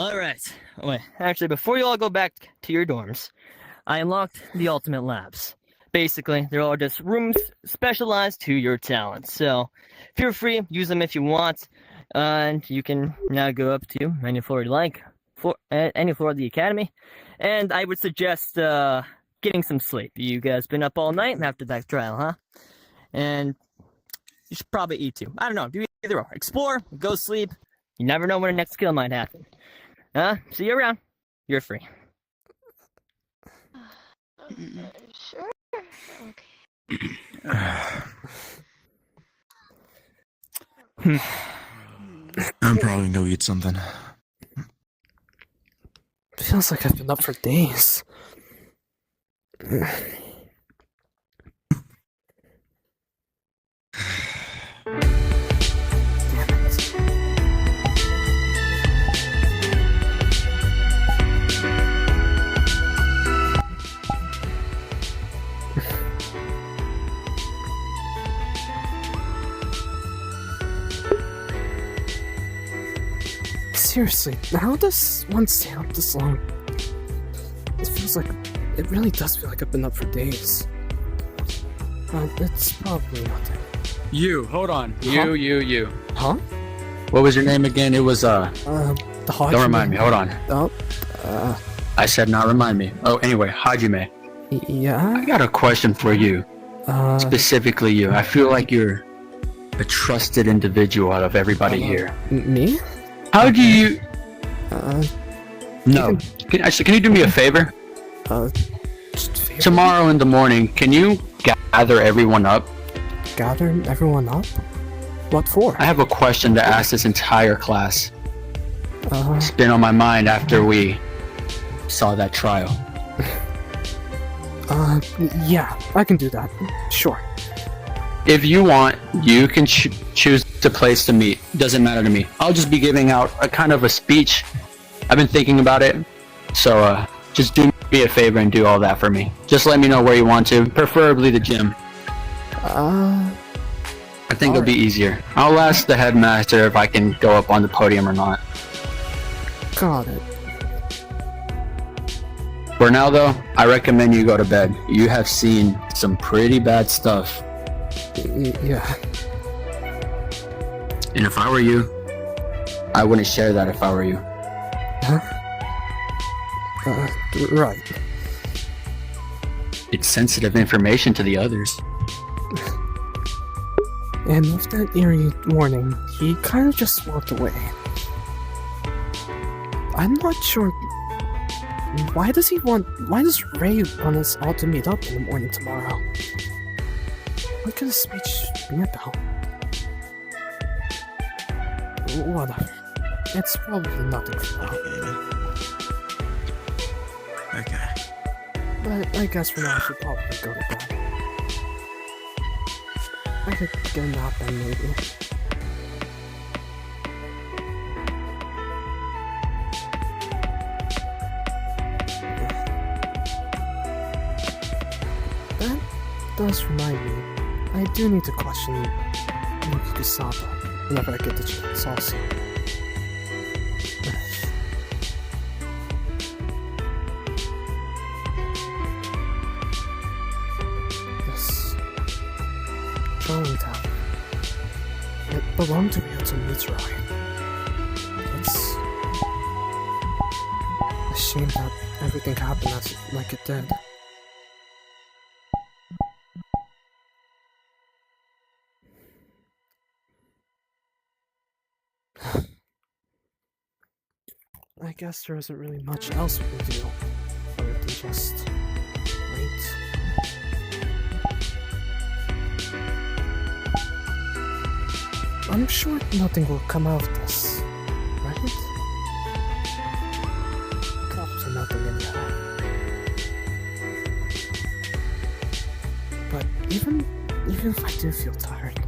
Alright. Wait, actually, before you all go back to your dorms, I unlocked the ultimate labs. Basically, they're all just rooms specialized to your talents. So, feel free, use them if you want, and you can now go up to any floor you like, any floor of the academy. And I would suggest getting some sleep. You guys been up all night after that trial, huh? And you should probably eat too. I don't know, do either or. Explore, go sleep. You never know when the next kill might happen. See you around. You're free. Sure. Okay. I'm probably gonna go eat something. Feels like I've been up for days. Seriously, how does one stay up this long? It really does feel like I've been up for days. It's probably nothing. You, hold on. Huh? You. Huh? What was your name again? It was, The Hajime. Don't remind me, hold on. Oh, I said not remind me. Oh, anyway, Hajime. Yeah? I got a question for you. Specifically you. I feel like you're a trusted individual out of everybody here. Me? How do you... No. Even... Can you do me a favor? Tomorrow in the morning, can you gather everyone up? Gather everyone up? What for? I have a question to ask this entire class. It's been on my mind after we saw that trial. Yeah, I can do that. Sure. If you want, you can choose the place to meet. Doesn't matter to me. I'll just be giving out a kind of a speech. I've been thinking about it. So, just do me a favor and do all that for me. Just let me know where you want to, preferably the gym. I think it'll be easier. I'll ask the headmaster if I can go up on the podium or not. Got it. For now though, I recommend you go to bed. You have seen some pretty bad stuff. Yeah. And if I were you, I wouldn't share that if I were you. Huh? Right. It's sensitive information to the others. And with that eerie warning, he kind of just walked away. I'm not sure... Why does Ray want us all to meet up in the morning tomorrow? What could his speech be about? Whatever. It's probably nothing for now. Okay. But I guess for now I should probably go to bed. I could get a nap then maybe. That does remind me, I do need to question Luke whenever I get the chance also. This drawing tablet, it belonged to MariTheAri. It's a shame that everything happened like it did. I guess there isn't really much else we can do other than just wait. I'm sure nothing will come out of this, right? Probably nothing anyhow. But even if I do feel tired,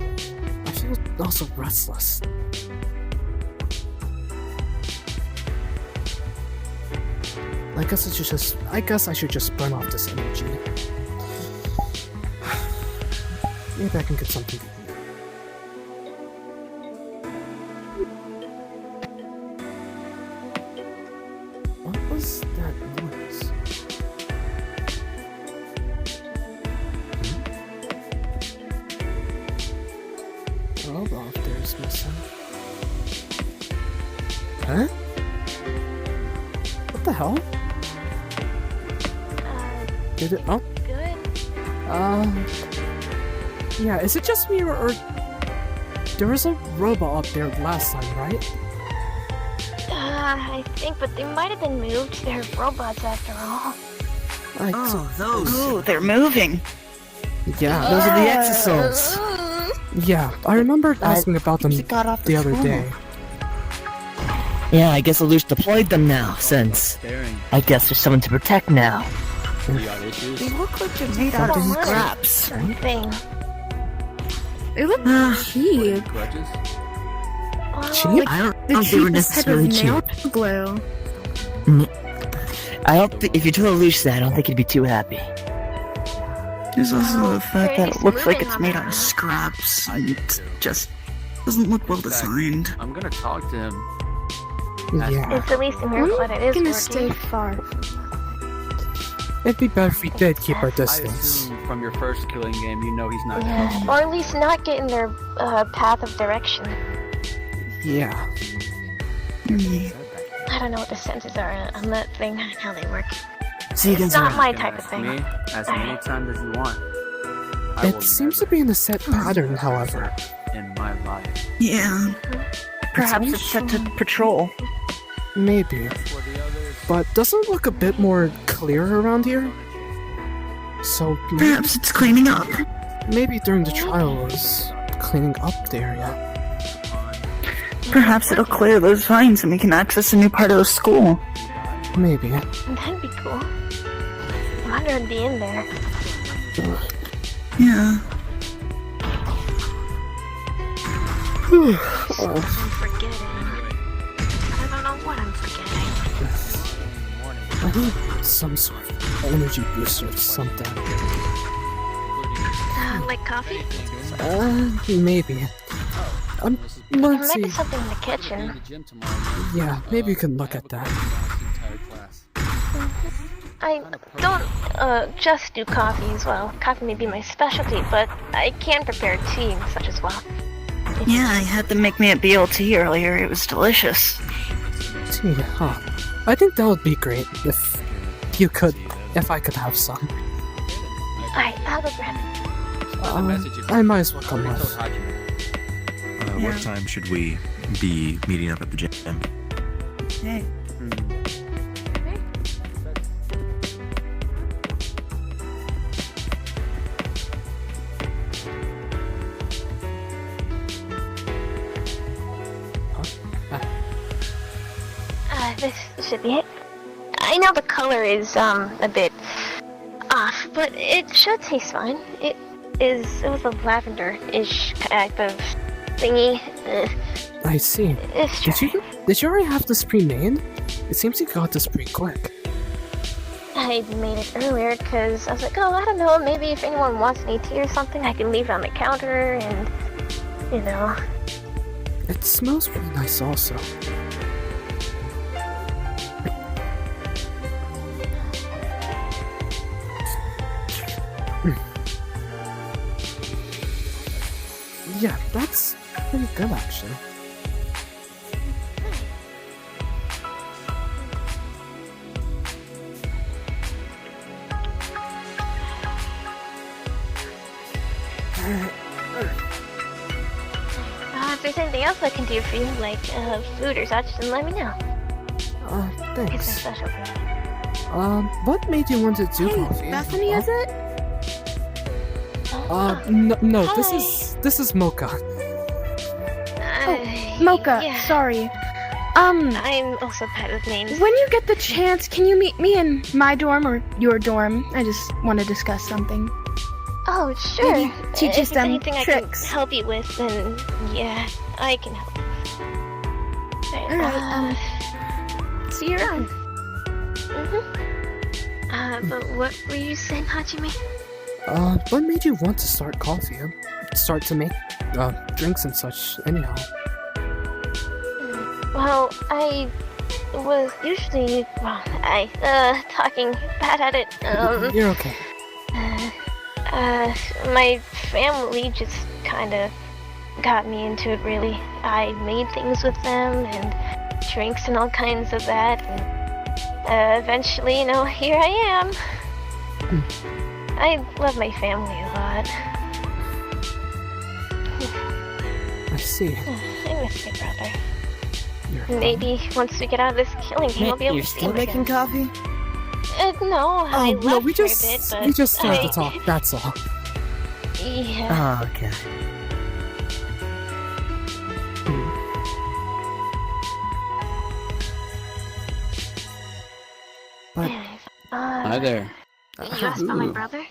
I feel also restless. I guess I should just burn off this energy. Maybe I can get something to eat. is that noise? Robot there is missing. Huh? What the hell? Did it? Oh. Good. Yeah, is it just me or there was a robot up there last time, right? I think, but they might have been moved. They're robots after all. Ooh, they're moving. Yeah. Those are the exosols. Yeah, I remember asking about them the other day. Yeah, I guess Lelouch deployed them now, since I guess there's someone to protect now. They look like they're made out of scraps. Thing. They look cheap. Cheap? I don't The think they were cheapest type of necessarily nail cheap. glue. I don't think if you told Lelouch that, I don't think he'd be too happy. There's also the fact they're that it just looks like moving it's on made them. out of scraps. It just doesn't look well designed. I'm gonna talk to him. Yeah. It's at least a miracle that it is I'm gonna working. stay far. It'd be better if we did keep our I distance. assume from your first killing game, you know he's not Yeah, coming. or at least not get in their path of direction. Yeah. I don't know what the senses are on that thing, how they work. See you again, It's not sir. my You can type of ask thing. Me as many times as you want. I will It seems to never be in a set pattern, however. in my life. Yeah. Perhaps it's set to patrol. Maybe. But doesn't it look a bit more clear around here? So Perhaps it's cleaning up. maybe during the trial it was cleaning up the area. Perhaps it'll clear those vines and we can access a new part of the school. Maybe. That'd be cool. I wonder it'd be in there. Yeah. I'm forgetting. I don't know what I'm forgetting. I need some sort of energy booster or something. Like coffee? Maybe. There Let's might see. be something in the kitchen. Yeah, maybe you can look at that. I don't just do coffee as well. Coffee may be my specialty, but I can prepare tea and such as well. Yeah, I had them make me a BLT earlier. It was delicious. Tea, huh? I think that would be great if you could, if I could have some. I'll go grab it. I might as well come with. What time should we be meeting up at the gym? Hey. This should be it. I know the color is a bit off, but it should taste fine. It was a lavender-ish type of thingy. I see. It's Did you already have this pre-made? It seems you got this pretty quick. I made it earlier because I was like, oh, I don't know, maybe if anyone wants any tea or something, I can leave it on the counter and, you know. It smells pretty nice also. Yeah, that's pretty good actually. If there's anything else I can do for you, like food or such, then let me know. It's my Thanks. specialty. What made you want to do Hey, coffee? Bethany, is it? No, Hi. this is Mocha. Mocha, Yeah. sorry. I'm also bad with names. When you get the chance, can you meet me in my dorm or your dorm? I just want to discuss something. Oh, sure. Maybe teach If you there's some anything tricks. I can help you with, then yeah, I can help. Alright, see you around. But what were you saying, Hajime? What made you want to start coffee? Start to make, drinks and such, anyhow. Well, I was usually, well, talking bad at it. You're okay. My family just kind of got me into it, really. I made things with them, and drinks and all kinds of that, and eventually, here I am. I love my family a lot. I see. I miss my brother. You're Maybe once we get out of this killing game, I'll be able You're to see still him making again. coffee? No, I no, left we for a just bit, but we just started to talk. That's all. Yeah. Oh, okay. But Hi there. You asked about my brother?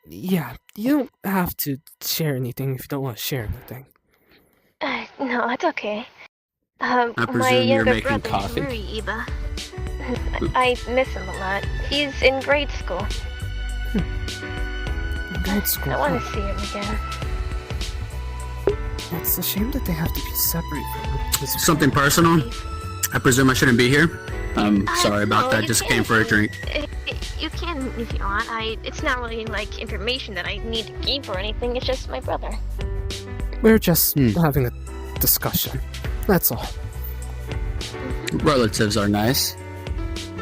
yeah. You don't have to share anything if you don't want to share anything. No, it's okay. My presume you're younger making brother, coffee. Iba. I miss him a lot. He's in grade school. Grade school. I want to see him again. It's a shame that they have to be separate from his Something personal? I presume I shouldn't be here? I'm sorry about no, that. you Just can came for a drink. You can if you want. It's not really like information that I need to keep or anything. It's just my brother. We're just having a discussion. That's all. Relatives are nice.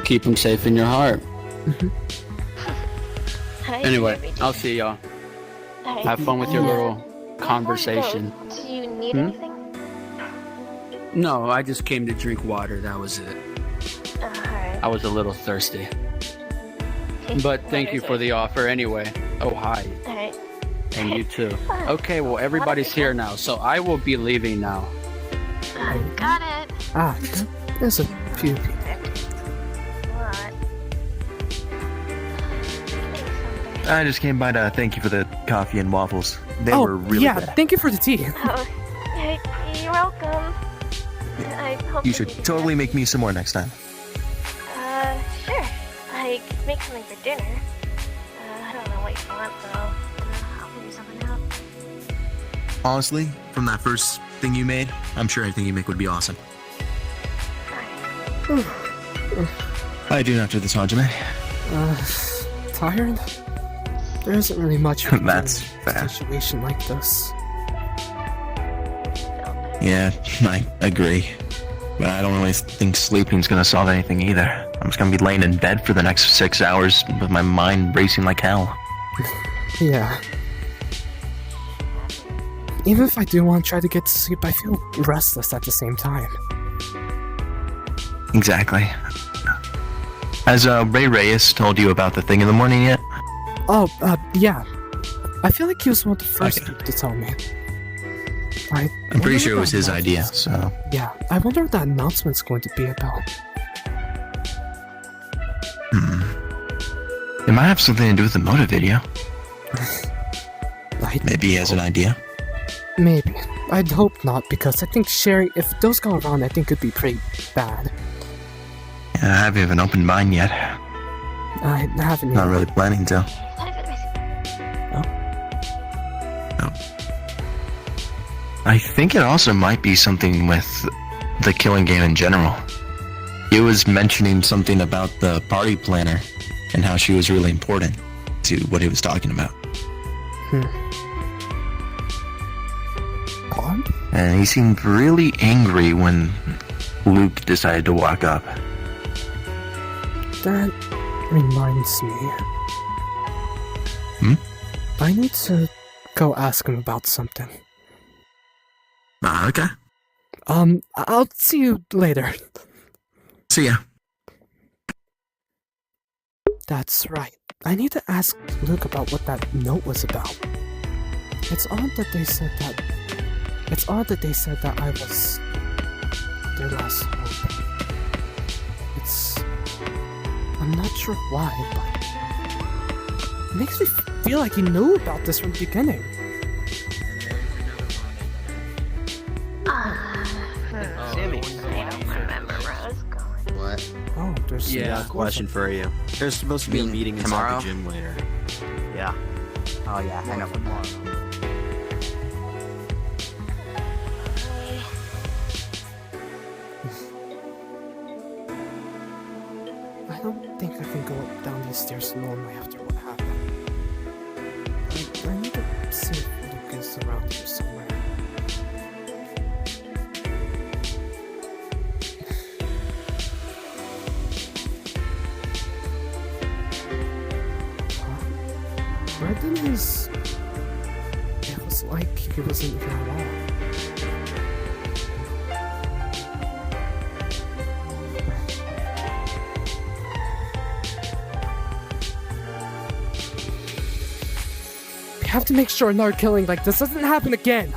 Keep them safe in your heart. Anyway, I'll see y'all. Have fun with your little conversation. Do you need anything? No, I just came to drink water. That was it. Alright. I was a little thirsty. But thank you for the offer anyway. Oh, hi. Alright. And you too. Okay, well, everybody's here now, so I will be leaving now. Got it. There's a few people. What? I just came by to thank you for the coffee and waffles. They were really yeah, good. thank you for the tea. Oh, you're welcome. I hope You to should see totally back. make me some more next time. Sure. I could make something for dinner. I don't know what you want, though. I'll figure something out. Honestly, from that first thing you made, I'm sure anything you make would be awesome. I do after this, Hajime. Tired? There isn't really much we can do That's in fair. a situation like this. Yeah, I agree. But I don't really think sleeping's gonna solve anything either. I'm just gonna be laying in bed for the next 6 hours with my mind racing like hell. Yeah. Even if I do want to try to get to sleep, I feel restless at the same time. Exactly. Has Reyes told you about the thing in the morning yet? Oh, yeah. I feel like he was one of the first Okay. people to tell me. I'm pretty sure it was his idea, so... Yeah, I wonder what that announcement's going to be about. It might have something to do with the motive video. Maybe he has an idea. Maybe. I'd hope not, because I think sharing, if those go around, I think it'd be pretty bad. Yeah, I haven't even opened mine yet. I haven't Not yet. really planning to. I think it also might be something with the killing game in general. He was mentioning something about the party planner and how she was really important to what he was talking about. Odd? And he seemed really angry when Luke decided to walk up. That reminds me. I need to go ask him about something. Okay. I'll see you later. See ya. That's right. I need to ask Luke about what that note was about. It's odd that they said that I was their last hope. I'm not sure why, but it makes me feel like he knew about this from the beginning. I don't remember where I was going. What? Oh, there's Yeah, question for you. There's supposed to be a meeting inside tomorrow? the gym later. Yeah. Oh yeah, I know. I don't think I can go down these stairs normally after what happened. I need to see if Luke is around here somewhere. Brendan is... It was like he wasn't here at all. We have to make sure another killing like this doesn't happen again!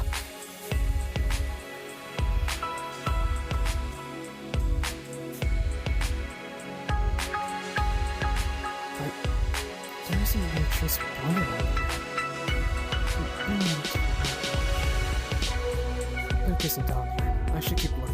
There isn't even just one of them. Luke isn't down here. I should keep looking.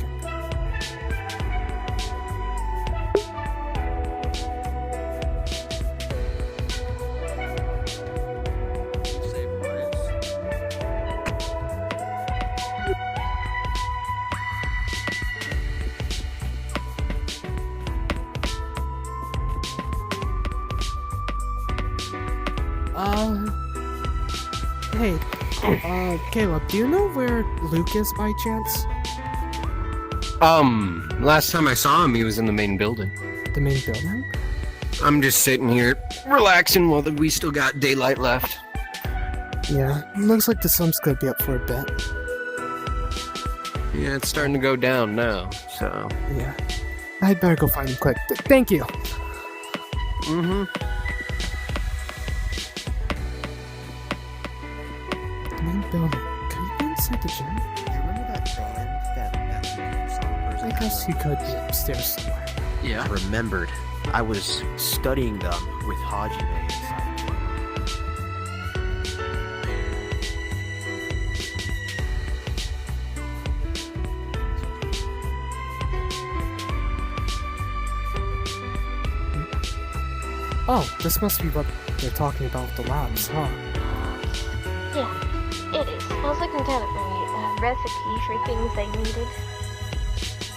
Hey, Caleb, do you know where Luke is by chance? Last time I saw him, he was in the main building. The main building? I'm just sitting here, relaxing while we still got daylight left. Yeah, looks like the sun's gonna be up for a bit. Yeah, it's starting to go down now, so... Yeah. I'd better go find him quick. Thank you! Mm-hmm. The main building. Could he be inside the gym? Do you remember that band that I guess he could be upstairs somewhere. Yeah. I remembered. I was studying them with Hajime inside. Oh, this must be what they're talking about with the labs, huh? Yeah, it is. I was looking down at my recipe for things I needed.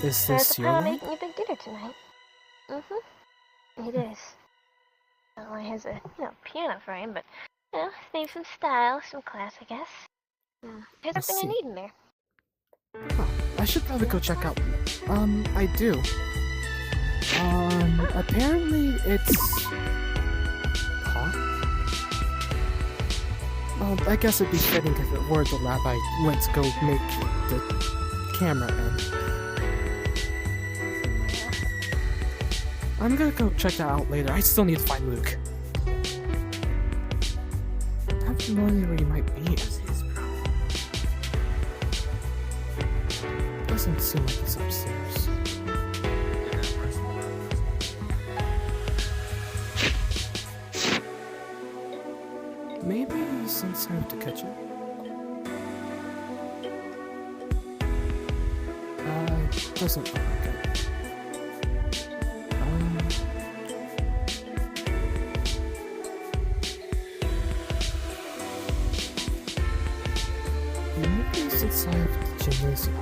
Is There's this a your plan on lab? making a big dinner tonight. Mm-hmm. It is. Well, it has a, piano frame, but, needs some style, some class, I guess. There's I something I see. need in there. Huh, I should probably go check out. I do. Apparently it's... Huh? Well, I guess it'd be fitting if it were the lab I went to go make the camera in. I'm gonna go check that out later. I still need to find Luke. I have no idea where he might be. Doesn't seem like he's upstairs. Maybe since I have to catch it. Doesn't look like it. Maybe since I have the gymnasium.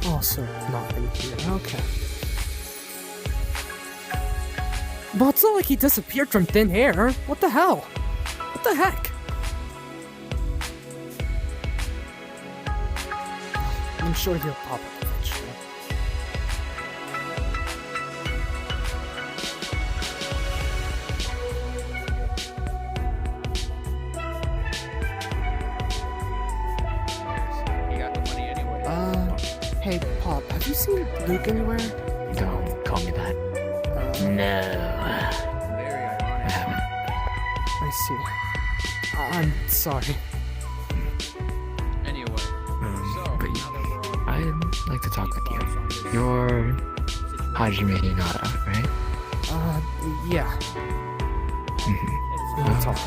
Also, nothing here. Okay. Well, it's not like he disappeared from thin air. What the hell? What the heck? I'm sure he'll pop up eventually. You got the money anyway. Hey, Pop, have you seen Luke anywhere? Don't call me that. No. Very ironic. I see. I'm sorry. Anyway, so, But now that we're all... I'd like to talk with you. You're Hajime Hinata, right? Yeah. Mm-hmm. We'll talk.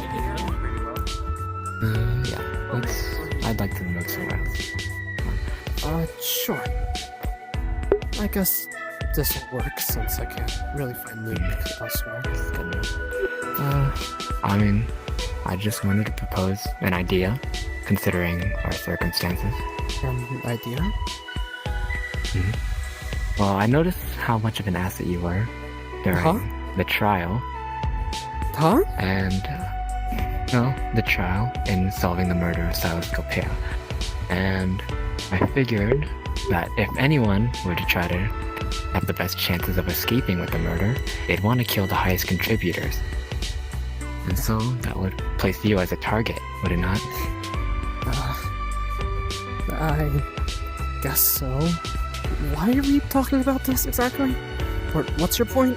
Yeah. I'd like to look somewhere else. Sure. I guess this will work since I can't really find Luke elsewhere. I mean, I just wanted to propose an idea, considering our circumstances. An idea? Well, I noticed how much of an asset you were during the trial. Huh? And, the trial in solving the murder of Silas Copea. And I figured that if anyone were to try to have the best chances of escaping with the murder, they'd want to kill the highest contributors. And so that would place you as a target, would it not? I guess so. Why are we talking about this exactly? Or what's your point?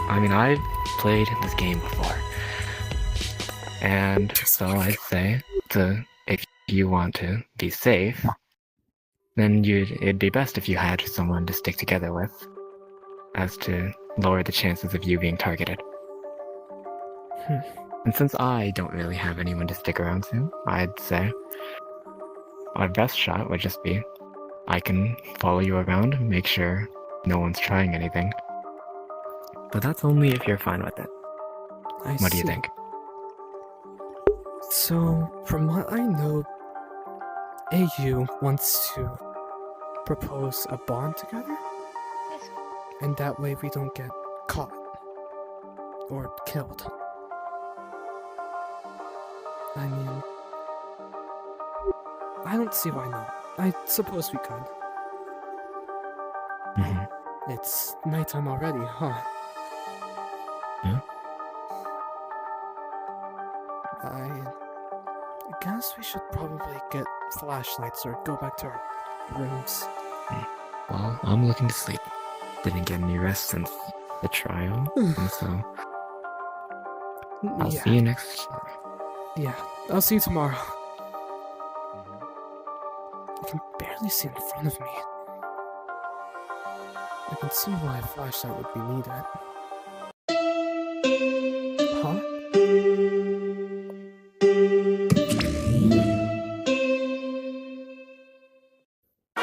I mean, I've played this game before. And so I'd say, if you want to be safe, then it'd be best if you had someone to stick together with, as to lower the chances of you being targeted. And since I don't really have anyone to stick around to, I'd say our best shot would just be I can follow you around and make sure no one's trying anything. But that's only if you're fine with it. What do you think? So, from what I know, Ayu wants to propose a bond together? And that way we don't get caught. Or killed. I mean, I don't see why not. I suppose we could. It's nighttime already, huh? Yeah. I guess we should probably get flashlights or go back to our rooms. Well, I'm looking to sleep. Didn't get any rest since the trial, and so I'll see you next. Yeah, I'll see you tomorrow. I can barely see in front of me. I can see why a flashlight would be needed. Huh?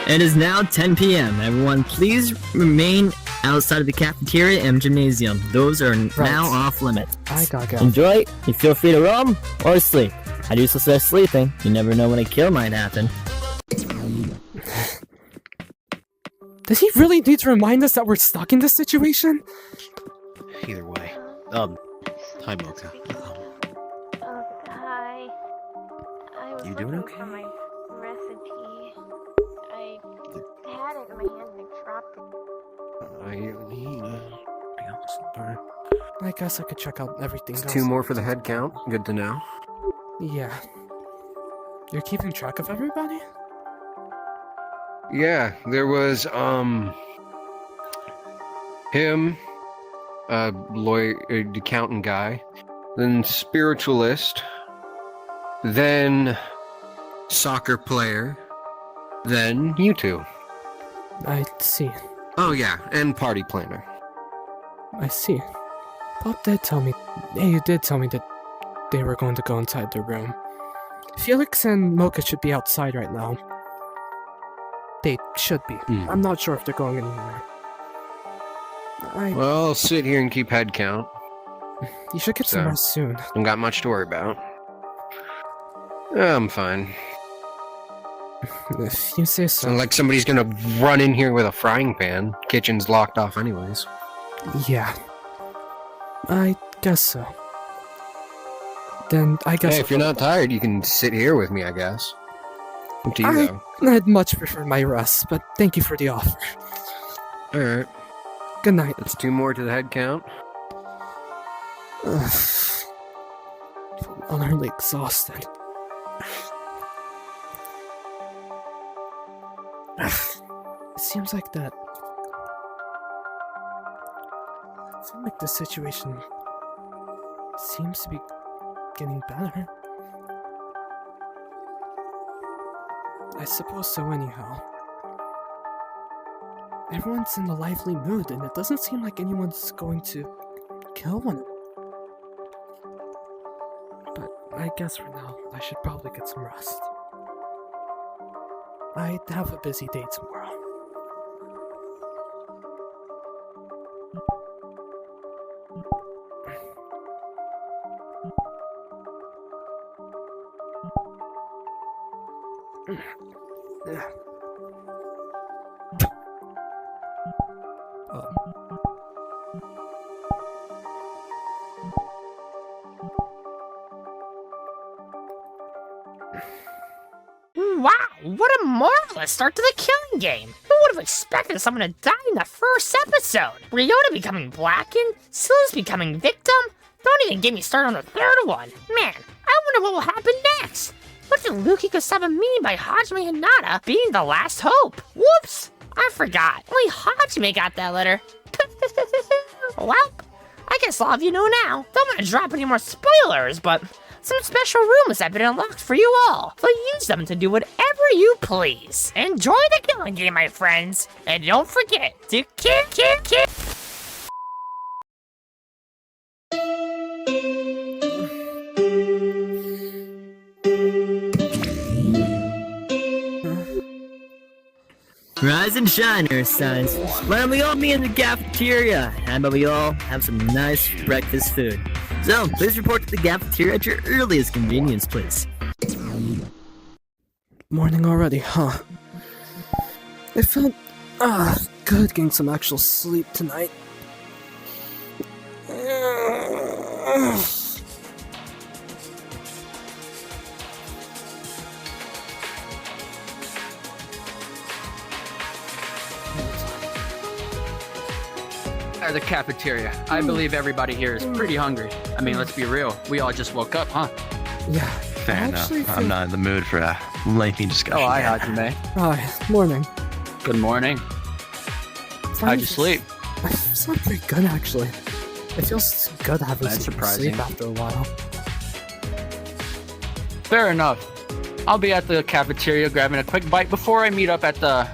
It is now 10 p.m. Everyone, please remain outside of the cafeteria and gymnasium. Those are now off limits. I gotta go. Enjoy. You feel free to roam or sleep. I do suggest sleeping. You never know when a kill might happen. Does he really need to remind us that we're stuck in this situation? Either way. Hi, Mocha. Hi. I was You doing looking okay? for my recipe. I had it in my hand and I dropped it. I guess I could check out everything else. 2 more for the head count. Good to know. Yeah. You're keeping track of everybody? Yeah, there was him, lawyer, accountant guy, then spiritualist, then soccer player, then you two. I see. Oh yeah, and party planner. I see. Pop did tell me, you did tell me that they were going to go inside their room. Felix and Mocha should be outside right now. They should be. I'm not sure if they're going anywhere. Well, I'll sit here and keep head count. You should get some rest soon. Don't got much to worry about. I'm fine. If you say so. It's not like somebody's gonna run in here with a frying pan. Kitchen's locked off anyways. Yeah. I guess so. Then I guess... Hey, if you're not tired, you can sit here with me, I guess. Up to you, though. I'd much prefer my rest, but thank you for the offer. Alright. Good night. That's 2 more to the head count. I'm utterly exhausted. It seems like that... It seems like the situation... seems to be getting better. I suppose so anyhow. Everyone's in a lively mood, and it doesn't seem like anyone's going to kill one. But I guess for now, I should probably get some rest. I have a busy day tomorrow. Wow, what a marvelous start to the killing game! Who would have expected someone to die in the first episode? Ryota becoming blackened, Sili's becoming victim? Don't even get me started on the third one! Man, I wonder what will happen next! What did Luke Ambrose mean by Hajime Hinata being the last hope? Whoops! I forgot. Only Hajime got that letter. Well, I guess all of you know now. Don't want to drop any more spoilers, but some special rooms have been unlocked for you all, so use them to do whatever you please. Enjoy the killing game, my friends, and don't forget to kill. Rise and shine, Earth Signs. Why don't we all meet in the cafeteria? How about we all have some nice breakfast food? So, please report to the cafeteria at your earliest convenience, please. Morning already, huh? It felt good getting some actual sleep tonight. The cafeteria. I believe everybody here is pretty hungry. I mean, let's be real. We all just woke up, huh? Yeah. Fair enough. I'm not in the mood for a lengthy discussion. Oh, hi, Hajime. Hi, morning. Good morning. How'd you sleep? I slept pretty good, actually. It feels good having That's some surprising. sleep after a while. Fair enough. I'll be at the cafeteria grabbing a quick bite before I meet up at the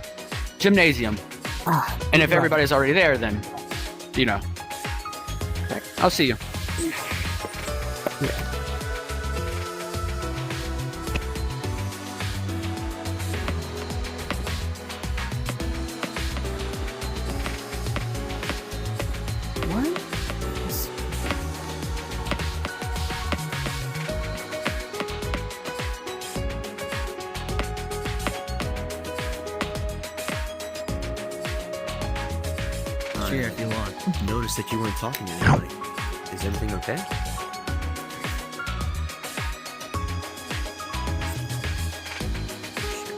gymnasium. And if everybody's already there, then, you know, I'll see you. Sure, if you want. Notice that you weren't talking to anybody. Is everything okay?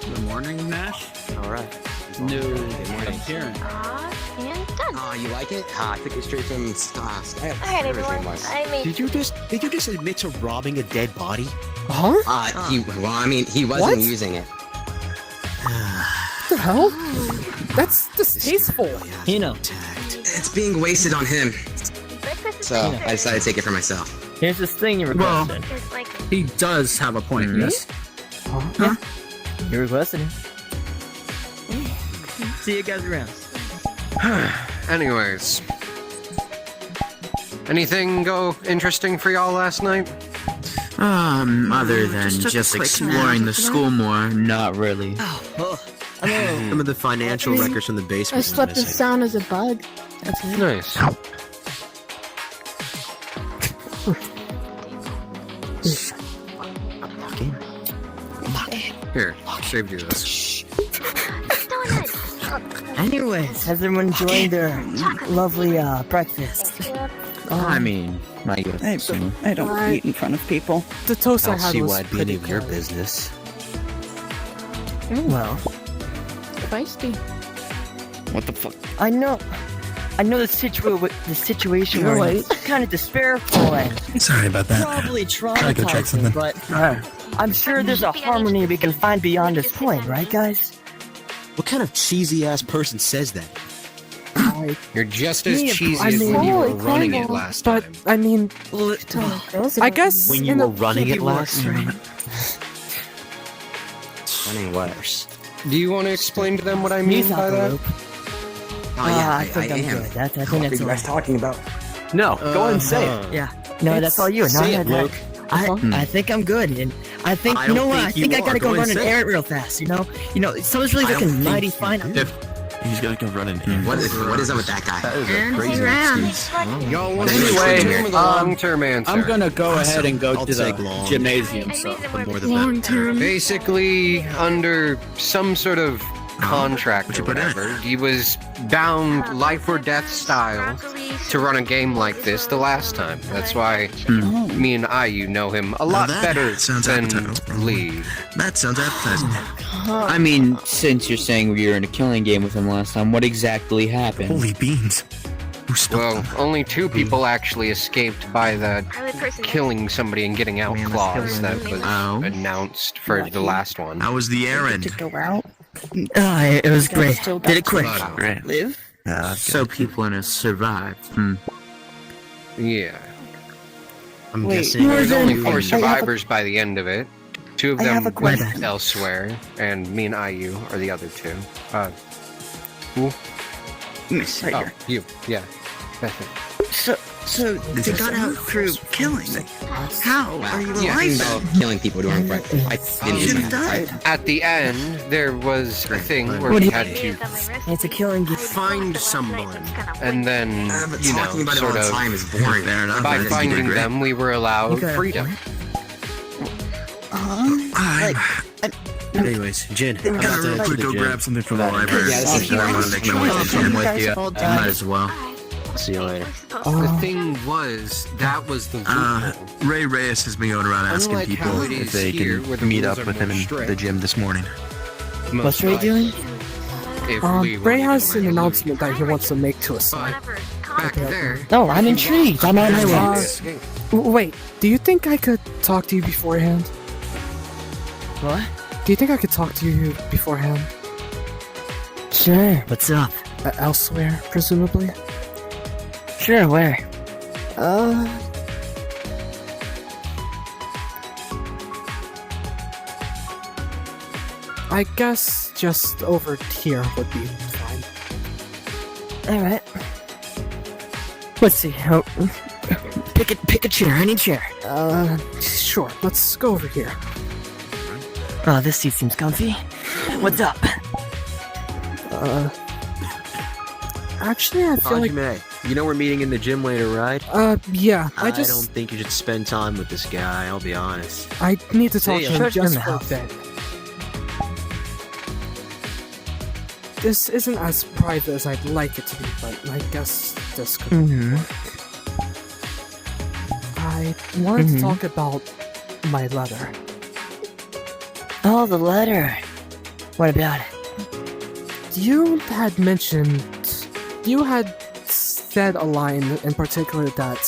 Good morning, Nash. Alright. New morning. appearance. And done. Oh, you like it? I took it straight from Sky. Alright, everyone. I made. Did you just admit to robbing a dead body? Huh? He wasn't using it. What the hell? That's distasteful. You know. It's being wasted on him. So I decided to take it for myself. Here's this thing you requested. He does have a point, yes? Yeah. You requested it. See you guys around. Anyways. Anything go interesting for y'all last night? Other than just exploring the school more, not really. Some of the financial records from the basement. I slept as sound as a bug. That's it. Nice. Here, saved you this. Anyways, has everyone enjoyed their lovely breakfast? I mean, I don't eat in front of people. The toast I don't had see was why it'd be any of your business. Well, Feisty. What the fuck? I know the situation we're in is kind of despairful and Sorry about that. probably Gotta go check traumatizing, something. but I'm sure there's a harmony we can find beyond this point, right, guys? What kind of cheesy ass person says that? You're just as Me, cheesy I as when you were mean- running it last time. But, I mean, I guess When you in were a- running it last time? Running worse. Do you want to explain to them what I mean by that? Oh yeah, I think I'm good. I think that's all. talking about? No, go ahead and say it. Yeah. No, that's all you. Say No, it, no, Luke. I think I'm good, and I think I you know don't what? think I think you I gotta are. go Go run and an say it. errand real fast. You know, someone's really I don't looking think mighty you fine. do. He's gotta go running here. What is up with that guy? That is a And crazy he ran. excuse. Y'all want Anyway, the long-term answer? I'm gonna go ahead and go I'll to take the long. gymnasium. So More than Long that. term. Basically, under some sort of contract or whatever, he was bound life or death style to run a game like this the last time. That's why me and Ayu know him a lot that better sounds than appetizing. Lee. That sounds appetizing. I mean, since you're saying we were in a killing game with him last time, what exactly happened? Holy beans. Who stopped Well, them? only 2 people actually escaped by the killing somebody and getting out clause that was announced for the last one. How was the errand? It was great. Did it quick. Live? So people in us survived. Yeah. I'm Wait, guessing. There was then- only 4 I have a- survivors by the end of it. 2 of I have them a question. went elsewhere, and me and Ayu are the other 2. Who? Miss right Oh, here. you. Yeah. Bethany. So they got out through killing. How are you alive? Killing people doing right. I didn't Should even have died. At the end, there was a thing where What we do you- had to It's a killing game. find someone, and then, But you know, talking about it sort all the of, time is boring. Fair enough. by but it's finding great. them, we were You allowed got a freedom. Anyways, Jin, I'm about to Quick, go grab something from the library. Yeah, this is boring. I'm with you. Might as well. See you later. The thing was, that was the loophole. Reyes has been going around asking Unlike how people it if is they here, can where the meet rules up are with him more in strict. the gym this morning. Most What's Ray likely. doing? If we were Ray even has an ready. announcement that he wants to make to us. But back there, No, I'm intrigued. I'm on my way. escape. Wait, do you think I could talk to you beforehand? What? Do you think I could talk to you beforehand? Sure. What's up? Elsewhere, presumably? Sure, where? I guess just over here would be fine. Alright. Let's see. Oh, pick a chair, any chair. Sure, let's go over here. Oh, this seat seems comfy. What's up? Actually, I feel like, Hajime, you know we're meeting in the gym later, right? yeah, I don't just, think you should spend time with this guy, I'll be honest. I need to talk See to ya. him Shut just your for a mouth. bit. This isn't as private as I'd like it to be, but I guess this could Mm-hmm. work. I wanted to talk about my letter. Oh, the letter. What about it? You had mentioned, you had said a line in particular that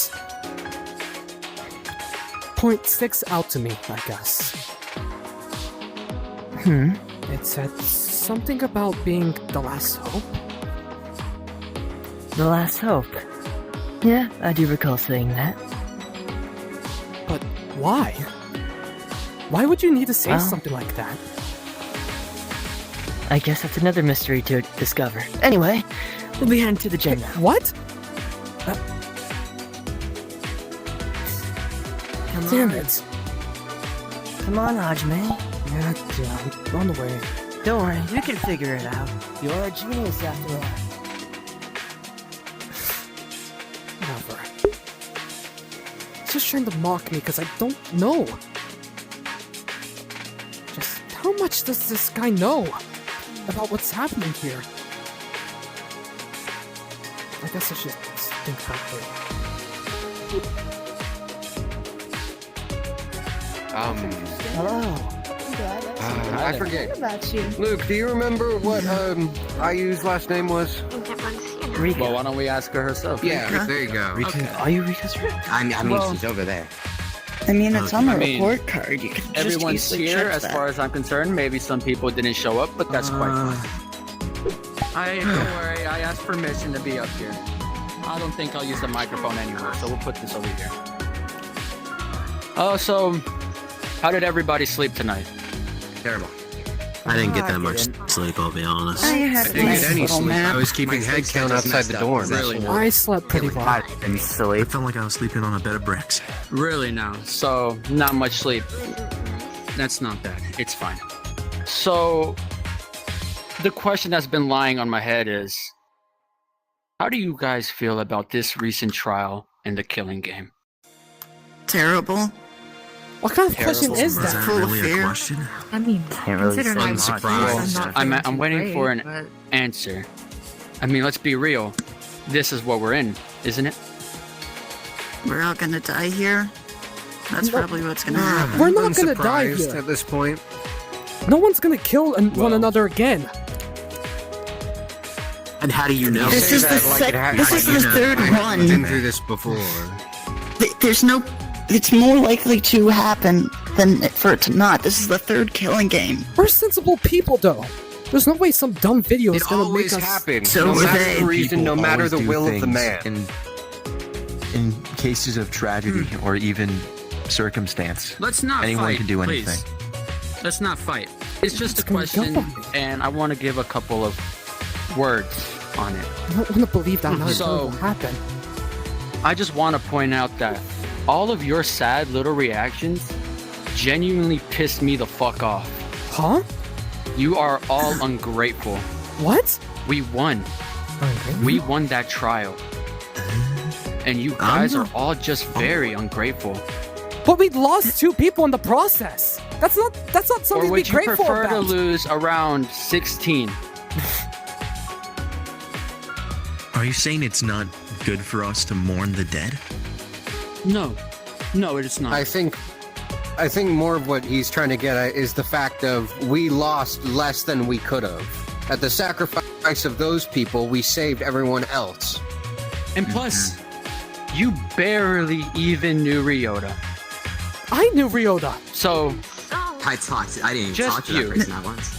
sticks out to me, I guess. It said something about being the last hope. The last hope. Yeah, I do recall saying that. But why? Why would you need to say Well- something like that? I guess that's another mystery to discover. Anyway, we'll be heading to the gym now. What? Come Damn on. it. Come on, Hajime. Yeah, I'm on the way. Don't worry, you can figure it out. You're a genius after all. Whatever. Just trying to mock me because I don't know. Just how much does this guy know about what's happening here? I guess I should think that way. Hello. I forget. About you. Luke, do you remember what Ayu's last name was? Rika. Well, why don't we ask her herself? Yeah, there you go. Are you Rika's friend? I mean, Well- she's over there. I mean, it's on the I mean, report card. You could just Everyone's easily here, check as that. far as I'm concerned. Maybe some people didn't show up, but that's quite fine. Don't worry, I asked permission to be up here. I don't think I'll use the microphone anyway, so we'll put this over here. Oh, so how did everybody sleep tonight? Terrible. I didn't get that much sleep, I'll be honest. I have I didn't nice get any little sleep. nap. I was keeping My head sleep count schedule's outside the messed up. dorm. Really? I slept pretty well. I didn't sleep. I felt like I was sleeping on a bed of bricks. Really now, so not much sleep. That's not bad. It's fine. So, the question that's been lying on my head is, how do you guys feel about this recent trial in the Killing Game? Terrible. What kind of question is that? Full of fear. I mean, considering I watched it, I'm waiting for an answer. I mean, let's be real. This is what we're in, isn't it? We're all gonna die here. That's probably what's gonna happen. We're not gonna die here. At this point. No one's gonna kill one another again. And how do you know? This is the third one. I've been through this before. There's no. It's more likely to happen than for it to not. This is the third Killing Game. We're sensible people, though. There's no way some dumb video is gonna make us. It always happens. So no matter they- the reason, no People matter always the do will of the things man. In cases of tragedy or even circumstance, Let's not anyone fight, can do please. anything. Let's not fight. It's just a question, and I want to give a couple of words on it. I don't want to believe that none of that will happen. I just want to point out that all of your sad little reactions genuinely pissed me the fuck off. Huh? You are all ungrateful. What? We won. We won that trial. And you guys are all just very ungrateful. But we lost 2 people in the process. That's not something Or to be would you grateful prefer to about. lose around 16? Are you saying it's not good for us to mourn the dead? No, it is not. I think more of what he's trying to get at is the fact of we lost less than we could have. At the sacrifice of those people, we saved everyone else. And plus, you barely even knew Ryota. I knew Ryota. So, I didn't even just talk to you. that person not once.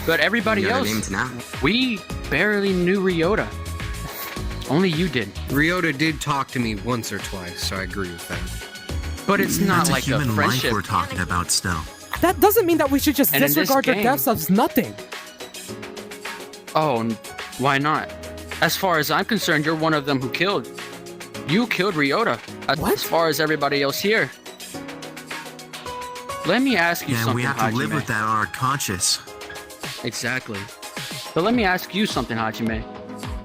But everybody You know else, their names now. we barely knew Ryota. Only you did. Ryota did talk to me once or twice, so I agree with that. But it's not That's like a human a friendship. life we're talking about still. That doesn't mean that we should just And in this disregard their game- deaths as nothing. Oh, why not? As far as I'm concerned, you're one of them who killed. You killed Ryota. As far as everybody else here. Let me ask you Yeah, something, we have to live Hajime. with that on our conscience. Exactly. But let me ask you something, Hajime.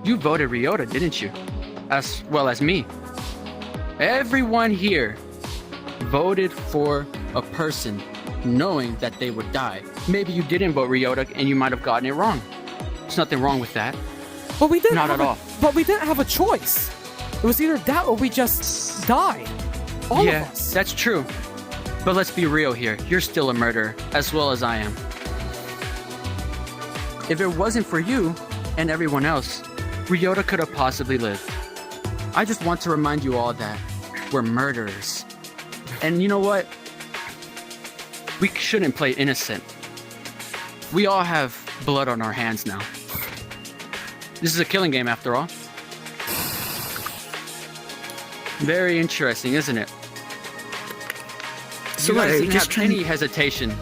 You voted Ryota, didn't you? As well as me. Everyone here voted for a person knowing that they would die. Maybe you didn't vote Ryota and you might have gotten it wrong. There's nothing wrong with that. But we didn't Not have at all. But we didn't have a choice. It was either that or we just died. All Yeah, of us. that's true. But let's be real here. You're still a murderer, as well as I am. If it wasn't for you and everyone else, Ryota could have possibly lived. I just want to remind you all that we're murderers. And you know what? We shouldn't play innocent. We all have blood on our hands now. This is a killing game after all. Very interesting, isn't it? So You guys what, are you didn't just have any hesitation.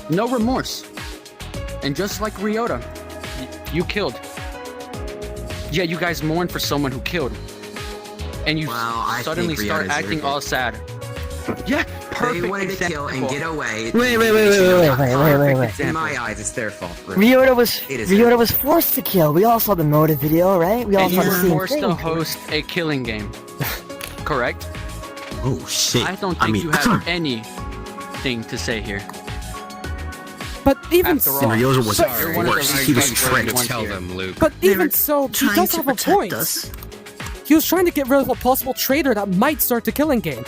No remorse. And just like Ryota, you killed. Yeah, you guys mourn for someone who killed. And you I suddenly think start Ryota acting deserved all it. sad. Yeah, perfect They wanted to kill and example. get away. Wait. In my eyes, it's their fault. Ryota was It is Ryota was forced to kill. We all saw the motive video, right? We all And saw you the were same forced thing. to host a killing game. Correct? Oh shit. I don't think you have anything to say here. But even After so, all, Ryota was you're one of worse. those He was guys tricked. ones Tell here. them, Luke. but They even were so, he trying does to have a protect point. us. He was trying to get rid of a possible traitor that might start the killing game.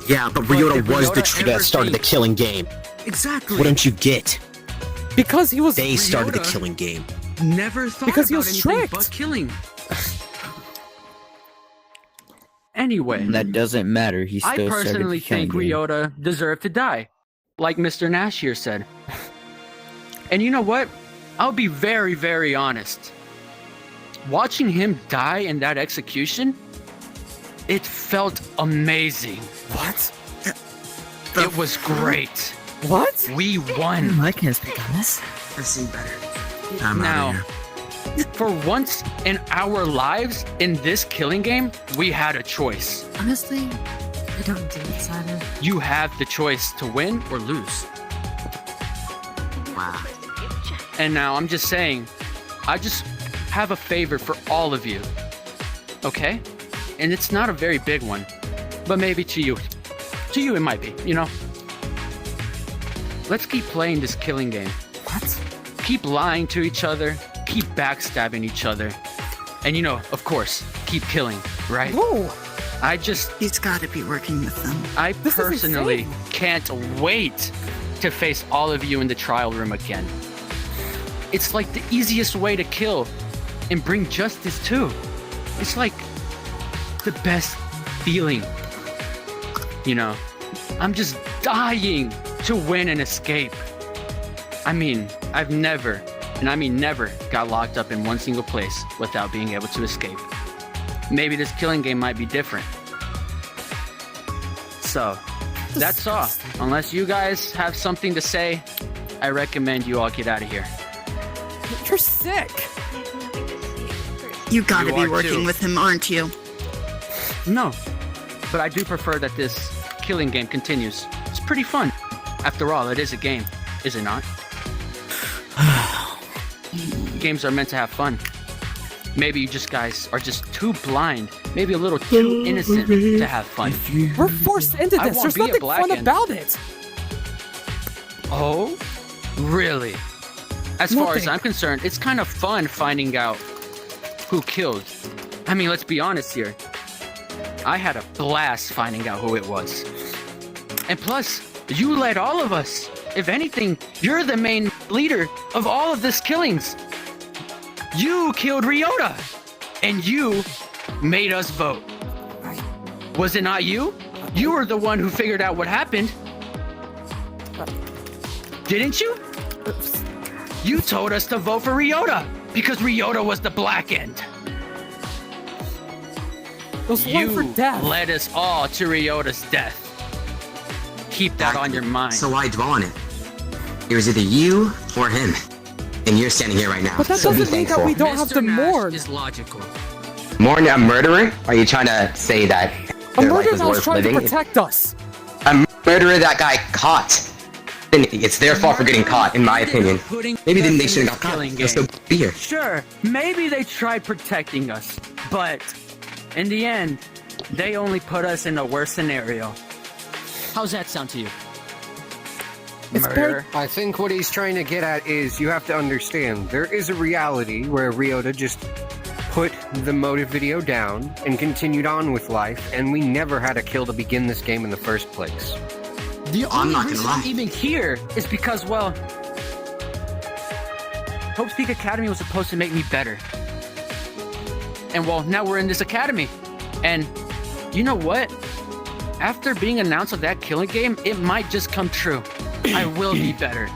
Yeah, but if Ryota was the Ryota traitor that ever started the thinks- killing game. Exactly. What don't you get? Because he was They started the Ryota- killing game. Never thought Because he about was anything tricked. but killing. Anyway, That doesn't matter. He still I started personally the killing think game. Ryota deserved to die, like Mr. Nash here said. And you know what? I'll be very, very honest. Watching him die in that execution, it felt amazing. What? It was great. What? We won. I can't speak on this. I've seen better. I'm Now, out of here. for once in our lives in this killing game, we had a choice. Honestly, I don't do this either. You have the choice to win or lose. Wow. And now I'm just saying, I just have a favor for all of you. Okay? And it's not a very big one, but maybe to you. To you it might be, you know? Let's keep playing this killing game. What? Keep lying to each other, keep backstabbing each other, and you know, of course, keep killing, right? Whoa! He's gotta be working with them. I personally can't wait to face all of you in the trial room again. It's like the easiest way to kill and bring justice too. It's like the best feeling. You know, I'm just dying to win and escape. I mean, I've never, and I mean never, got locked up in one single place without being able to escape. Maybe this killing game might be different. So, that's all. Unless you guys have something to say, I recommend you all get out of here. You're sick. You gotta You be are working too. with him, aren't you? No, but I do prefer that this killing game continues. It's pretty fun. After all, it is a game, is it not? Games are meant to have fun. Maybe you just guys are just too blind, maybe a little too innocent to have fun. We're forced into I this. won't There's be a nothing black fun end. about it. Oh? Really? As far as Nothing. I'm concerned, it's kind of fun finding out who killed. I mean, let's be honest here. I had a blast finding out who it was. And plus, you led all of us. If anything, you're the main leader of all of this killings. You killed Ryota, and you made us vote. Was it not you? You were the one who figured out what happened. Didn't you? You told us to vote for Ryota because Ryota was the black end. You led us all to Ryota's death. Keep that on your mind. So why dwell on it? It was either you or him. And you're standing here right now. But that so be doesn't mean that thankful. we don't have to mourn. Is logical. Mourn a murderer? Are you trying to say that A their life murderer is that was worth trying to living? protect us. A murderer that guy caught. Then it's their fault for getting caught, in my opinion. Maybe then they shouldn't have got caught. They'll still be here. Sure, maybe they tried protecting us, but in the end, they only put us in a worse scenario. How's that sound to you? Murder. I think what he's trying to get at is you have to understand there is a reality where Ryota just put the motive video down and continued on with life, and we never had a kill to begin this game in the first place. The I'm only not gonna reason lie. I'm even here is because, well, Hope's Peak Academy was supposed to make me better. And well, now we're in this academy. And you know what? After being announced of that killing game, it might just come true. I will be better.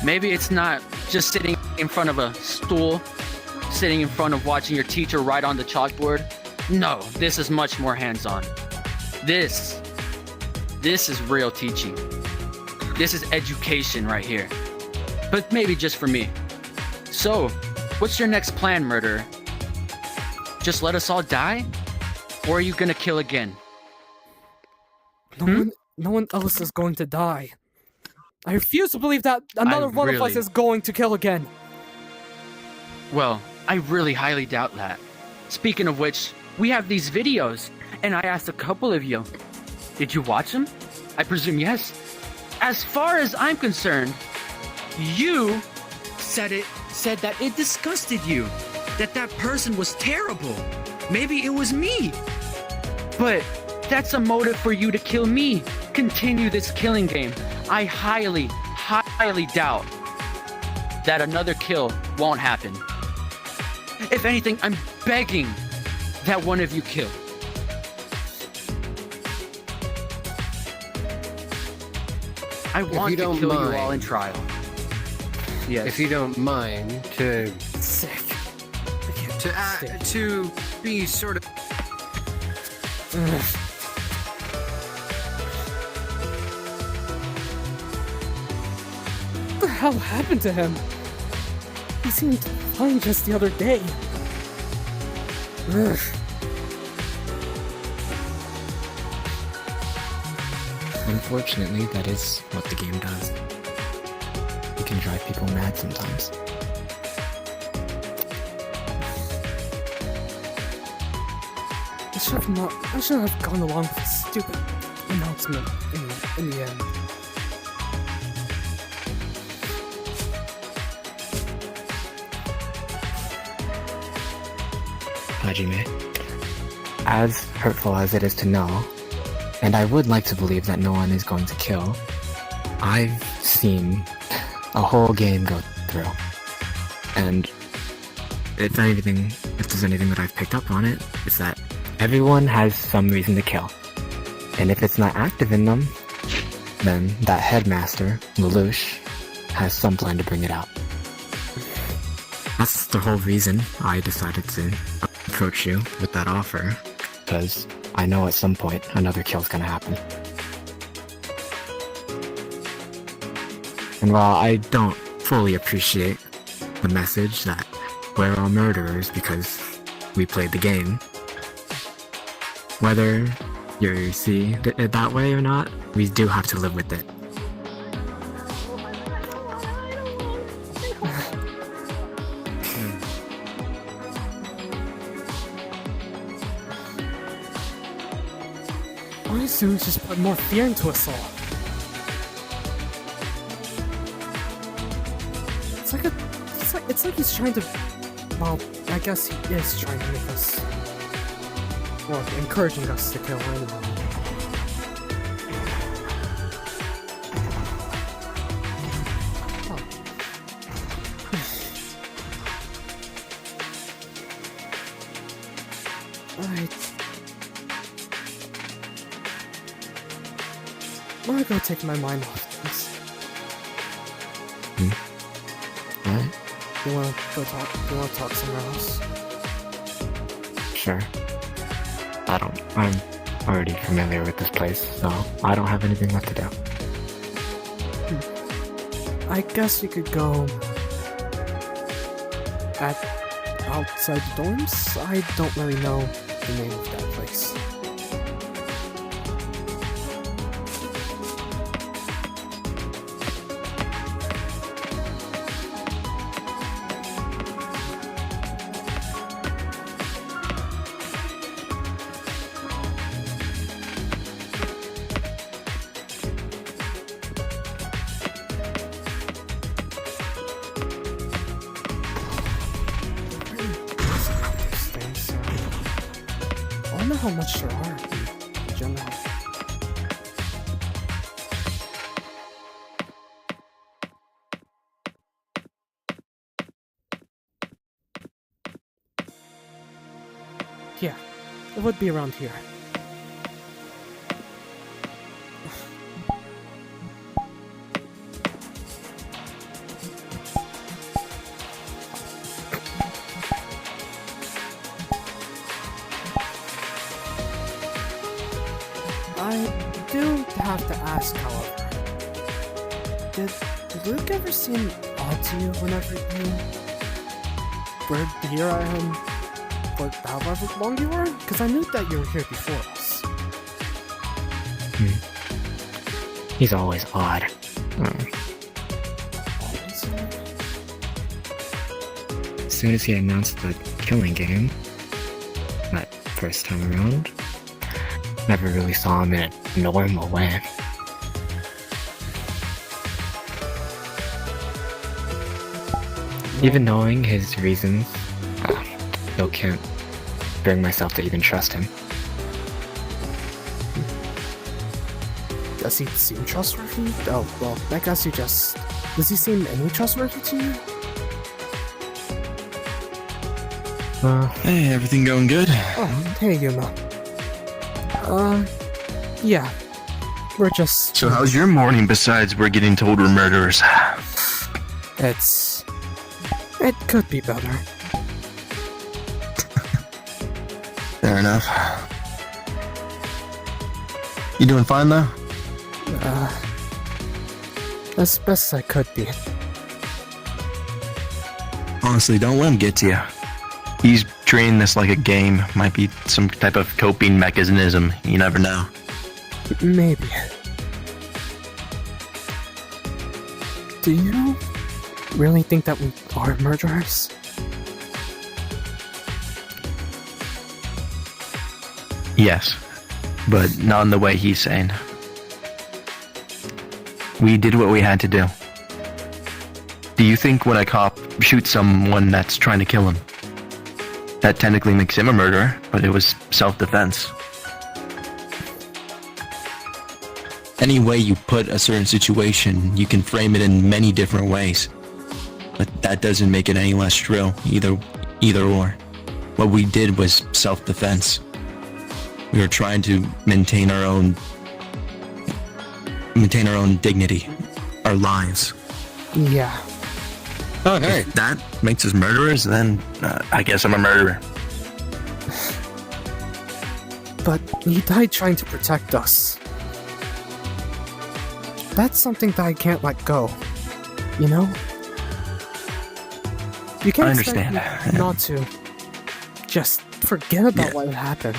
Maybe it's not just sitting in front of a stool, sitting in front of watching your teacher write on the chalkboard. No, this is much more hands-on. This is real teaching. This is education right here. But maybe just for me. So, what's your next plan, murderer? Just let us all die? Or are you gonna kill again? No one else is going to die. I refuse to believe that another one of us really- is going to kill again. Well, I really highly doubt that. Speaking of which, we have these videos, and I asked a couple of you, did you watch them? I presume yes. As far as I'm concerned, you said that it disgusted you, that person was terrible. Maybe it was me. But that's a motive for you to kill me. Continue this killing game. I highly, highly doubt that another kill won't happen. If anything, I'm begging that one of you kill. I want to kill you all in trial. Yes. If you don't mind, to be sort of. What the hell happened to him? He seemed fine just the other day. Ugh. Unfortunately, that is what the game does. it can drive people mad sometimes. I should have gone along with this stupid announcement in the end. Hajime, as hurtful as it is to know, and I would like to believe that no one is going to kill, I've seen a whole game go through. And if there's anything that I've picked up on it, it's that everyone has some reason to kill. And if it's not active in them, then that headmaster, Lelouch, has some plan to bring it out. That's the whole reason I decided to approach you with that offer, because I know at some point another kill's gonna happen. And while I don't fully appreciate the message that we're all murderers because we played the game, whether you see it that way or not, we do have to live with it. Why Sue just put more fear into us all? It's like he's trying to. Well, I guess he is trying to make us. Or encouraging us to kill anyone. I'm gonna go take my mind off things. Alright. You wanna talk somewhere else? Sure. I'm already familiar with this place, so I don't have anything left to do. I guess we could go outside the dorms? I don't really know the name of that place. I wonder how much there are in general. Yeah, it would be around here. I do have to ask, however, did Luke ever seem odd to you whenever you were here at him for however long you were? Because I knew that you were here before us. He's always odd. As soon as he announced the killing game, that first time around, never really saw him in a normal way. Even knowing his reasons, still can't bring myself to even trust him. Does he seem trustworthy? Oh, well, I guess you just... Does he seem any trustworthy to you? Hey, everything going good? Oh, hey, Yuma. Yeah. We're just... So how's your morning besides we're getting told we're murderers? It could be better. Fair enough. You doing fine though? As best as I could be. Honestly, don't let him get to you. He's treating this like a game. Might be some type of coping mechanism. You never know. Maybe. Do you know really think that we are murderers? Yes, but not in the way he's saying. We did what we had to do. Do you think when a cop shoots someone that's trying to kill him, that technically makes him a murderer, but it was self-defense? Any way you put a certain situation, you can frame it in many different ways. But that doesn't make it any less true, either or. What we did was self-defense. We were trying to maintain our own dignity, our lives. Yeah. Okay. If that makes us murderers, then I guess I'm a murderer. But he died trying to protect us. That's something that I can't let go. You know? You can't I understand. expect me not to just forget about what happened.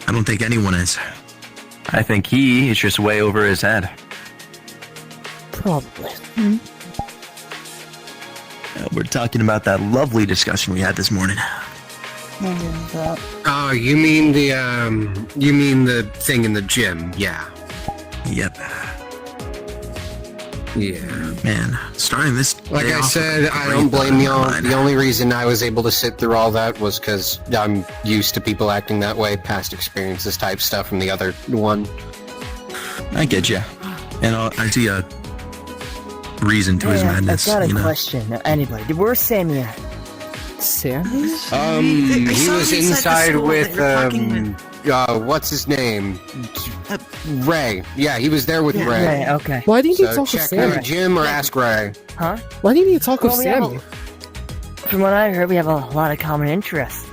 I don't think anyone is. I think he is just way over his head. Probably. We're talking about that lovely discussion we had this morning. Oh, you mean the thing in the gym? Yeah. Yep. Yeah. Man, starting this. Like I said, I don't blame y'all. The only reason I was able to sit through all that was because I'm used to people acting that way, past experiences type stuff from the other one. I get you. And I see a reason to his madness. I've got a question. Anybody, where's Sammy at? Sammy? He was inside with what's his name? Ray. Yeah, he was there with Ray. Ray, okay. Why didn't you So talk to check Sammy? out Jim or ask Ray. Huh? Why didn't you talk with Well, we have Sammy? From what I heard, we have a lot of common interests.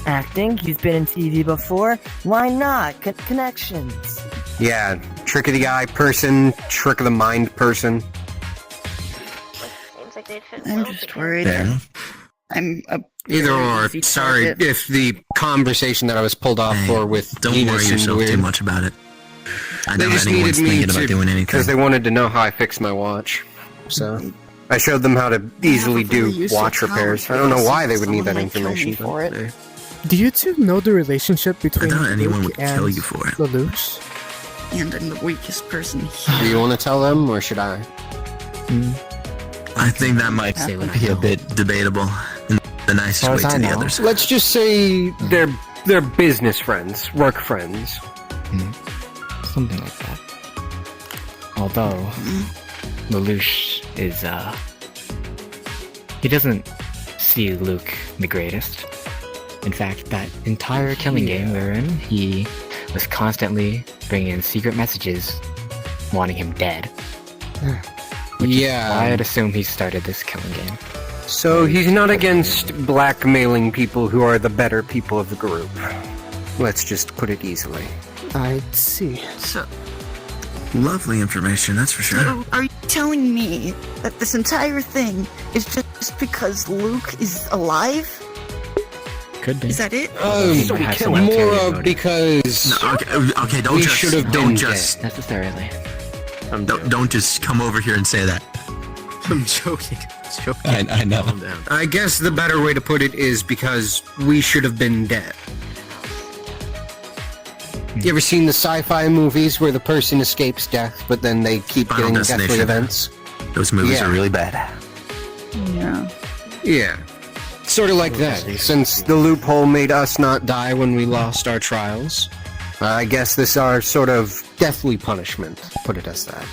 Acting, he's been in TV before. Why not? Connections. Yeah, trick of the eye person, trick of the mind person. Seems like they'd fit I'm well just together. worried. There. I'm a Either or. easy Sorry target. if the conversation that I was pulled off for with Don't Venus worry and yourself weird. too much about it. I They know just anyone's needed me thinking about doing anything. because they wanted to know how I fix my watch. So I showed them how to easily have a really do useful watch talent repairs. I don't know why they would need Someone that might kill me information for it. but, Do you two know the relationship between I thought anyone Luke would kill and you for it. Lelouch? And I'm the weakest person Do here. you want to tell them or should I? I think that might Say what I be a know. bit debatable in the nicest As way far as to I the know. others. Let's just say they're business friends, work friends. Something like that. Although, Lelouch is, he doesn't see Luke the greatest. In fact, that entire killing game we were in, he was constantly bringing in secret messages wanting him dead. Yeah. I'd assume he started this killing game. So he's not against blackmailing people who are the better people of the group. Let's just put it easily. I see. So, Lovely information, that's for sure. so are you telling me that this entire thing is just because Luke is alive? Could be. Is that it? So we kill him. more Ulterior of motive. because Okay, don't we just should have don't been just Necessarily. don't just come over here and say that. I'm joking. I know. Calm down. I guess the better way to put it is because we should have been dead. You ever seen the sci-fi movies where the person escapes death, but then they keep Final getting deathly Destination. events? Those movies Yeah. are really bad. Yeah. Yeah. Sort of like that. Since the loophole made us not die when we lost our trials, I guess this is our sort of deathly punishment, put it as that.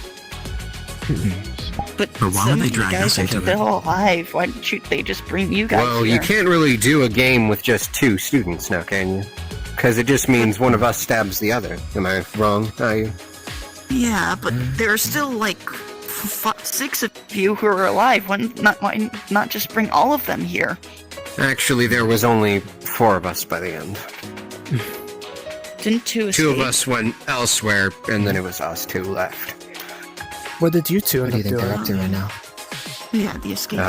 But But why would some they of you drag guys us are into it? still alive. Why don't they just bring you guys Well, here? you can't really do a game with just two students now, can you? Because it just means one of us stabs the other. Am I wrong? Are you? Yeah, but there are still like 6 of you who are alive. Why not just bring all of them here? Actually, there was only 4 of us by the end. Didn't 2 escape? 2 of us went elsewhere, and then it was us 2 left. What did you two What end do you up think they're doing? up to right now? Yeah, the escape.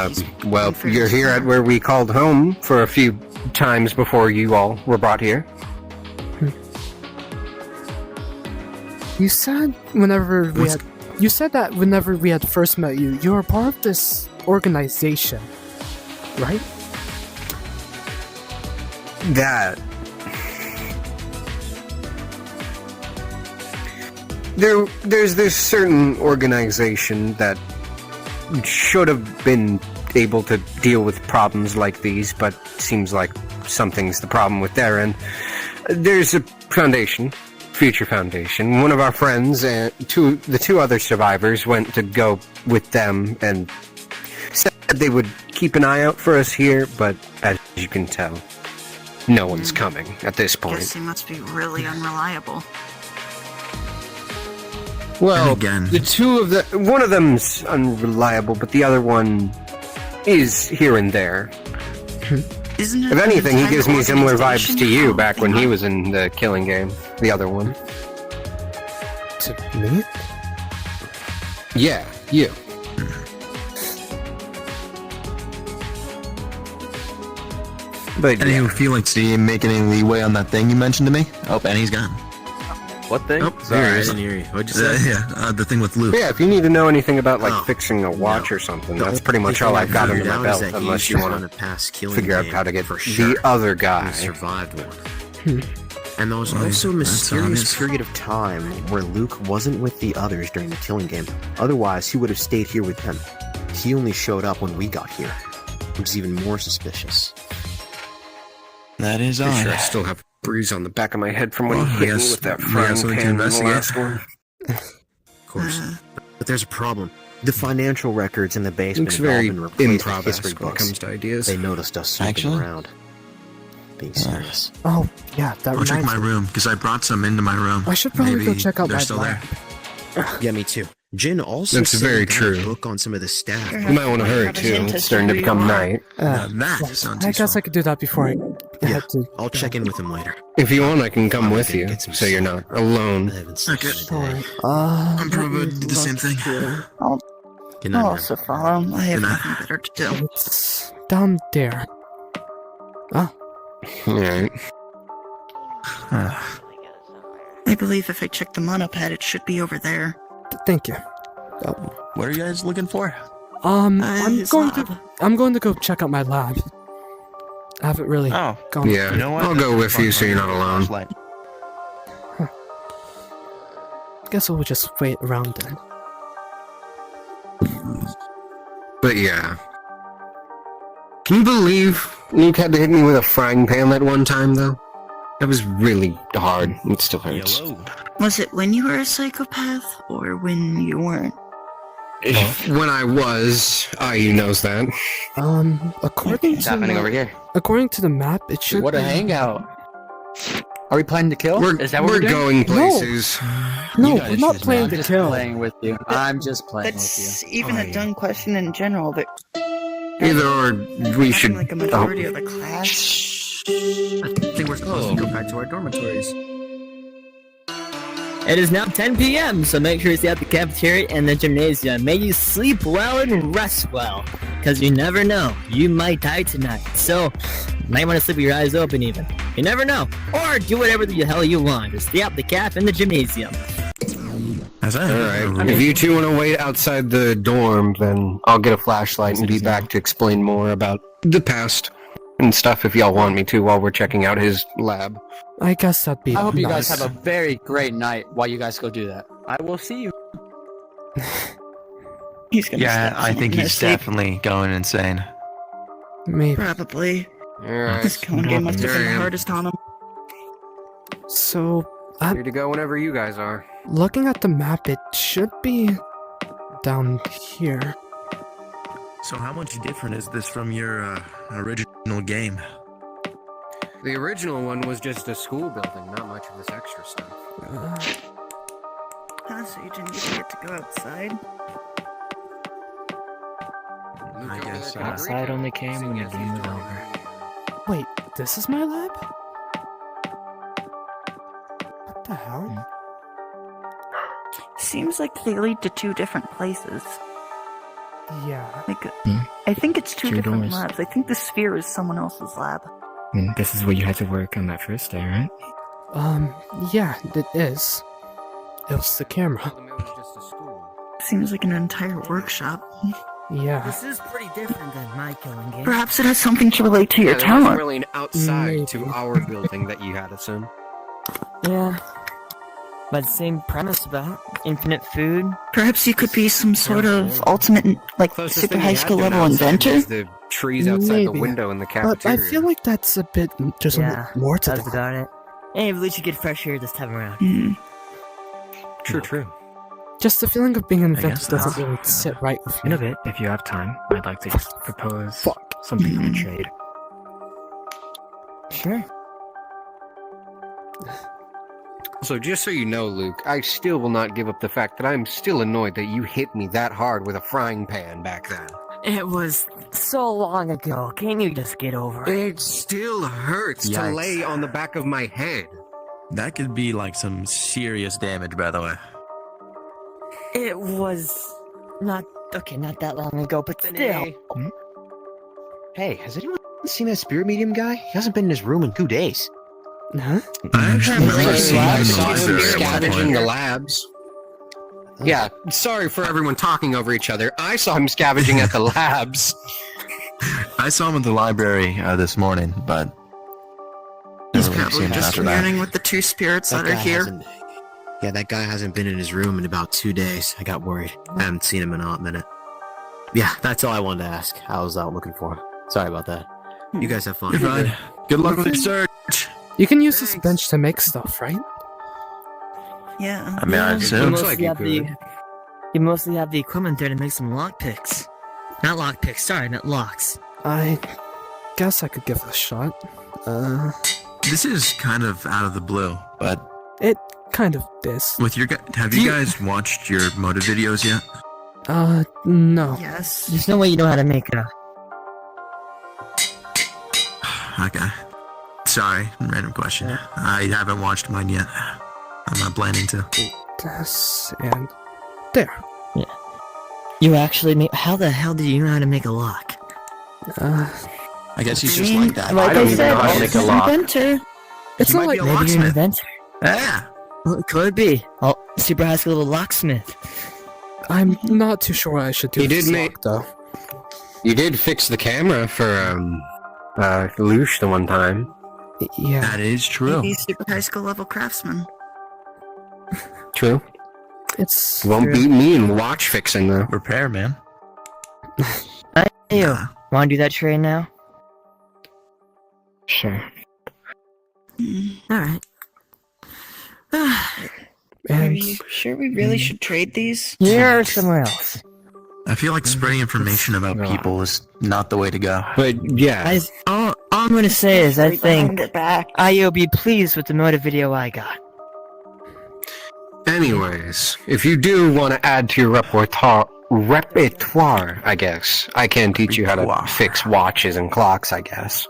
Well, you're here at where we called home for a few times before you all were brought here. You said whenever we had you said that whenever we had first met you, you were part of this organization, right? That. There's this certain organization that should have been able to deal with problems like these, but seems like something's the problem with their end. There's a foundation, Future Foundation. One of our friends and the two other survivors went to go with them and said they would keep an eye out for us here, but as you can tell, no one's coming at this point. Guess he must be really unreliable. Well, again, one of them's unreliable, but the other one is here and there. Isn't it If anything, he an gives me similar vibes organization? to you back when he was in the Killing Game, the other one. To me? Yeah, you. But anyway, Felix, do you make any leeway on that thing you mentioned to me? Oh, and he's gone. What thing? Oh, there he is. What'd you say? The thing with Luke. Yeah, if you need to know anything about fixing a watch or something, that's pretty much all I've got under my belt, unless you want to figure out how to get the other guy. Survived one. And there was also a mysterious period of time where Luke wasn't with the others during the Killing Game. Otherwise, he would have stayed here with them. He only showed up when we got here, which is even more suspicious. That is I'm odd. sure I still have a bruise on the back of my head from when he hit me with that frying pan in the last one. Of course. But there's a problem. The financial records in the basement Looks have all very been replaced with improv history when it books. comes to ideas. They noticed us snooping Actually? around. Being serious. Oh, yeah, that I'll check reminds my me. room, because I brought some into my room. I should probably go Maybe check out they're my still lab. there. Yeah, me too. Jin also That's said very he got a true. book on some of the staff. You might want to hurry too. It's starting to become night. That sounds I guess I could do that before I head to... I'll check in with him later. If you want, I can come with you, so you're not alone. Okay. Sorry. I'm probably about to do the same thing. I'll Good night, man. also follow him. I have Good night. nothing better to do. It's down there. Alright. I believe if I check the monopad, it should be over there. Thank you. What are you guys looking for? I'm his going lab. to go check out my lab. I haven't really Oh, gone. Yeah, you know what? I'll go with you so you're not alone. Flashlight. Guess we'll just wait around then. But yeah. Can you believe Luke had to hit me with a frying pan that one time, though? That was really hard. It still hurts. Was it when you were a psychopath, or when you weren't? When I was, Ayu knows that. According What's to happening over here? according to the map, it should What a be... hangout. Are we planning to kill? We're, Is that what we're we're going places. No, You guys we're not should playing I'm to just kill. playing with you. I'm just playing with That's you. even a dumb question in general, but Either or, we should. like a majority of the class. I think we're supposed to go back to our dormitories. It is now 10 p.m., so make sure you stay at the cafeteria and the gymnasium. May you sleep well and rest well, because you never know. You might die tonight, so you might want to sleep with your eyes open even. You never know. Or do whatever the hell you want. Just stay at the caf and the gymnasium. Alright, if you two want to wait outside the dorm, then I'll get a flashlight and be back to explain more about the past and stuff if y'all want me to while we're checking out his lab. I guess that'd be I hope you guys nice. have a very great night while you guys go do that. I will see you. He's gonna Yeah, stab I someone think in he's his sleep. definitely going insane. Maybe. Probably. Alright. This killing game must have been the hardest on him. So, Free to go whenever you guys are. looking at the map, it should be down here. So how much different is this from your original game? The original one was just a school building, not much of this extra stuff. So you didn't even get to go outside? I guess so. Outside only came when your game was over. Wait, this is my lab? What the hell? Seems like they lead to two different places. Yeah. Like, I think it's two Two different doors. labs. I think the sphere is someone else's lab. This is where you had to work on that first day, right? Yeah, it is. It was the camera. It was just a school. seems like an entire workshop. Yeah. This is pretty different than my killing game. Perhaps it has something to relate to your There talent. wasn't really an outside to our building that you had us in. Yeah. But same premise about infinite food. Perhaps you could be some sort of ultimate, like, Closest super thing high you had school to an level outside inventor? was the trees outside the Maybe. window in the But cafeteria. I feel like that's a bit just more to that's that. about it. Hey, at least you get fresh air this time around. True. Just the feeling of being an I inventor guess doesn't that's- really sit right with In me. a bit, if you have time, I'd like to just propose something to trade. Sure. So just so you know, Luke, I still will not give up the fact that I'm still annoyed that you hit me that hard with a frying pan back then. It was so long ago. Can you just get over it? It still hurts to Yikes. lay on the back of my head. That could be like some serious damage, by the way. It was not that long ago, but still. Hey, has anyone seen that spirit medium guy? He hasn't been in his room in 2 days. Huh? I actually I saw him library at one scavenging the point. labs. Yeah, sorry for everyone talking over each other. I saw him scavenging at the labs. I saw him at the library this morning, but He's never really probably seen him just after that. communing with the two spirits that are here. Yeah, that guy hasn't been in his room in about 2 days. I got worried. I haven't seen him in a hot minute. Yeah, that's all I wanted to ask. I was out looking for him. Sorry about that. You guys have fun. You're fine. Good luck with your search. You can use this bench to make stuff, right? Yeah. I mean, I You assume. mostly have you mostly have the equipment there to make some lockpicks. Not lockpicks, sorry, not locks. I guess I could give it a shot. This is kind of out of the blue, but It kind of is. with your have you guys watched your motive videos yet? No. Yes. There's no way you know how to make a... Okay. Sorry, random question. I haven't watched mine yet. I'm not planning to. This and there. Yeah. You actually make... How the hell do you know how to make a lock? I guess he's just like that. Like I said, how to make a lock. inventor. It's You not might like be a Maybe you're an locksmith. inventor. Yeah. Well, it could be. Oh, super high school level locksmith. I'm not too sure what I should do. He with did this make- lock, though. You did fix the camera for, Lush the one time. Yeah. That is true. He's super high school level craftsman. True. It's Won't beat me in watch fixing, though. Repair, man. Ew. Wanna do that trade now? Sure. Alright. Are and you sure we really should trade these? Here or somewhere else? I feel like spreading information about people is not the way to go. But, yeah. All I'm gonna say is I Right behind think her back. Ayu will be pleased with the motive video I got. Anyways, if you do want to add to your repertoire, I guess, I can teach you how to fix watches and clocks, I guess.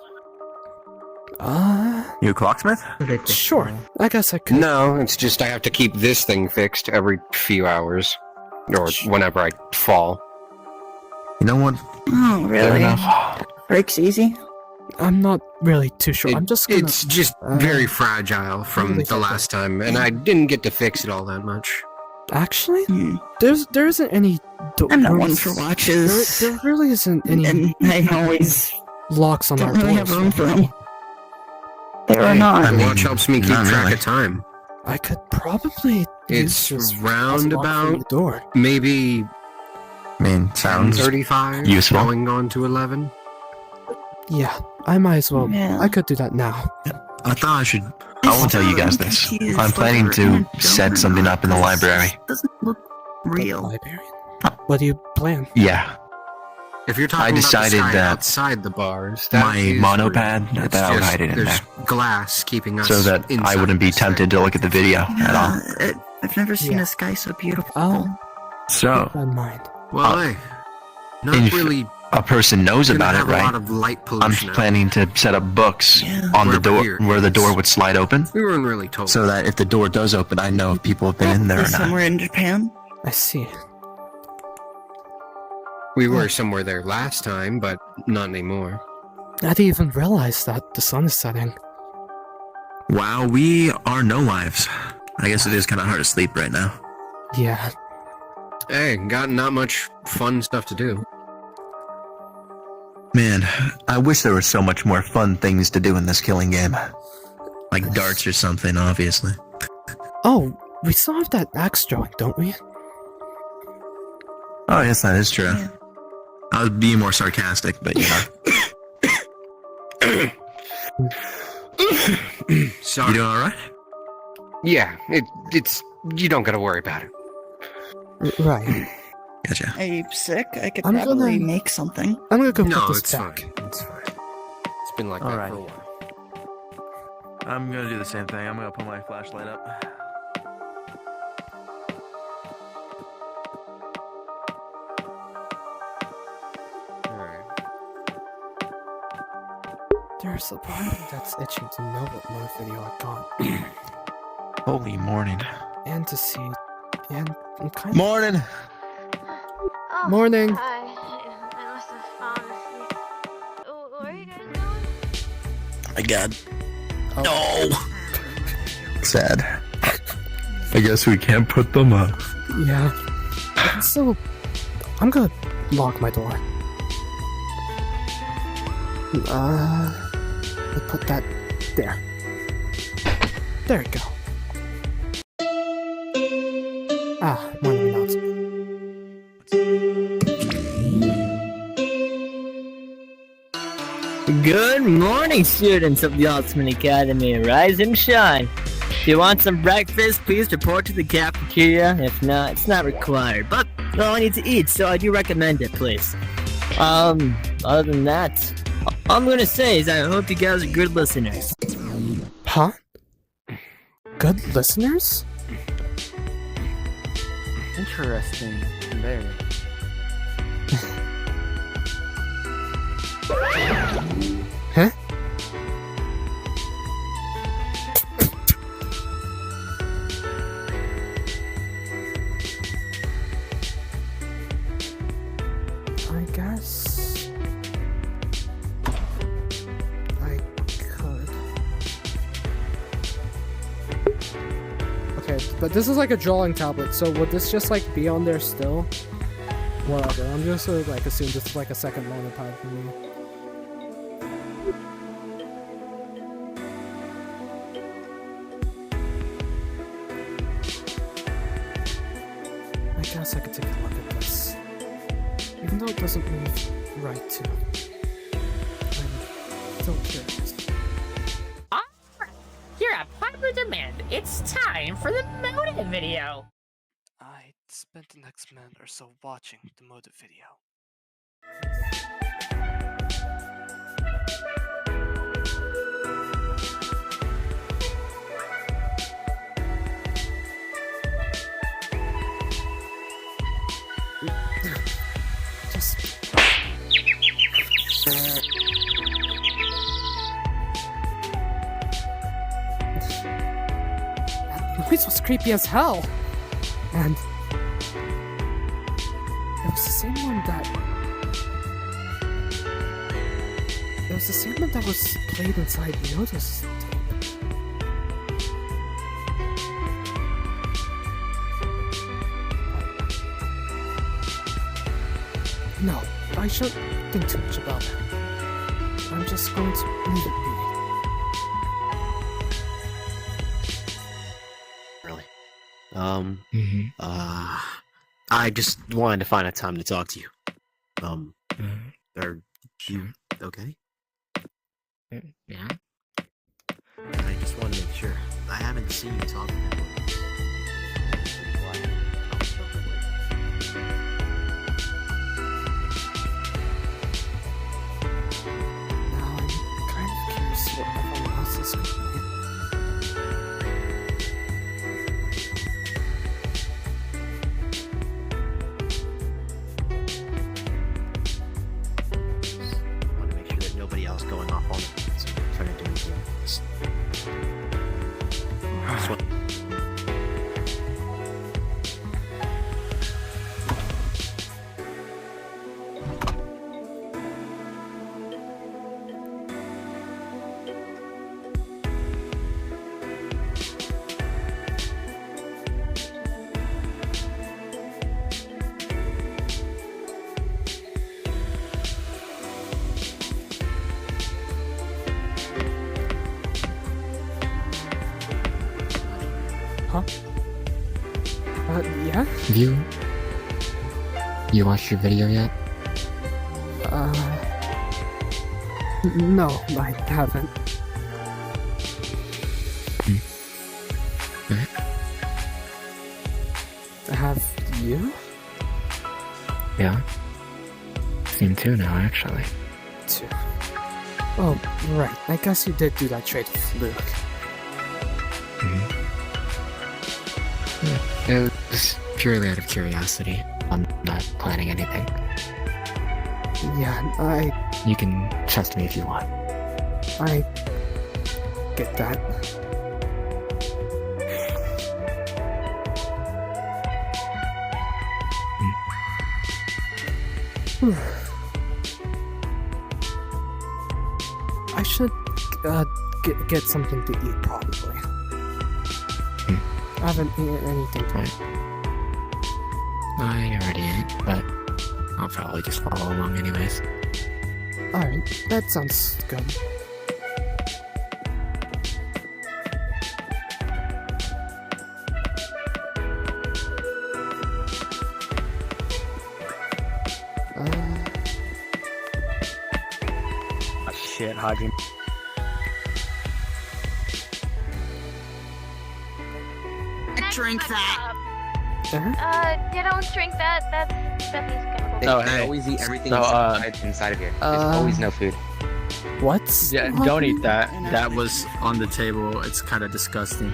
You a clocksmith? sure. I guess I could. No, it's just I have to keep this thing fixed every few hours. Or whenever I fall. You know what? Oh, Fair really? enough. Breaks easy? I'm not really too sure. I'm just gonna. It's just very fragile from really the last time, and I didn't get to fix it all that much. Actually, there isn't any. I'm not one for watches. There really isn't any And I always locks on don't our really doors. have room for them. There or Hey, not. the watch helps me keep not track really. of time. I could probably. It's use this round as a lock for about the door. maybe I mean, sounds 35, useful. going on to 11. Yeah, I might as well. Yeah. I could do that now. I thought I should. I won't tell you guys this. I'm planning to set something up in the library. Doesn't look real. Librarian. What do you plan? Yeah, If you're talking decided about the sky that outside the bars, that my is monopad, real. It's that I would just- hide it in there's there. glass keeping us so that I inside wouldn't be this thing. tempted to look at the video at all. I've never seen Yeah. a sky so beautiful. Oh, So, keep that in mind. Well, hey, not if really a person knows gonna about it, have a lot right? of light I'm pollution. planning to set up books on the door Wherever where the door would slide open, We weren't really told. so that if the door does open, I know if people have been in there or not. Somewhere in Japan. I see. We were somewhere there last time, but not anymore. I didn't even realize that the sun is setting. Wow, we are no lives. I guess it is kind of hard to sleep right now. Yeah. Hey, got not much fun stuff to do. Man, I wish there were so much more fun things to do in this killing game. Like darts or something, obviously. Oh, we still have that axe drawing, don't we? Oh, yes, that is true. I was being more sarcastic, but you know. Sorry. You doing alright? Yeah, it's you don't gotta worry about it. Right. Gotcha. Are you sick? I could I'm probably gonna- make something. I'm gonna go No, put this it's back. fine. It's fine. It's been like that Alright. for a while. I'm gonna do the same thing. I'm gonna put my flashlight up. There's a part that's itching to know what more video I got. Holy morning. And to see. And I'm kind of. Morning! Oh, Morning. Hi. I must have fallen asleep. Where are you guys going? Oh my god. Oh. No! Sad. I guess we can't put them up. Yeah. So, I'm gonna lock my door. I'll put that there. There we go. Morning announcement. Good morning, students of the Ultimate Academy. Rise and shine. If you want some breakfast, please report to the cafeteria. If not, it's not required. But well, I need to eat, so I do recommend it, please. Other than that, all I'm gonna say is I hope you guys are good listeners. Huh? Good listeners? Interesting. Very. Huh? I guess I could. Okay, but this is like a drawing tablet, so would this just like be on there still? Whatever, I'm just gonna like assume this is like a second monitor pad for me. I guess I could take a look at this. Even though it doesn't move right to. I'm still curious. Alright, here at popular demand, it's time for the motive video. I spent the next minute or so watching the motive video. Just... That noise was creepy as hell! And... it was the same one that... it was the same one that was played inside Miota's tape. No, I shouldn't think too much about it. I'm just going to leave it be. Really? I just wanted to find a time to talk to you. Are you okay? Yeah. I just want to make sure. I haven't seen you talk that much. Now I'm kind of curious what everyone else is going to Want to make sure that nobody else going off on it. So I'm trying to do anything like this. Just want- Huh? Yeah? You watched your video yet? No, I haven't. Have you? Yeah. Seen 2 now, actually. 2. Oh, right. I guess you did do that trade with Luke. It was purely out of curiosity. I'm not planning anything. Yeah, You can trust me if you want. I get that. I should get something to eat, probably. I haven't eaten anything today. I already ate, but I'll probably just follow along anyways. Alright, that sounds good. Shit, Hajime. Drink that. You don't drink that. That's Bethany's chemical. I always eat everything inside of here. There's always no food. What? Yeah, don't eat that. That was on the table. It's kind of disgusting.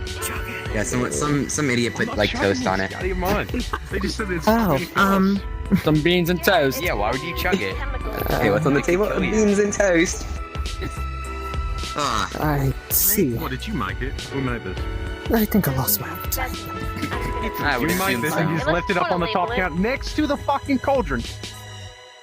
Yeah, some idiot put like toast on it. Out of your mind. They just said it's some beans and toast. Yeah, why would you chug it? Hey, what's on the table? Beans and toast. I see. What, did you make it? Who made this? I think I lost my appetite. You made this and you just left it up on the top count next to the fucking cauldron.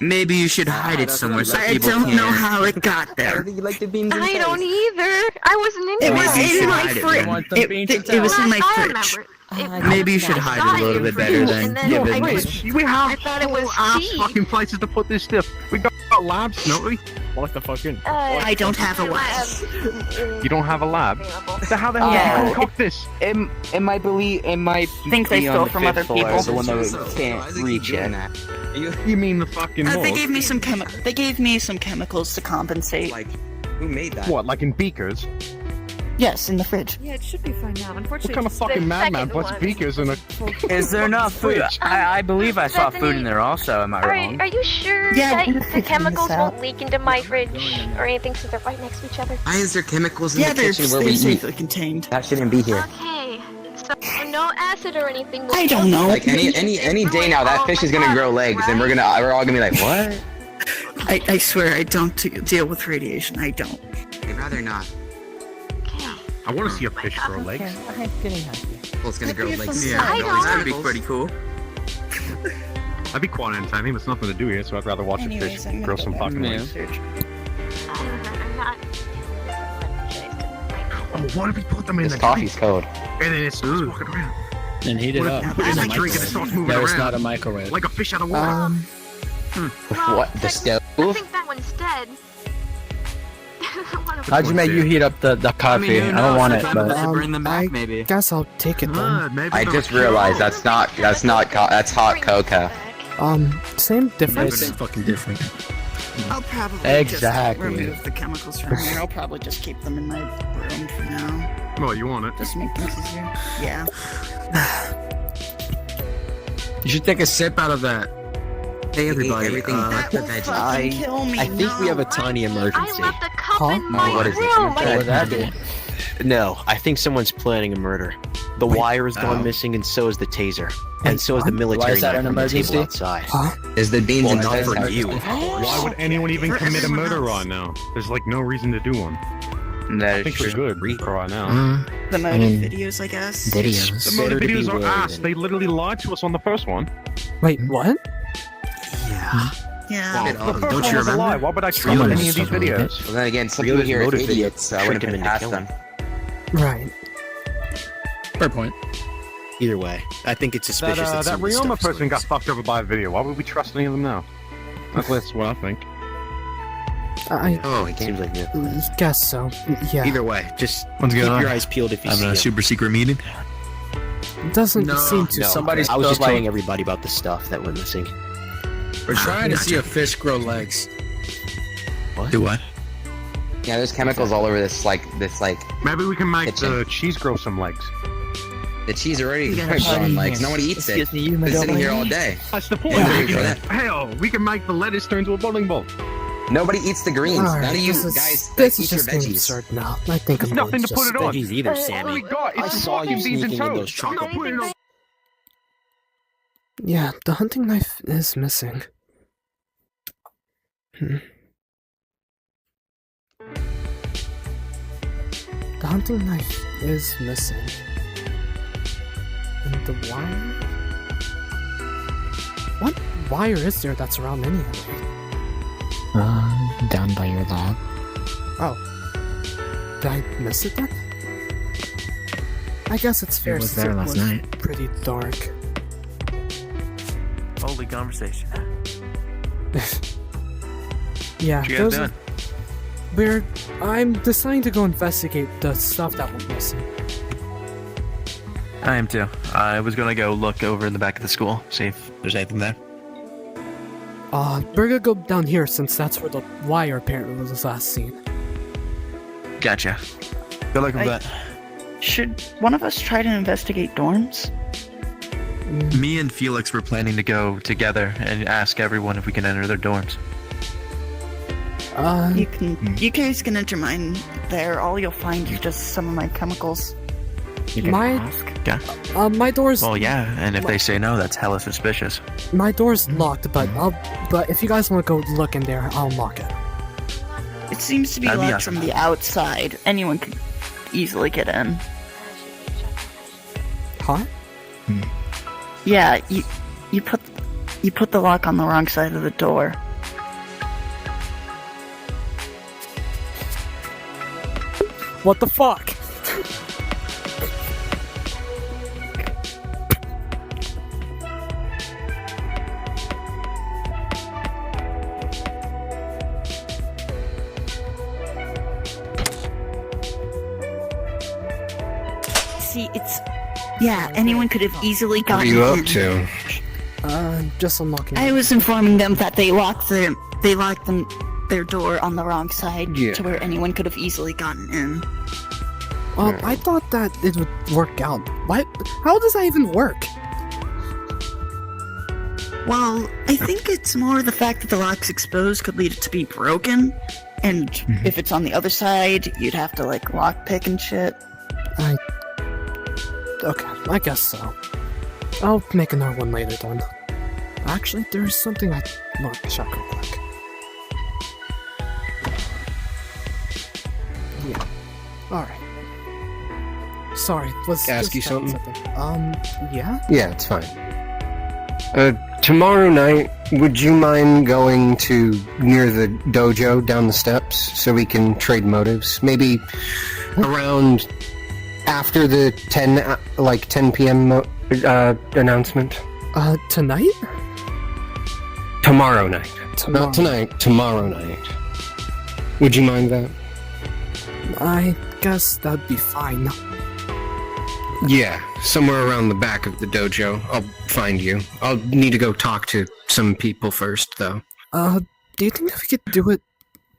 Maybe you should hide it somewhere so people I don't can. know how it got I there. don't think you like the beans and toast. I don't either. I wasn't in It there. was in my fridge. It was in my fridge. Maybe you should hide it a little bit better than give it. We have I thought it was ass cheese. fucking places to put this stuff. We got labs, don't we? What the fucking? I don't have a lab. You don't have a lab? So how the hell did you concoct this? It might think they stole from other people. The one that can't reach it. You mean the fucking They morgue? gave me some They gave me some chemicals to compensate. Like, who made that? What, like in beakers? Yes, in the fridge. Yeah, it should be fine now. Unfortunately, What kind of fucking madman puts beakers in a... Is there not food? I believe I saw food in there also, am I wrong? Are you sure Yeah, that the chemicals won't leak into my fridge or anything since they're right next to each other? Why is there chemicals in Yeah, the they're kitchen where we eat? safely contained. That shouldn't be here. Okay, so no acid or anything. I don't know. Like any day now, that fish is gonna grow legs, and we're all gonna be like, what? I swear I don't deal with radiation. I don't. I'd rather not. I want to see a fish grow legs. I'm getting happy. Well, it's gonna grow legs. Yeah, That'd be pretty cool. I'd be quite entertaining. There's nothing to do here, so I'd rather watch a fish grow some fucking legs. I'm not. Oh, what if we put them in This the coffee's cold. and then it starts walking around? And heat it What up. if we put it in the drink and it starts moving There is around? not a microwave. Like a fish out of water. What? The stove? I think that one's dead. Hajime, you heat up the coffee. I don't want it, but bring them back, I maybe. guess I'll take it then. Maybe I not. just realized that's hot cocoa. Same difference. it's fucking different. I'll probably Exactly. just remove the chemicals from here. I'll probably just keep them in my room for now. Well, you want it. Just make things easier. Yeah. You should take a sip out of that. Hey everybody, Everything but the veggies. Kill me. I think we have a tiny emergency. I left a cup in my What is this? room. What would that be? No, I think someone's planning a murder. The wire has gone missing, and so is the taser. And so is the Why military is that knife an on the emergency? table outside. Is the beans Well, and not toast for out? you. Why would anyone even commit a murder right now? There's like no reason to do one. I think we're good for right now. The motive videos, I guess. The motive videos are ass. They literally lied to us on the first one. Wait, what? Yeah. Well, the first one was a lie. Why would I trust any of these videos? Well, then again, some people here are idiots, so I wouldn't have asked them. Right. Fair point. Either way, I think it's suspicious that That some of this Ryoma stuff's person got fucked over by a video. Why would we trust any of them now? That's what I think. it seems like it. Guess so. Yeah. Either way, just What's keep going on? your eyes peeled if you Having see a it. super secret meeting? It doesn't seem to. I was just telling everybody about the stuff that went missing. We're trying to see a fish grow legs. What? Do what? Yeah, there's chemicals all over this Maybe we can make kitchen. the cheese grow some legs. The cheese already growing legs. Nobody eats it. Excuse me, you It's sitting here all lady? day. That's the point. Yeah. Hell, we can make the lettuce turn into a bowling ball. Nobody eats the greens. Alright, None of you this guys is eat your just getting veggies. absurd now. I think There's I'm nothing going to put it on. Veggies either, All Sammy. we got is I some saw you fucking beans and sneaking in those toast. chocolate. I'm not putting it on. Yeah, the hunting knife is missing. The hunting knife is missing. And the wire? What wire is there that's around anyway? Down by your lab. Oh. Did I miss it then? I guess it's fair It was since there it last was night. pretty dark. Holy conversation. Yeah, What you guys those doing? I'm deciding to go investigate the stuff that went missing. I am too. I was gonna go look over in the back of the school, see if there's anything there. We're gonna go down here since that's where the wire apparently was last seen. Gotcha. Good luck with that. Should one of us try to investigate dorms? Me and Felix were planning to go together and ask everyone if we can enter their dorms. You guys can enter mine there. All you'll find is just some of my chemicals. You can My- ask. Yeah. My door's Well, yeah, and if they say no, that's hella suspicious. my door's locked, but if you guys want to go look in there, I'll lock it. It seems to be That'd be locked awesome. from the outside. Anyone could easily get in. Huh? Yeah, you put the lock on the wrong side of the door. What the fuck? See, anyone could have easily What are gotten you up in. to? Just unlocking. I was informing them that they locked their door on the wrong side Yeah. to where anyone could have easily gotten in. I thought that it would work out. What? How does that even work? Well, I think it's more the fact that the lock's exposed could lead it to be broken, and if it's on the other side, you'd have to like lockpick and shit. Okay, I guess so. I'll make another one later then. Actually, there's something I want to check real quick. Yeah. Alright. Sorry, was Ask you just something? Yeah? Yeah, it's fine. Tomorrow night, would you mind going to near the dojo down the steps so we can trade motives? Maybe around after the 10 p.m. Announcement? Tonight? Tomorrow night. Not tonight, tomorrow night. Would you mind that? I guess that'd be fine. Yeah, somewhere around the back of the dojo. I'll find you. I'll need to go talk to some people first, though. Do you think we could do it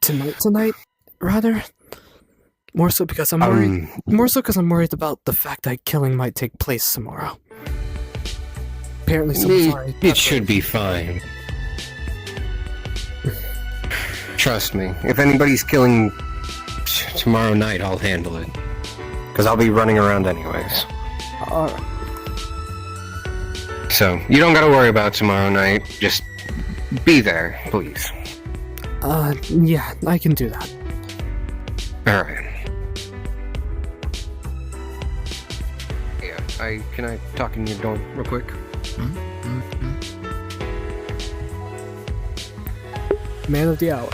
tonight, rather? More so because I'm worried. More so because I'm worried about the fact that killing might take place tomorrow. Apparently, someone's already. It should be fine. Trust me. If anybody's killing tomorrow night, I'll handle it. Because I'll be running around anyways. Alright. So, you don't gotta worry about tomorrow night. Just be there, please. Yeah, I can do that. Alright. Yeah, can I talk in your dorm real quick? Man of the hour.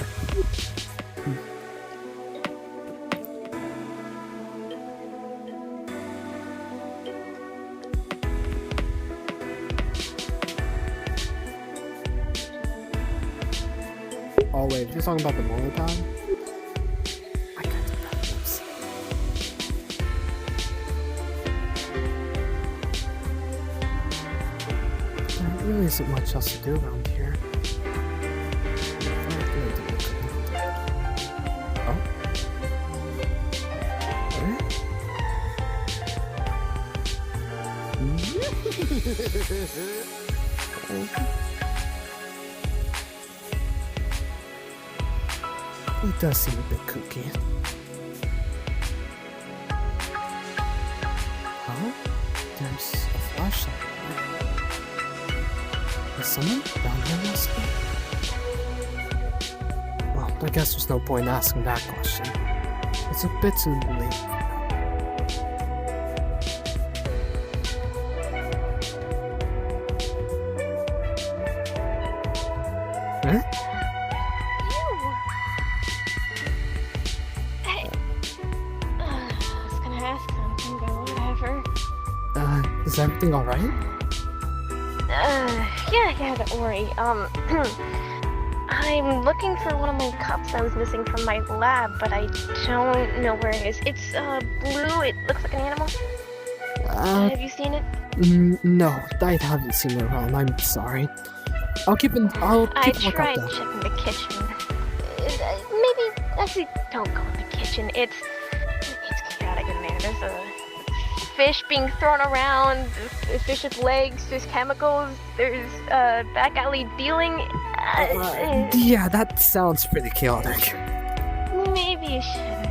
Oh wait, you're talking about the monopod? I can't do that. really isn't much else to do around here. Oh? It does seem a bit kooky. Huh? There's a flashlight. Is someone down here listening? Well, I guess there's no point asking that question. It's a bit too late. Huh? Is everything alright? Yeah, don't worry. I'm looking for one of my cups I was missing from my lab, but I don't know where it is. It's, blue, it looks like an animal. Have you seen it? No, I haven't seen it around, I'm sorry. I'll keep a look out I there. tried checking the kitchen. Maybe, actually, don't go in the kitchen. It's chaotic in there. There's a fish being thrown around, a fish with legs, there's chemicals, there's back alley dealing. Yeah, that sounds pretty chaotic. Maybe you should.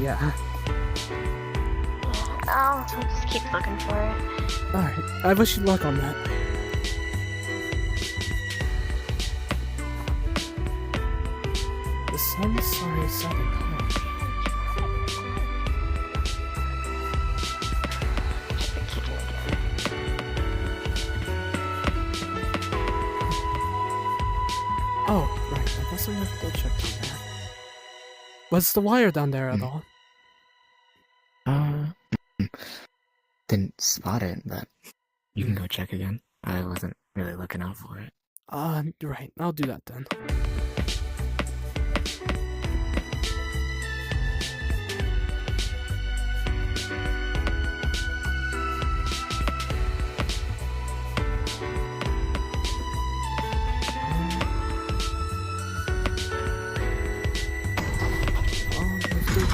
Yeah. I'll just keep looking for it. Alright, I wish you luck on that. The sun's sorry setting, huh? Oh, right, I guess I have to go check down there. Was the wire down there at all? Didn't spot it, but you can go check again. I wasn't really looking out for it. Right, I'll do that then.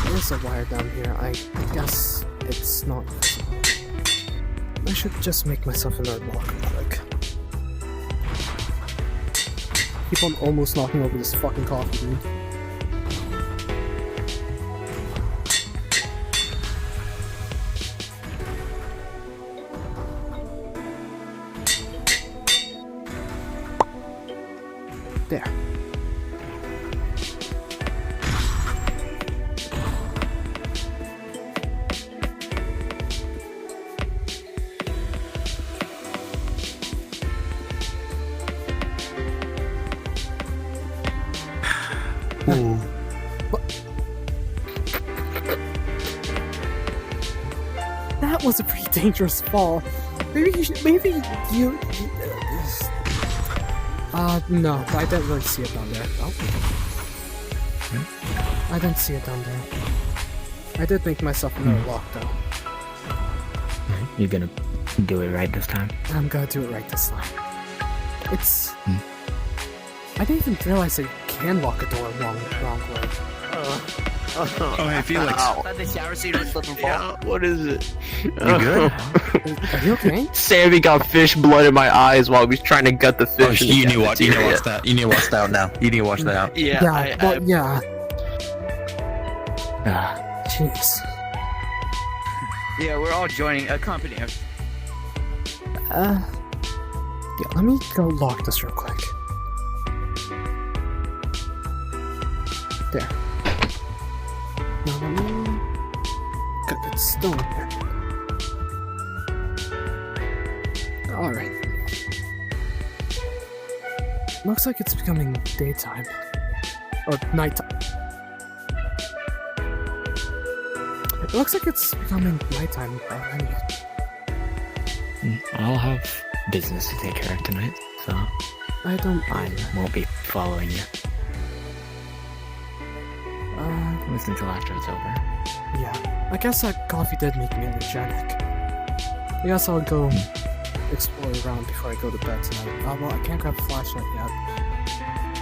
There's a wire down here. I guess it's not visible. I should just make myself another block real quick. Keep on almost knocking over this fucking coffee, dude. There. That was a pretty dangerous fall. Maybe you no, I didn't really see it down there. Oh. I didn't see it down there. I did make myself another lock though. You're gonna do it right this time? I'm gonna do it right this time. It's... I didn't even realize that you can lock a door wrong way. Oh, hey, Felix. The shower seat was slip and fall. Yeah, what is it? You good? Are you okay? Sammy got fish blood in my eyes while he was trying to gut the fish. You need to watch that. You need to watch that out now. You need to watch that out. Yeah, yeah. Jeez. Yeah, we're all joining a company. Yeah, let me go lock this real quick. There. Now let me got that stone here. Alright. Looks like it's becoming daytime. Or nighttime. It looks like it's becoming nighttime already. I'll have business to take care of tonight, so I won't be following you. Listen until after it's over. Yeah, I guess that coffee did make me energetic. I guess I'll go explore around before I go to bed tonight. Well, I can't grab a flashlight yet.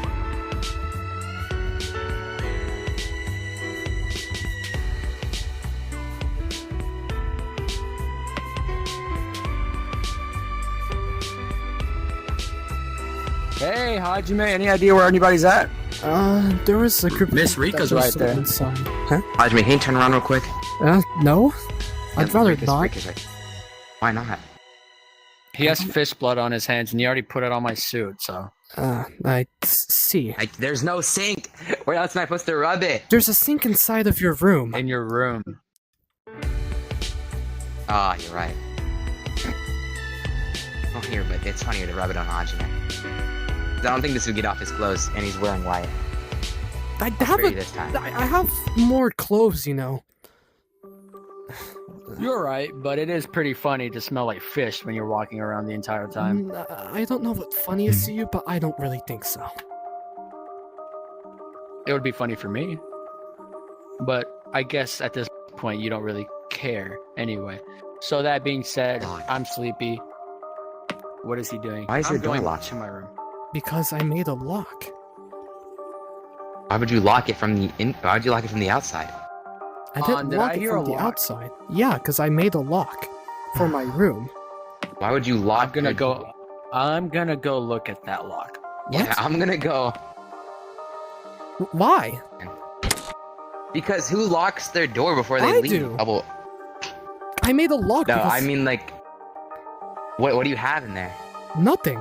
Hey, Hajime, any idea where anybody's at? There was a group Miss of people Rika's that right was there. inside. Huh? Hajime, can you turn around real quick? No? I'd rather Rika's not. right. Why not? He has fish blood on his hands, and he already put it on my suit, so... I see. There's no sink! Where else am I supposed to rub it? There's a sink inside of your room. In your room. Ah, you're right. Oh, here, but it's funnier to rub it on Hajime. I don't think this would get off his clothes, and he's wearing white. I this time. have more clothes, you know. You're right, but it is pretty funny to smell like fish when you're walking around the entire time. I don't know what funny is to you, but I don't really think so. It would be funny for me. But I guess at this point you don't really care anyway. So that being said, I'm sleepy. What is he doing? Why is your I'm door going locked? to my room. Because I made a lock. Why would you lock it from the Why would you lock it from the outside? I didn't did lock I it hear from a the lock? outside. Yeah, because I made a lock for my room. Why would you lock? I'm gonna go look at that lock. Yeah, I'm gonna go. Why? Because who locks their door before they I leave? do. Oh, well, I made a lock no, because... I mean like, what do you have in there? Nothing.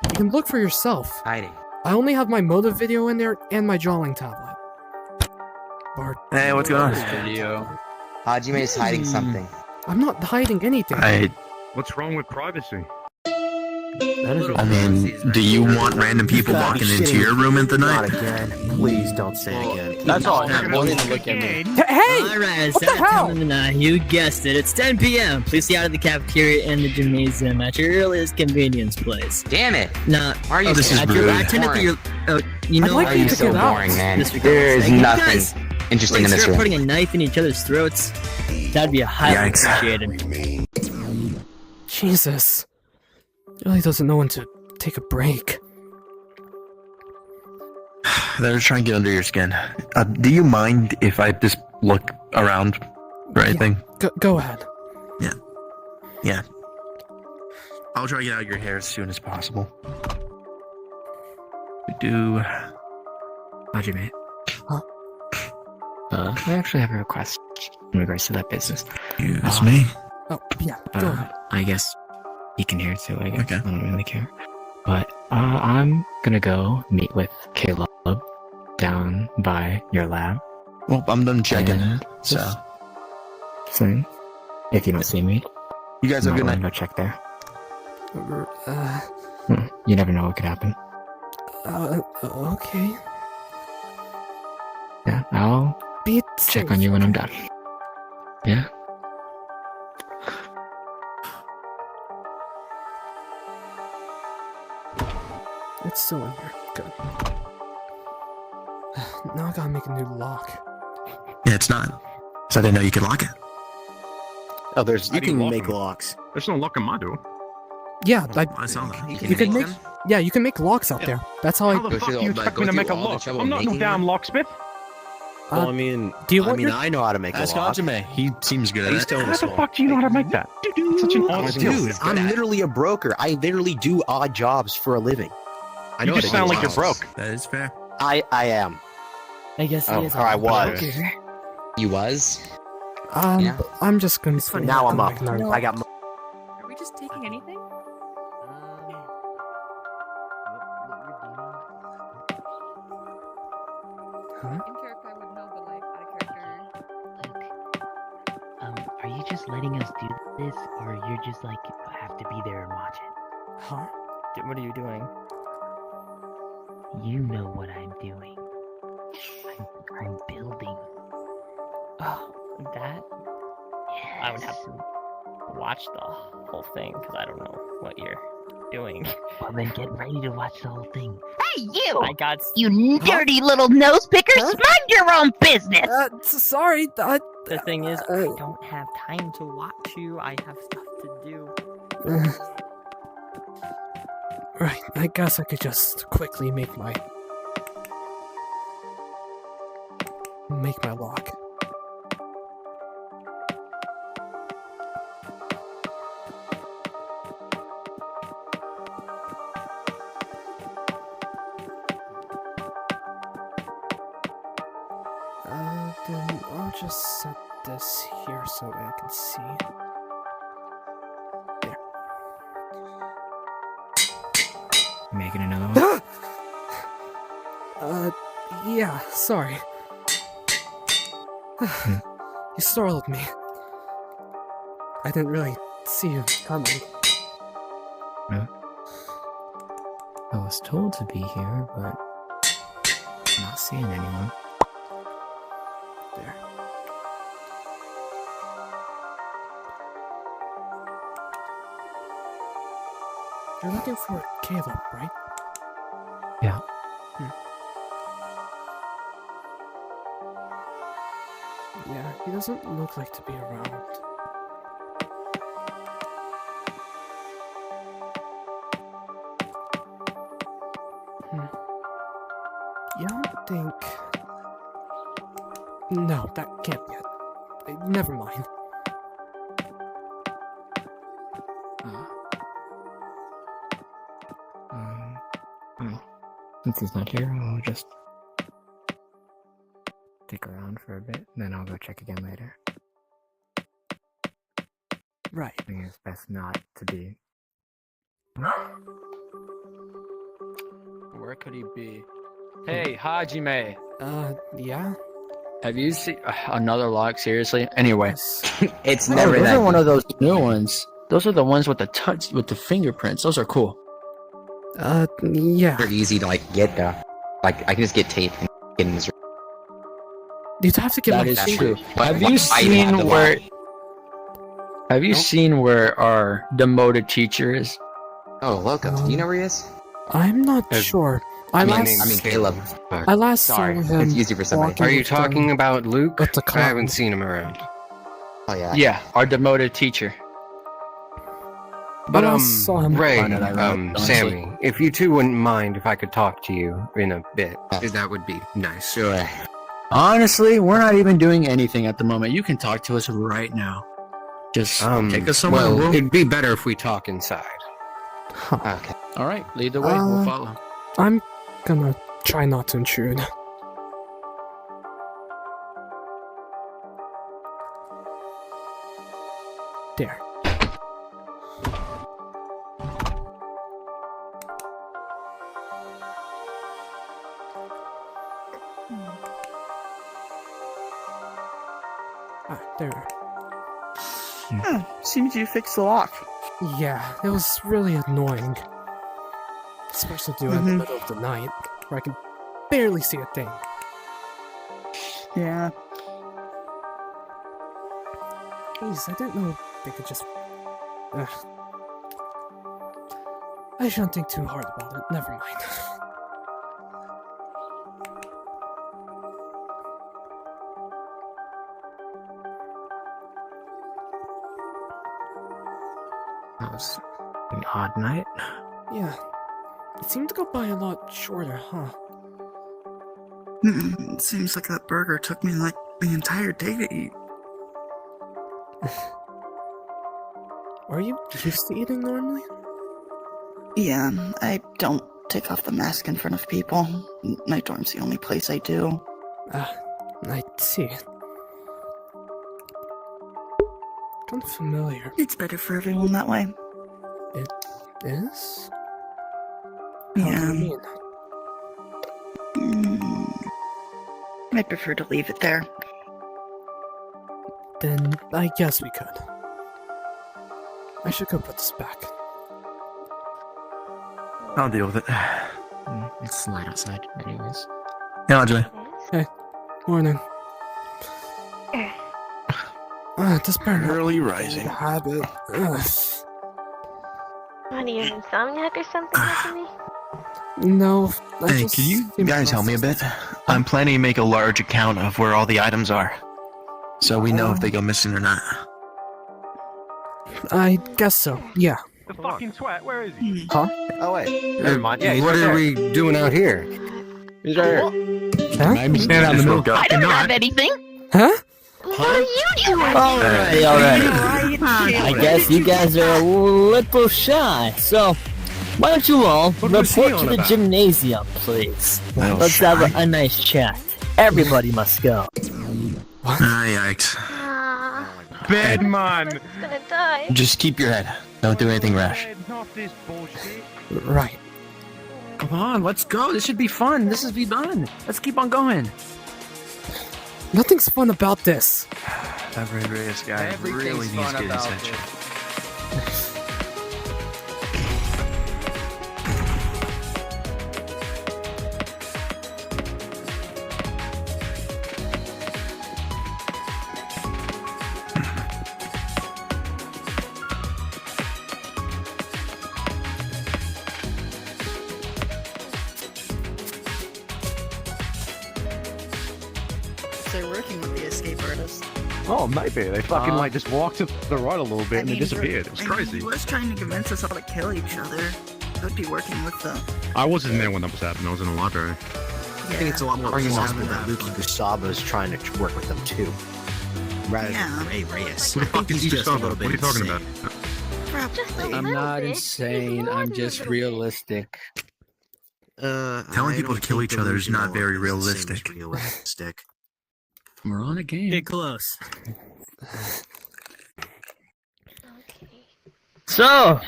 You can look for yourself. Hiding. I only have my motive video in there and my drawing tablet. Bart. Hey, what's going on? Video. Hajime is hiding something. I'm not hiding anything. What's wrong with privacy? I mean, do you want random people walking into your room at the Not night? again. Please don't say again. That's all I have. Don't even look at me. Hey! Alright, it's What the that hell? time of the night. You guessed it. It's 10 p.m. Please see out of the cafeteria and the gymnasium at your earliest convenience place. Damn it! Nah. Why are you this is at your, rude. I attended to your. You know, I'd like Why are you you to so get out. boring, man? Disregard There this. is Hey, you nothing guys, interesting in this start room. putting a knife in each other's throats. That'd be highly Yikes. appreciated. Jesus. Really doesn't know when to take a break. They're trying to get under your skin. Do you mind if I just look around for anything? Go ahead. Yeah. I'll try to get out of your hair as soon as possible. We do. Hajime. Huh? I actually have a request in regards to that business. Excuse me. Oh, yeah, go ahead. I guess you can hear it too, I guess. Okay. I don't really care. But I'm gonna go meet with Caleb down by your lab. Well, I'm done checking. And So, just soon, if you don't see me, you guys have a good night. Go check there. Uh, You never know what could happen. Okay. Yeah, I'll Be check on you when I'm done. Yeah? It's still in here. Good. Now I gotta make a new lock. Yeah, it's not. So I didn't know you could lock it. Oh, How you do you can lock make them? locks. There's no lock in my door. Yeah, I saw that. you can make. Yeah, you can make locks out there. That's how How I. the fuck do you expect me to make a lock? I'm not no damn locksmith. Well, I mean, do you want your- I know how to make Ask a lock. Hajime. He seems good at He's it. telling How us the all. fuck do you know how to make that? It's such an odd skill. Dude, I'm literally a broker. I literally do odd jobs for a living. I You know just how to sound do like you're locks. broke. That is fair. I am. I guess he Oh, is. or I was. You was? Yeah. I'm just gonna. Now I'm up. I got. Are we just taking anything? Huh? In character, I would know, but like out of character. Are you just letting us do this, or you're just like have to be there and watch it? Huh? What are you doing? You know what I'm doing. I'm building. Oh, that? I would have to watch the whole thing because I don't know what you're doing. Well, then get ready to watch the whole thing. Hey, you! I got. You dirty little nose pickers! Mind your own business! Sorry. The thing is, I don't have time to watch you. I have stuff to do. Right, I guess I could just quickly make my lock. Then I'll just set this here so I can see. There. Making another one? Yeah, sorry. You startled me. I didn't really see you coming. No. I was told to be here, but I'm not seeing anyone. There. You're looking for Caleb, right? Yeah. Yeah, he doesn't look like to be around. You don't think... No, that can't be it. Never mind. Since he's not here, I'll just stick around for a bit, then I'll go check again later. Right. I think it's best not to be. Where could he be? Hey, Hajime! Yeah? Have you seen another lock? Seriously? Anyway. It's never those that are one deep. of those new ones. Those are the ones with the touch, with the fingerprints. Those are cool. Yeah. They're easy to, like, get, like, I can just get tape and get in this room. You'd have to get That my is finger. true. Have you seen where... Have you seen where our demoted teacher is? Oh, Loco. Do you know where he is? I'm not sure. I mean Caleb. I last Sorry, saw him. it's easy for somebody. walking Are you with talking them. about Luke? At the I haven't seen him around. Oh yeah. Yeah, our demoted teacher. But I saw him. Ray, Find it ironic, honestly. Sammy, if you two wouldn't mind if I could talk to you in a bit, that would be nice. Sure. Honestly, we're not even doing anything at the moment. You can talk to us right now. Just take us somewhere. Well, it'd be better if we talk inside. Okay. All right, lead the way. We'll follow. I'm gonna try not to intrude. There. There. Seems you fixed the lock. Yeah, it was really annoying. Especially due in the middle of the night, where I can barely see a thing. Yeah. Jeez, I didn't know they could just... I shouldn't think too hard about it, never mind. That was an odd night. Yeah. It seemed to go by a lot shorter, huh? Seems like that burger took me like the entire day to eat. Are you used to eating normally? Yeah, I don't take off the mask in front of people. My dorm's the only place I do. I see. Kind of familiar. It's better for everyone that way. It is? Yeah. How do you mean? I prefer to leave it there. Then I guess we could. I should go put this back. I'll deal with it. It's light outside, anyways. Yeah, Hajime. Hey, morning. This burn Early rising. habit. What are you, insomniac or something, Bethany? No, I Hey, just can you seem guys help me a bit? I'm planning to make a large account of where all the items are, so we know if they go missing or not. I guess so, yeah. The fucking twat, where is he? Huh? Oh wait. Never mind. Yeah, what are we doing out here? He's right here. Huh? Stand out in the middle. I don't have anything. Huh? What are you doing? Alrighty. I guess you guys are a little shy, so why don't you all report to the gymnasium, please? Let's have a nice chat. Everybody must go. Yikes. Bad man. It's gonna die. Just keep your head. Don't do anything rash. Right. Come on, let's go. This should be fun. This is be done. Let's keep on going. Nothing's fun about this. That Red Reyes guy really needs to get his attention. They're working with the escape artist. Oh, maybe. They fucking like just walked to the right a little bit and they disappeared. It was crazy. He was trying to convince us all to kill each other. Could be working with them. I wasn't there when that was happening. I was in the library. I think it's a lot more possible that Luke Usaba is trying to work with them too. Rather than Ray Reyes. I think he's just a little bit What are you talking about? I'm not insane. I'm just realistic. Telling people to kill each other is not very realistic. We're on a game. Get close. So,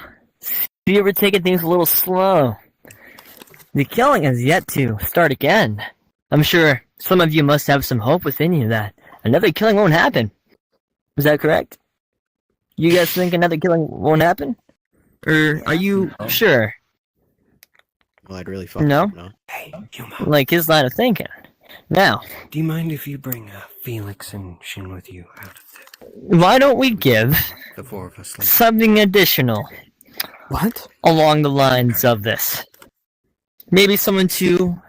you ever taking things a little slow? The killing has yet to start again. I'm sure some of you must have some hope within you that another killing won't happen. Is that correct? You guys think another killing won't happen? Or are you sure? Well, I'd really fucking No? know. Hey, Yuma. Like his line of thinking. Now, Do you mind if you bring Felix and Shin with you out of why don't we give the four of us? something additional? What? Along the lines of this. Maybe someone to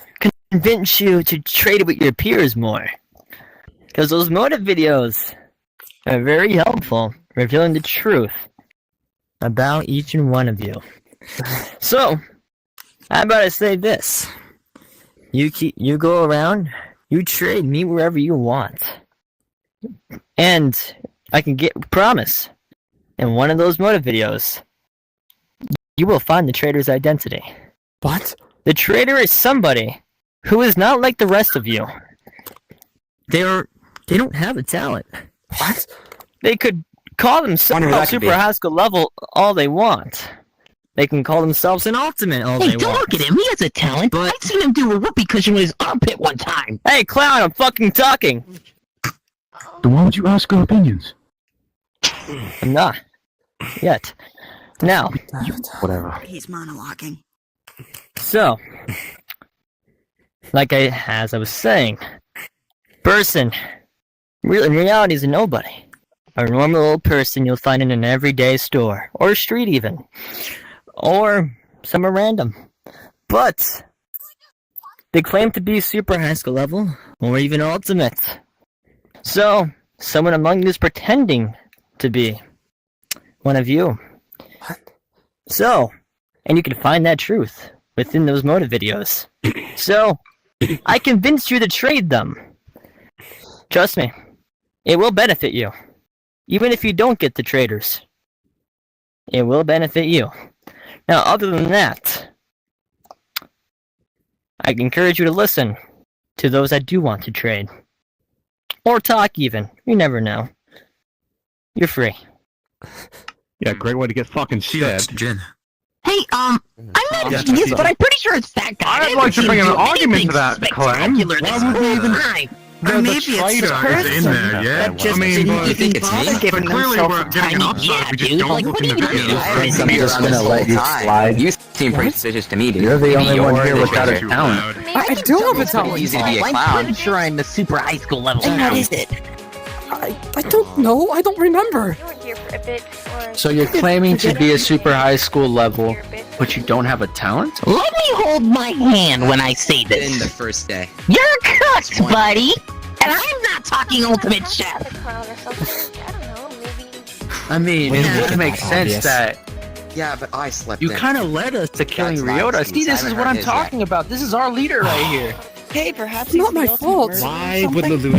convince you to trade with your peers more. Because those motive videos are very helpful, revealing the truth about each and one of you. So, how about I say this? You go around, you trade, meet wherever you want. And I can promise, in one of those motive videos, you will find the trader's identity. What? The trader is somebody who is not like the rest of you. They don't have a talent. What? They could call themselves super high school level all they want. They can call themselves an ultimate all they want. Hey, don't look at him. He has a talent. I've seen him do a whoopee cushion with his armpit one time. Hey, clown, I'm fucking talking. Then why would you ask our opinions? I'm not. Yet. Now. Whatever. He's monologuing. So. As I was saying. Person. In reality is a nobody. A normal old person you'll find in an everyday store. Or street even. Or somewhere random. But they claim to be super high school level, or even ultimate. So, someone among you is pretending to be one of you. What? So, and you can find that truth within those motive videos. So, I convinced you to trade them. Trust me, it will benefit you. Even if you don't get the traders, it will benefit you. Now, other than that, I encourage you to listen to those that do want to trade. Or talk even. You never know. You're free. Yeah, great way to get fucking stabbed. Jin. Hey, I'm not a genius, but I'm pretty sure it's that guy. I'd like to bring an argument to that claim. Why would we even... The traitor is in there, yeah? I mean, you think it's me? but clearly we're getting an upside. We just don't look in the video. I'm just gonna let you slide. You seem pretty suspicious to me, dude. You're the only one here without a talent. I do have a talent. Easy to be a clown. I'm pretty sure I'm a super high school level. And what is it? I don't know. I don't remember. You were here for a bit, or... So you're claiming to be a super high school level, but you don't have a talent? Let me hold my hand when I say this. In the first day. You're cooked, buddy! And I'm not talking ultimate chef! Clown or something. I don't know, maybe... I mean, it would make sense that Yeah, but I slept You in. kind of led us to killing Ryota. See, this is what I'm talking about. This is our leader right here. Hey, perhaps Not my fault. Why would Lulu?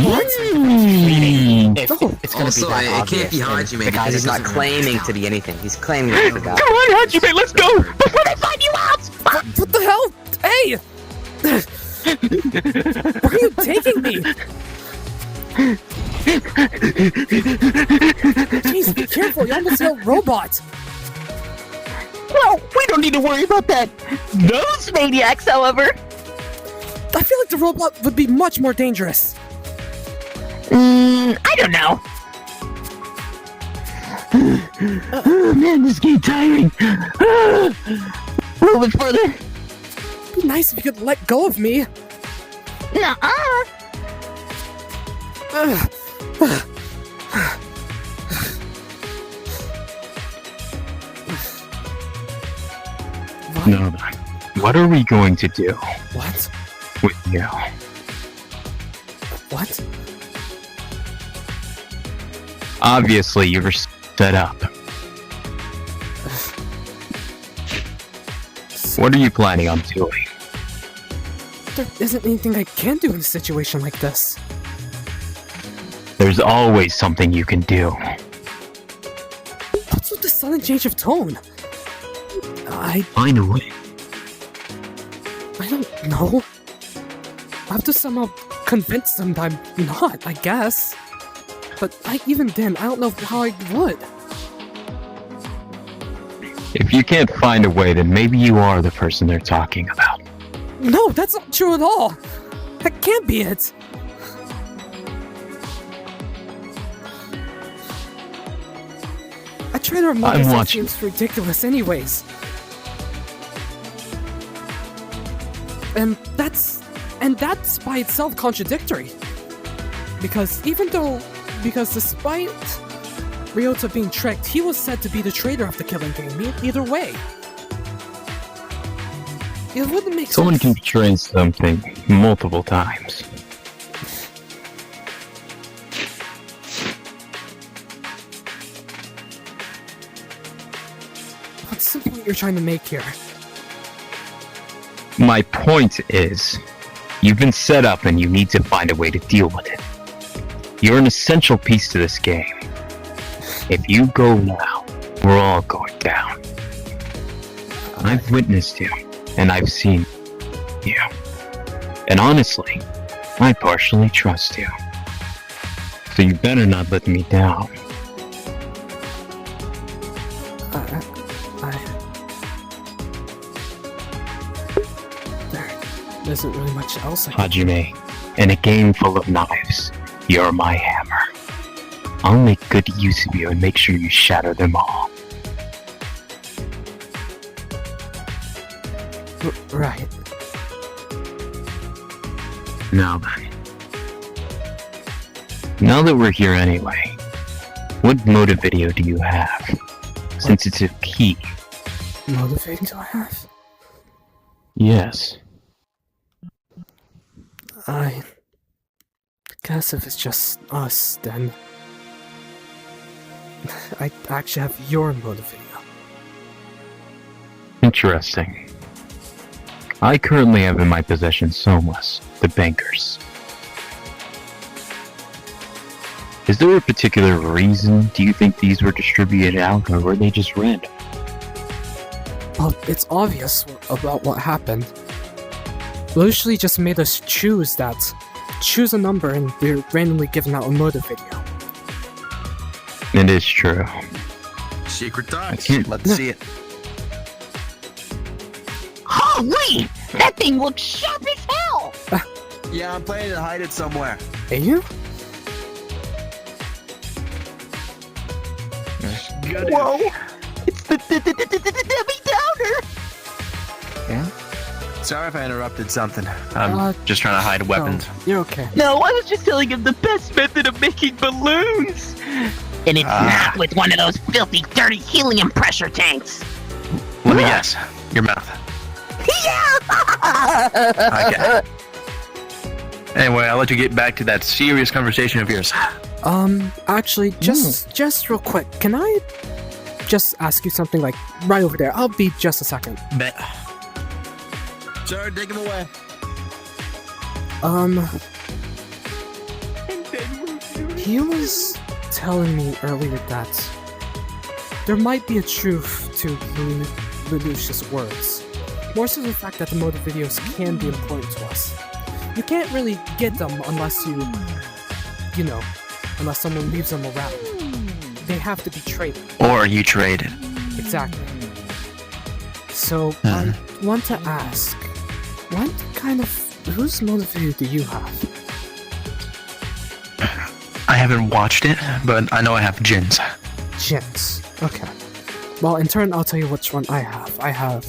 It's gonna Also, be that it obvious. can't be Hajime The guy because is it not doesn't claiming to be anything. He's claiming to be the guy. Come on, Hajime, let's go before they find you out. What the hell? Hey! Where are you taking me? Jeez, be careful, you almost hit a robot. Well, we don't need to worry about that. Those maniacs, however. I feel like the robot would be much more dangerous. I don't know. Oh man, this game's tiring. A little bit further. It'd be nice if you could let go of me. Nuh-uh. No, what are we going to do? What? With you? What? Obviously, you were set up. What are you planning on doing? There isn't anything I can do in a situation like this. There's always something you can do. What's with the sudden change of tone? Find a way. I don't know. I have to somehow convince them that I'm not, I guess. But even then, I don't know how I would. If you can't find a way, then maybe you are the person they're talking about. No, that's not true at all. That can't be it. I try to remind I'm myself watching. seems ridiculous anyways. And that's by itself contradictory. Because despite Ryota being tricked, he was said to be the traitor of the killing game, either way. It wouldn't make Someone sense. can betray something multiple times. What's the point you're trying to make here? My point is, you've been set up and you need to find a way to deal with it. You're an essential piece to this game. If you go now, we're all going down. I've witnessed you, and I've seen you. And honestly, I partially trust you. So you better not let me down. There isn't really much else I can Hajime, in a game full of knives, you're my hammer. I'll make good use of you and make sure you shatter them all. Right. Now then. Now that we're here anyway, what motive video do you have? Since it's a key. Motivating do I have? Yes. I guess if it's just us, then I actually have your motive video. Interesting. I currently have in my possession Soma's, the bankers. Is there a particular reason do you think these were distributed out, or were they just random? Well, it's obvious about what happened. Literally just made us choose a number and we're randomly given out a motive video. It is true. Secret thoughts. Let's see it. Holy! That thing looks sharp as hell! Yeah, I'm planning to hide it somewhere. Ayu? Whoa! It's the Debbie Downer! Yeah? Sorry if I interrupted something. I'm just trying to hide weapons. No, you're okay. No, I was just telling him the best method of making balloons! And it's not with one of those filthy, dirty helium pressure tanks! Let me guess. Your mouth. Yeah! Okay. Anyway, I'll let you get back to that serious conversation of yours. Actually, just real quick, can I just ask you something like right over there. I'll be just a second. Bet. Sir, take him away. He was telling me earlier that there might be a truth to Lelouch's words. More so the fact that the motive videos can be important to us. You can't really get them unless unless someone leaves them around. They have to be traded. Or you trade it. Exactly. So, I want to ask, whose motive video do you have? I haven't watched it, but I know I have Jin's. Jin's. Okay. Well, in turn, I'll tell you which one I have. I have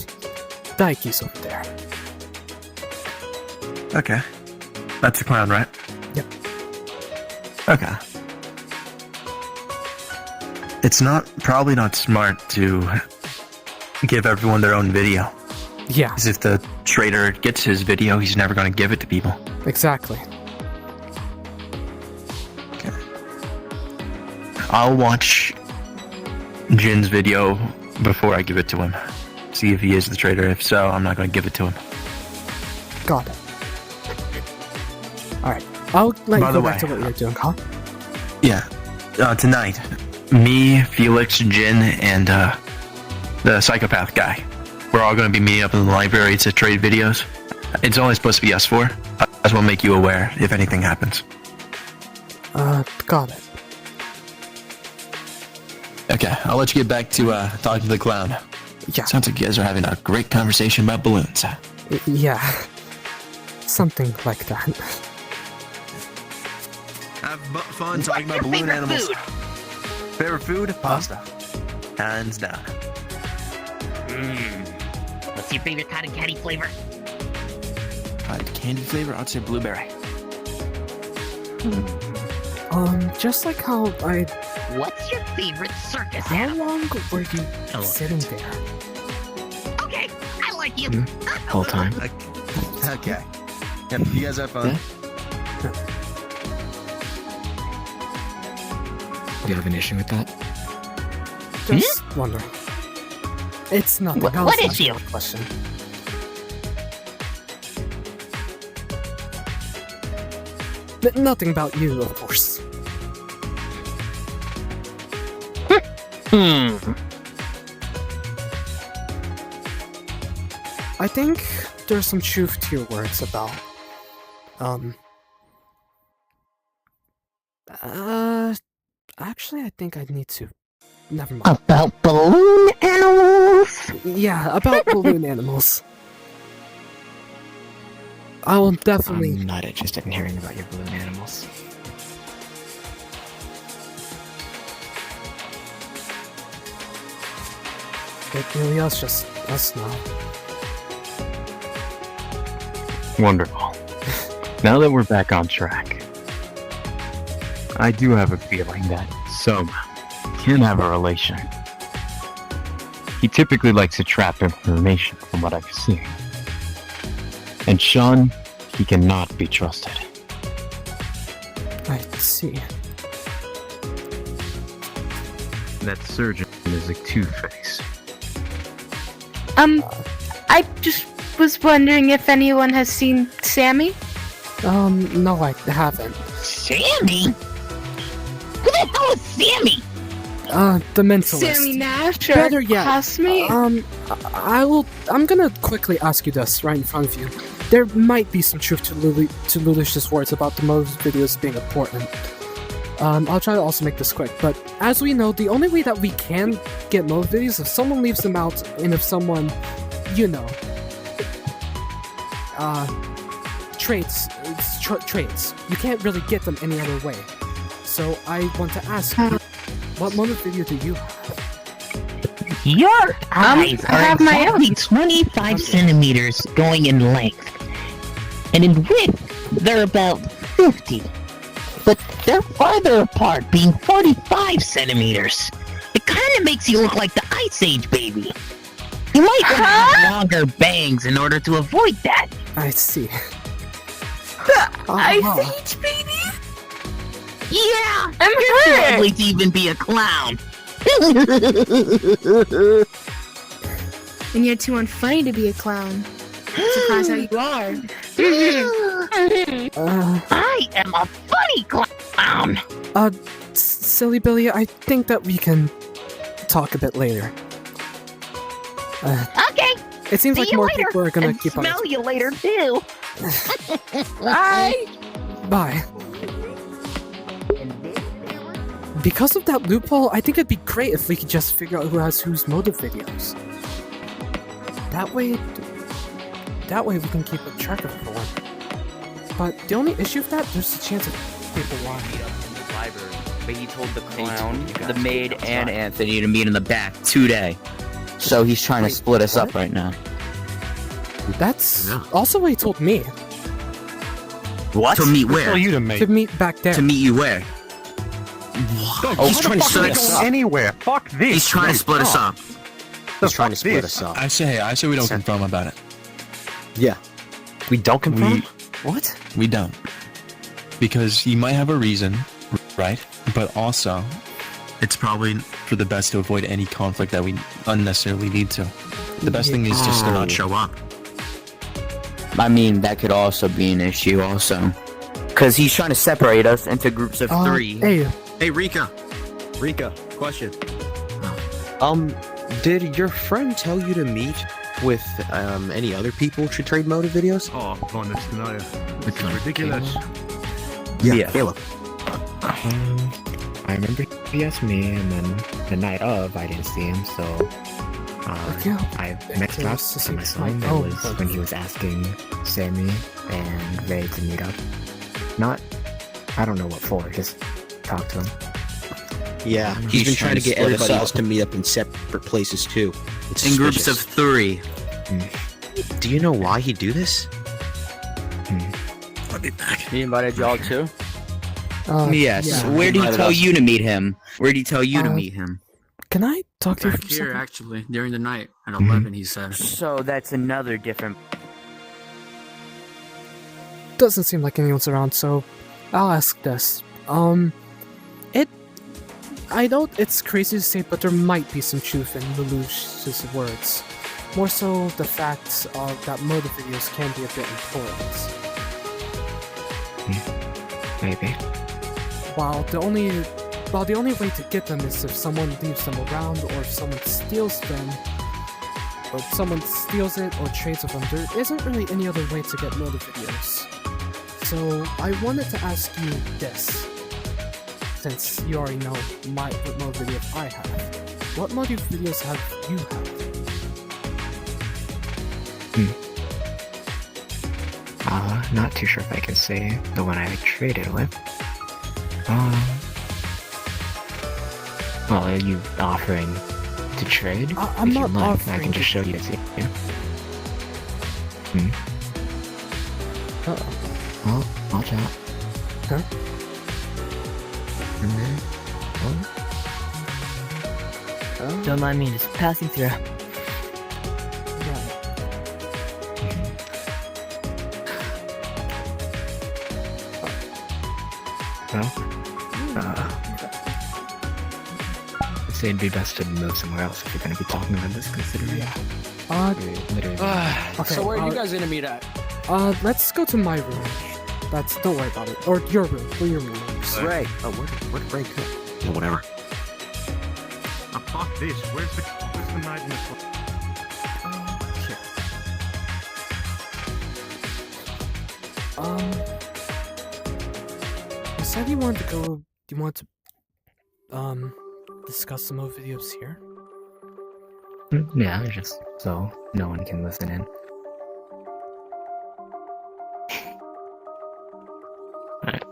Daiki's over there. Okay. That's the clown, right? Yep. Okay. It's probably not smart to give everyone their own video. Yeah. Because if the trader gets his video, he's never going to give it to people. Exactly. Okay. I'll watch Jin's video before I give it to him. See if he is the trader. If so, I'm not going to give it to him. Got it. Alright. I'll let you go back to what you're doing, huh? Yeah. Tonight, me, Felix, Jin, and the psychopath guy, we're all going to be meeting up in the library to trade videos. It's only supposed to be us four. I just want to make you aware if anything happens. Got it. Okay, I'll let you get back to talking to the clown. Yeah. Sounds like you guys are having a great conversation about balloons. Yeah. Something like that. Have fun talking about balloon animals. Favorite food? Pasta. Hands down. What's your favorite cotton candy flavor? Cotton candy flavor? I'd say blueberry. Just like how I... What's your favorite circus How animal? long were you sitting there? Okay, I like you. Whole time. Okay. Yep, you guys have fun. Do you have an issue with that? Just wondering. It's nothing. What is your you? Question. Nothing about you, of course. I think there's some truth to your words about, actually I think I need to. Never mind. About balloon animals? Yeah, about balloon animals. I will definitely... I'm not interested in hearing about your balloon animals. It really is just us now. Wonderful. Now that we're back on track, I do have a feeling that Soma can have a relation. He typically likes to trap information from what I've seen. And Sean, he cannot be trusted. I see. That surgeon is a two-face. I just was wondering if anyone has seen Sammy? No, I haven't. Sammy? Who the hell is Sammy? The mentalist. Sammy Nash, Better our yet, classmate? I'm gonna quickly ask you this right in front of you. There might be some truth to Lelouch's words about the motive videos being important. I'll try to also make this quick, but as we know, the only way that we can get motive videos is if someone leaves them out, and if someone, trades. You can't really get them any other way. So I want to ask you, what motive video do you have? Your eyes I are have my exactly 25 centimeters going in length. And in width, they're about 50. But they're farther apart, being 45 centimeters. It kind of makes you look like the Ice Age baby. You might want to have longer bangs in order to avoid that. I see. Ice Age baby? Yeah! I'm You're too hurt! ugly to even be a clown. And you're too unfunny to be a clown. Surprised how you are. I am a funny clown. Silly Billy, I think that we can talk a bit later. Okay. It seems See like you more later, people are gonna and keep on. smell you later too. Bye. Bye. Because of that loophole, I think it'd be great if we could just figure out who has whose motive videos. That way we can keep a track of everyone. But the only issue with that, there's a chance of people lying. But he told the clown, the maid, and Anthony to meet in the back today. So he's trying to split us up right now. That's also what he told me. What? To meet where? To meet back there. To meet you where? Oh, he's trying to split us up. Anywhere. Fuck this. He's trying to split us up. He's trying to split us up. I say we don't confirm about it. Yeah. We don't confirm? What? We don't. Because he might have a reason, right? But also, it's probably for the best to avoid any conflict that we unnecessarily need to. The best thing is just to not show up. I mean, that could also be an issue also. Because he's trying to separate us into groups of 3. Hey, Rika. Rika, question. Did your friend tell you to meet with any other people to trade motive videos? Oh, honestly, it's ridiculous. Yeah, Caleb. I remember he asked me, and then the night of, I didn't see him, so I mixed up on my phone. That was when he was asking Sammy and Ray to meet up. I don't know what for, just talk to him. Yeah, he's been trying to get everybody else to meet up in separate places too. It's in groups of 3. Do you know why he'd do this? I'll be back. He invited y'all too? Yes. Yeah. Where did he tell you to meet him? Where did he tell you to meet him? Can I talk to you Back for a here, second? actually, during the night at 11, he said. So that's another different. Doesn't seem like anyone's around, so I'll ask this. I know it's crazy to say, but there might be some truth in Lelouch's words. More so the fact that motive videos can be a bit important. Maybe. While the only way to get them is if someone leaves them around, or if someone steals them, or if someone steals it or trades with them, there isn't really any other way to get motive videos. So I wanted to ask you this, since you already know what motive videos I have. What motive videos have you had? Not too sure if I can say the one I traded with. Well, are you offering to trade? I'm If not you'd like, offering I can just to- show you to see. Well, I'll chat. Okay. Don't mind me, just passing through. Well, I'd say it'd be best to move somewhere else if you're going to be talking about this, considering. Literally. Okay, So where are you guys gonna meet at? Let's go to my room. Don't worry about it. Or your room. Where your room is. Ray. Oh, where did Ray go? Yeah, whatever. Fuck this. Where's the night in this one? You said you wanted to go. Do you want to discuss some more videos here? Yeah, just so no one can listen in. Alright.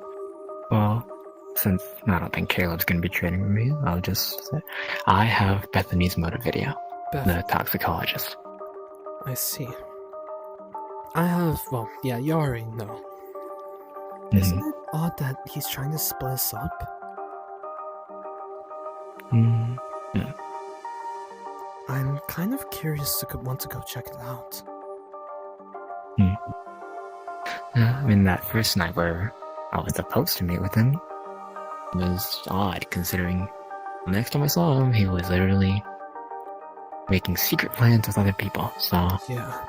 Well, since I don't think Caleb's gonna be trading with me, I'll just say I have Bethany's motive video. The toxicologist. I see. I have. Well, yeah, you already know. Isn't it odd that he's trying to split us up? Yeah. I'm kind of curious to want to go check it out. I mean, that first night where I was supposed to meet with him was odd, considering Next time I saw him, he was literally making secret plans with other people, so... Yeah.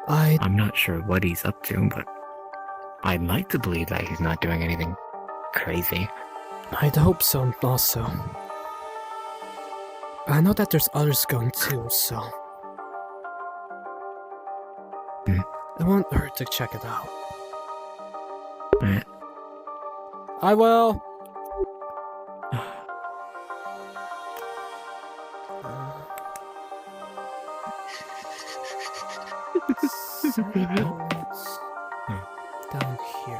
I'm not sure what he's up to, but I'd like to believe that he's not doing anything crazy. I'd hope so, also. I know that there's others going too, so... It won't hurt to check it out. Alright. I will! Down here.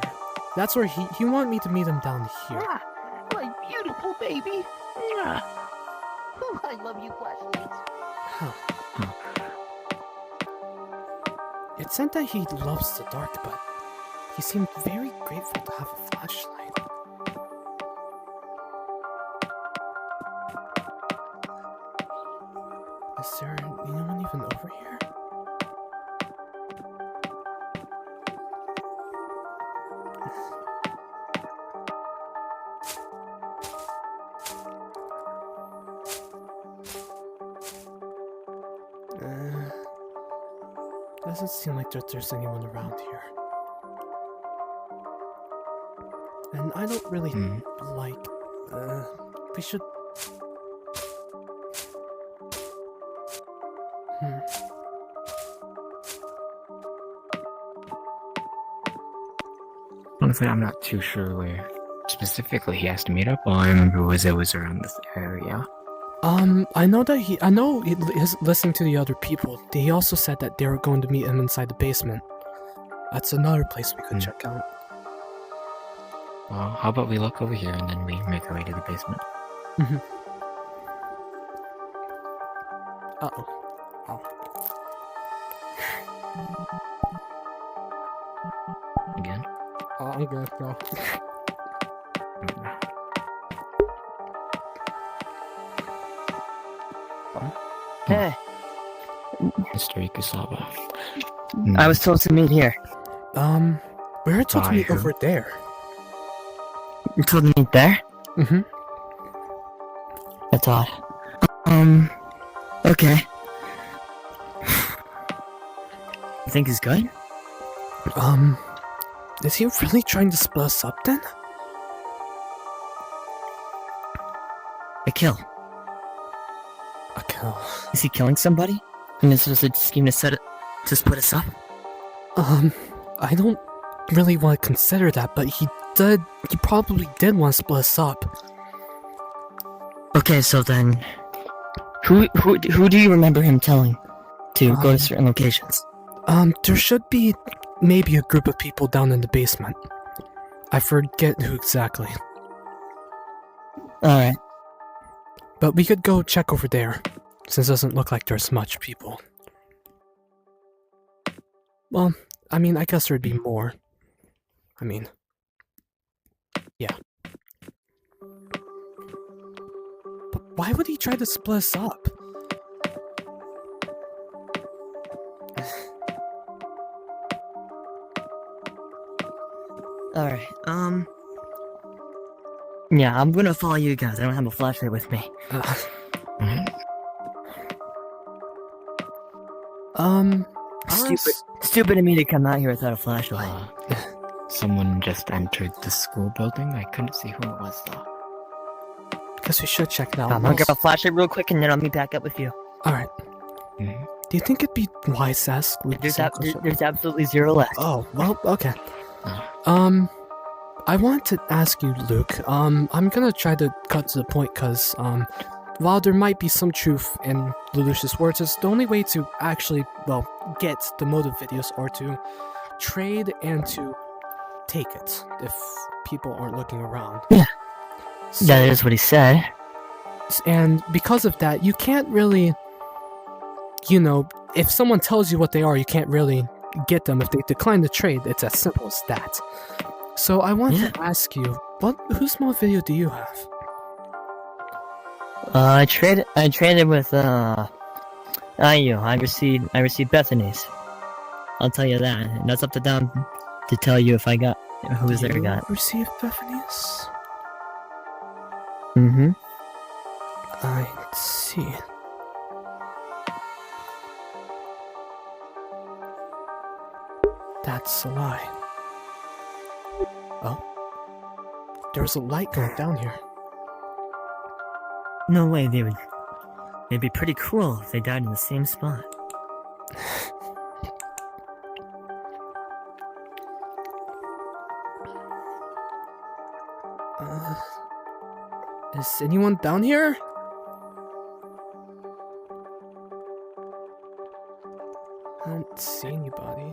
That's where he wanted me to meet him down here. My beautiful baby. I love you, flashlights. Huh. It said that he loves the dark, but he seemed very grateful to have a flashlight. Is there anyone even over here? Doesn't seem like there's anyone around here. And I don't really like... we should... Honestly, I'm not too sure where specifically he has to meet up. All I remember was it was around this area. I know he's listening to the other people. He also said that they were going to meet him inside the basement. That's another place we could check out. Well, how about we look over here and then we make our way to the basement? Uh-oh. Oh. Again? Oh, I'm good, bro. Hey. Mr. Ikusawa. I was told to meet here. We were told to meet over there. You told me to meet there? That's odd. Okay. You think he's good? Is he really trying to split us up then? A kill. A kill. Is he killing somebody? And this was a scheme to split us up? I don't really want to consider that, but he probably did want to split us up. Okay, so then, who do you remember him telling to go to certain locations? There should be maybe a group of people down in the basement. I forget who exactly. Alright. But we could go check over there, since it doesn't look like there's much people. Well, I mean, I guess there'd be more. I mean, yeah. But why would he try to split us up? Alright, yeah, I'm gonna follow you guys. I don't have a flashlight with me. Stupid of me to come out here without a flashlight. Someone just entered the school building. I couldn't see who it was though. Guess we should check it out. I'm gonna grab a flashlight real quick and then I'll meet back up with you. Alright. Do you think it'd be wise to ask Luke? There's absolutely zero left. Oh, well, okay. I want to ask you, Luke. I'm gonna try to cut to the point, cause, while there might be some truth in Lelouch's words, it's the only way to actually, well, get the motive videos or to trade and to take it if people aren't looking around. Yeah. So, that is what he said. And because of that, you can't really, you know, if someone tells you what they are, you can't really get them. If they decline the trade, it's as simple as that. So I want to ask you, whose motive video do you have? I traded with Ayu. I received Bethany's. I'll tell you that. And that's up to them to tell you if I got who was there got. Received Bethany's? Mm-hmm. I see. That's a lie. Oh. There's a light going down here. No way, David. It'd be pretty cruel if they died in the same spot. Is anyone down here? I don't see anybody.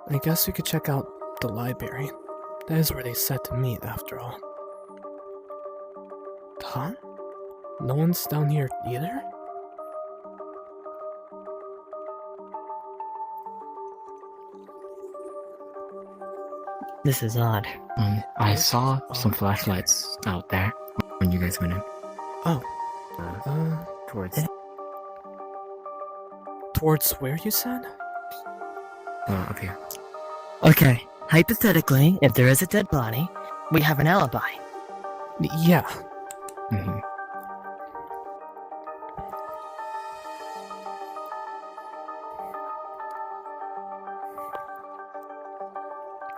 I guess we could check out the library. That is where they said to meet, after all. Huh? No one's down here either? This is odd. I saw some flashlights out there when you guys went in. Oh. Towards. Towards where, you said? Up here. Okay, hypothetically, if there is a dead body, we have an alibi. Yeah. Mm-hmm.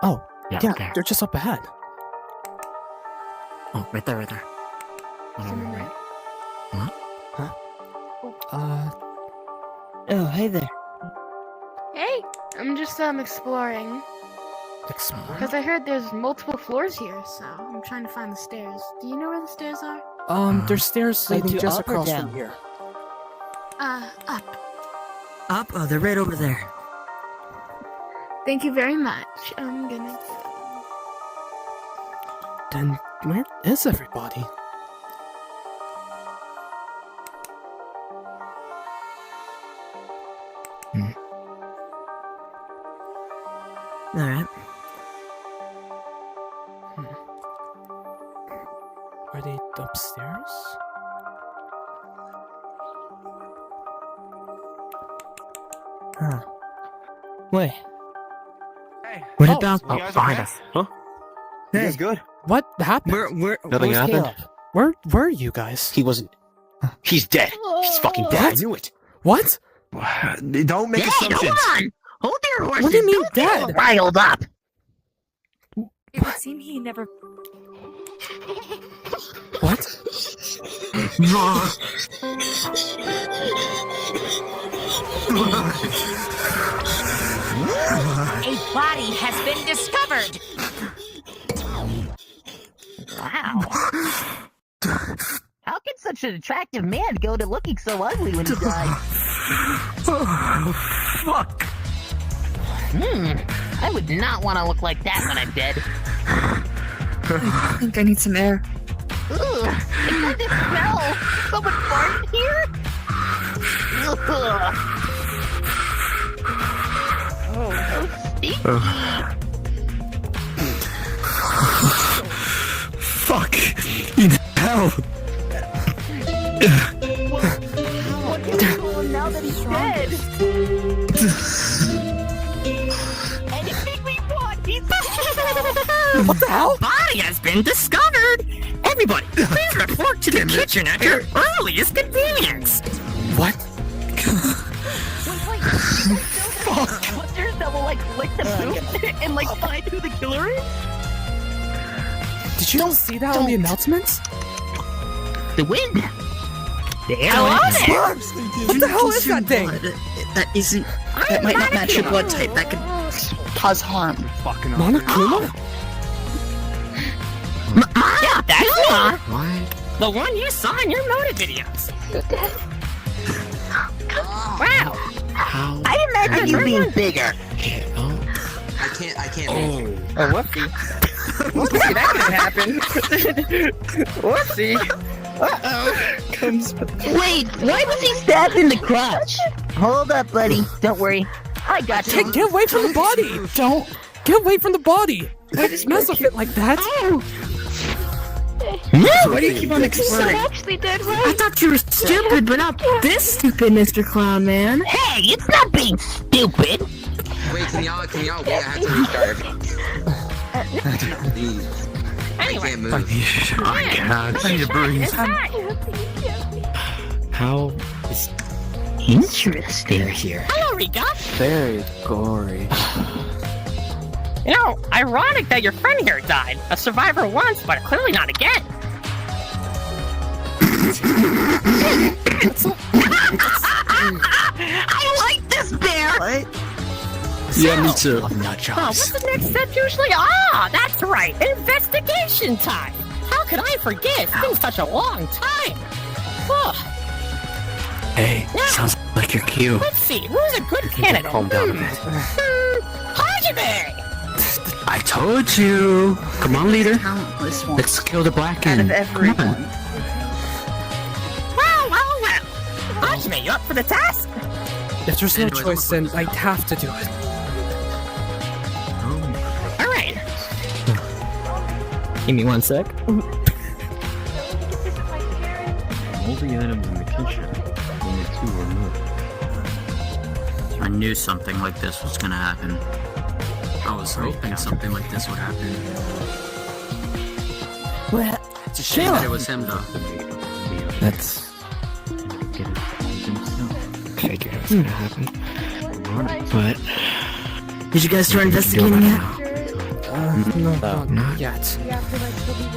Oh, yeah, yeah, they're just up ahead. Oh, right there, right there. Right. What? Huh? Oh, hey there. Hey, I'm just exploring. Exploring? Because I heard there's multiple floors here, so I'm trying to find the stairs. Do you know where the stairs are? There's stairs Like, leading do just up or across down? from here. Up. Up? Oh, they're right over there. Thank you very much. I'm gonna... Then where is everybody? Alright. Are they upstairs? Huh. Wait. What about... You guys behind us. Huh? You guys good? What happened? Nothing where's happened? Caleb? Where were you guys? He wasn't. He's dead. He's fucking dead. I knew it. What? Don't make assumptions. Hold on! Hold your horses! What do you mean Don't get all dead? riled up! It would seem he never. What? A body has been discovered. Wow. How can such an attractive man go to looking so ugly when he died? Fuck. I would not want to look like that when I'm dead. I think I need some air. Ugh, I kind of smell. Someone farted here? Ugh. Oh, so stinky. Fuck. In hell. What is going now that he's dead? Anything we want, he's dead. What the hell? Body has been discovered. Everybody, please report to the kitchen at your earliest convenience. What? Monsters that will lick the poop and find who the killer is? Did you see that on the announcements? The wind. Hello there! What the hell is that thing? That isn't. That might not match your blood type. That could cause harm. Monokuma? Yeah, that's one. What? The one you saw in your motive videos. Wow. How? I imagine you being bigger. I can't. Oh, whoopsie. Whoopsie, that could happen. Whoopsie. Uh-oh. Wait, why was he stabbed in the crotch? Hold up, buddy. Don't worry. I got you. Get away from the body! Don't! Get away from the body! Why does mess with it like that? Why do you keep on exploding? Actually did, right? I thought you were stupid, but not this stupid, Mr. Clown Man. Hey, it's not being stupid. Wait, can y'all wait? I have to restart. Please. Anyway. can't move. I need to breathe. How is interesting here? Hello, Rika. Very gory. You know, ironic that your friend here died. A survivor once, but clearly not again. I like this bear! What? Yeah, me too. Oh, what's the next step usually? Ah, that's right. Investigation time. How could I forget? It's been such a long time. Oh. Hey, sounds like you're cute. Let's see, who's a good candidate? Calm down a bit. Hajime! I told you. Come on, leader. Countless ones. Let's kill the black Out end. of everyone. Come on. Well. Hajime, you up for the task? If there's no choice, then I'd have to do it. All right. Give me 1 sec. All the items in the kitchen, only 2 are moved. I knew something like this was gonna happen. I was hoping something like this would happen. Well, It's a shame that it was him, though. that's... Figured it was gonna happen. But... Did you guys start investigating yet? No, not yet.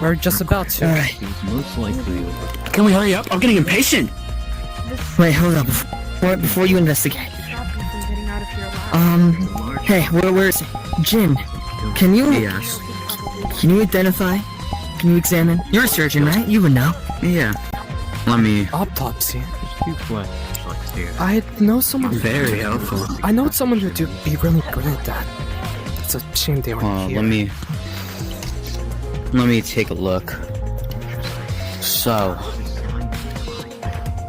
We're just about to. He's most likely... Can we hurry up? I'm getting impatient. Wait, hold up. Before you investigate. Hey, where's Jin? Can you identify? Can you examine? You're a surgeon, right? You would know. Yeah. Let me... Autopsy. Two flashlights here. I know someone. Very helpful. I know someone who'd be really good at that. It's a shame they weren't here. Let me take a look. So,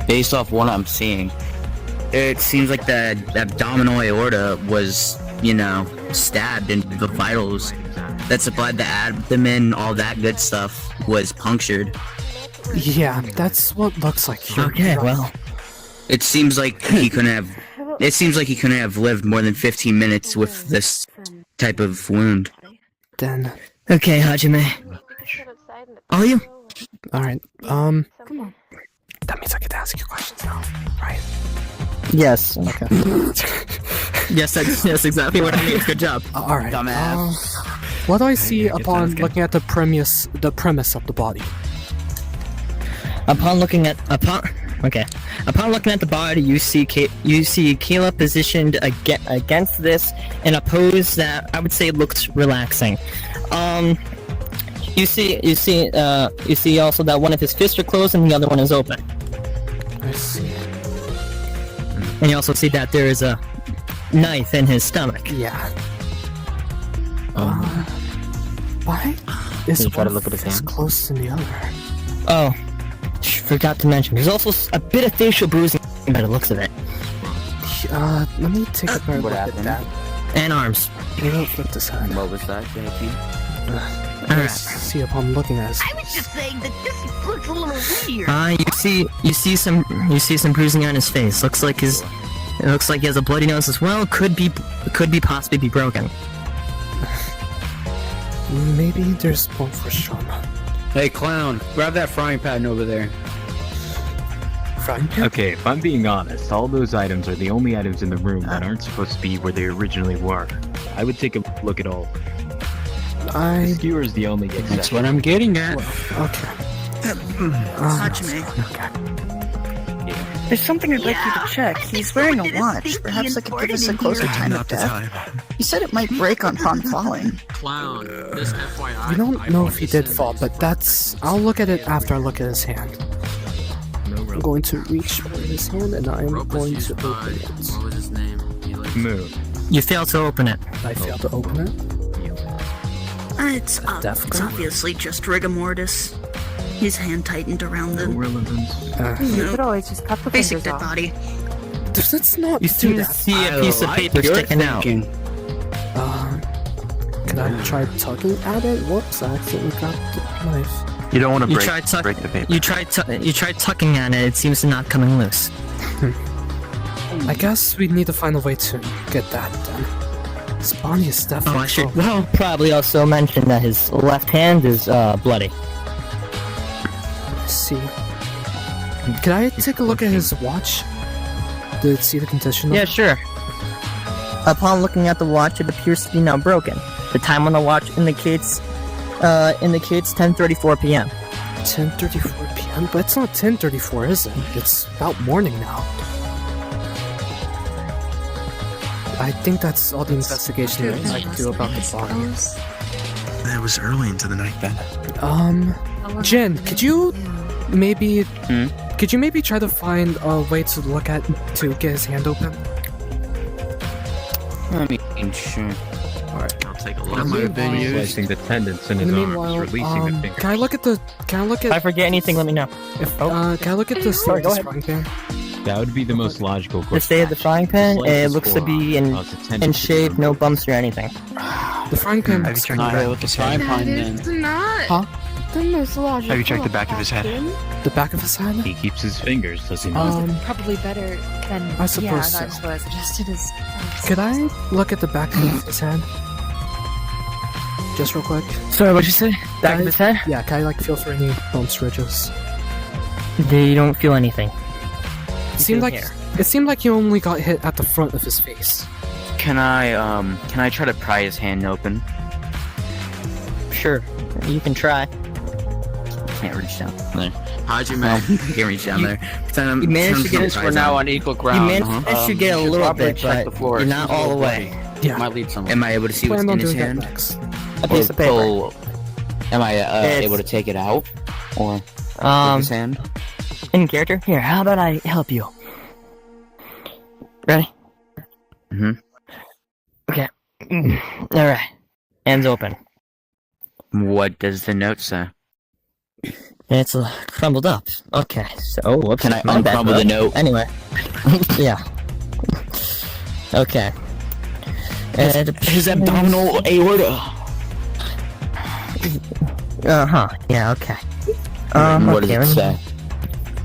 based off what I'm seeing, it seems like the abdominal aorta was, stabbed into the vitals that supplied the abdomen, all that good stuff was punctured. Yeah, that's what looks like. Okay, well, it seems like he couldn't have. It seems like he couldn't have lived more than 15 minutes with this type of wound. Then. Okay, Hajime. Are you? Alright, Come on. that means I get to ask you questions now, right? Yes. Okay. yes, that's exactly what I mean. Good job. Alright. What do I see upon looking at the premise of the body? Upon looking at the body, you see Keela positioned against this in a pose that I would say looks relaxing. You see also that one of his fists are closed and the other one is open. I see. And you also see that there is a knife in his stomach. Yeah. Why is you try to one look at his fist hand? close to the other? Oh, forgot to mention. There's also a bit of facial bruising by the looks of it. Let me take a better look at that. And arms. Maybe I'll flip this side. What was that, JP? Alright. See upon looking at his. I was just saying that this looks a little weird. You see some bruising on his face. It looks like he has a bloody nose as well. Could possibly be broken. Maybe there's one for Soma. Hey, clown, grab that frying pan over there. Frying pan? Okay, if I'm being honest, all those items are the only items in the room that aren't supposed to be where they originally were. I would take a look at all. The skewer is the only exception. That's what I'm getting at. Okay. Hajime. Okay. There's something I'd like you to check. He's wearing a watch. Perhaps I could give us a closer time of death. He said it might break on falling. Clown, this FYI. We don't know if he did fall, but I'll look at it after I look at his hand. I'm going to reach for his hand and I'm going to open it. What was his name? Move. You failed to open it. I failed to open it? It's obviously just rigor mortis. His hand tightened around the... You could always just cut the basic fingers dead off. body. Let's not You do that. see a piece of paper sticking out. Can I try tugging at it? Whoops, I accidentally got the knife. You don't want to You break tried the paper. You tried tucking at it. It seems to not coming loose. I guess we need to find a way to get that done. Bonnie is definitely. I should probably also mention that his left hand is bloody. Let's see. Can I take a look at his watch? To see the condition? Yeah, sure. Upon looking at the watch, it appears to be now broken. The time on the watch indicates 10:34 p.m. 10:34 p.m. But it's not 10:34, is it? It's about morning now. I think that's all the investigation I can do about the body. It was early into the night then. Jin, could you maybe try to find a way to get his hand open? I mean, sure. Alright, I'll take a look. That might have been used. Placing the tendons in his arms, releasing the fingers. Can I look at? If I forget anything, let me know. Can I look at the state of this frying pan? That would be the most logical course. The state of the frying pan, it looks to be in shape, no bumps or anything. The frying pan. Have you checked the back of his head? It's not. Huh? Then there's logic. Have you checked the back of his head? The back of his head? He keeps his fingers, does he not? Probably better than. I suppose so. That's what I suggested. Is. Could I look at the back of his head? Just real quick. Sorry, what'd you say? Back of his head? Yeah, can I feel for any bumps, ridges? They don't feel anything. It seemed like he only got hit at the front of his face. Can I try to pry his hand open? Sure, you can try. Can't reach down there. Hajime can't reach down there. You managed to get his We're now on equal ground. You managed to get a little bit, but you're not all the way. Yeah. Might lead somewhere. Am I able to see what's in his hand? A piece of paper. Am I able to take it out? Or with his hand? In character? Here, how about I help you? Ready? Okay. Alright. Hands open. What does the note say? It's crumbled up. Okay, so whoops. Can I uncrumble the note? Anyway. Yeah. Okay. His abdominal aorta. Yeah, okay. What does it say?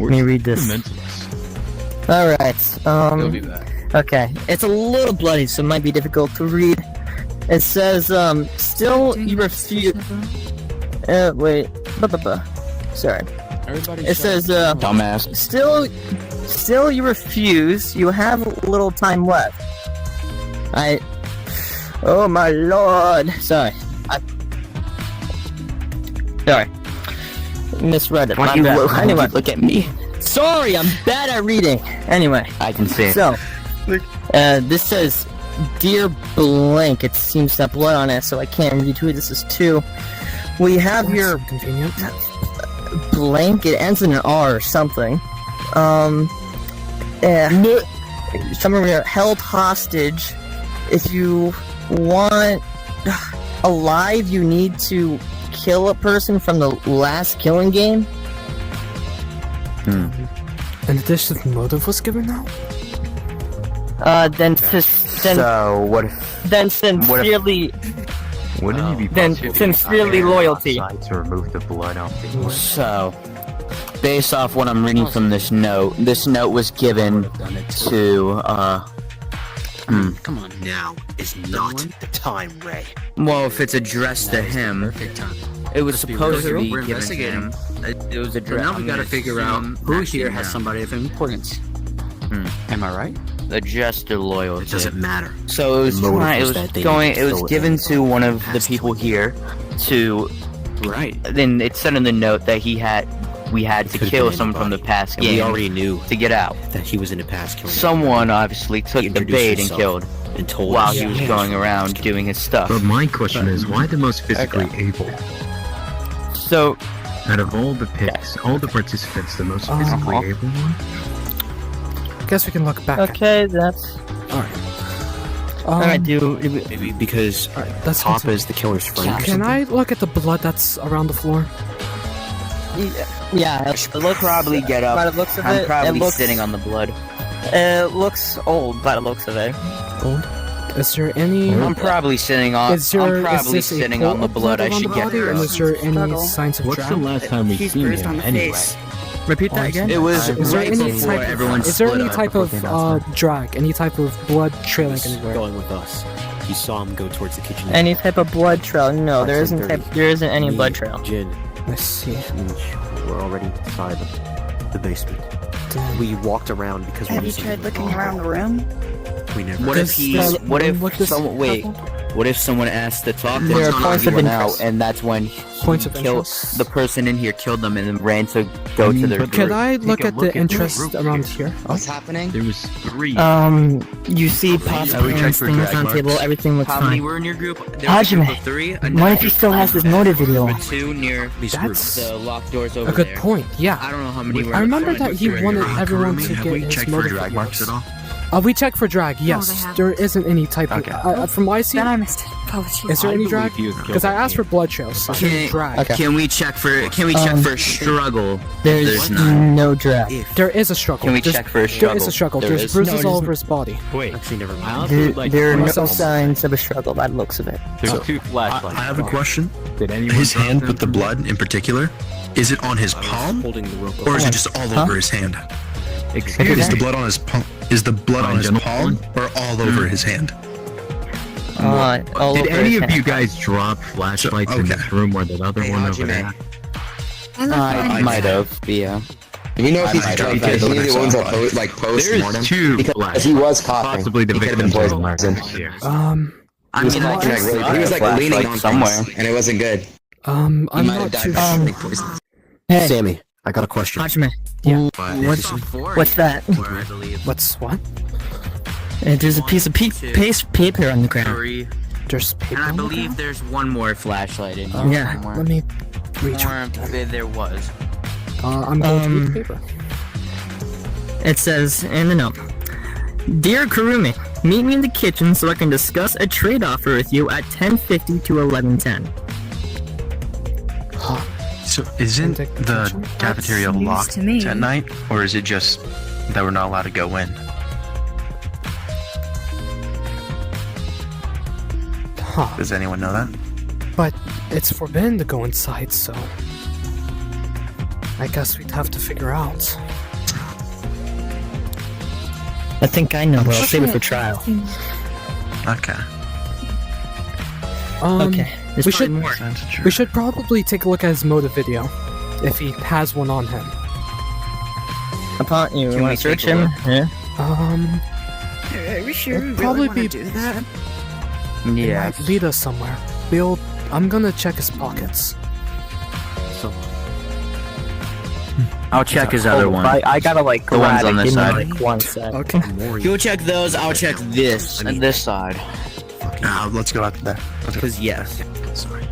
Let me read this. Alright, He'll be back. Okay, it's a little bloody, so it might be difficult to read. It says, still you refuse... wait. Sorry. It says, dumbass. Still you refuse. You have a little time left. Oh my lord. Sorry. Sorry. Misread it. Anyway, look at me. Sorry, I'm bad at reading. Anyway. I can see. So, this says, Dear Blank. It seems to have blood on it, so I can't read who this is to. We have your... Convenient. Blank, it ends in an R or something. Some of you are held hostage. If you want alive, you need to kill a person from the last killing game. An additional motive was given out? Then sincerely... Wouldn't he be Then sincerely loyalty. to remove the blood off the wound? So, based off what I'm reading from this note was given to, Come on, now is not the time, Ray. well, if it's addressed to him, it was supposed to be We're given to him. investigating. It was So addressed. now we gotta figure out who here has somebody of importance. Am I right? Addressed to loyalty. It doesn't matter. So it was The motive was that they needed to it was fill it given in. to one of the people here to. Right. Then it said in the note that we had to Could've kill been someone from the anybody. past And game we already knew to get out. that he was in the past killing. Someone obviously took the introduced bait and himself killed and told while us. he was going around doing his stuff. But my question is, why the most physically able? So, Out of all the picks, all the participants, the most physically able one? Guess we can look back. Okay, that's... Alright. Alright, Maybe because let's Papa continue. is the killer's friend. or Can something? I look at the blood that's around the floor? Yeah, I'll probably get up. By the looks of I'm it, probably it looks, sitting on the blood. It looks old by the looks of it. Old? Is there any... I'm probably sitting on. Is there, I'm probably is this a sitting pool on the of blood. I around should the get body, and her. is there any signs of What's the drown? last time we've He's seen bruised on him the anyway? face. Repeat that again? It was Is there right any before type everyone Is there split any up. type of drag? Any type of blood trailing He's anywhere? going with us. He saw him go towards the kitchen. Any type of blood trail? No, there isn't. 10:30. There isn't any Me, blood trail. Jin, I see. we're already inside the basement. We walked around because we Have you used to tried live in looking the around the room? We never. What if he's? What if someone? Wait. What if someone asked to talk to There him are points of now, interest. and that's when Points of killed interest? the person in here killed them and then ran to go to their. Could I group? look at the interest around here? What's happening? There was 3. You see pop cans, things on table, everything looks How many fine. were in your group? There was a group of 3. What if he still has this motive video on? 2 near That's the locked doors over a good there. point. Yeah. I don't know how many were. I remember that he wanted everyone to get his motive videos. We checked for drag. Yes, there isn't any type of. From what I see, I missed it. Apologies. is there any drag? Because I asked for blood trails. Is there any drag? Can we check for? Can we check for struggle? There's none. no drag. There is a struggle. Can we There's- check for a There is a struggle. There There's is. bruises No, all it over his body. Wait, Actually, never mind. There are no myself. signs of a struggle by the looks of it. There's 2 flashlights. I have a question. Did anyone His drop hand them? with the blood in particular, is it on his palm, Holding the rope. or is it just all over his hand? Excuse Is the me. blood on his palm? Is the blood on his palm or all over his hand? All Did over any his of hand. you guys drop flashlights in this room or that other one over there? I might have. Yeah. Do we know if he's I drunk? might Is have. he the ones that post There's mortem? 2 Because he was coughing. Possibly the He could have been victims of poisoned. here. He was coughing like really. He was like leaning on somewhere, and it wasn't good. I'm He might not have too died from sure. poison. Hey, Sammy, I got a question. Hajime. Yeah. What's that? What's what? There's a piece of paper on the ground. There's paper. And I on the believe ground? there's one more flashlight in here Yeah. somewhere. Let me reach. Or there was. I'm going to read the paper. It says in the note, "Dear Kirumi, meet me in the kitchen so I can discuss a trade offer with you at 10:50 to 11:10." So isn't Take the the kitchen? cafeteria That's news locked to me. at night, or is it just that we're not allowed to go in? Huh. Does anyone know that? But it's forbidden to go inside, so I guess we'd have to figure out. I think I know, but I'll save it for trial. Okay. Okay, there's we probably should more. we should probably take a look at his motive video, if he has one on him. Upon you Can want we to search take a him? look? Yeah. Are we sure we It'd really probably want to be- do that? It Yeah. might lead us somewhere. I'm gonna check his pockets. I'll check his other one. I gotta like The ones grab on it. this Give me side. like 1 sec. Okay. You'll check those. I'll check this and this side. Let's go after that. Because yes. Sorry.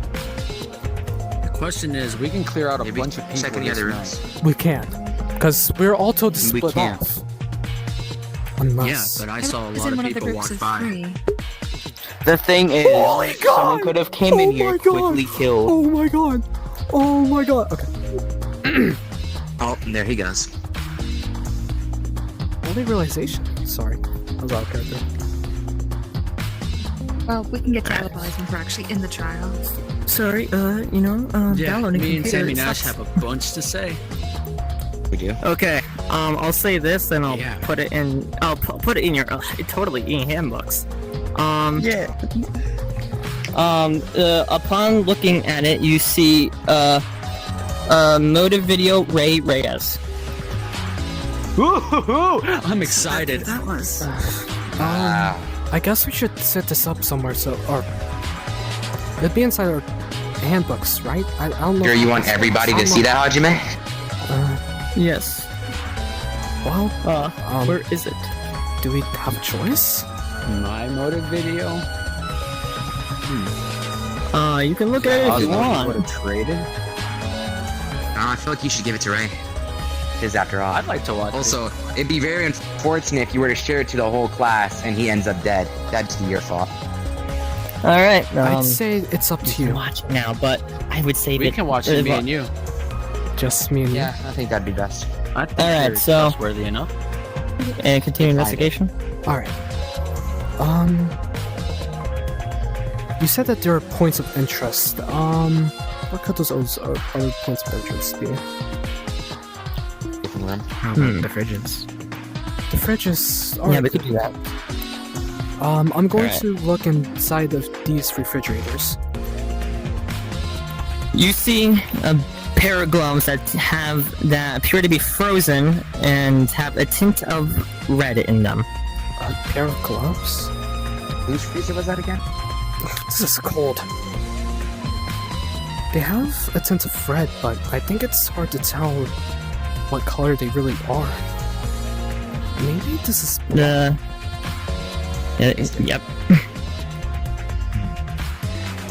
The question is, we can clear out a bunch of people. Check any this other night. rooms. We can, because we're all told to We split can't. off. Yeah, Unless. but I saw a was lot in of one of the people groups walk of by. 3. The thing is, someone could have came in here, quickly killed. Oh my god! Oh my god! Okay. Oh, there he goes. Only realization. Sorry, I was out of character. Well, we can get to alibis when we're actually in the trial. Sorry, Yeah, downloading me and computer Sammy Nash sucks. have a bunch to say. We do. Okay, I'll say this, then I'll Yeah. put it in. I'll put it in your totally in handbooks. Upon looking at it, you see motive video Reyes. I'm excited. That was. I guess we should set this up somewhere or it'd be inside our handbooks, right? I don't know. Sure, you want everybody to see that, Hajime? Yes. Well, where is it? do we have a choice? My motive video. You can look at it if you want. have traded. I feel like you should give it to Ray. His after all. I'd like to watch. Also, it'd be very unfortunate if you were to share it to the whole class and he ends up dead. That'd just be your fault. All right. I'd say it's up to you. Watch it now, but I would say We that can watch it, me and you. Just me and you. Yeah, I think that'd be best. I think All right, you're so- trustworthy enough. And continue investigation. All right. You said that there are points of interest. What could those other points of interest be? Different room. How about the fridges? The fridges. Yeah, we could do that. I'm going Alright. to look inside of these refrigerators. You see a pair of gloves that appear to be frozen and have a tint of red in them. A pair of gloves? Whose freezer was that again? This is cold. They have a tint of red, but I think it's hard to tell what color they really are. Maybe this is... Yep.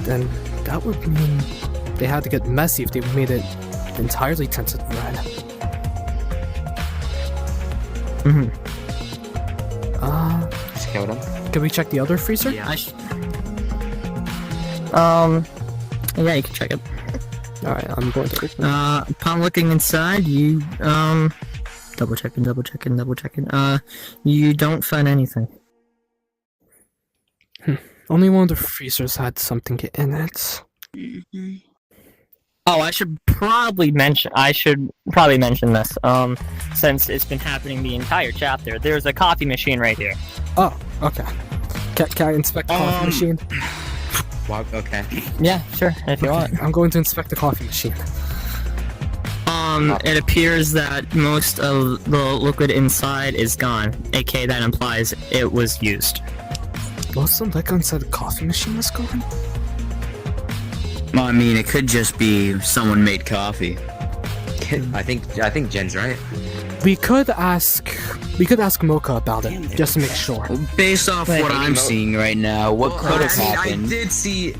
Then that would mean they had to get messy if they made it entirely tinted red. Just killed him. Can we check the other freezer? Yeah. Yeah, you can check it. Alright, I'm going to open upon looking inside, you, double checking. You don't find anything. Only one of the freezers had something in it. Oh, I should probably mention this, since it's been happening the entire chapter. There's a coffee machine right here. Oh, okay. Can I inspect the coffee machine? Wow, okay. Yeah, sure, if you want. I'm going to inspect the coffee machine. It appears that most of the liquid inside is gone, aka that implies it was used. Most of the liquid inside the coffee machine is gone? Well, I mean, it could just be someone made coffee. I think Jen's right. We could ask Mocha about it, just to make sure. Based off what I'm seeing right now, what could have happened? I did see.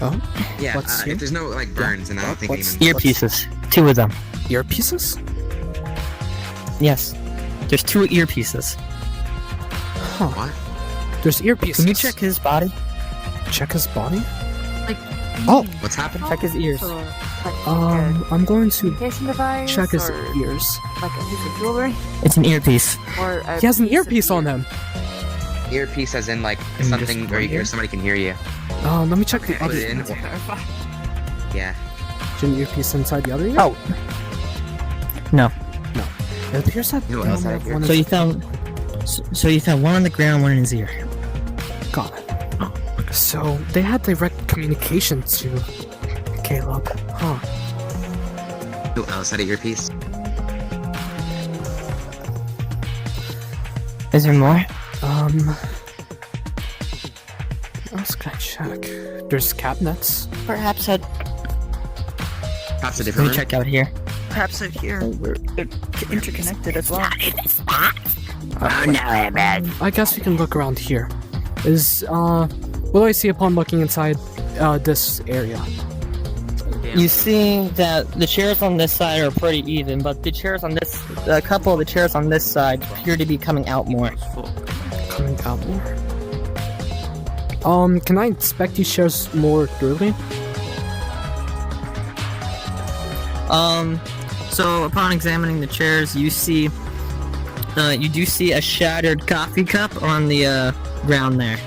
Oh? Yeah, What's if there's no like burns, then I don't think What's- anyone. Earpieces. 2 of them. Earpieces? Yes. There's 2 earpieces. Huh. What? There's earpieces. Can you check his body? Check his body? Like, Oh! What's happened? Check his ears. I'm going to communication device, check his or ears. like a piece of jewelry, It's an earpiece. or a He has an piece of earpiece on him! Earpiece, as in like you something just where hear? somebody can hear you. Let me check the Put other it in. ear. Yeah. Is there an earpiece inside the other ear? Oh. No. No. It appears that Who they else only had have an one So you found... So you found one on the ground, one in his ear. Got it. So they had direct communication to Caleb. Huh. Who else had an earpiece? Is there more? What else can I check? There's cabinets. Perhaps a... Perhaps a Let different me room? check out here. Perhaps out here. They're interconnected as well. I guess we can look around here. What do I see upon looking inside this area? You see that the chairs on this side are pretty even, but the chairs on this... A couple of the chairs on this side appear to be coming out more. Coming out more? Can I inspect these chairs more thoroughly? So upon examining the chairs, you see... you do see a shattered coffee cup on the, ground there.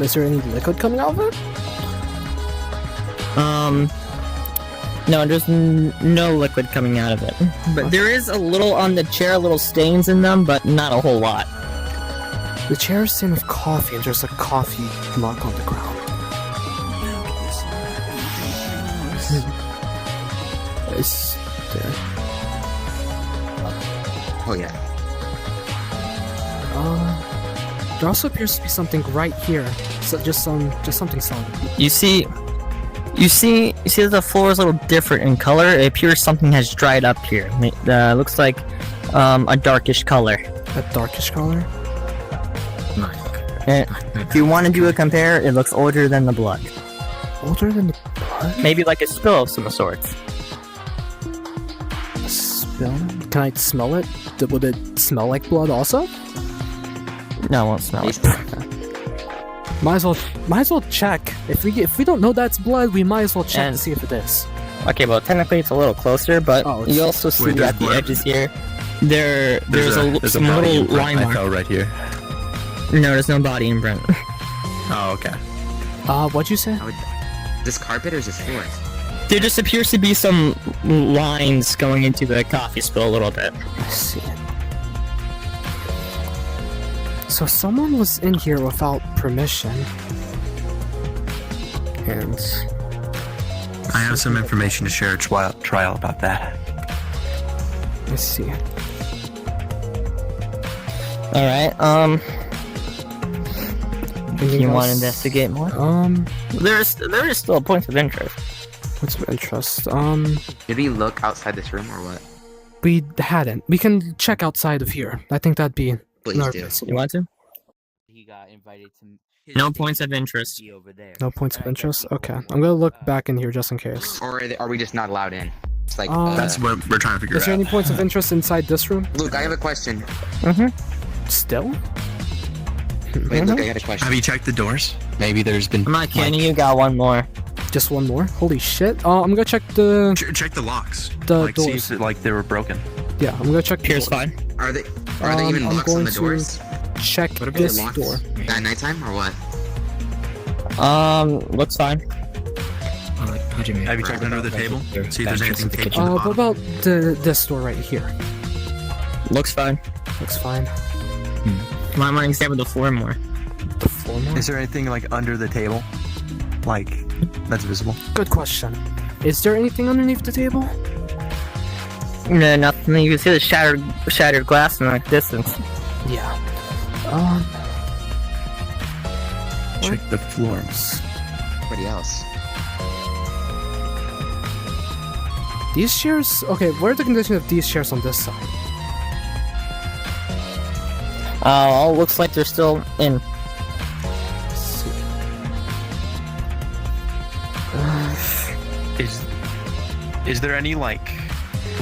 Is there any liquid coming out of it? No, there's no liquid coming out of it. But there is a little on the chair, little stains in them, but not a whole lot. The chair is stained with coffee, and there's a coffee mug on the ground. Is there? Oh yeah. There also appears to be something right here. So just something solid. You see that the floor is a little different in color. It appears something has dried up here. Looks like a darkish color. A darkish color? If you want to do a compare, it looks older than the blood. Older than the blood? Maybe like a spill of some sorts. A spill? Can I smell it? Would it smell like blood also? No, it won't smell it. Might as well check. If we don't know that's blood, we might as well check And- to see if it is. Okay, well, technically it's a little closer, but you also see Wait, there's at the blood? edges here, there's There's a some body little imprint line I mark. fell right here. No, there's no body imprint. Oh, okay. What'd you say? This carpet or is this floor? There just appears to be some lines going into the coffee spill a little bit. I see. So someone was in here without permission. And I have some information to share a trial about that. let's see. Alright, Anything you want to else? investigate more? There is still points of interest. Points of interest. Did we look outside this room or what? We hadn't. We can check outside of here. I think that'd be. Please do. You want to? He got invited to. No points of interest. No points of interest? Okay. I'm gonna look back in here just in case. Or are we just not allowed in? It's like That's what we're trying to figure Is there any points of interest inside this room? Luke, I have a question. Still? Wait, Luke, I got a question. Have you checked the doors? Maybe there's been. I'm not kidding, you got one more. Just one more? Holy shit. I'm gonna check the Check the locks. the like, see doors. if they were broken. Yeah, I'm gonna check the Here's doors. fine. Are they even I'm locks on going the to doors? check What about this the locks? door. At nighttime or what? Looks fine. Have you checked under the table? See if there's anything taped to the What bottom. about this door right here? Looks fine. Looks fine. Why am I examine the floor more? The floor more? Is there anything like under the table? Like that's visible? Good question. Is there anything underneath the table? No, nothing. You can see the shattered glass in the distance. Yeah. Check the floors. Anybody else? These chairs. Okay, what are the conditions of these chairs on this side? All looks like they're still in. Let's see. Is there any like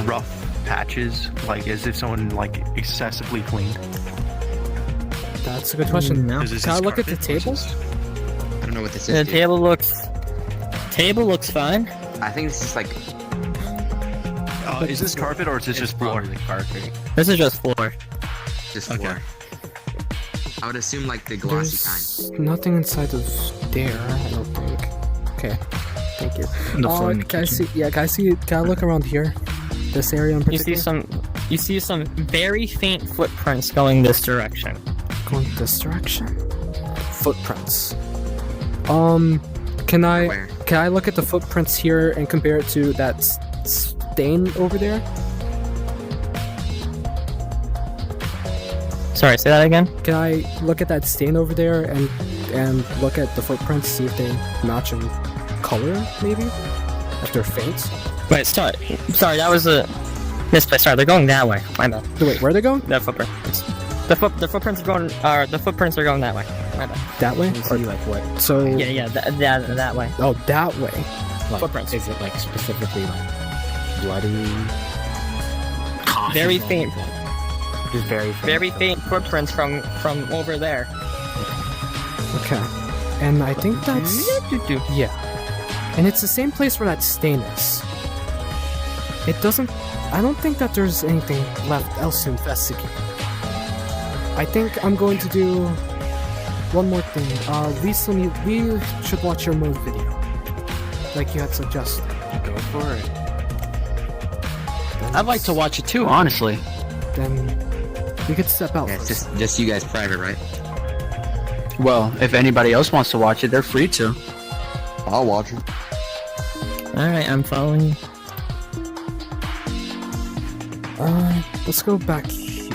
rough patches, like as if someone like excessively cleaned? That's a good question. No. Is this Can I just look at the carpet table? versus- I don't know what this The is. dude. table looks fine. I think this is like is this carpet or is this just floor? carpet. This is just floor. Just floor. I would assume like the glossy kind. There's nothing inside of there, I don't think. Okay, thank you. The floor in the can I kitchen. see? Yeah, can I see? Can I look around here? This area in You particular. see some very faint footprints going this direction. Going this direction. Footprints. Can I look at the footprints here and compare it to that stain over there? Sorry, say that again. Can I look at that stain over there and look at the footprints, see if they match in color, maybe? If they're faint? Wait, sorry, that was a misplaced. Sorry, they're going that way. My bad. Wait, where are they going? That footprint. The footprints are going. The footprints are going that way. My bad. That way? You see like what? So Yeah, that way. Oh, that way. Like, Footprints. Is it like specifically like bloody? Coffee Very blood? faint. Just very faint. Very faint footprints from over there. Okay. And I think that's yeah. And it's the same place where that stain is. It doesn't. I don't think that there's anything left else to investigate. I think I'm going to do one more thing. Recently, we should watch your mode video, like you had suggested. Go for it. I'd like to watch it too, honestly. Then we could step out. Yeah, it's first. just you guys private, right? Well, if anybody else wants to watch it, they're free to. I'll watch it. Alright, I'm following you. Let's go back here.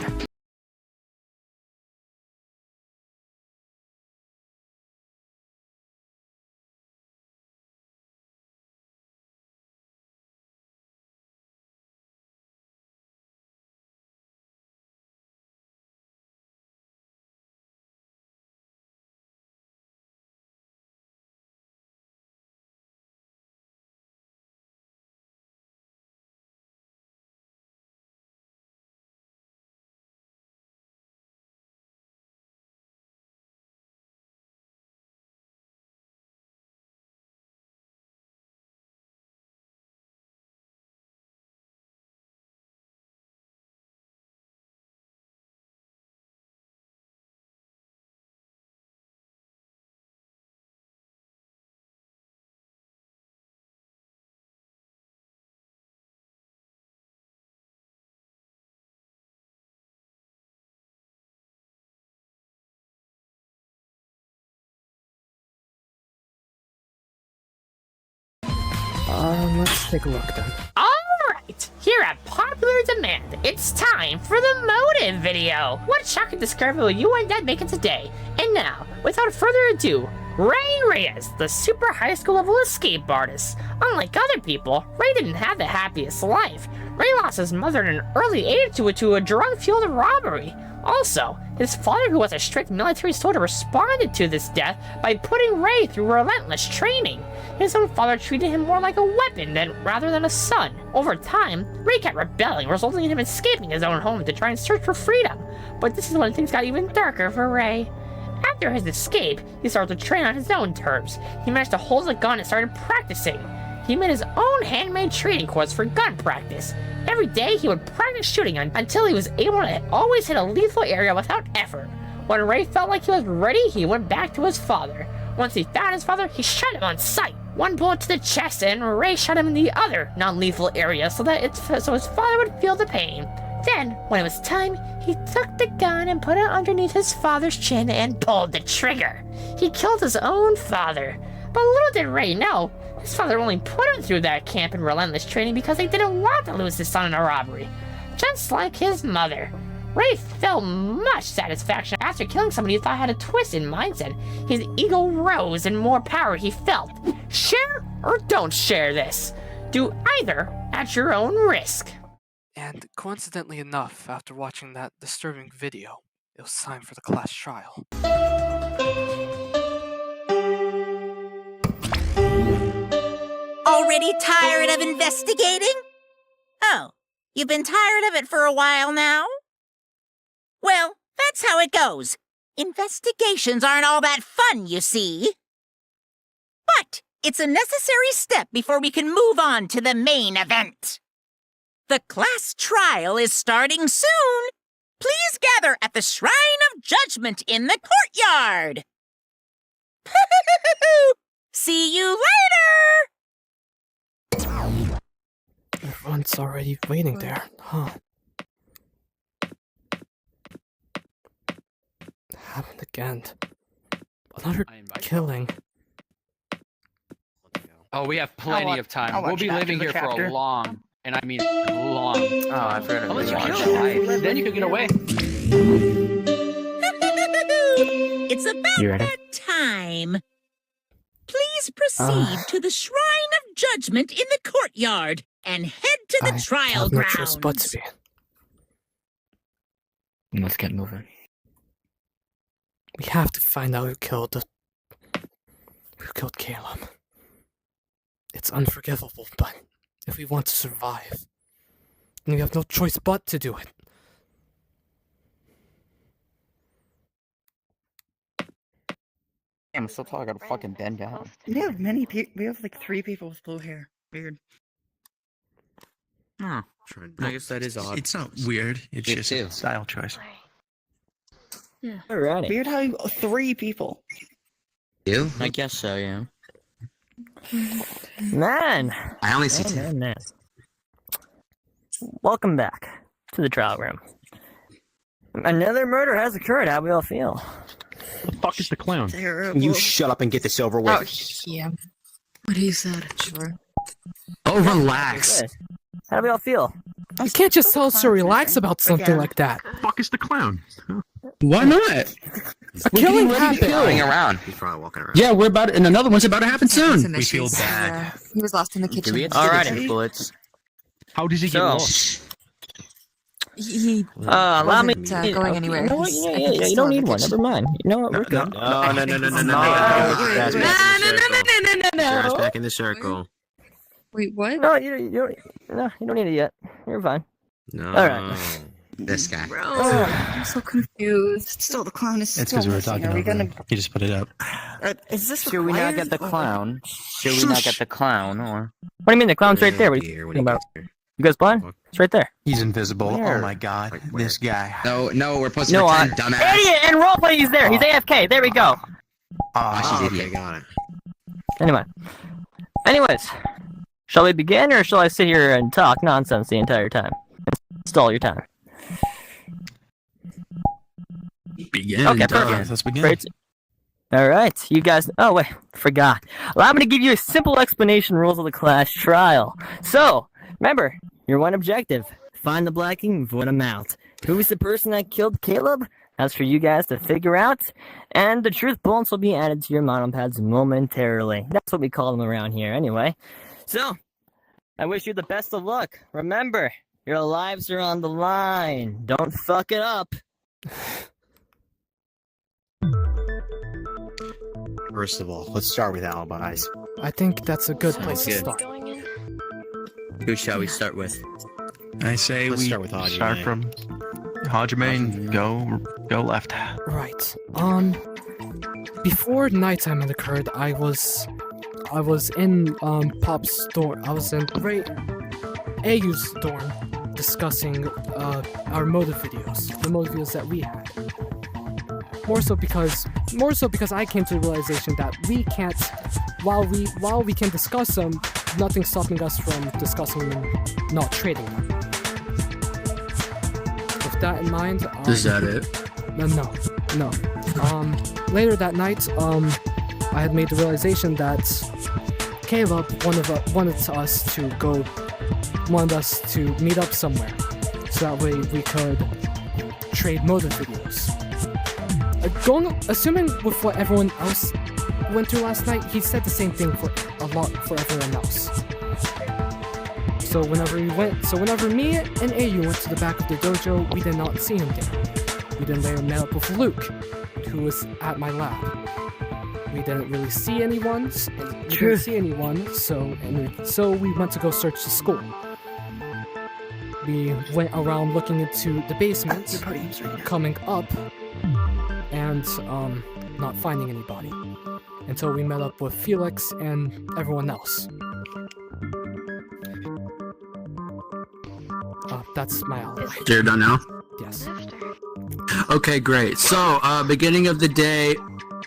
Let's take a look then. Alright, here at popular demand, it's time for the motive video. What shocking discovery will you and Dad make it today? And now, without further ado, Reyes, the super high school level escape artist. Unlike other people, Ray didn't have the happiest life. Ray lost his mother at an early age to a drug-fueled robbery. Also, his father, who was a strict military soldier, responded to this death by putting Ray through relentless training. His own father treated him more like a weapon rather than a son. Over time, Ray kept rebelling, resulting in him escaping his own home to try and search for freedom. But this is when things got even darker for Ray. After his escape, he started to train on his own terms. He managed to hold a gun and started practicing. He made his own handmade training course for gun practice. Every day, he would practice shooting until he was able to always hit a lethal area without effort. When Ray felt like he was ready, he went back to his father. Once he found his father, he shot him on sight. One bullet to the chest, and Ray shot him in the other non-lethal area so his father would feel the pain. Then, when it was time, he took the gun and put it underneath his father's chin and pulled the trigger. He killed his own father. But little did Ray know, his father only put him through that camp in relentless training because they didn't want to lose his son in a robbery. Just like his mother. Ray felt much satisfaction after killing somebody he thought had a twisted mindset. His ego rose and more power he felt. Share or don't share this. Do either at your own risk. And coincidentally enough, after watching that disturbing video, it was time for the class trial. Already tired of investigating? Oh, you've been tired of it for a while now? Well, that's how it goes. Investigations aren't all that fun, you see. But it's a necessary step before we can move on to the main event. The class trial is starting soon. Please gather at the Shrine of Judgment in the courtyard. See you later! Everyone's already waiting there, huh? Happened again. Another killing. Oh, we have plenty of time. We'll be living here for a long, and I mean long. Oh, I forgot to Unless you watch kill it. it, then you could get away. It's about that time. Please proceed to the Shrine of Judgment in the courtyard and head to the trial no choice but grounds. to be. Let's get moving. We have to find out who killed Caleb. It's unforgivable, but if we want to survive, then we have no choice but to do it. I'm still talking. I gotta fucking bend down. We have many people. We have like 3 people with blue hair. Weird. Oh, I guess that is odd. It's not weird. It's just a style choice. Yeah. Alrighty. Weird how 3 people. You? I guess so, yeah. Man. I only see 2. Man. Welcome back to the trial room. Another murder has occurred. How we all feel? The fuck is the clown? You shut up and get this over with. Oh, yeah. What he said, sure. Oh, relax. How do we all feel? You can't just tell us to relax about something like that. Fuck is the clown? Why not? A killing happened. Going around. He's probably walking around. Yeah, we're about, and another one's about to happen soon. We feel bad. He was lost in the kitchen. Alright. Bullets. How does he get lost? He allow me. wasn't, going anywhere. You know what? He's- I Yeah, think he's you still don't in need the one. kitchen. Never mind. You know what? We're good. No. Back in the circle. Wait, what? No, you don't need it yet. You're fine. No. All right. This guy. Bro, I'm so confused. Still, the clown is It's still because we were missing. talking Are we over gonna? him. He just put it up. Is this Should we not required? get the clown? Should we not get the clown, or? What do you mean? The clown's right there. What are you talking about? You guys blind? It's right there. He's invisible. Where? Oh my god. This guy. No, we're supposed to No, pretend, dumbass. Idiot! And roleplay, he's there. He's AFK. There we go. Oh, she's Okay, idiot. got it. Anyways, shall we begin, or shall I sit here and talk nonsense the entire time? Stall your time. Begin. Okay, perfect. Let's begin. Great. Alright, you guys... Oh, wait, forgot. Allow me to give you a simple explanation rules of the class trial. So, remember, your one objective. Find the Black King and vote him out. Who is the person that killed Caleb? That's for you guys to figure out. And the truth bullets will be added to your model pads momentarily. That's what we call them around here, anyway. So, I wish you the best of luck. Remember, your lives are on the line. Don't fuck it up. First of all, let's start with alibis. I think that's a good place to good. start. Who shall we start with? I say Let's we start with Hajime. start from Hajime and go left. Right. Before nighttime had occurred, I was in Pop's dorm. I was in Ayu's dorm discussing our motive videos, the motive videos that we had. More so because I came to the realization that we can't, while we can discuss them, nothing's stopping us from discussing them and not trading them. With that in mind, Is that it? No. Later that night, I had made the realization that Caleb wanted us to meet up somewhere, so that way we could trade motive videos. Assuming with what everyone else went through last night, he said the same thing for everyone else. So whenever me and Ayu went to the back of the dojo, we did not see him there. We then later met up with Luke, who was at my lab. We didn't really see anyone. So we went to go search the school. We went around looking into the basement, coming up, and not finding anybody until we met up with Felix and everyone else. That's my alibi. You're done now? Yes. Okay, great. So, beginning of the day,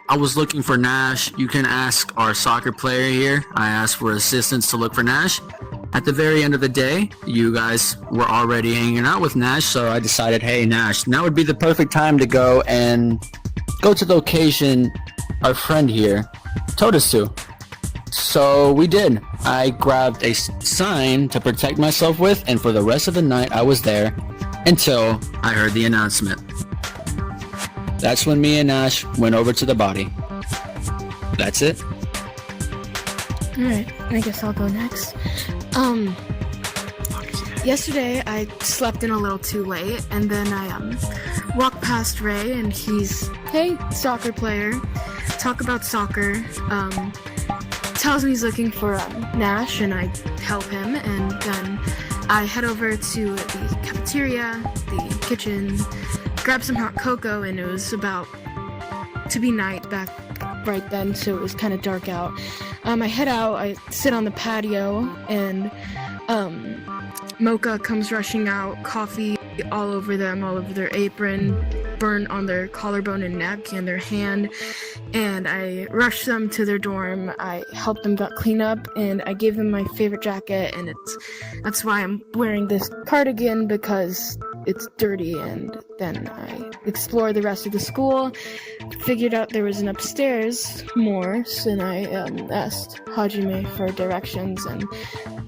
I was looking for Nash. You can ask our soccer player here. I asked for assistance to look for Nash. At the very end of the day, you guys were already hanging out with Nash, so I decided, hey, Nash, now would be the perfect time to go to the location our friend here told us to. So we did. I grabbed a sign to protect myself with, and for the rest of the night, I was there until I heard the announcement. That's when me and Nash went over to the body. That's it. Alright, I guess I'll go next. Yesterday I slept in a little too late, and then I walked past Ray, and he's, hey, soccer player, talk about soccer, tells me he's looking for Nash, and I help him, and then I head over to the cafeteria, the kitchen, grab some hot cocoa, and it was about to be night back right then, so it was kind of dark out. I head out, I sit on the patio, and Mocha comes rushing out, coffee all over them, all over their apron, burnt on their collarbone and neck and their hand, and I rushed them to their dorm. I helped them clean up, and I gave them my favorite jacket, and that's why I'm wearing this cardigan, because it's dirty. And then I explored the rest of the school, figured out there was an upstairs more, and I asked Hajime for directions, and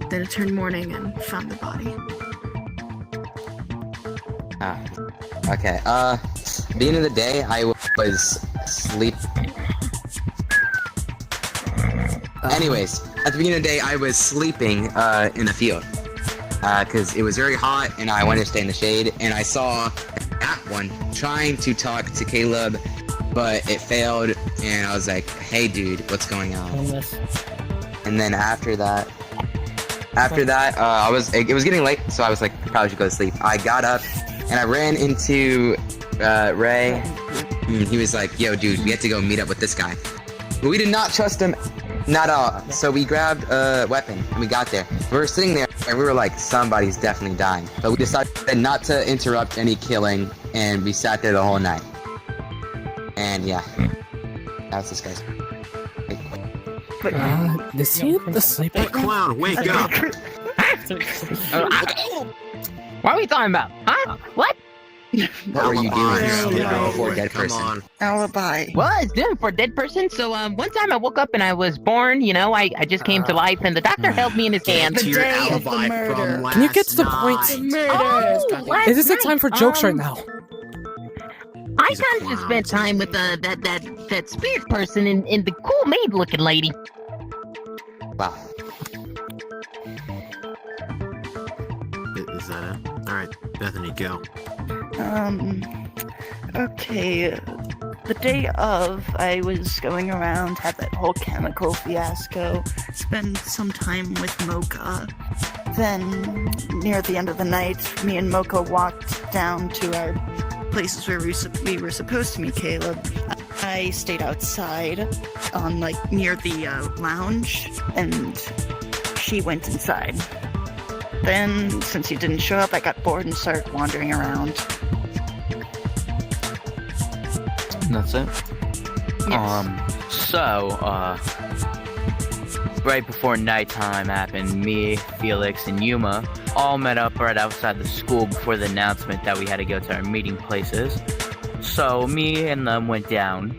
then it turned morning and found the body. Okay, beginning of the day, I was asleep. Anyways, at the beginning of the day, I was sleeping in the field. Because it was very hot, and I wanted to stay in the shade, and I saw that one trying to talk to Caleb, but it failed, and I was like, hey dude, what's going on? And then after that, it was getting late, so I was like, probably should go to sleep. I got up, and I ran into Ray. He was like, yo dude, we have to go meet up with this guy. But we did not trust him, not at all. So we grabbed a weapon, and we got there. We were sitting there, and we were like, somebody's definitely dying. But we decided not to interrupt any killing, and we sat there the whole night. And yeah, that's this guy's. Is he asleep? Hey, clown, wake up! What are we talking about? Huh? What? What were you doing Alibi. before a dead Come person? on. Alibi. Well, I was doing for a dead person. So one time I woke up and I was born. You know, I just came to life, and the doctor held me in his hand. The day of the murder. Can you get to the point? Oh, Is this the time for jokes right now? I kind of just spent time with that spirit person and the cool maid looking lady. Wow. Is that it? Alright, Bethany, go. Okay. The day of, I was going around, had that whole chemical fiasco, spent some time with Mocha. Then, near the end of the night, me and Mocha walked down to our places where we were supposed to meet Caleb. I stayed outside, near the lounge, and she went inside. Then, since he didn't show up, I got bored and started wandering around. And that's it? Yes. Right before nighttime happened, me, Felix, and Yuma all met up right outside the school before the announcement that we had to go to our meeting places. So me and them went down.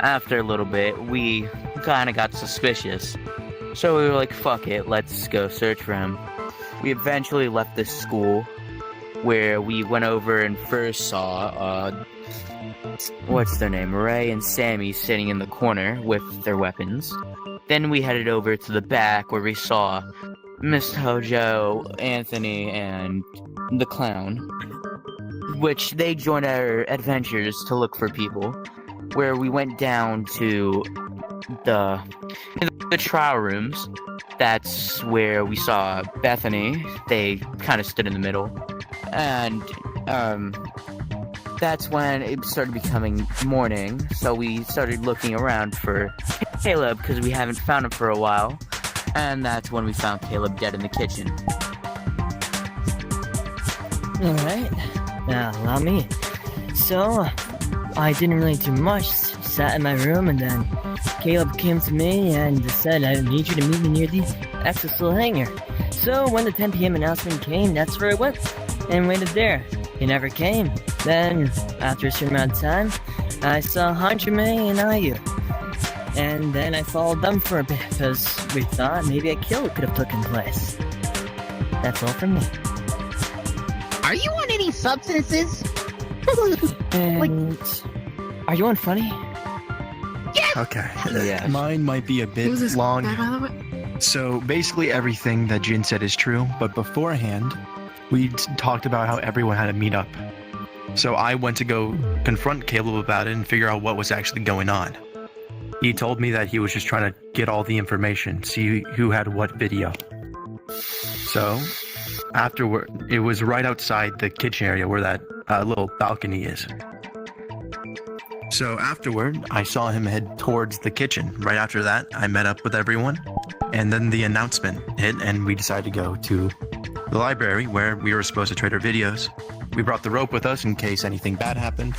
After a little bit, we kind of got suspicious. So we were like, fuck it, let's go search for him. We eventually left this school, where we went over and first saw, what's their name? Ray and Sammy sitting in the corner with their weapons. Then we headed over to the back where we saw Miss Tojo, Anthony, and the clown, which they joined our adventures to look for people, where we went down to the trial rooms. That's where we saw Bethany. They kind of stood in the middle. And, that's when it started becoming morning, so we started looking around for Caleb, because we haven't found him for a while. And that's when we found Caleb dead in the kitchen. Alright, now allow me. So, I didn't really do much, sat in my room, and then Caleb came to me and said, I need you to meet me near the Exosol hangar. So when the 10 p.m. announcement came, that's where I went, and waited there. He never came. Then, after a certain amount of time, I saw Hajime and Ayu. And then I followed them for a bit, because we thought maybe a kill could have taken place. That's all from me. Are you on any substances? And are you on funny? Yes! Okay. Yeah. Mine might be a bit Who's this long. guy, by the way? So basically everything that Jin said is true, but beforehand, we talked about how everyone had to meet up. So I went to go confront Caleb about it and figure out what was actually going on. He told me that he was just trying to get all the information, see who had what video. So afterward, it was right outside the kitchen area where that little balcony is. So afterward, I saw him head towards the kitchen. Right after that, I met up with everyone, and then the announcement hit, and we decided to go to the library where we were supposed to trade our videos. We brought the rope with us in case anything bad happened.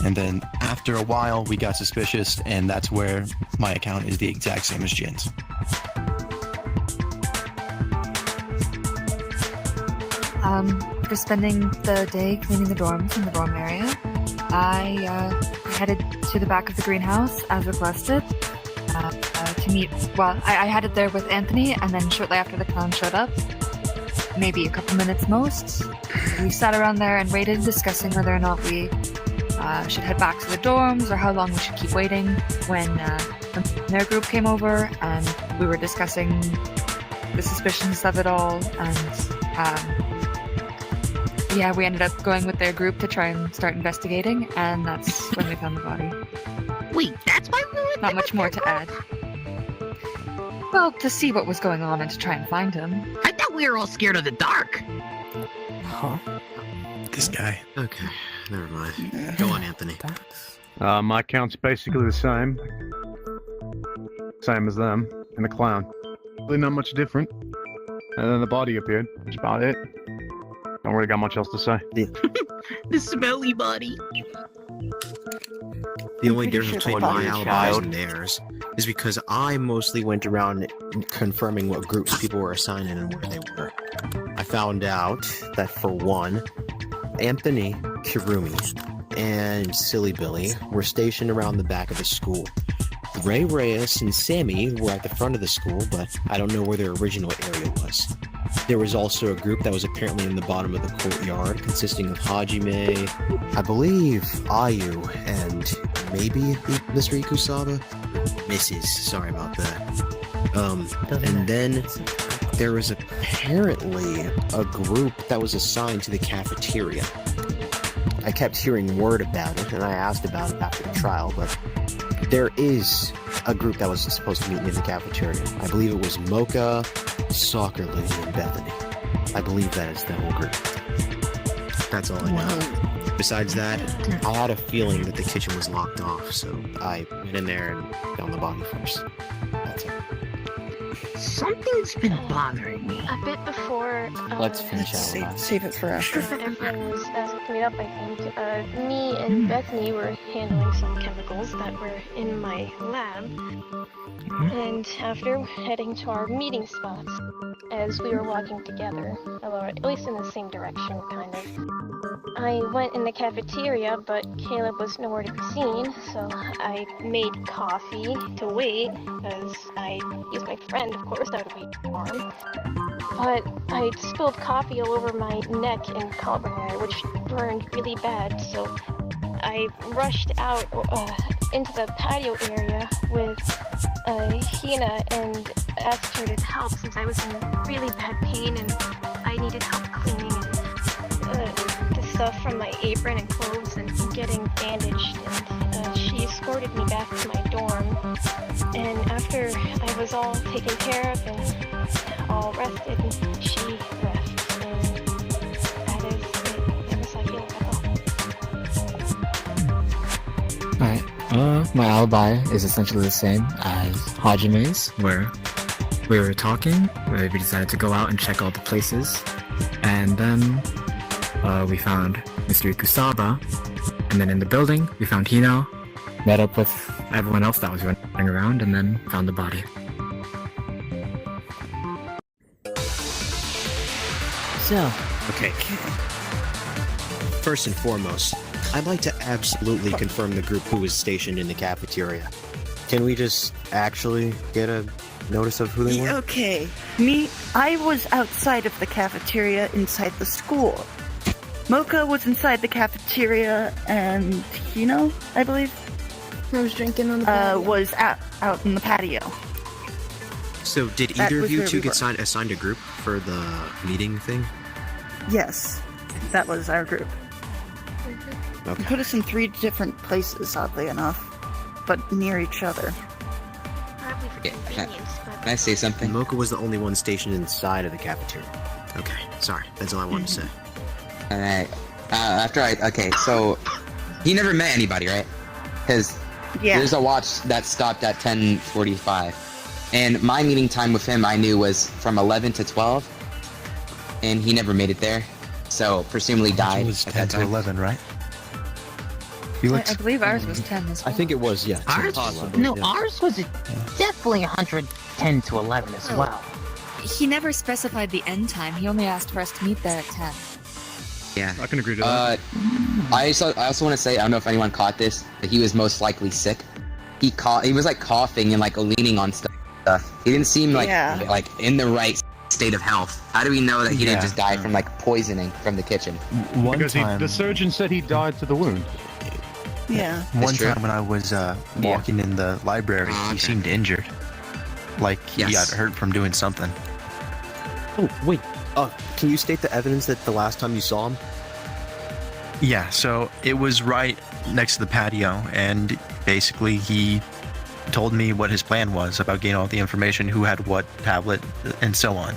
And then after a while, we got suspicious, and that's where my account is the exact same as Jin's. After spending the day cleaning the dorms in the dorm area, I headed to the back of the greenhouse as requested to meet. Well, I headed there with Anthony, and then shortly after the clown showed up, maybe a couple minutes most, we sat around there and waited, discussing whether or not we should head back to the dorms or how long we should keep waiting. When their group came over and we were discussing the suspicions of it all, and yeah, we ended up going with their group to try and start investigating, and that's when we found the body. Wait, that's why we were Not much more to add. Well, to see what was going on and to try and find him. I thought we were all scared of the dark. Huh? This guy. Okay, never mind. Go on, Anthony. My account's basically the same. Same as them, and the clown. Really not much different. And then the body appeared. That's about it. Don't really got much else to say. The smelly body. The only difference between my you're a alibis child. and theirs is because I mostly went around confirming what groups people were assigned in and where they were. I found out that, for one, Anthony, Kirumi and Silly Billy were stationed around the back of the school. Reyes and Sammy were at the front of the school, but I don't know where their original area was. There was also a group that was apparently in the bottom of the courtyard, consisting of Hajime, I believe Ayu, and maybe Mr. Ikusaba? Mrs. Sorry about that. And then there was apparently a group that was assigned to the cafeteria. I kept hearing word about it, and I asked about it after the trial, but there is a group that was supposed to meet me in the cafeteria. I believe it was Mocha, Soccer Lady, and Bethany. I believe that is the whole group. That's all I know. Besides that, I had a feeling that the kitchen was locked off, so I went in there and found the body first. That's it. Something's been bothering me. A bit before. Let's finish out. Save it for after. Everyone was asked to meet up, I think. Me and Bethany were handling some chemicals that were in my lab. And after, heading to our meeting spots. As we were walking together, or at least in the same direction, kind of. I went in the cafeteria, but Caleb was nowhere to be seen, so I made coffee to wait, because I used my friend, of course, I would wait for him. But I spilled coffee all over my neck and collarbone area, which burned really bad, so I rushed out into the patio area with Hina and asked her to help since I was in really bad pain and I needed help cleaning the stuff from my apron and clothes and getting bandaged. And she escorted me back to my dorm. And after I was all taken care of and all rested, she left. And that is it. That was my feeling at all. Alright, my alibi is essentially the same as Hajime's, where we were talking, we decided to go out and check all the places, and then we found Mr. Ikusaba, and then in the building we found Hino, met up with everyone else that was running around, and then found the body. So, okay. First and foremost, I'd like to absolutely confirm the group who was stationed in the cafeteria. Can we just actually get a notice of who they were? Okay. I was outside of the cafeteria inside the school. Mocha was inside the cafeteria, and Hino, I believe, I was drinking on the patio. Was out in the patio. So did either of you two get assigned a group for the meeting thing? Yes, that was our group. Okay. Put us in 3 different places, oddly enough, but near each other. Okay, can I say something? Mocha was the only one stationed inside of the cafeteria. Okay, sorry, that's all I wanted to say. Alright, okay, so he never met anybody, right? Because there's a watch that stopped at 10:45, and my meeting time with him I knew was from 11 to 12, and he never made it there, so presumably died. It was 10 to 11, right? I believe ours was 10 as well. I think it was, yeah. Ours? No, ours was definitely 110 to 11 as well. He never specified the end time. He only asked for us to meet there at 10. Yeah. I can agree to that. I also want to say, I don't know if anyone caught this, that he was most likely sick. He was like coughing and like leaning on stuff. He didn't seem like in the right state of health. How do we know that he didn't just die from like poisoning from the kitchen? Because the surgeon said he died to the wound. Yeah. One time when I was walking in the library, he seemed injured. Like he got hurt from doing something. Oh, wait. Can you state the evidence that the last time you saw him? Yeah, so it was right next to the patio, and basically he told me what his plan was about getting all the information, who had what tablet, and so on.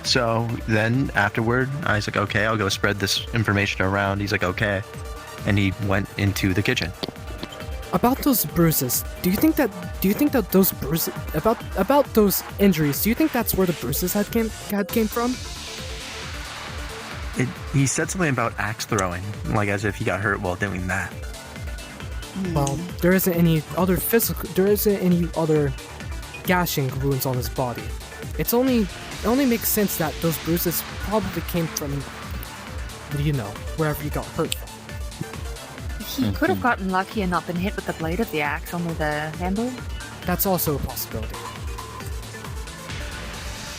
So then afterward, I was like, okay, I'll go spread this information around. He's like, okay. And he went into the kitchen. About those bruises, do you think that those bruises, about those injuries, do you think that's where the bruises had came from? He said something about axe throwing, like as if he got hurt while doing that. Well, there isn't any other gashing wounds on his body. It only makes sense that those bruises probably came from, wherever he got hurt from. He could have gotten lucky and not been hit with the blade of the axe, only the handle. That's also a possibility.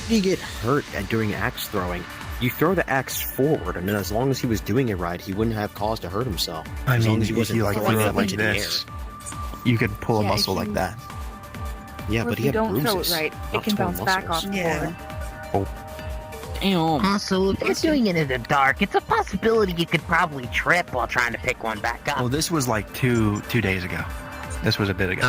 He get hurt during axe throwing. You throw the axe forward, and then as long as he was doing it right, he wouldn't have cause to hurt himself. I as long mean, as he if wasn't you like throwing throw it it like into the this, air. you could pull a Yeah, muscle if like that. Yeah, Or but if he you had don't throw it bruises, right, it not can torn bounce back off muscles. the board. Also, if you're doing it in the dark, it's a possibility you could probably trip while trying to pick one back up. Well, this was like two days ago. This was a bit ago.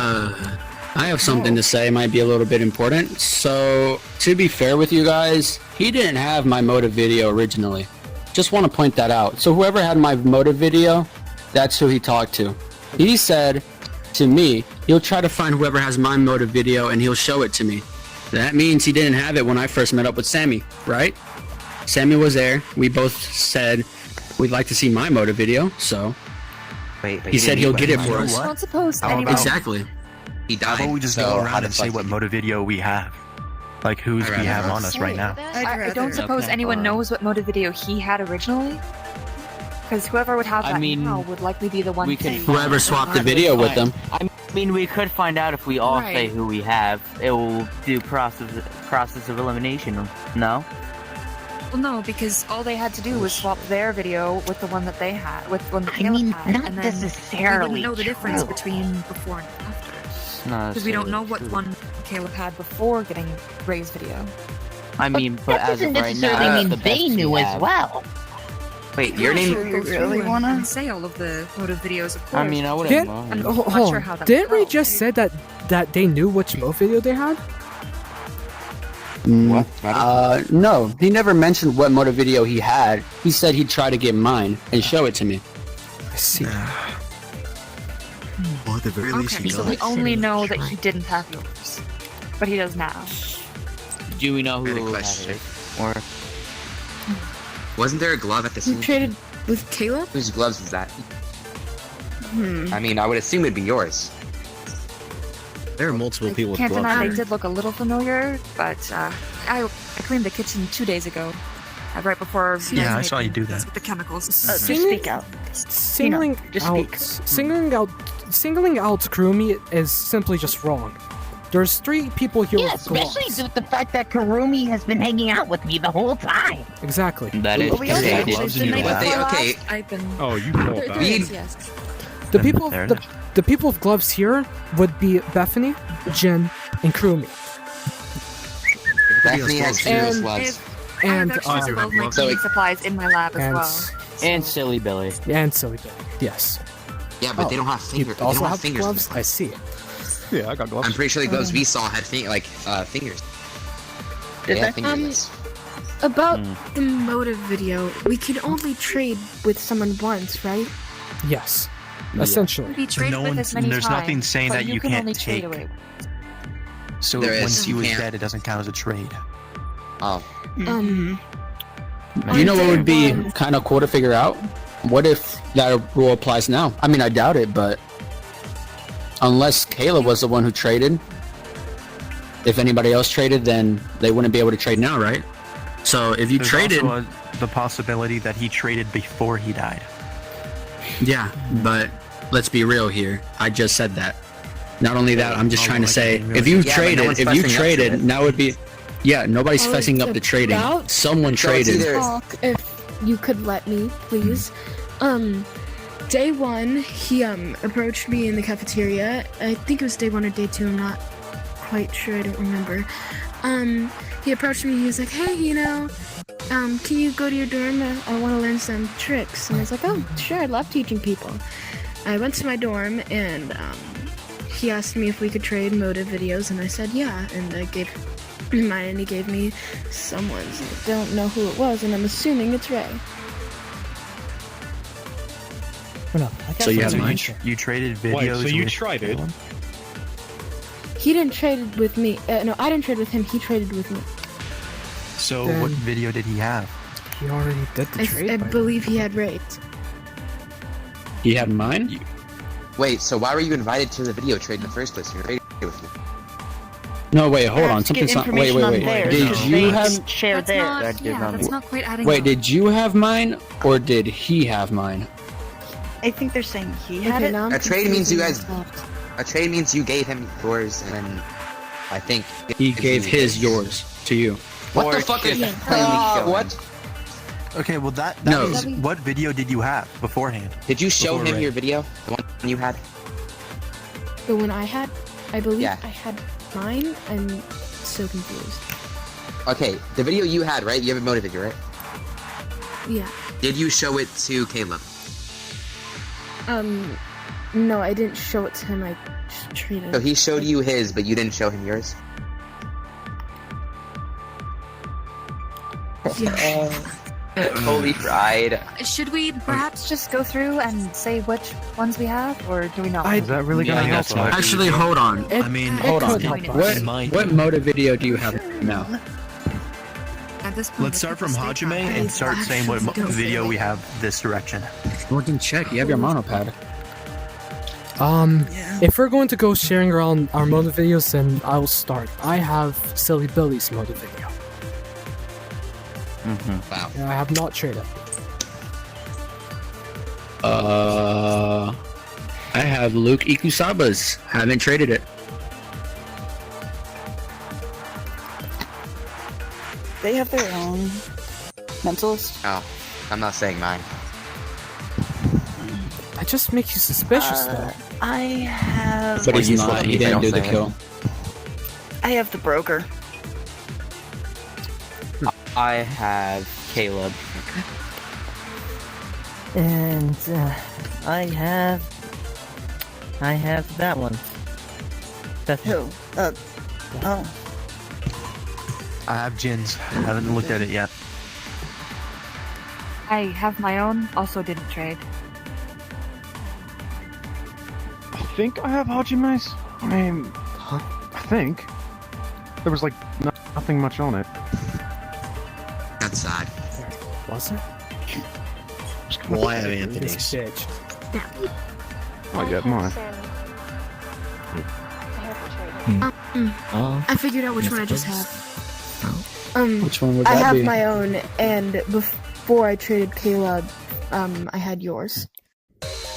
I have something to say, might be a little bit important. So, to be fair with you guys, he didn't have my motive video originally. Just want to point that out. So whoever had my motive video, that's who he talked to. He said to me, he'll try to find whoever has my motive video and he'll show it to me. That means he didn't have it when I first met up with Sammy, right? Sammy was there. We both said we'd like to see my motive video, so he said he'll get it for us. I don't suppose How anyone... about- Exactly. He How died. about we just so go how around the and say fuck what did motive video we have? Like whose we have on us right now. I don't suppose anyone knows what motive video he had originally? Because whoever would have I that mean, now would likely be the one we could saying Whoever swapped the video with them. I mean, we could find out if we all say Right. who we have. It will do process of elimination. No? Well, no, because all they had to do was swap their video with the one that they had, with one that I Caleb mean, had, not and then necessarily we wouldn't know the difference true. between before and after. No, Because we don't know what one Caleb had before getting Rey's video. I mean, but That as doesn't of right now, necessarily that's mean the they best knew we as have. well. Wait, your name? Sure, go through and say all of the motive videos, of course. I mean, I wouldn't Didn't, mind. I'm hold not on. sure how that Didn't Ray felt. just say that they knew which Mo video they had? What? No, he never mentioned what motive video he had. He said he'd try to get mine and show it to me. I see. Well, at the very least, Okay, he so does. we only know that he didn't have yours. But he does now. Do we know Good who question. has it? Or Wasn't there a glove at the You scene? traded with Caleb? Whose gloves was that? I mean, I would assume it'd be yours. There are multiple people with Can't gloves. deny they here. did look a little familiar, but I cleaned the kitchen 2 days ago, right before. Yeah, I saw you do that. With the chemicals. Just speak out. Singling just out, speak. singling out Kirumi is simply just wrong. There's 3 people here Yeah, with gloves. especially with the fact that Kirumi has been hanging out with me the whole time. Exactly. that is Well, we also Yeah, actually gloves the in your night lap. before Okay. last, I've been. Oh, you called There that. is, yes. The people, Fair the, enough. the people with gloves here would be Bethany, Jin, and Kirumi. Bethany has serious And- gloves. And I've actually still my So cleaning it- supplies in my lab as and well. and Silly Billy. and Silly Bill. Yes. Yeah, but they don't have You fingers. also they don't have fingers. gloves. I see. Yeah, I got gloves. I'm pretty sure the gloves we saw had fingers. Did They they? had fingerless. About the motive video, we could only trade with someone once, right? Yes. Yeah. Essentially. Be traded No with one- as many there's times, nothing saying but that you can can't only trade take. away. So There is. once he was Can't. dead, it doesn't count as a trade. Oh. You know what would be One- kind of cool to figure out? What if that rule applies now? I mean, I doubt it, but unless Kayla was the one who traded, if anybody else traded, then they wouldn't be able to trade now, right? So if you There's traded, also the possibility that he traded before he died. yeah, but let's be real here. I just said that. Not only that, I'm just trying to say, if you Yeah, but no traded, one's if you fessing up to traded, it. now would be, yeah, nobody's Oh, fessing it's up to trading. about- Someone So it's traded. either- If you could let me, please. Day 1, he approached me in the cafeteria. I think it was day 1 or day 2, I'm not quite sure, I don't remember. He approached me, he was like, hey, can you go to your dorm? I want to learn some tricks. And I was like, oh, sure, I love teaching people. I went to my dorm and he asked me if we could trade motive videos, and I said yeah, and I gave him mine, and he gave me someone's. I don't know who it was, and I'm assuming it's Ray. So you have mine? You traded Wait, videos. so you with traded? Caleb? He didn't trade it with me. No, I didn't trade with him. He traded with me. So Then- what video did he have? He already did the trade. I by believe he had Ray. You have mine? Wait, so why were you invited to the video trade in the first place? You were traded with me. No, wait, hold on. Perhaps get Something's not. Wait, information wait, on wait. theirs, Did because you they have? share That's their? not, yeah, that's not quite adding Wait, up. did you have mine or did he have mine? I think they're saying he had it. A trade means you guys. A trade means you gave him yours, and then I think he gave yours to you. What the fuck is that? What? Okay, well that No. is what video did you have beforehand? Did you show Before him Ray? your video? The one you had? The one I had, I believe Yeah. I had mine. I'm so confused. Okay, the video you had, right? You have a motive video, right? Yeah. Did you show it to Caleb? No, I didn't show it to him. I just traded. So he showed you his, but you didn't show him yours? Yeah. Holy fried. Should we perhaps just go through and say which ones we have, or do we not? Is that really gonna help? Actually, hold on. I mean, Hold on. What motive video do you have now? At this point, let's start from Hajime and start saying what video we have this direction. We can check. You have your monopad. If we're going to go sharing around our motive videos, then I'll start. I have Silly Billy's motive video. Wow. I have not traded. I have Luke Ikusaba's. Haven't traded it. They have their own mentalist. Oh, I'm not saying mine. I just make you suspicious, though. I have. But he's not. He didn't do the kill. I have the broker. I have Caleb. And I have that one. Who? Oh. I have Jin's. I haven't looked at it yet. I have my own. Also didn't trade. I think I have Hajime's. I mean, I think there was like nothing much on it. That's sad. Was it? Well, I have This Anthony's. bitch. I got mine. I figured out which one I just have. Which one would I that have be? my own, and before I traded Caleb, I had yours.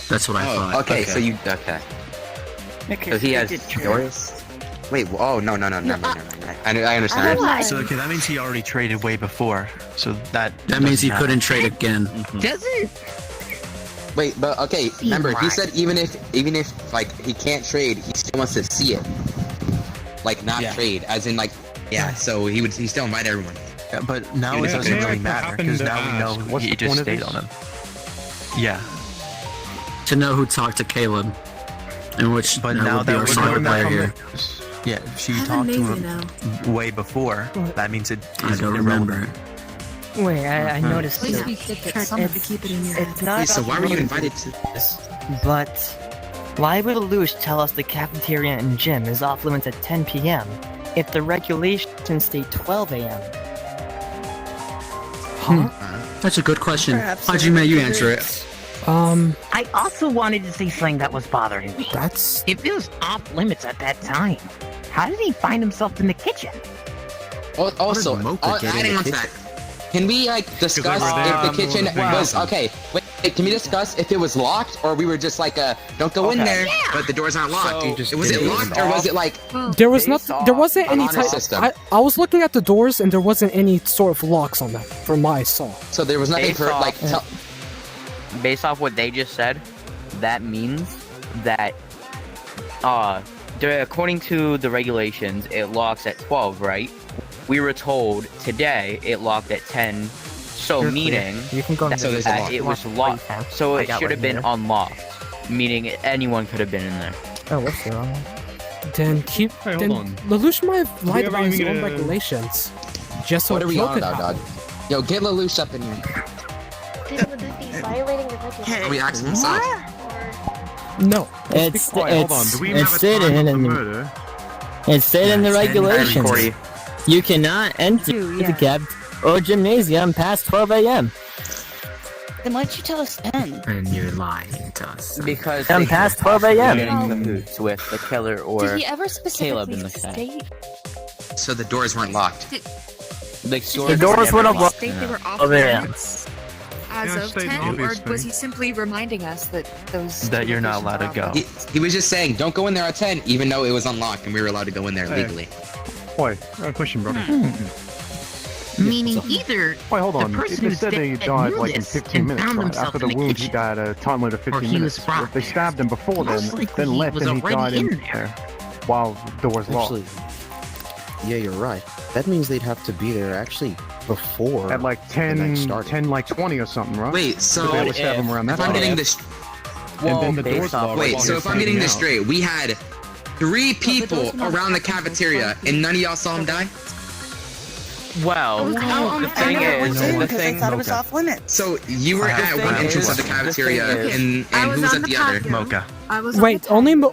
That's what I thought. Okay, so you okay? So he has yours. Wait. Oh no. I understand. So okay, that means he already traded way before. So that means he doesn't couldn't happen. trade again. Does it? Wait, but okay. Remember, he said even if like he can't trade, he still wants to see it. Like not trade, as in like So he still invite everyone. Yeah, but now it doesn't really matter because now we know he just stayed on him. Yeah. To know who talked to Caleb, and which But that now would be that our we're soccer knowing that player from here. Yeah, she I have talked to Amazing him way before. That means it I is don't irrelevant. remember. Wait, I noticed. At least that we did get Try some. to keep it in your head. It's not. So why were you invited to this? But why would Lelouch tell us the cafeteria and gym is off limits at 10 p.m. if the regulations state 12 a.m.? That's a good question. Perhaps Hajime, you answer it. I also wanted to say something that was bothering me. That's... If it was off limits at that time, how did he find himself in the kitchen? Also, Mocha get in adding the on to kitchen? that, can we discuss if the kitchen was okay? Wait, can we discuss if it was locked or we were just like don't go in there, but the doors aren't locked? Was it locked or was it like? There was not. There wasn't any honor type. system. I was looking at the doors and there wasn't any sort of locks on them, from my saw. So there was nothing for like. Based off what they just said, that means that according to the regulations, it locks at 12, right? We were told today it locked at 10, so You're meaning clear. You can go that into the it was locked. So it should have been unlocked, meaning anyone could have been in there. Oh, what's the wrong one? Then keep. Hey, then hold on. Lelouch might have lied ever about his even own get a- regulations. Just so What are we Flo on could about, happen. dog? Yo, get Lelouch up in here. Would that be violating the regulations? Are we asking himself? No. It's Hold on. Do we have a stated time of the in murder? it's stated in the regulations. Cordy. You cannot enter the cab or gymnasium past 12 a.m. Then why'd you tell us then? And you're lying to us. Because I'm they past could 12 a.m. possibly be in cahoots with the killer or Did he ever Caleb in specifically the cat. state? So the doors weren't locked. The doors would have locked State they were off over there. limits? as of 10, or was he simply reminding us that those that you're not allowed to go? He was just saying, don't go in there at 10, even though it was unlocked and we were allowed to go in there legally. Wait, question, brother. Meaning either Wait, hold on. the person They who's said they dead died knew like in this 15 and minutes, found right? himself After in the the wound, he kitchen. died at a time limit of 15 he minutes. was brought If they there. stabbed him before Most likely then he left was and he died already in in there. while doors locked. Actually, yeah, you're right. That means they'd have to be there actually before At like the night 10, started. 10 like 20 or something, right? Wait, so They would stab him around that if I'm time. getting this, And then the doors locked. wait, while so he if was I'm getting freaking this out. straight, we had 3 people around the cafeteria and none of y'all saw him die? Well, the thing is, the because I thing. thought it was off limits. So you were at one entrance of the cafeteria and who was at the other? Mocha.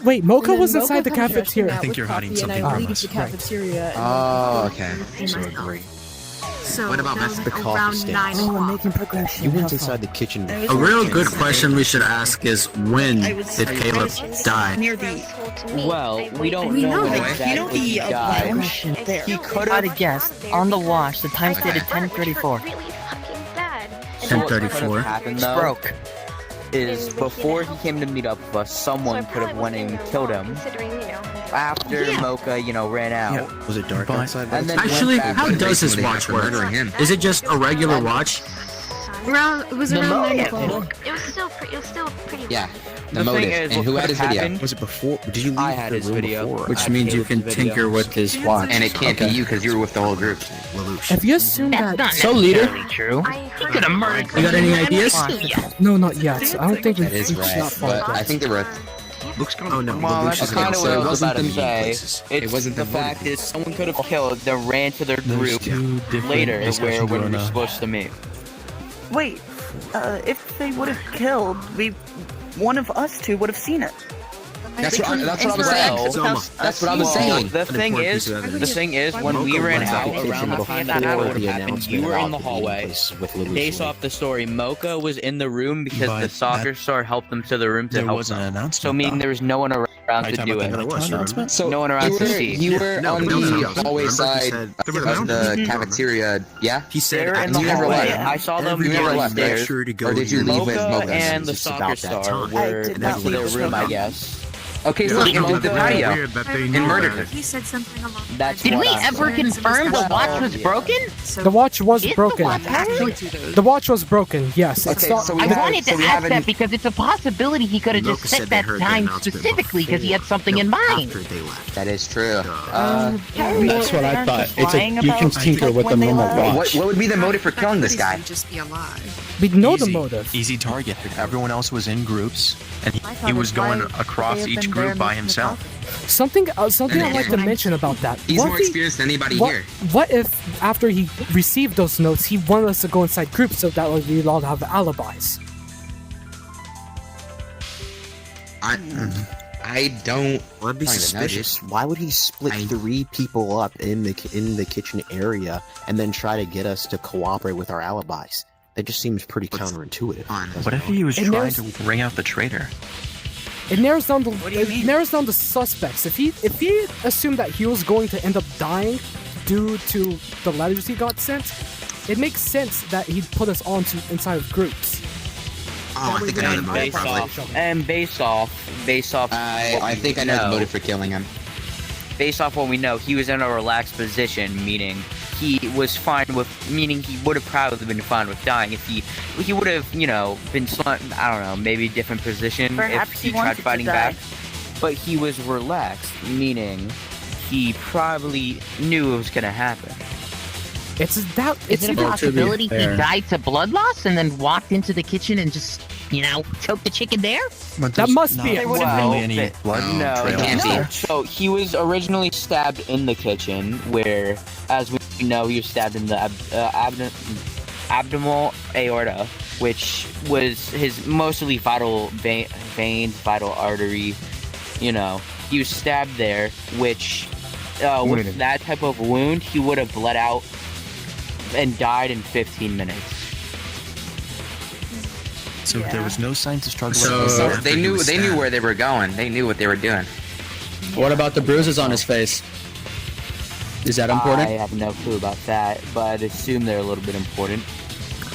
Wait, Mocha was inside the cafeteria. I think you're hiding something from us. cafeteria. Oh, okay. So agree. So What about that was the like coffee around stand? 9 Oh, I'm o'clock. making progression. You went inside the kitchen. A real good question we should ask is when did Caleb die? Near the Well, we don't We know know when that. exactly you know he the died. ocean there. He could have guessed on the watch. The time stated 10:34. 10:34. Happened It's though broke. is before he came to meet up with us, someone could have went and killed him after Mocha, ran out. Was it dark outside? And then Actually, went back how to the does his basement watch for work? murdering him. Is it just a regular watch? It was around 9 o'clock. It was still pretty. Yeah, the The thing motive. is, And what who had could his have video? happened- Was it before? Did you leave I had the his room video. before? Which means you can tinker with his watch. And it can't be you because you were with the whole group. If you assume That's that... not So, leader, necessarily true. He could have murdered you got any ideas? No, not yet. I don't think That we've is reached right, that far. but I think they were. Oh no, Well, Lelouch that's is kind of so what I it was wasn't about to the say. places. It's It wasn't the the fact motive. is someone could have killed, then ran to their There's group two different later where discussions we going were on. supposed to meet. Wait, if they would have killed, one of us two would have seen it. That's what I was Well, saying. That's what I was saying. The thing is, when we ran out around the time that would have happened, you were in the hallway. Based off the story, Mocha was in the room because But the soccer star helped them to the room to There help wasn't them. an announcement. So meaning there was no one around Are you to talking do about it. the nighttime announcement? So No one around to see. You were No, on no, no, the no. hallway Remember he side said- of the cafeteria. Yeah. He said They're in the you never hallway. left. I saw them You never going left, upstairs. right? sure to go Or did you to leave with Mocha Mocha? and the It's soccer about that star time. were did next not to their leave room, with I Mocha. guess. Okay, so Yeah. into the patio. Weird that they And knew murdered that. her. He said something along the That's lines Did what we I'm ever saying. confirm the watch was broken? The watch was Is the broken. watch actually... The watch was broken, yes. It's Okay, not... so we I have- wanted so to we ask haven't- that because it's a possibility he could have Loco just said set they that heard the time announcement specifically because he had something in before. mind. After they left. That is true. That's what I thought. It's lying you can about, tinker like, with the when they normal left? watch. What would be the motive for killing this guy? just be alive. We know the Easy. motive. Easy target. Everyone else was in groups, and I he thought was his going wife- across they have each been group there by making the himself. Something I'd like to mention about that. He's What more if experienced than anybody what, here. what if, after he received those notes, he wanted us to go inside groups so that way we'd all have alibis? I don't. Well, that'd be find it suspicious. Why would he split 3 people up in the kitchen area and then try to get us to cooperate with our alibis? That just seems pretty counterintuitive. What if he was And trying there's- to bring out the traitor? It narrows down the suspects. If he assumed that he was going to end up dying due to the letters he got sent, it makes sense that he'd put us all inside of groups. Oh, I think I know the motive, probably. Based off. I think I know the motive for killing him. Based off what we know, he was in a relaxed position, meaning he was fine with. Meaning he would have probably been fine with dying if he would have, been I don't know, maybe a different position Perhaps if he he tried wanted to fighting die. back. But he was relaxed, meaning he probably knew it was gonna happen. It's that. Is it a Well, to be possibility he fair- died to blood loss and then walked into the kitchen and just, choked the chicken there? That must be it. Really any blood No, trail no. there. So he was originally stabbed in the kitchen, where, as we know, he was stabbed in the abdominal aorta, which was his mostly vital vein, vital artery. He was stabbed there, which with that type of wound, he would have bled out and died in 15 minutes. So there was no signs of struggle. So they knew where they were going. They knew what they were doing. What about the bruises on his face? Is that important? I have no clue about that, but I'd assume they're a little bit important.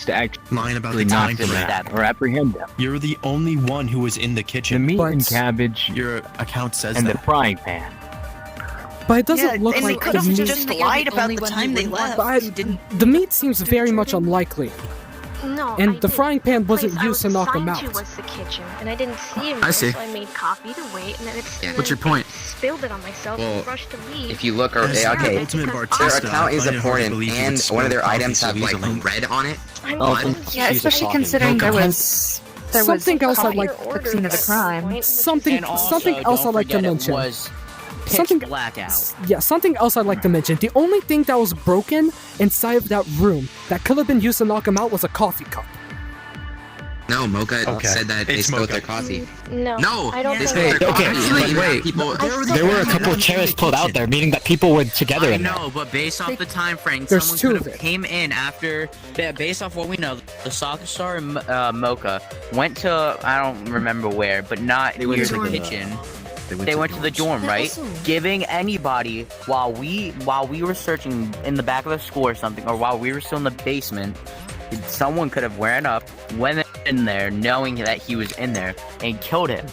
used to actually lying about the time for that or apprehend them. You're the only one who was in the kitchen. The meat and cabbage, your account says and that. the frying pan. But it doesn't look and like they could the have meat. just lied about the time they left. The meat seems very much unlikely. No, And I the did. frying pan wasn't Place I used to was knock him assigned out. to was the kitchen, and I didn't see him I there, see. so I made coffee to wait, and then What's your point? spilled it on myself Well, and rushed to leave. If you look, or, As okay, the ultimate their bartista, account is I find it hard to important, believe you and would one of their spill items have coffee like so easily. red on it. Yeah, especially considering there was something else I'd like. the scene of the crime. Something else I'd like to mention. Pitch blackout. Yeah, something else I'd like to mention. The only thing that was broken inside of that room that could have been used to knock him out was a coffee cup. No, Mocha said that they spilled their coffee. No, I don't they think spilled their Okay, coffee. wait. People, There were a couple of chairs pulled out there, meaning that people were together I in there. know, but based off the time frame, There's someone two could of have it. came in after. Based off what we know, The soccer star and Mocha went to, I don't remember where, but not near went the to the- kitchen. They Went to the dorm, right? Giving anybody while we were searching in the back of the school or something, or while we were still in the basement, someone could have went in there, knowing that he was in there, and killed him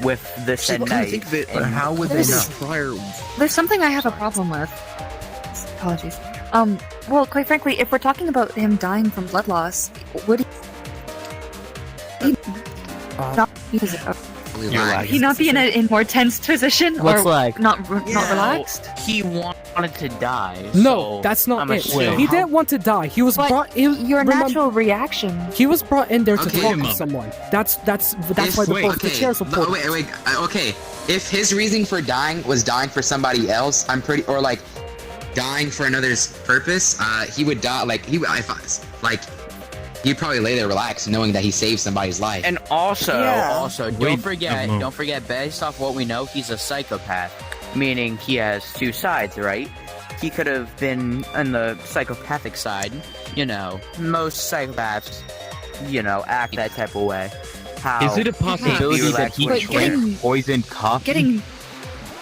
with the said knife. And how would they know? There's something I have a problem with. Apologies. Well, quite frankly, if we're talking about him dying from blood loss, would he not he not be in a more tense position What's or like? not relaxed? He wanted to die. No, so that's not I'm it. assuming- He didn't want to die. He was brought in. Your natural reaction. He was brought in there to Okay. talk to someone. That's why the chairs were pulled. Wait. Okay, if his reason for dying was dying for somebody else, or like dying for another's purpose, he would die. He'd probably lay there relaxed, knowing that he saved somebody's life. And also, don't Wait forget, based off what we know, he's a psychopath, meaning he has two sides, right? He could have been on the psychopathic side. You know, most psychopaths, act that type of way. How Is it a possibility that he drank poisoned coffee?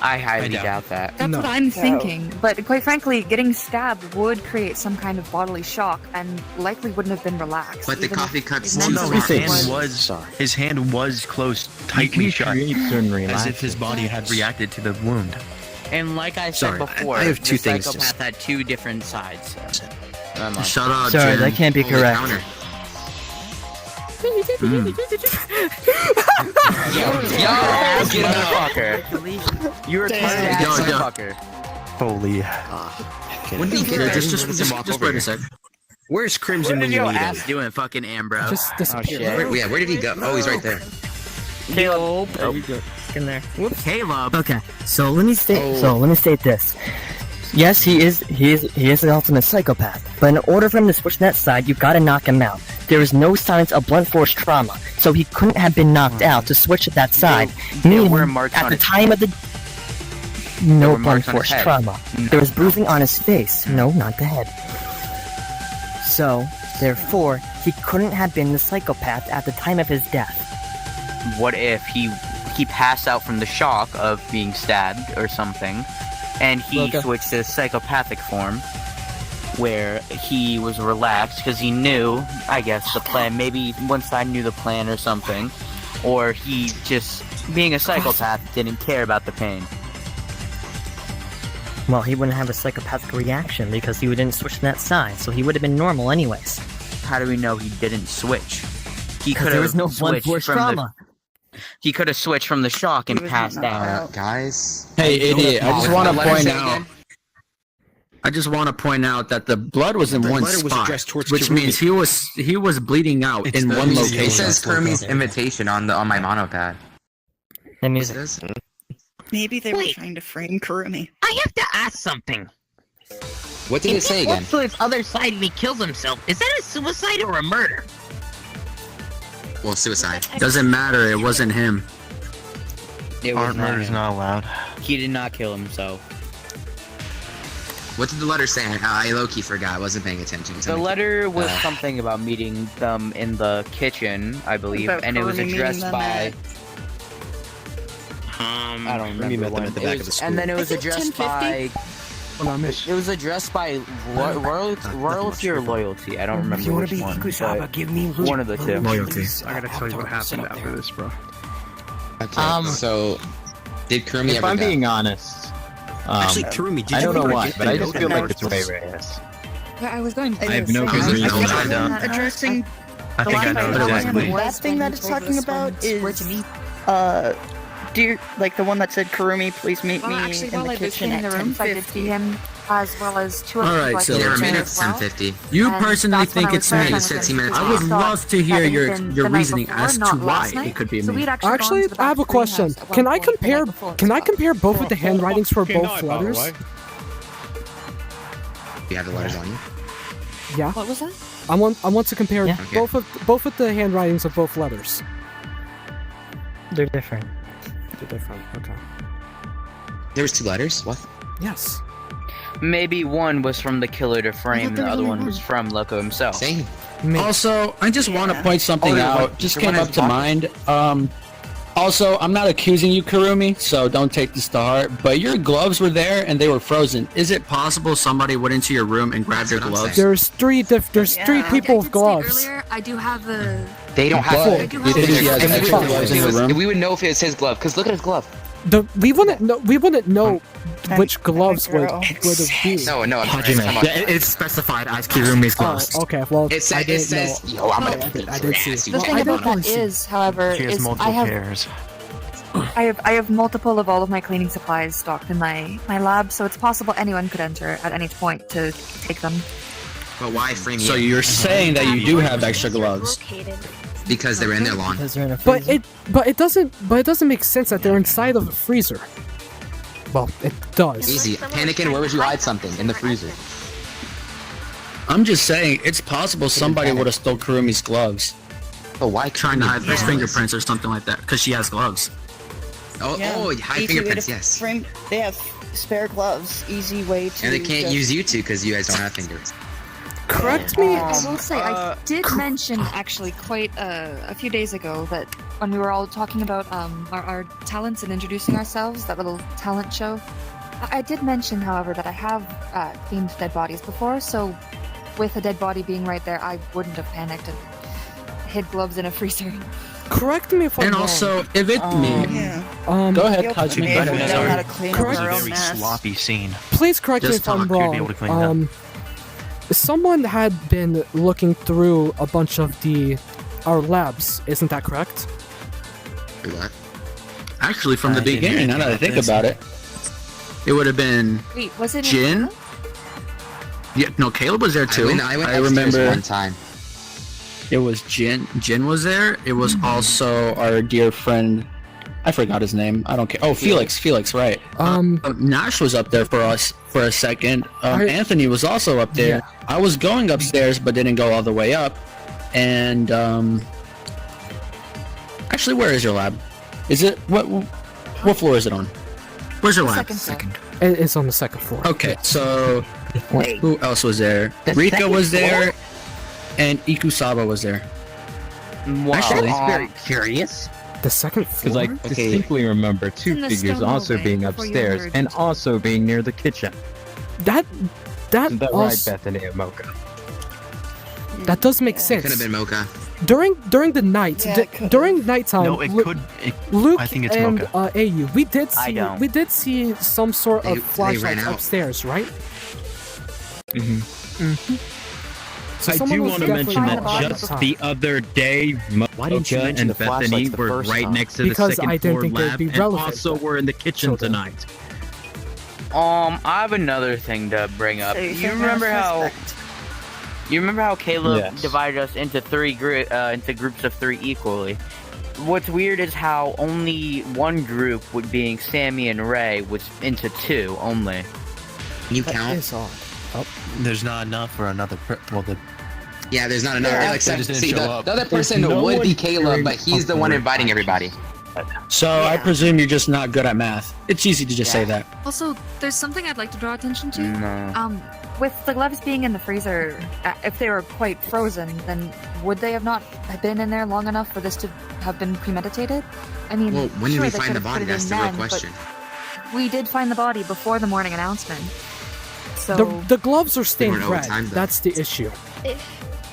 I highly doubt that. That's what I'm thinking. But quite frankly, getting stabbed would create some kind of bodily shock and likely wouldn't have been relaxed. But the even coffee if cups his mental his hand was closed tightly shut, as if his body had reacted to the wound. And like I said before, I have two the things to psychopath had two different sides. Shut up, Sorry, Jen. that can't be Hold the correct. counter. Get out, fucker. You were ass fucker. Holy. When did he get there? Just wait a sec. Where's Crimson What when is you your need him? ass doing, fucking Ambrose? Just disappeared. Where did he go? Oh, he's right there. Caleb. There you go. In there. Whoops. Caleb. Okay, so let me state this. Yes, he is the ultimate psychopath, but in order for him to switch that side, you gotta knock him out. There is no signs of blunt force trauma, so he couldn't have been knocked out to switch to that side. Meaning, at the time of the no blunt force trauma. There was bruising on his face. No, not the head. So, therefore, he couldn't have been the psychopath at the time of his death. What if he passed out from the shock of being stabbed or something, and he switched to psychopathic form, where he was relaxed because he knew, I guess, the plan. Maybe one side knew the plan or something, or he just, being a psychopath, didn't care about the pain. Well, he wouldn't have a psychopathic reaction because he didn't switch to that side, so he would have been normal anyways. How do we know he didn't switch? He could there was have no blunt switched force from trauma. He could have switched from the shock and passed out. Guys. Hey, idiot! I just want to Let her point say out. again. I just want to point out that the blood was in The one letter was spot, addressed towards which Kirumi. means he was bleeding out in one It location. says Kirumi's invitation on my monopad. The music. Maybe they were trying to frame Kirumi. I have to ask something. What did it say again? So his other side and he kills himself. Is that a suicide or a murder? Well, suicide. Doesn't matter. It wasn't him. It was Art murder's him. not allowed. He did not kill himself. What did the letter say? I low-key forgot. I wasn't paying attention. The letter was something about meeting them in the kitchen, I believe, About and it was Kirumi addressed meeting them by. I don't Kirumi remember met them when. at the It back was- of the school. And then it was I think addressed 1050. by. It was addressed by royalty or loyalty. I don't remember which one. But give me one of the two. Loyalty. I gotta tell you what happened after this, bro. Okay, so did Kirumi If ever I'm die? being honest, Actually, Kirumi, did I you don't know ever why, get but I the just note feel that like it's was- Reyes. I was going to. I have no clue. Addressing I think I know exactly. that thing that it's talking about is dear, like the one that said Kirumi, please meet me Actually, in while the I was kitchen in at the rooms, I did see him, as well as two other Alright, so people I yeah, did meet there at as well. 10:50. You And personally that's when think I was it's there me. with 15 him. minutes. I would love to hear That had your been your the night reasoning before, as to not why last night. it could be So me. we'd Actually, gone to the I have a back of the question. greenhouse at Can one I point the night compare? before as Can I well. compare both of the handwritings for fucking both night, by the letters? way. You have the letters on you? Yeah. What was that? I want to compare Yeah. both of the handwritings of both letters. They're different. They're different. Okay. There was 2 letters? What? Yes. Maybe one was from the killer to frame, and the other one was from Loco himself. Same. Also, I just want to point something Oh, out. what- Just the came one up I'm to mind. Also, I'm not accusing you, Kirumi, so don't take this to heart. But your gloves were there and they were frozen. Is it possible somebody went into your room and grabbed your gloves? There's three people with gloves. Earlier, I do have the. They don't have But it. you think he has And extra gloves in the room? we would know if it was his glove, because look at his glove. We wouldn't know which gloves would have been. No, I'm Hajime. come on. Yeah, it's specified as Kirumi's gloves. Oh, okay. Well, It I didn't says, know. yo, I'm gonna I did see it. The thing about that is, however, She has is multiple I have pairs. I have multiple of all of my cleaning supplies stocked in my lab, so it's possible anyone could enter at any point to take them. But why frame you? So you're saying that you do have extra gloves? Because they were in there long. But it doesn't make sense that they're inside of a freezer. Well, it does. Easy. Panicking, where would you hide something? In the freezer. I'm just saying, it's possible somebody would have stole Kurumi's gloves. But why Trying to hide his fingerprints or something like that, because she has gloves. Hide fingerprints, yes. They have spare gloves. Easy way to. And they can't just- use you two because you guys don't have fingers. Correct me. I will say, I did mention actually quite a few days ago that when we were all talking about our talents and introducing ourselves, that little talent show, I did mention, however, that I have cleaned dead bodies before, so with a dead body being right there, I wouldn't have panicked and hid gloves in a freezer. Correct me if I'm And wrong. also, if it's me, go ahead, Hajime. Go ahead. Know how to clean up It was their a own very mess. sloppy scene. Please correct me Just if I'm talk, you'd be able to clean it up. wrong. Someone had been looking through a bunch of our labs. Isn't that correct? What? Actually, from the I didn't beginning, now that I think about it, it would have been Wait, was it Jin. Yeah, no, Caleb was there too. I went upstairs remember one time. it was Jin. Jin was there. It was also our dear friend. I forgot his name. I don't care. Oh, Felix. Felix, right. Nash was up there for us for a second. Anthony was also up there. Yeah. I was going upstairs, but didn't go all the way up. And actually, where is your lab? Is it what floor is it on? Where's your lab? Second. It's on the second floor. Okay, so who else was there? Rika was there, and Ikusaba was there. Wow. Actually, That's very curious. The second Because floor? I distinctly remember in two the figures stone also hallway being before you upstairs emerged. and also being near the kitchen. That Is that right, also, Bethany and Mocha? that does make Could sense. have been Mocha. During the night, Yeah, it could've. during nighttime, No, it could. Luke I think it's and Mocha. Ayu, I don't. we did see some sort of They ran flashlights out. upstairs, right? So I someone do was want to definitely mention find that the body just at the time. other day, Why didn't you Mocha mention and the Bethany flashlights the were first right time? next to Because the I second didn't floor think they'd lab be and relevant, also but- were in the kitchen Children. tonight. I have another thing to bring up. So you You think remember that's how? respect? You remember how Caleb Yes. divided us into into groups of 3 equally? What's weird is how only one group, with being Sammy and Ray, was into 2 only. Can you That count? is odd. There's not enough for another. Yeah, there's not enough. Yeah. Except, They just didn't see, show the up. other person no would be one Caleb, caring but he's the one about inviting Void. everybody. so I presume you're just not good at math. It's easy to just say that. Also, there's something I'd like to draw attention to. No. With the gloves being in the freezer, if they were quite frozen, then would they have not been in there long enough for this to have been premeditated? I mean, Well, when did sure, we they find the could have body? put it That's in the real then, but question. We did find the body before the morning announcement. So The gloves are stained weren't over red. time, though. That's the issue.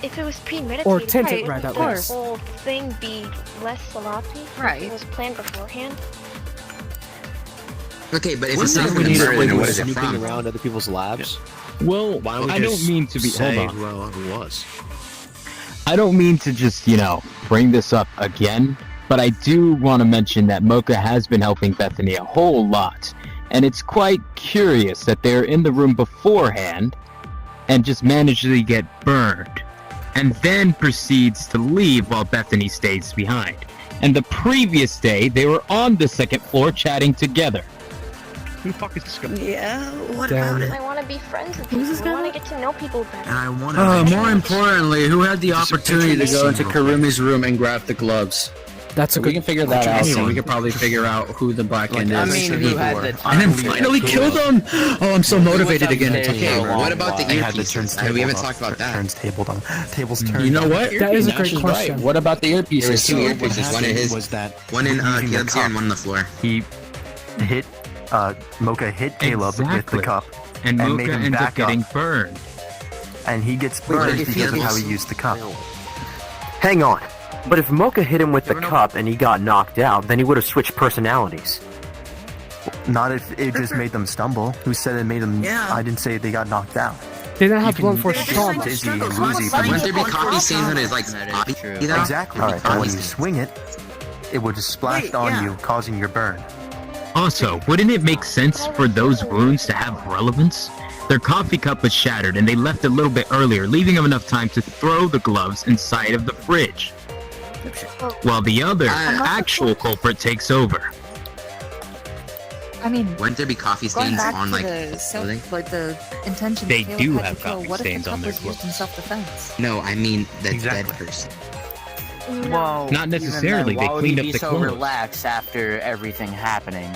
If it was premeditated, Or tinted right, red, at would least. the whole thing be less sloppy? Right. If it was planned beforehand. Okay, but if Wouldn't it's not it from be the easier murder, if then we what were is it snooping from? around other people's labs? Well, Why don't we I just don't mean to be. say Hold on. who it was? I don't mean to just, bring this up again, but I do want to mention that Mocha has been helping Bethany a whole lot, and it's quite curious that they're in the room beforehand and just managed to get burned, and then proceeds to leave while Bethany stays behind. And the previous day, they were on the second floor chatting together. Who the fuck is this guy? Yeah, what Damn. about it? I want to be friends with people. I want to get to know people better. And I want to. More importantly, who had the opportunity to go into Kirumi's room and grab the gloves? That's a We good. can figure that out. So Anyone. we could probably figure out who the black end is. I mean, who had the and then finally kill them. Oh, I'm so motivated again. Okay, what about the They had the earpieces? We haven't talked about that. Tables turned. You know what? That is a Nash great right. question. What about the There was earpieces? two What earpieces, one in happened his, was that one in using the Caleb's ear cup. and one on the floor. He hit Mocha hit Caleb with Exactly. the cup And and Mocha made him ends up back getting up, burned. and he gets Wait, burned if he because of how was- he used the cup. Hang on. But if Mocha hit him with the cup and he got knocked out, then he would have switched personalities. Not if it just made them stumble. Who said it made them? Yeah. I didn't say they got knocked out. They didn't have You blunt can force just trauma. dizzy and Wouldn't woozy from Wouldn't there be coffee stains on his body? That is true. You know? Exactly. There'd be Alright, and when coffee you stains. swing it, it would just splash Wait, on yeah. you, causing your burn. Also, wouldn't it make sense for those wounds to have relevance? Their coffee cup was shattered and they left a little bit earlier, leaving them enough time to throw the gloves inside of the fridge. While the other, actual culprit takes over. I mean, Wouldn't there be coffee going stains back on to like the clothing? like the intention. They Caleb do had to have kill. coffee What if the stains cup on their was used in self-defense? No, I mean the Exactly. dead person. Whoa. Not necessarily, Even then, they why would cleaned he up be the so clothes. relaxed after everything happening?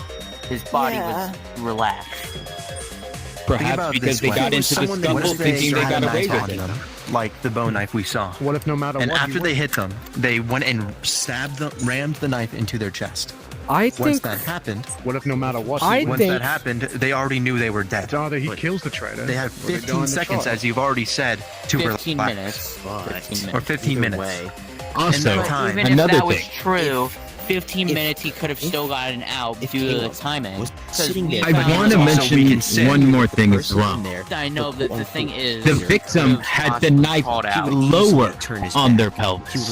His body was relaxed. Think Perhaps about it because this they way. got into the What scuffle if they thinking they had got a away knife with on it. them, like the bone knife we saw? What if no matter And what? after they hit them, they went and stabbed them, rammed the knife into their chest. I Once think that happened, What if no matter what? once that happened, they already knew they were dead. It's either he kills the traitor. They had or they go 15 on the seconds, trial. as you've already said, to 15 relax. minutes. 15 minutes. Or 15 Either minutes. way. Also, In that time, Even another if that was thing. true, 15 minutes he could have still gotten out due to the timing. I want to mention one more thing as well. I know that the thing is, The victim had the knife lower on their pelvis.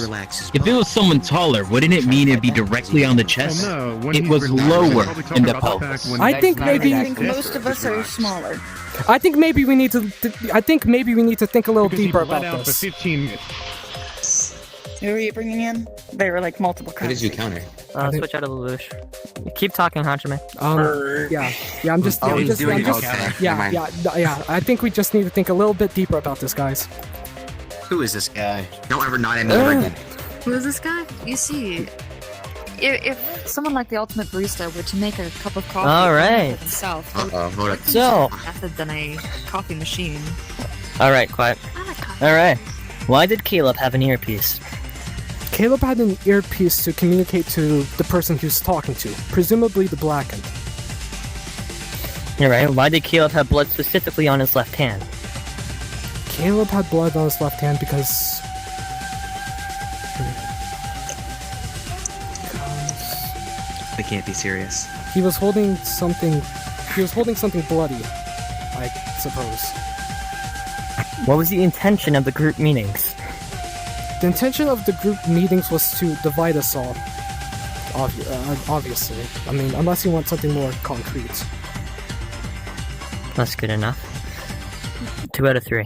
If it was someone taller, wouldn't it mean it'd be directly on the chest? It was lower in the pelvis. I think maybe. I think most of us are smaller. I think maybe we need to. I think maybe we need to think a little deeper about out for this. 15 minutes. Who are you bringing in? They were like multiple What did you counter? Switch out of the Lelouch. Keep talking, Hajime. Yeah. I'm just. Oh, he's doing I'm just okay. Never yeah, mind. yeah. I think we just need to think a little bit deeper about this, guys. Who is this guy? Don't ever nod at me ever again. Who is this guy? You see, if someone like the ultimate barista were to make a cup of coffee All right. himself, Uh-oh, hold up. So- method than a coffee machine. All right, quiet. All right. Why did Caleb have an earpiece? Caleb had an earpiece to communicate to the person he was talking to, presumably the blackened. All right. Why did Caleb have blood specifically on his left hand? Caleb had blood on his left hand because. They can't be serious. He was holding something. He was holding something bloody, I suppose. What was the intention of the group meetings? The intention of the group meetings was to divide us all. Obviously. I mean, unless you want something more concrete. That's good enough. 2 out of 3.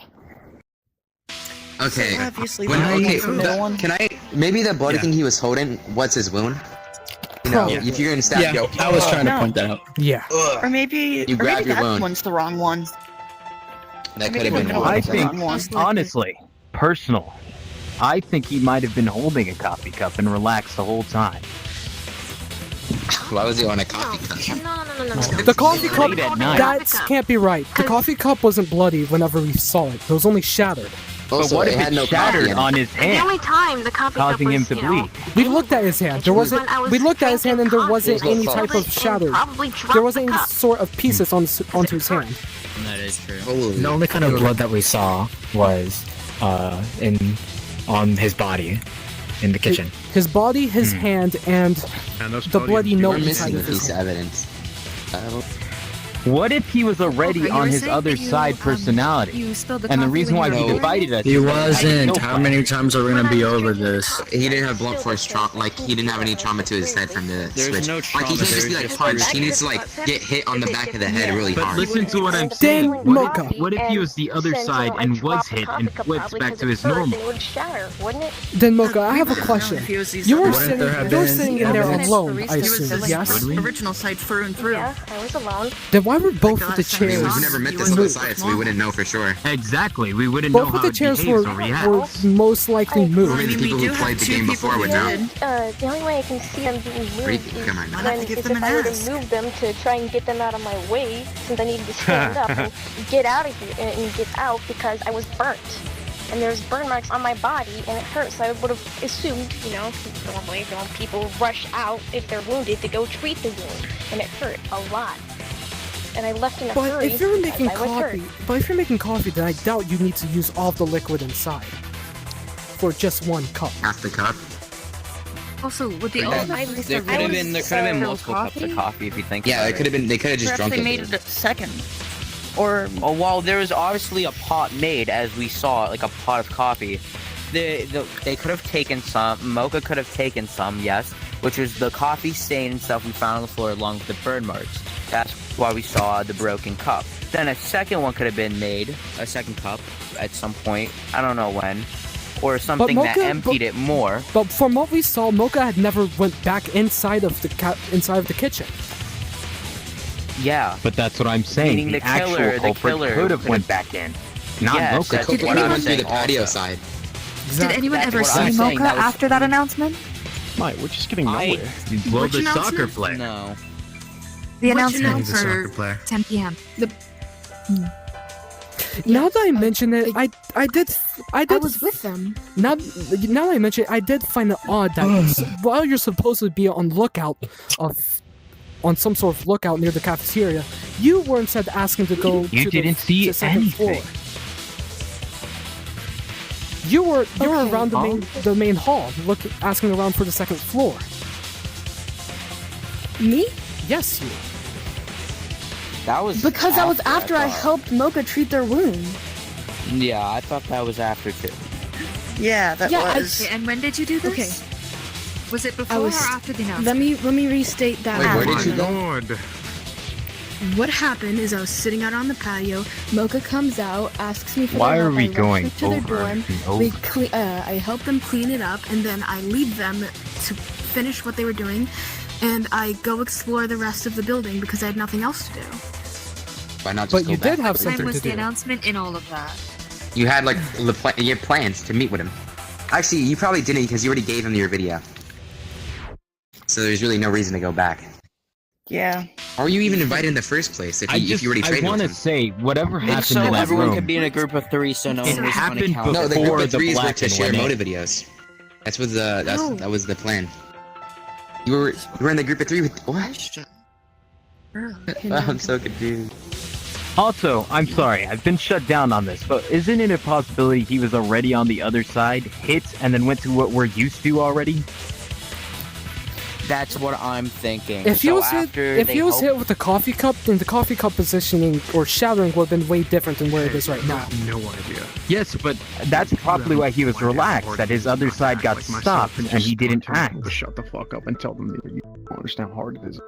Okay. So obviously When, the okay, one- no one- can I? Maybe the bloody thing he was holding. What's his wound? You know, Probably. if you're gonna stab, Yeah, yo, I was trying to No. point that out. Yeah. Or maybe, You grab your that wound. one's the wrong one. that maybe could have we're been gonna one. I look at the think, wrong one. honestly, personal, I think he might have been holding a coffee cup and relaxed the whole time. Why was he on a coffee cup? No. The coffee cup, Late at night. that can't be right. The coffee cup wasn't bloody whenever we saw it. It was only shattered. Also, But what it if had it no shattered coffee in it. on his The hand, only time the coffee cup causing was, him to you know, bleed? We looked at his hand. There wasn't. when I was We looked at his hand, and there drinking wasn't coffee. any type of and shatter. probably dropped There wasn't the any cup. sort of pieces onto his hand. That is true. Holy. The only kind of blood that we saw was on his body in the kitchen. His body, his hand, and And those the bloody podiums- note We're inside missing a of his piece of hand. evidence. What if he was already Okay, you on were his saying other that you, side personality? you spilled the And the coffee reason why when you he were divided us. He is wasn't. no How plan. many times are we gonna be over this? He didn't have blunt force trauma. Like he didn't have any trauma to his head from the There's switch. no Like trauma, he can't just be there's like just punched. He bruising. needs to like get hit on the back of the head really But hard. listen to what I'm Then saying. Mocha. What if he was the other side and was hit and flips back to his normal? It would shatter, wouldn't it? Then Mocha, I have a question. You were Wouldn't there have sitting in there been alone, I He was assume, his yes? original side through and through. Yeah, I was alone. Then why were both of the last time we chairs We've never met this moved? other side, so we wouldn't know for sure. Exactly. We wouldn't know Both of how the it chairs behaves were, or reacts. most likely moved. Only the people who played the game before would know. The only way I can see them being moved is Come on. when if I were to move them to try and get them out of my way, since I needed to stand up and get out of here and get out because I was burnt. And there's burn marks on my body and it hurts. So I would have assumed, normally people rush out if they're wounded to go treat the wound. And it hurt a lot. And I left in a But hurry if you're because making I was hurt. coffee, then I doubt you need to use all of the liquid inside for just one cup. Half the cup. Also, with the There ultimate could have been multiple cups of coffee if you think. Yeah, about it could have been. They could have just Perhaps drunk they it. made it a second. Or Well, there was obviously a pot made, as we saw, like a pot of coffee. They could have taken some. Mocha could have taken some, yes, which was the coffee stain and stuff we found on the floor along with the burn marks. That's why we saw the broken cup. Then a second one could have been made, a second cup, at some point. I don't know when. Or something that emptied it more. But from what we saw, Mocha had never went back inside of the kitchen. Yeah. But that's what I'm saying. Meaning the the actual killer culprit could have went back in. Not Yes, Mocha. that's Could what I'm went through saying the patio also. side. Did anyone That's ever what see I'm saying, Mocha that was- after that announcement? Mike, we're just getting nowhere. Well, Which the soccer announcement? player. No. The Which announcement He's a soccer for player. 10 p.m. Now that I mention it, I did. I was with them. Now that I mention it, I did find it odd that while you're supposed to be on some sort of lookout near the cafeteria, you were instead asking to go. You to didn't see the second anything. floor. You were around the main hall, asking around for the second floor. Me? Yes, you. That was Because that was after I thought. helped Mocha treat their wound. Yeah, I thought that was after too. Yeah, that Yeah, was. Okay, and when did you do this? Okay. Was it I before was. or after the announcement? Let me restate that. Wait, where did you go? Lord. What happened is I was sitting out on the patio. Mocha comes out, asks me for Why their are help. we I rush going them to their over dorm. and We over? I help them clean it up, and then I leave them to finish what they were doing, and I go explore the rest of the building because I had nothing else to do. Why not just But go you back? did have What time something was to the do. announcement in all of that? You had like your plans to meet with him. Actually, you probably didn't because you already gave him your video. So there's really no reason to go back. Yeah. Or were you even invited in the first place if you already I traded want with to him? say, whatever happened So in that everyone room, could be in a group of 3, so no It one was happened going to count. No, the group before of the threes were black to and share went in. motive videos. That was the plan. You were in the group of 3 with what? I'm so confused. Also, I'm sorry, I've been shut down on this, but isn't it a possibility he was already on the other side, hit, and then went to what we're used to already? That's what I'm thinking. If he So was hit, after if they he was hope- hit with the coffee cup, then the coffee cup positioning or shattering would have been way different than where it is right now. No idea. Yes, but that's probably why he was relaxed, that his other side got stopped, and he didn't act. Shut the fuck up and tell them that you don't understand how hard it is.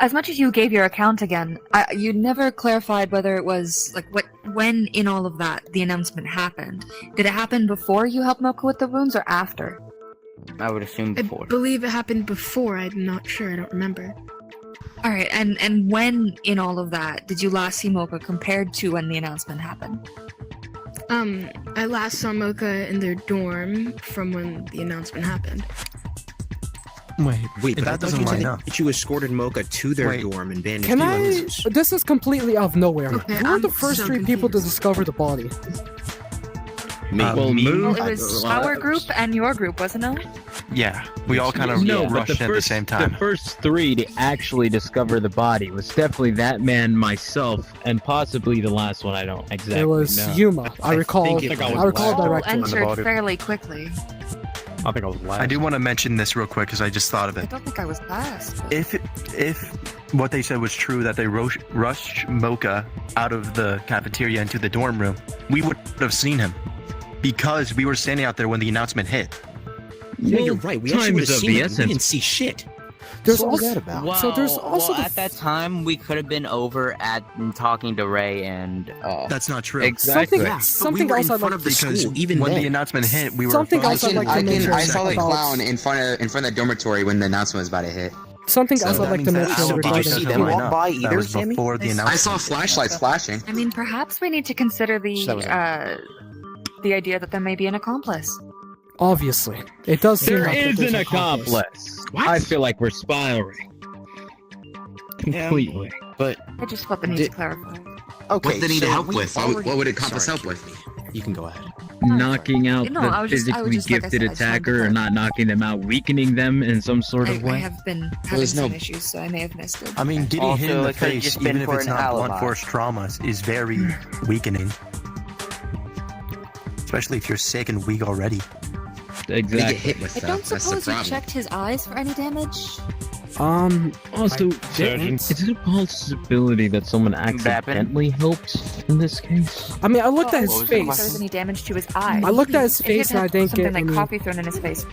As much as you gave your account again, you never clarified whether it was when in all of that the announcement happened. Did it happen before you helped Mocha with the wounds or after? I would assume I before. believe it happened before. I'm not sure. I don't remember. All right, and when in all of that did you last see Mocha compared to when the announcement happened? I last saw Mocha in their dorm from when the announcement happened. Wait, but that doesn't line up. You escorted Mocha to their dorm and bandaged Can you I? on this. This is completely out of nowhere. Okay, Who were the I'm first so 3 people to discover the body? Me. Well, it was our group and your group, wasn't it? Yeah, we all kind of rushed in at the same time. The first 3 to actually discover the body was definitely that man, myself, and possibly the last one. I don't exactly know. It was Yuma. I recall directly. Entered fairly quickly. I think I was last. I do want to mention this real quick because I just thought of I it. don't think I was last. If what they said was true, that they rushed Mocha out of the cafeteria into the dorm room, we would have seen him. Because we were standing out there when the announcement hit. Yeah, you're right. We actually would have seen it. We didn't see shit. There's So also, about? so there's also well, the at that time we could have been over at talking to Ray and. That's not true. Exactly. something else I'd like because when the announcement hit, we were. Something else I'd like to mention I saw the about- clown in front of the dormitory when the announcement was about to hit. Something else I'd like to mention regarding see them walk by either, Sammy? I saw flashlights flashing. I mean, perhaps we need to consider the idea that there may be an accomplice. Obviously, it does seem There like is there's an accomplice. I feel like we're spiraling. Completely. But I just felt the need to clarify. Okay, what did they need so help we with? already- What would accomplice Sorry, help with? You can go ahead. Knocking out No, I the was just- I was physically just, like I gifted said, I just wanted to attacker, or not knocking them out, weakening them in some sort of I way. have been having some issues, so I may have missed it. I mean, getting Also, hit in the it could've face, just been even if for it's an not blunt alibi. force trauma, is very weakening. Especially if you're sick and weak already. Exactly. I don't suppose you checked his eyes for any damage? Also, didn't. is it a possibility that someone accidentally helped in this case? I mean, I looked at Well, his if there was face. any damage to his eyes. I looked at his If he face had and I didn't something get like any- coffee thrown in his face.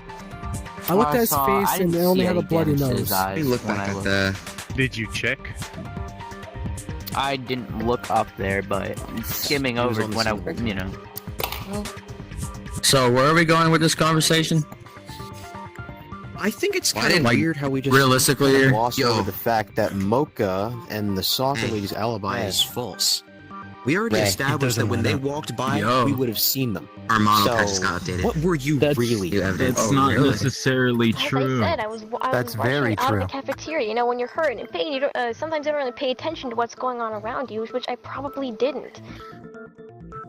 I looked at his face and it only had a bloody nose. We looked back at the. Did you check? I didn't look up there, but skimming It was over on the when scene. you know. Well, So where are we going with this conversation? I think it's Why kind of didn't, like, weird how we just realistically kind of here? gloss Yo. over the fact that Mocha and the soccer lady's alibi is false. We already Ray, it established doesn't that when they matter. walked by, Yo. we would have seen them. Our model So, text got updated. what were you really? New evidence. It's Oh, not really? necessarily true. As I said, I was That's rushing very out true. of the cafeteria. You know, when you're hurt and in pain, you don't, sometimes you don't really pay attention to what's going on around you, which I probably didn't.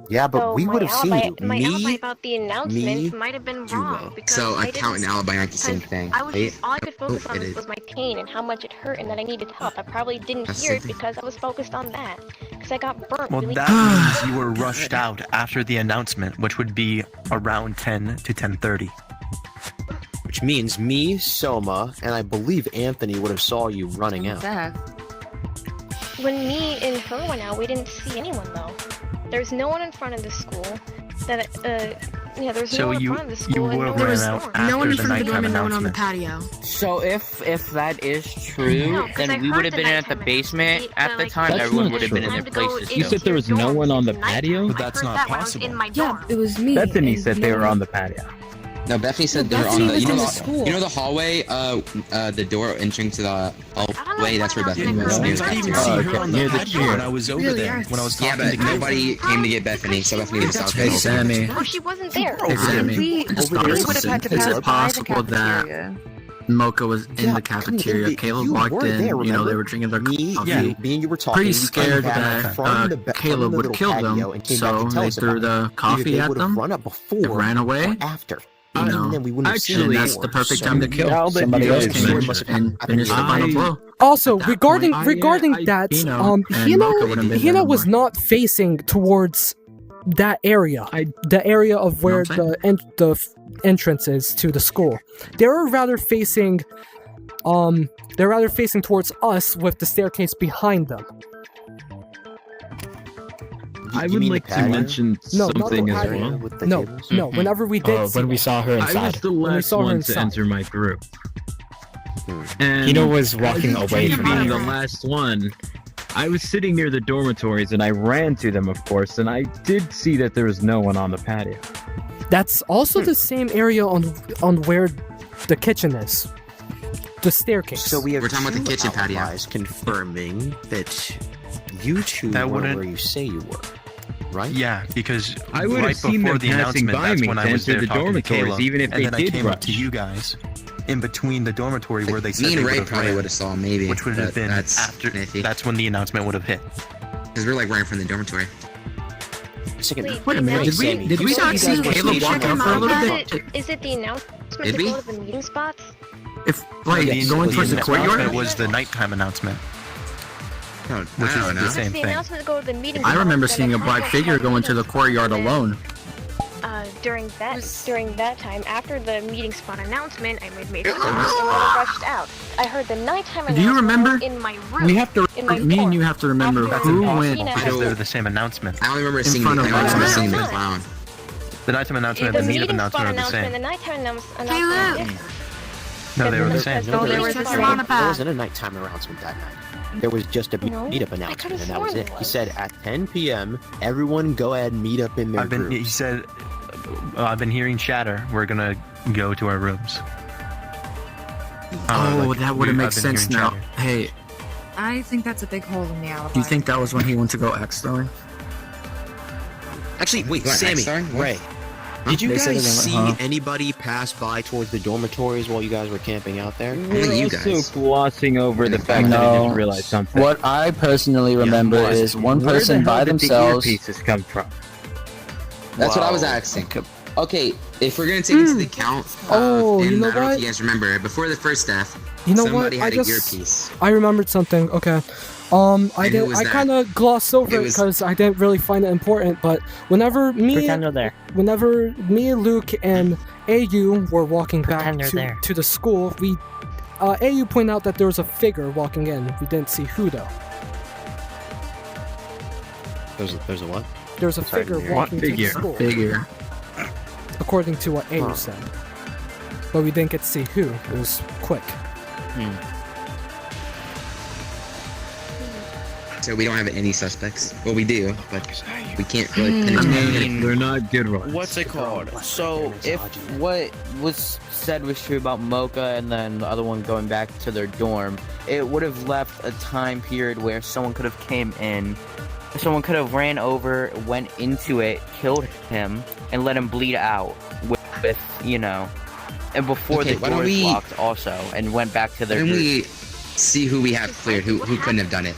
Yeah, but So we my would have seen alibi- you. My alibi Me, about the announcement might have been wrong because So I account and didn't- alibi aren't the same because thing. I was right? just, all I could focus Oh, on it is. was my pain and how much it hurt and that I needed help. I probably didn't That's hear it the thing. because I was focused on that. Because I got burnt Well, really that bad. means you were rushed out after the announcement, which would be around 10 to 10:30. which means me, Soma, and I believe Anthony would have saw you running out. Zach. When me and her went out, we didn't see anyone though. There's no one in front of the school. That there's no So one in you front of the school. and would no have one ran in the out dorm. after No one in the front of the dorm nighttime and no one on the announcement. patio. So if that is true, No, 'cause I then we heard would have the been at the nighttime basement announcement. at the Like, time. That's Everyone not would have been in true. their Time to go places. You still. said there was no one on the Nighttime. patio? But that's I heard not that when I was possible. in my Yeah, dorm. it was me. Bethany and said they no were one- on the patio. No, Bethany said No, they were on the. Bethany You was know, in the school. you know the hallway. The door entering to the hallway. That's where Bethany was. I Near the didn't even cafeteria. see her on the Near the patio chair. when I was over Really, there. yes. When I was Yeah, talking but to Caleb. nobody came to get Bethany, so Bethany was out Hey, there. Sammy. Oh, she wasn't there. Hey, Sammy. We Just would honest, have had to is pass it by the possible that cafeteria. Mocha was in Yeah, the cafeteria? you Caleb were walked in. there, You know, remember? they were drinking their Me, coffee. you, me and you were talking. Pretty you came scared back that from the from Caleb the would little kill patio them, and came back so to tell they us threw about it. the Either coffee they at would have them, run up before they ran away. or after. You And know, then we wouldn't have seen and them that's the before, perfect so- time to kill Now that somebody you else guys came mention in and finish the final blow. Also, At that regarding point, regarding that, and Mocha would have been Hina there was not facing towards that area, the area of where Know what the entrance is to the school. They're rather facing towards us with the staircase behind them. I You would mean the like to patio? mention No, not something the as patio. well. With the No, tables? no. Whenever we did, see when we them. saw her I was inside. the When we last saw her one to inside. enter my group. And Hina was walking as away me from being her. the last one, I was sitting near the dormitories and I ran to them, of course, and I did see that there was no one on the patio. That's also the same area on where the kitchen is. The staircase. So we have We're talking about the two kitchen patio. alibis confirming that you two That were wouldn't- where you say you were, right? Yeah, because I would have right seen before them the passing announcement, by that's me when to I was enter there the talking to dormitories, Caleb, even if and they then did I came up rush. to you guys in between the dormitory where they said Me they and Ray would probably have would have saw maybe, which would have but been that's after. iffy. That's when the announcement would have hit. Because we're like right in front of the dormitory. Wait a minute, did we not see Caleb walk out for a little bit? Is it the announcement Did to we? go to the meeting spots? If like going towards the courtyard? It was the nighttime announcement. No, Which I is don't the know. same The thing. announcement to go to the meeting I spots, remember and seeing a then black everyone figure had go into the meetings, courtyard and then- alone. during that time, after the meeting spot announcement, I made friends and I rushed out. I heard the nighttime announcement Do you remember? in my room. We have to. in my Me dorm. and you have to remember After who Hina went. had- Because they were the same announcement. I only remember In seeing front the, of I remember us. seeing the clown. The nighttime announcement The and the meetup meeting spot announcement are the announcement and same. the nighttime announcement. No, they were the same. There wasn't a nighttime announcement that night. There was just a meetup announcement, and that was it. He said at 10 p.m., everyone go ahead and meet up in their groups. He said, I've been hearing chatter. We're gonna go to our rooms. That would have made sense now. Hey, I think that's a big hole in the alibi. do you think that was when he went to go X-throwing? Actually, wait, What, Sammy, X-Star? Ray, did you They said guys they see went, huh? anybody pass by towards the dormitories while you guys were camping out there? Only you also guys. glossing over the fact that I just realized something. What I personally remember is one Where person the hell by did themselves. the earpieces come from? That's what I was asking. Okay, if we're gonna take into the account Oh, and you know I don't know what? if you guys remember, before the first death, You know somebody what? had an earpiece. I rememberred something. Okay. I And who did. was I that? kind of glossed over It it was- because I didn't really find it important. But whenever me, Luke, and Ayu were walking back Pretend they're to the school, Ayu pointed out that there was a figure walking in. We didn't see who though. There's a what? There was a figure walking to the school. Figure. According to what Ayu said. But we didn't get to see who. It was quick. So we don't have any suspects. Well, we do, but we can't really pin it I down. mean, they're not good ones. What's it called? So if what was said was true about Mocha and then the other one going back to their dorm, it would have left a time period where someone could have came in, someone could have ran over, went into it, killed him, and let him bleed out with you know, and before Okay, the why don't doors we- locked also, and went back to their Then group. we see who we have cleared, who couldn't have done it,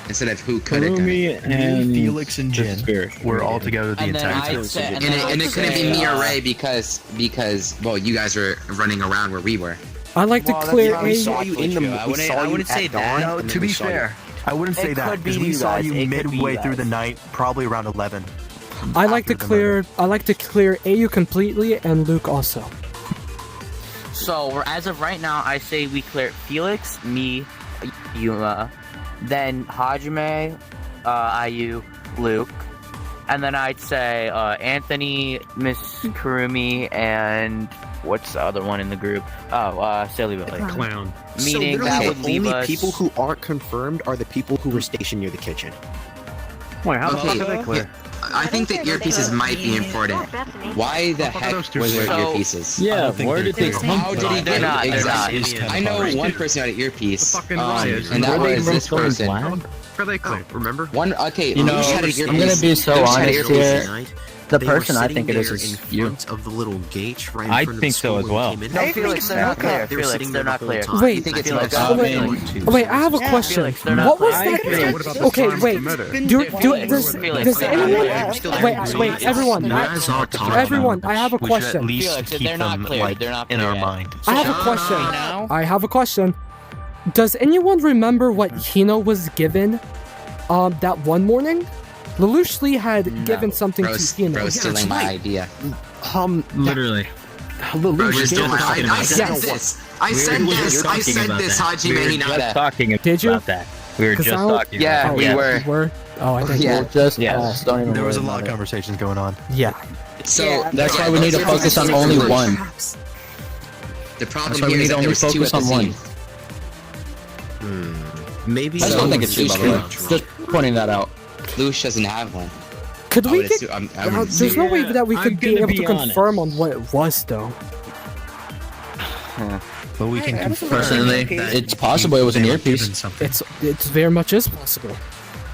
instead of who could have done it. Me, Felix, and Jin were all together the And then entire I'd time. say- And it couldn't be me or Ray because well, you guys were running around where we were. I like to clear We Ayu. saw you in the. I We wouldn't- saw I you wouldn't at say dawn, that. No, and to then be we saw you. fair, I wouldn't say It that could be because we you saw guys. you It could be midway you through the guys. night, probably around 11. I like to After the murder. clear Ayu completely and Luke also. So as of right now, I say we clear Felix, me, Yuma, then Hajime, Ayu, Luke, and then I'd say Anthony, Miss Kirumi, and what's the other one in the group? Oh, Silly Billy. Clown. Meaning so that literally would the leave only us. people who aren't confirmed are the people who were stationed near the kitchen. Wait, how the Okay, fuck are they clear? I think that earpieces might be important. Why the heck was there So- earpieces? Yeah, where did they come How did he from? get not, it? they're not. Exactly. I know one person had an earpiece, fucking Reyes. and that Were they was from this someone's person. lab? Are they clear? Remember? One, okay, You know, Lush had an I'm gonna earpiece. be so Lush had an honest earpiece. here. The They were person I sitting think it there is in you. front of the little gate right in I front of think the so school as when we well. came in. No, Felix, they're not clear. They were Felix, sitting they're there not the whole clear. time. Wait, You think it's Felix, Mocha? they're not wait, clear. wait, I have a question. Felix, they're not What was clear. that? What about the Okay, crime wait. of murder? Does Felix, they're not anyone? clear. Wait, everyone. You guys all talk Everyone, about I have a We should at question. least Felix, keep they're not them clear. like They're not in clear our yet. mind. I have a question. I have a question. Does anyone remember what Hino was given that one morning? Lelouch Lee had given something to Hino. Bro, stealing my idea. Literally. Lelouch still talking about I said that. this. I said this. I said this, We were Hajime just Hinata. talking Did you? about that. We were 'Cause just I don't- talking Yeah, about we that. were. You were? Oh, I think Yeah. you were. Just Yes. don't even There was a worry lot about of it. conversations going on. Yeah. So That's why we need to focus on only one. The problem That's why here we is need that to there only was two focus at the on scene. Maybe. I still think it's you, by the way. Just pointing that out. Lush doesn't have one. Could I we would get? assume- I would There's no way that we I'm could be gonna able be to honest. confirm on what it was, though. But we can confirm. Personally, it's possible it was an earpiece. It's very much is possible.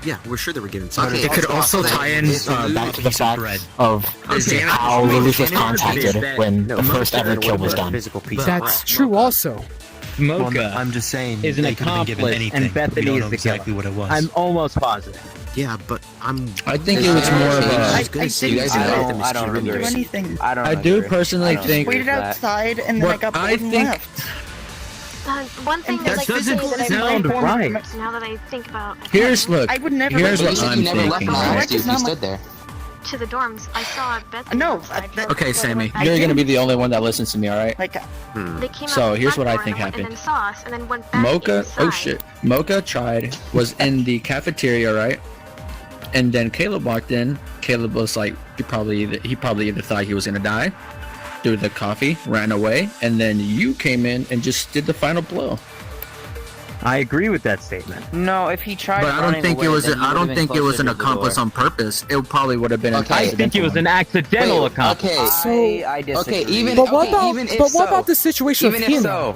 Yeah, we're sure they were given something. Okay, It could also tie in Back to the fact of how Lelouch was contacted when the first ever kill was done. That's true, also. Mocha I'm just saying is an they could have been given accomplice, anything. and Bethany we don't is know the exactly killer. what it was. I'm almost positive. Yeah, but I think it was more of I was a. gonna say you guys you know. them I don't as agree. Kirumi. anything. I do personally think. Waited outside and then I What got I bored and think- left. One thing And I'd like to say doesn't that sound I've right. now that I think about Here's look. I would never Here's let what you- I'm You never left thinking. the right? house, dude. You stood there. to the dorms, I saw Bethany No, outside. Okay, Sammy, I you're gonna didn't- be the only one that listens to me, alright? Like, They came out So the here's front what I door think and happened. then saw us, and then went back Mocha, inside. oh shit. Mocha was in the cafeteria, right? And then Caleb walked in. Caleb was like, he probably either thought he was gonna die, threw the coffee, ran away, and then you came in and just did the final blow. I agree with that statement. No, if he tried But I don't think it was. I don't think it was an accomplice on purpose. It probably would have been an I think it was an accidental accomplice. Okay, I disagree. okay, even But what okay, about? even if But what so, about the situation even of if Hina? so,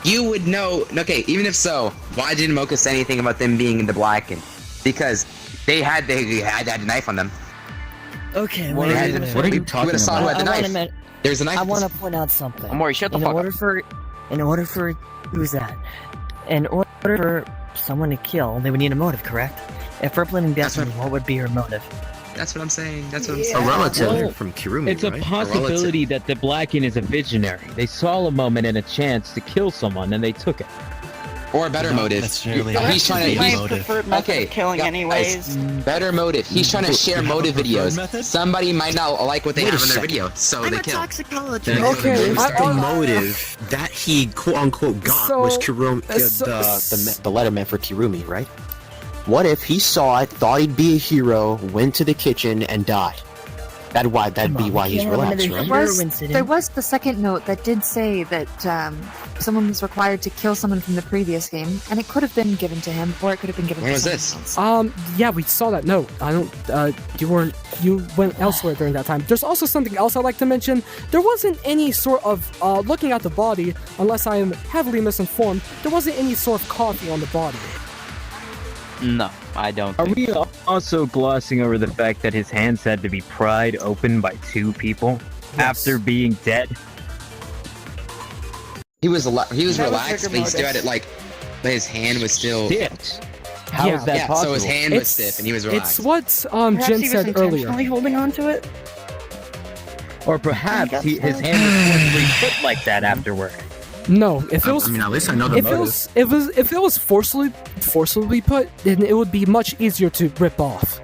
you would know. Okay, even if so, why didn't Mocha say anything about them being in the Blackened? Because they had a knife on them. Okay, What wait are a you- minute. what are you talking about? Who had the I knife? wanna There's a knife. I want to point out something. Amori, shut the fuck up. In order for who's that? In order for someone to kill, they would need a motive, correct? If we're planning Bethany, what would be her motive? That's what I'm saying. That's what I'm Yeah. saying. A relative Well, from Kirumi, It's a right? possibility that the Blacken is a visionary. They saw a moment and a chance to kill someone, and they took it. Or a better motive. He's trying to. my He's, preferred method okay, of killing guys, anyways. better motive. He's trying to share motive videos. Somebody might not like what they Wait a have in their second. video, so I'm they a kill. toxicologist. Okay, The motive that he quote unquote got So- was Kirumi, the letterman for Kirumi, right? What if he saw it, thought he'd be a hero, went to the kitchen, and died? That'd be why he's relaxed, right? There was the second note that did say that someone was required to kill someone from the previous game, and it could have been given to him, or it could have been given When to was someone this? else. Yeah, we saw that note. I don't, you went elsewhere during that time. There's also something else I'd like to mention. There wasn't any sort of, looking at the body, unless I am heavily misinformed, there wasn't any sort of coffee on the body. No, I don't. Are we also glossing over the fact that his hands had to be pried open by two people after being dead? He was That was relaxed, rigor but he still had mortis. it like, but his hand was still. Stiff. How is that yeah, possible? so his hand was stiff and he was relaxed. It's what Perhaps Jin he was said earlier. intentionally holding on to it. Or perhaps his hand was forcibly put like that afterward. No, if it was, I mean, at least I know the if motive. it was forcibly put, then it would be much easier to rip off.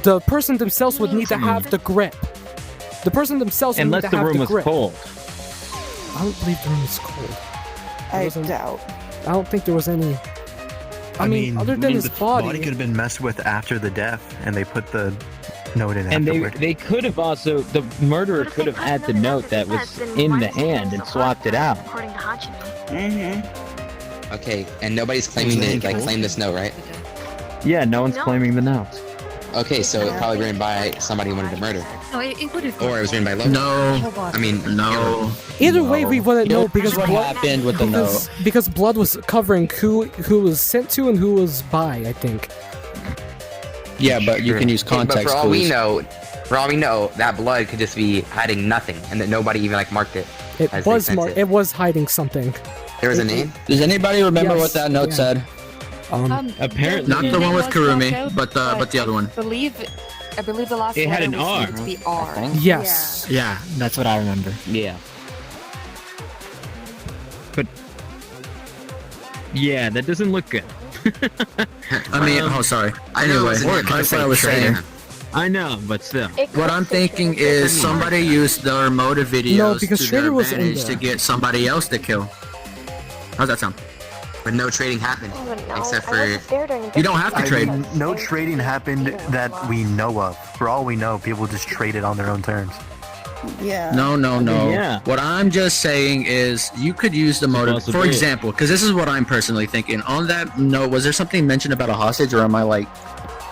The person themselves would need to have the grip. The person themselves would Unless need to the have room the was grip. cold. I don't believe the room was cold. I wasn't- doubt. I don't think there was any. I mean, other than his the body. could have been messed with after the death, and they put the note in And afterward. they could have also, the murderer could have had the note that was in the hand and swapped it out. According to Hajime. Mm-hmm. Okay, and nobody's claiming to like claim this note, right? Yeah, no one's claiming the note. Okay, so it's probably written by somebody who wanted to murder, No, it would have. or it was written by Loco. No, I mean, no. Either way, we wouldn't know because what blood, happened with the note. because blood was covering who was sent to and who was by. I think. Yeah, but you can use context But for all we clues. know, that blood could just be hiding nothing, and that nobody even like marked it. It as they was sent marked. it. It was hiding something. There was a name. Does anybody remember Yes, what that note yeah. said? Apparently, Not the one with was Kirumi, Tojo, but the other one. I believe the last It had letter an was R. needed to be R. Yes. Yeah, that's what I remember. yeah. But, yeah, that doesn't look good. I mean, oh, sorry. I know it Anyway, was a name, but that's I what I was traitor. saying. I know, but still. What I'm thinking is somebody used their motive No, videos because to Schrader their was in advantage there. to get somebody else to kill. How's that sound? But no trading happened, I don't know. except I for wasn't there during the You don't have to I trade. mean, no trading happened that we know of. For all we know, people just traded on their own terms. Yeah. No. Yeah. What I'm just saying is you could use the motive. For possibility. example, because this is what I'm personally thinking. On that note, was there something mentioned about a hostage, or am I like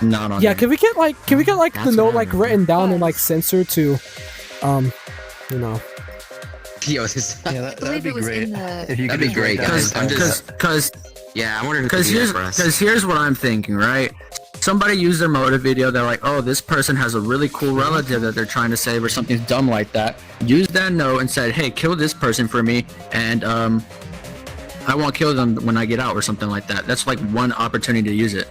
not on? Yeah. there? Can we get the That's note what I like written down and like censored to, you know. Yo, this, Yeah, I believe it was in the. If you that'd could be great, guys. I'm just, Because yeah, I wonder who could do that for us. here's what I'm thinking, right? Somebody used their motive video. They're like, oh, this person has a really cool relative that they're trying to save or something dumb like that. Use that note and said, hey, kill this person for me, and I won't kill them when I get out or something like that. That's like one opportunity to use it.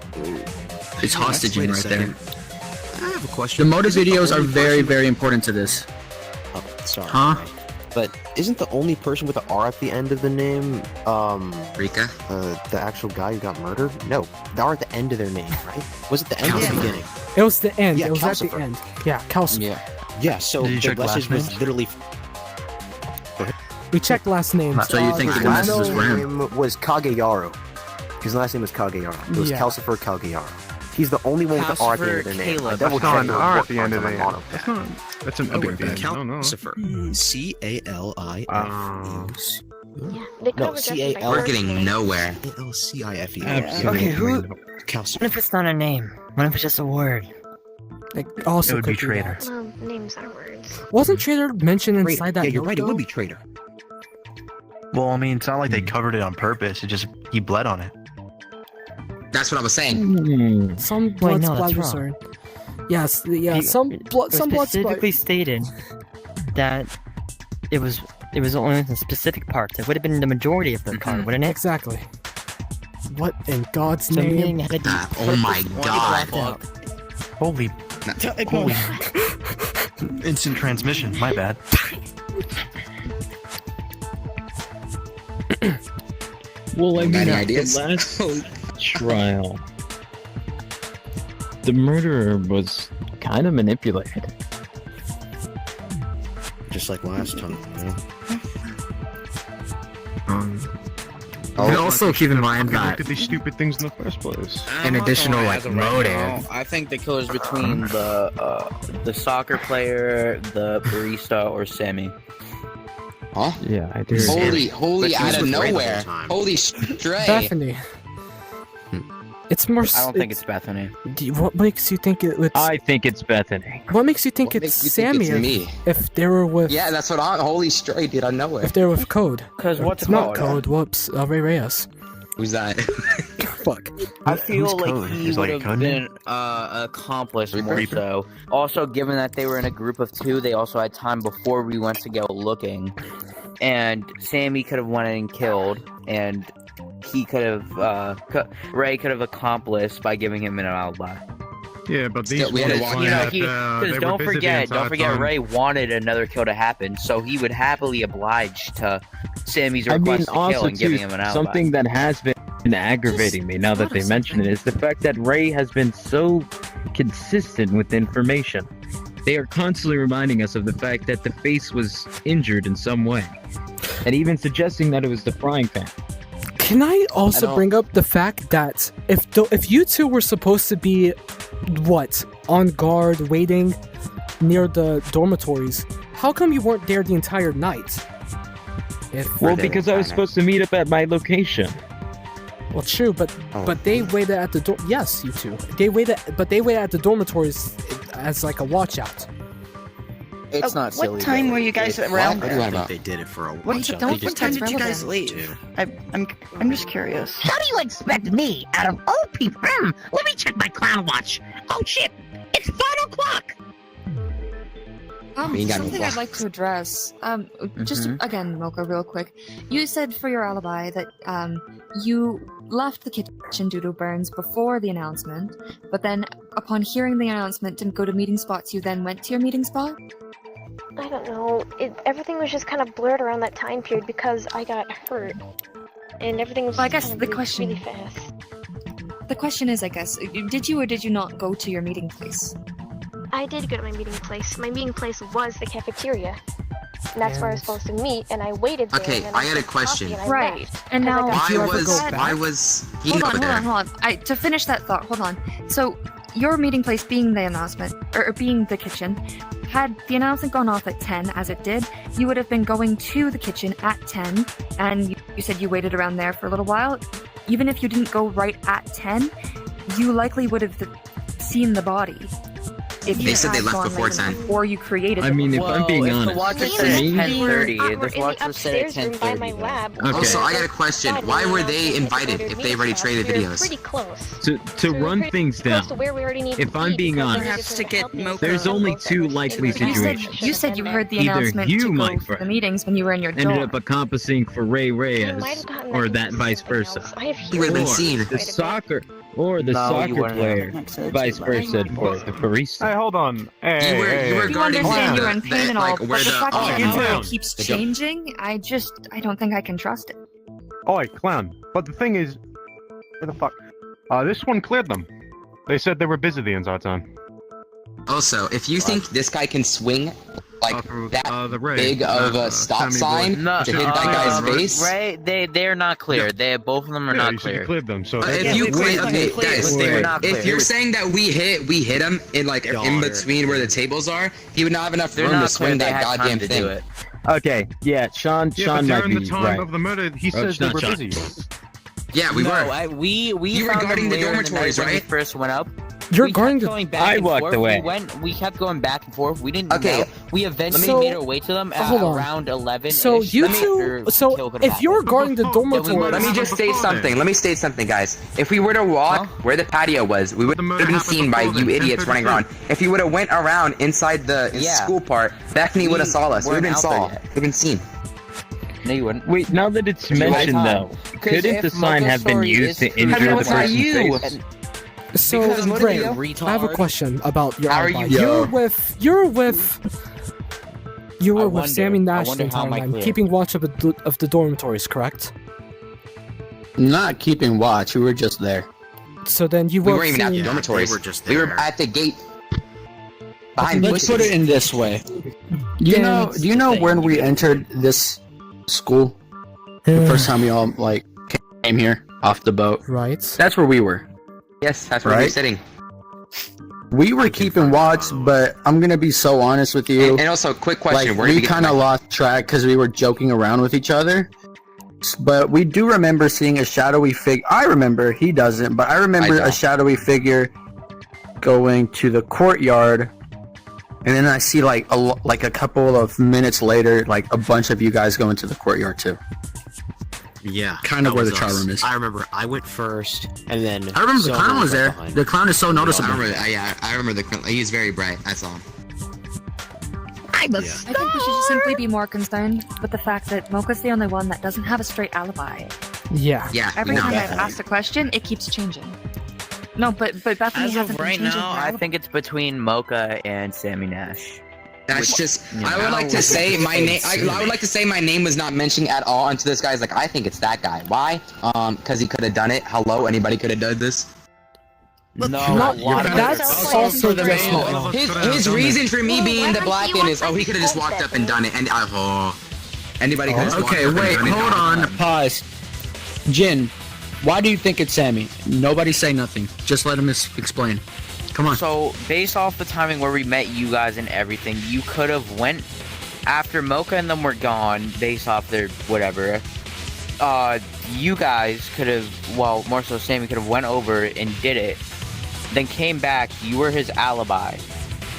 It's hostaging Wait a right there. second. I have a question. The motive Is it the videos are only very, person- very important to this. Oh, sorry. Huh? But isn't the only person with the R at the end of the name, Rika? The actual guy who got murdered? No, the R at the end of their name, right? Was it the end or the beginning? It was the end. Yeah, It was at Calcifer. the end. Yeah, Calcifer. Yeah, so Did you the check last message was names? literally... We checked last names. So you think the message was for him? Was Kageyaro. His last name was Kageyaro. It was Yeah. Calcifer Kageyaro. He's the only one with the R at the end of their name. I That's double not an checked R the at the end of the bookmarks name. on my mono. That's an O at the end. No, no. Calcifer. C-A-L-I-F-E. No, C-A-L... We're getting nowhere. C-A-L-C-I-F-E. Okay, who? Calcifer. What if it's not a name? What if it's just a word? Like, also It would be could traitor. that. Well, names are words. Wasn't Traitor mentioned inside that? Yeah, you're right. It note, would be though? traitor. Well, I mean, it's not like they covered it on purpose. It just he bled on it. That's what I was saying. Some blood no, that's splatters wrong. are. Yes, yeah, some blood. It was Some blood specifically splatters. stated that it was only in specific parts. It would have been the majority of the card, wouldn't it? Exactly. What in God's So meaning name? it had to be Oh my purposefully god. blacked out. Holy instant transmission. My bad. Well, I mean, Any at ideas? the last trial, the murderer was kind of manipulated. Just like last time, And also keep in mind Who that did these stupid things in the first place? an additional like motive. I think the killer's between the soccer player, the barista, or Sammy. Huh? Yeah, I do. Holy But out he of was right the whole nowhere. time. Holy stray. Bethany. It's more. I don't think it's Bethany. What makes you think it? I think it's Bethany. What makes you think What it's makes you think Sammy? it's me? If they were with. Yeah, that's what I'm. Holy stray, dude, out of nowhere. If they're with Code. Because what's It's not called? Code. Whoops. Reyes. Who's that? Fuck. I feel Who's like Code? he Is would like a have code been name? accomplice more Reaper? so. Also, given that they were in a group of two, they also had time before we went to go looking. And Sammy could have went in and killed, and he could have, Ray could have accomplished by giving him an alibi. Yeah, but these Still, we had to ones walk You know, that, because they don't were busy the forget, entire time. Ray wanted another kill to happen, so he would happily oblige to Sammy's I request mean, to kill also and giving too, him an alibi. something that has been aggravating me now that they mention it is the fact that Ray has been so consistent with information. They are constantly reminding us of the fact that the face was injured in some way, and even suggesting that it was the frying pan. Can I also bring up the fact that if you two were supposed to be on guard waiting near the dormitories, how come you weren't there the entire night? Well, because I was supposed to meet up at my location. Well, true, but they waited at the door. Yes, you two. They waited at the dormitories as like a watch out. It's not silly. What time were you guys around I there? think they did it for a What time did you guys leave? I'm just curious. How do you expect me, out of all people? Let me check my clown watch. Oh shit, it's 5 o'clock. We ain't got no Something I'd like to address. Just again, Mocha, real quick. You said for your alibi that you left the kitchen due to burns before the announcement, but then upon hearing the announcement, didn't go to meeting spots. You then went to your meeting spot. I don't know. Everything was just kind of blurred around that time period because I got hurt, and everything was. Well, I guess kind of the really, question. really fast. The question is, I guess, did you or did you not go to your meeting place? I did go to my meeting place. My meeting place was the cafeteria. And that's where I was supposed to meet, and I waited there. Okay, and then I got a took coffee question. and I Right, left, and 'cause I now got Why was he hold not on, there? hold on. To finish that thought, hold on. So, your meeting place being the announcement, or being the kitchen, had the announcement gone off at 10, as it did, you would have been going to the kitchen at 10, and you said you waited around there for a little while. Even if you didn't go right at 10, you likely would have seen the body. If They you said they had left gone before later 10. Or you created I it. mean, if I'm being honest, the watcher for said at me, 10:30. We're This in the watcher said at upstairs room by 10:30. my lab. Also, I got a question. Why were they invited if they already traded We were videos? pretty close. to run things down, Close to where we already needed if to I'm be being because honest, Perhaps to get Mocha. there's only two likely situations. You said you heard the Either announcement you, to my go for friend, the meetings when you were in your ended dorm. up accomplishing for Reyes, might have gotten or that that vice versa. I have He would have been Or seen. the soccer, Or the No, you soccer weren't. player, vice versa for the barista. Hey, hold on. Hey, You were You guarding understand the- you're in pain and all, like, but where the fact oh, that you your memory down. keeps The jump. changing, I don't think I can trust it. Oi, clown. But the thing is, where the fuck? This one cleared them. They said they were busy the entire time. Also, if you think this guy can swing like that the Ray, big of a stop Sammy boy. sign No, to hit that guy's face, Right? They're not clear. Both of them are Yeah, not you said you clear. cleared them, so if you clear, okay, guys, They're not if clear. you're saying that we hit him in like in between where the tables are, he would not have enough They're room to not swing clear. They that had goddamn time to thing. do it. Okay, yeah, Sean yeah, might but during be the time right. of the murder, he Oh, says they not were Sean. busy. Yeah, we No, were. We You were found guarding them the later in dormitories, night when we right? first went up. You're We going kept to. going back I and walked forth. away. We kept going back and forth. We didn't Okay, know. We eventually So- made our way to them at hold on. around 11. So you two. So if you're guarding the dormitory, Let me just state something, guys. If we were to walk where the patio was, we would have been seen by you idiots running around. If you would have went around inside the school part, Bethany would have saw us. We've been We've been seen. No, you wouldn't. Wait, now that it's mentioned though, couldn't the sign have been used to injure the person's face? So, Because what Ray, are you, I have a retard? question about your How are alibi. you- You were with wonder- Sammy Nash I the wonder how entire am I time, clear? keeping watch of the dormitories, correct? Not keeping watch, we were just there. So then you We were weren't even at the seeing- dormitories. they were just We were there. at the gate. Behind Let's bushes. put it in this way. Do you know when we entered this school? The first time we all came here off the boat. Right. That's where we were. Yes, that's where we were Right? sitting. We were keeping watch, but I'm gonna be so honest with you. And also, quick question: Like, where did we get kind of the- lost track because we were joking around with each other. But we do remember seeing a shadowy figure. I remember, he doesn't, but I remember I don't. a shadowy figure going to the courtyard. And then I see like a couple of minutes later, like a bunch of you guys go into the courtyard too. Yeah, Kind of that where the was trial us. room is. I remember I went first, and then I remember the Silver clown was right there. behind. The clown is so noticeable. I remember the. He's very bright. That's all. I think we should just simply be more concerned with the fact that Mocha's the only one that doesn't have a straight alibi. Yeah. Yeah. Every no. time I've asked a question, it keeps changing. No, but Bethany As hasn't of been right changing now, her I alibi. think it's between Mocha and Sammy Nash. That's just. Yeah. I would like to say my name. I would like to say my name was not mentioned at all until this guy's like, I think it's that guy. Why? Because he could have done it. Hello, anybody could have done this. No, Not- that's also the His reason for me being the black end is, he could have just walked up and done it, and anybody could have just walked Okay, up and wait, done it. hold on, pause. Jin, why do you think it's Sammy? Nobody say nothing. Just let him explain. Come on. So, based off the timing where we met you guys and everything, you could have went after Mocha and them were gone, based off their whatever. You guys could have, well, more so Sammy could have went over and did it, then came back. You were his alibi.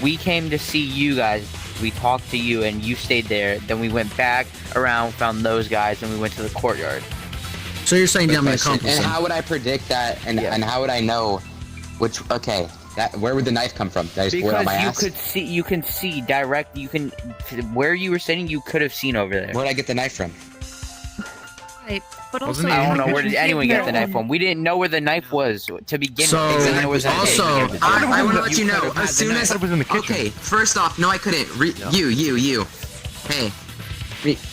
We came to see you guys. We talked to you, and you stayed there. Then we went back around, found those guys, and we went to the courtyard. So you're saying Good I'm an question. accomplice? And then? how would I predict that? And how would I know which? Okay, where would the knife come from? Did I just pull it out Because my you ass? can see direct. You can where you were sitting. You could have seen over there. Where'd I get the knife from? Right, but Wasn't also I it don't know in where the did kitchen? anyone get the knife from. We didn't know where the knife was to begin So, with. We didn't know it was in the also, kitchen. I want to let you could know have had as the soon knife. as it was in the kitchen. Okay, first off, no, I couldn't. You. Hey,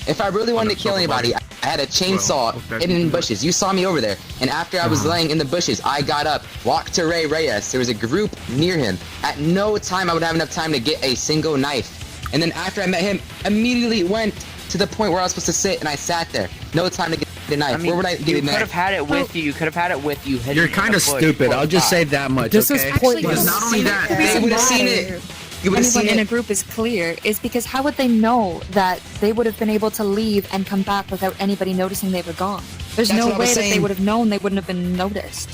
if I really wanted to kill anybody, I had a chainsaw hidden in bushes. You saw me over there, and after I was laying in the bushes, I got up, walked to Reyes. There was a group near him. At no time I would have enough time to get a single knife. And then after I met him, immediately went to the point where I was supposed to sit, and I sat there. No time to get the knife. I mean, where would I you get a could have knife? had it with you. You could have had it with you. hidden You're in kind a of bush stupid. close I'll just by. say that much. This is okay? pointless. Not only that, The they reason would have why seen it. You would have anyone seen in a it. group is clear is because how would they know that they would have been able to leave and come back without anybody noticing they were gone? There's That's no what I way was that they saying. would have known they wouldn't have been noticed.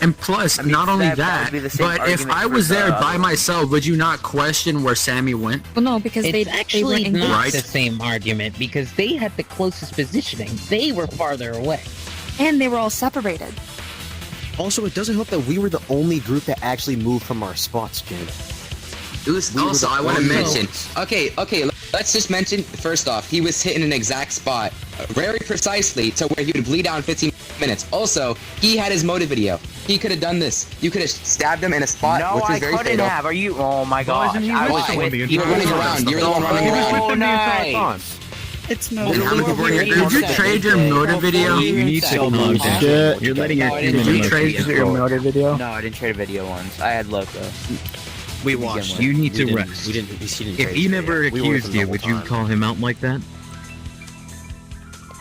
And plus, I mean, not only that that, would be the same but if argument I for was there the by other- myself, would you not question where Sammy went? Well, no, because It's they were actually in not groups. the same argument because they had the closest positioning. They were farther away. And they were all separated. Also, it doesn't help that we were the only group that actually moved from our spots, Jin. It was We were also, the I want to only mention. ones. Okay, let's just mention, first off, he was hit in an exact spot, very precisely, to where he would bleed out in 15 minutes. Also, he had his motive video. He could have done this. You could have stabbed him in a spot, No, which was I very couldn't fatal. have. Are you? Oh my gosh. isn't he I with was someone the You were running around. You were the one running Oh, around. nice. It's Well, no. how many people were here? Did you trade your motive video? You need to calm down. You're letting your No, human Did you emotions trade your go. motive video? No, I didn't trade a video once. I had Loco. We watched. You need We to didn't- rest. we didn't- he didn't If trade he his never video. We were with accused him the you, whole would you time. call him out like that?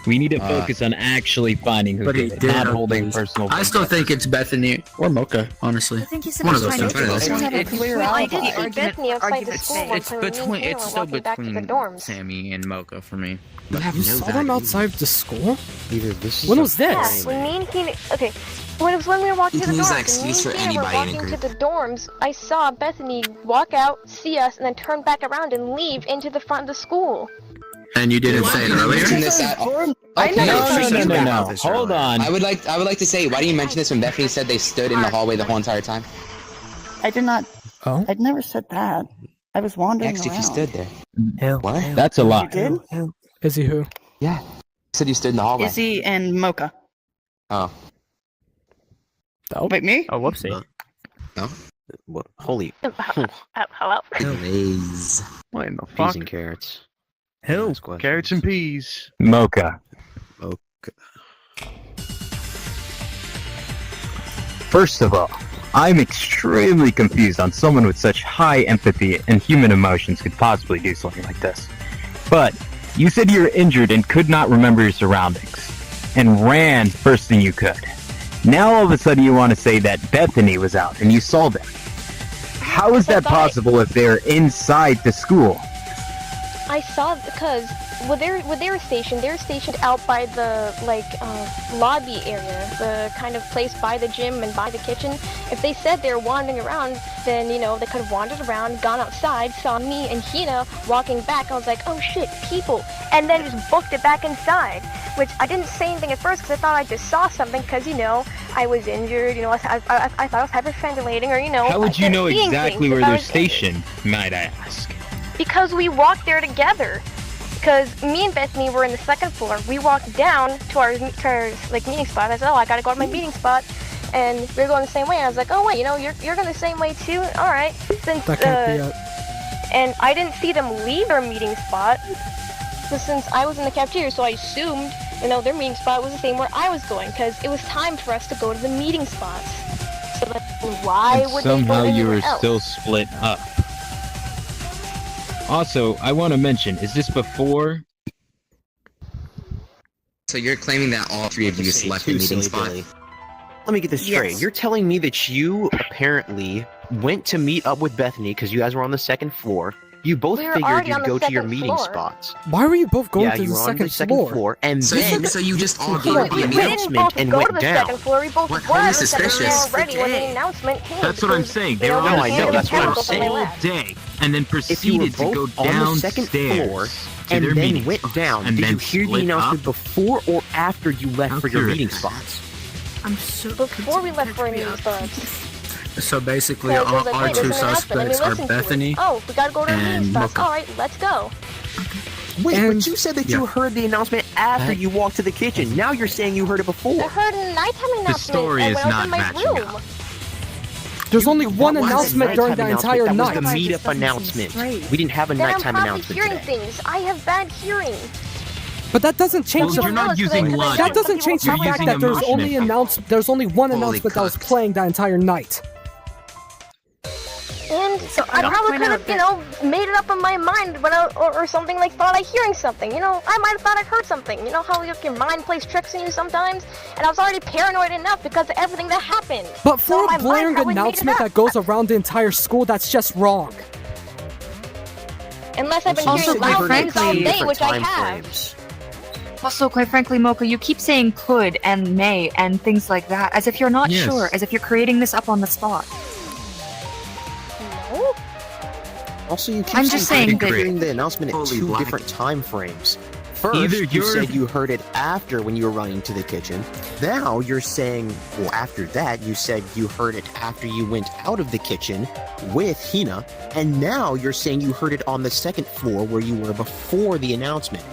We need to focus on actually finding who But he did it, did not have holding these. personal. I still think it's Bethany or Mocha, honestly. I think he said One he's of those trying two. to One of those two. It's clear I out. did see Bethany outside the school once It's when me and between. Hina It's were still walking back to the between dorms. Sammy and Mocha for me. You have You no saw value. them outside the school? Either this is When a was this? Yeah, when me and Hina, okay, when it was when we were walking You to the can use that dorms, and me excuse and for Hina were anybody in a walking to group. the dorms, I saw Bethany walk out, see us, and then turn back around and leave into the front of the school. And you didn't say it earlier? Mention this at all. I Okay, never let's said just that. think No. about this Hold earlier. on. I would like to say, why do you mention this when Bethany said they stood in the hallway the whole entire time? I did not. Oh? I'd never said that. I was wandering Asked if around. you stood there. What? That's a You lie. did? Is he who? Yeah. Said you stood in the hallway. Izzy and Mocha. Oh. Wait, me? Oh, whoopsie. No. What? Holy. Hello? Lays. What in the Peas fuck? and carrots. Who? Ask questions. Carrots and peas. Mocha. Okay. First of all, I'm extremely confused on someone with such high empathy and human emotions could possibly do something like this. But you said you were injured and could not remember your surroundings, and ran first thing you could. Now all of a sudden you want to say that Bethany was out and you saw them. How is that possible if they're inside the school? I saw because they were stationed out by the lobby area, the kind of place by the gym and by the kitchen. If they said they were wandering around, then they could have wandered around, gone outside, saw me and Hina walking back. I was like, oh shit, people, and then just booked it back inside. Which I didn't say anything at first because I thought I just saw something because I was injured. I thought I was hyperventilating or How would you know seeing exactly things where if I they're was stationed, might I ask? because we walked there together. Because me and Bethany were in the second floor. We walked down to our meeting spot. I said, oh, I gotta go to my meeting spot. And we were going the same way. And I was like, oh wait, you're going the same way too? Alright. Since That can't be it. and I didn't see them leave their meeting spot. But since I was in the cafeteria, so I assumed, their meeting spot was the same where I was going. Because it was time for us to go to the meeting spots. So then why And would somehow they go you were anywhere else? still split up. Also, I want to mention, is this before? So you're claiming that all three of you left the Too meeting silly, spot? Billy. Let me get this straight. Yes. You're telling me that you apparently went to meet up with Bethany because you guys were on the second floor. You both We were figured already you'd on the go to your second meeting floor. spots. Why were you both going Yeah, to you the were on second the second floor, and So then so you just all you gave heard up the on We me? didn't announcement both and go went to the down. second floor. We both What? were Highly on the second floor suspicious. already when the announcement came. That's what I'm because saying. they They were were on No, the I know, second that's what floor I'm saying. all day, and then If you were proceeded to go both on the second downstairs floor to and their then meeting went spots, down, and did then you hear the split announcement up? before or after you left I'm for your curious. meeting spots? I'm so before we left for our meeting spots. So basically, Because I was our like, wait, two there's an announcement. Let me suspects are listen to it. Bethany. Oh, we gotta go to our meeting and spots. Mocha. Alright, let's go. Wait, And- but you said that you heard the announcement after you walked to the kitchen. Now you're saying you heard it I before. heard a nighttime announcement story and is when I was not in my matching room. up. There's only one That wasn't announcement during the nighttime entire announcement, night. That was the Just meetup doesn't seem announcement. straight. We didn't have a Then I'm nighttime probably announcement hearing today. things. I have bad hearing. But that doesn't change Well, the you're not using logic. that doesn't change the You're fact using that there's emotion. there's only one Holy announcement that was cunt. playing that entire night. And So I I'll probably point could out have, made it up in my mind, but or something like thought I hearing something. I might have thought I heard something. You know how your mind plays tricks on you sometimes? And I was already paranoid enough because of everything that happened. But So for my a mind blaring probably made it announcement up. that goes around the entire school, that's just wrong. Unless I've been Also, hearing quite loud things all frankly- day, which I have. Also, quite frankly, Mocha, you keep saying could and may and things like that, as if you're not Yes. sure, as if you're creating this up on the spot. No? Also, you keep I'm just saying that- hearing the announcement at Holy two black. different time frames. First, Either you you're- said you heard it after when you were running to the kitchen. Now you're saying, well, after that, you said you heard it after you went out of the kitchen with Hina, and now you're saying you heard it on the second floor where you were before the announcement.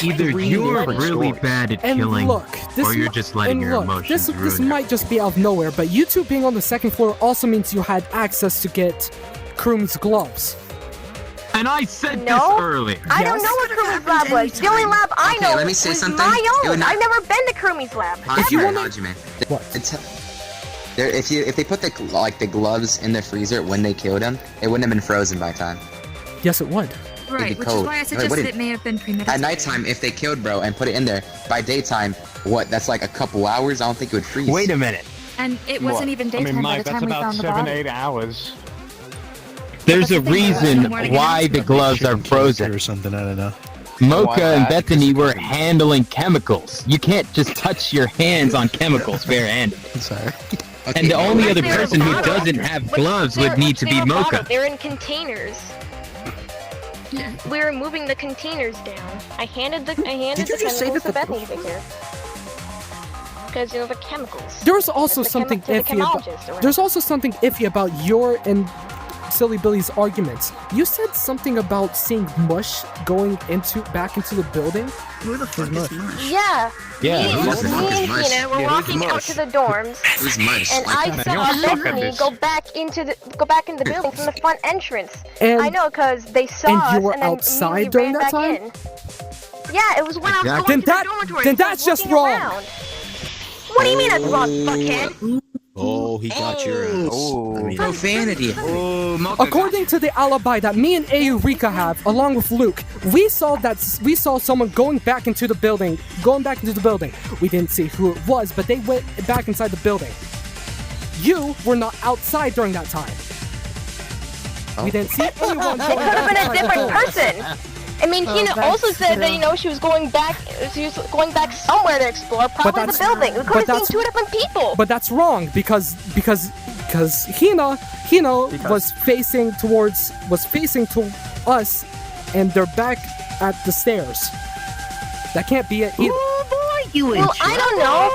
Either you're really bad at And killing, look, this or you're mi- just letting and your look, emotions this ruin might just be out of nowhere, but you two being on the second floor also means you had access to get Kurumi's gloves. And I said No, this earlier. I don't know what Kurumi's lab was. The only lab I Okay, know let me say was something. my It own. would not- I've never been to Kurumi's lab. Hajime, if they put the gloves in the freezer when they killed him, it wouldn't have been frozen by time. Yes, it would. Right, It'd be which is cold. why I Wait, suggested what it may have been premeditated. At nighttime, if they killed bro and put it in there, by daytime, that's like a couple hours? I don't think it would freeze. Wait a minute. And it wasn't even daytime by the time we found the body. 7-8 hours. There's a reason why the gloves are frozen. Or something, I don't know. Mocha and Bethany were handling chemicals. You can't just touch your hands on chemicals barehanded. Sorry. And the only other person who doesn't have gloves would need to be Mocha. They're in containers. We were moving the containers down. I handed the chemicals to Bethany to take care of. Because the chemicals. There's also The something to the iffy about. chemologist around. There's also something iffy about your and Silly Billy's arguments. You said something about seeing Mush going back into the building. Who the fuck is Mush? Yeah. Yeah, me, who the fuck me is and Mush? Tina were Yeah, who's walking out Mush? to the dorms. Who's Mush? And Like, I you saw don't suck at Bethany this. go back into the building from the front entrance. And- I know, because they saw and us you were and then outside immediately during ran that back time? in. Yeah, it was when I was Then going to that- the dormitory. then so I that's was just looking wrong. around. What do you mean that's wrong, fuckhead? Oh, he got your ass. I mean, profanity. According to the alibi that me and Ayu Rika have, along with Luke, we saw someone going back into the building. We didn't see who it was, but they went back inside the building. You were not outside during that time. We didn't see anyone It going could have been a back different inside the person. I mean, Hina also said that, she was going back somewhere to explore, probably the building. We could have seen two different people. But that's wrong because Hina was facing to us, and they're back at the stairs. That can't be it either. Well, I don't know.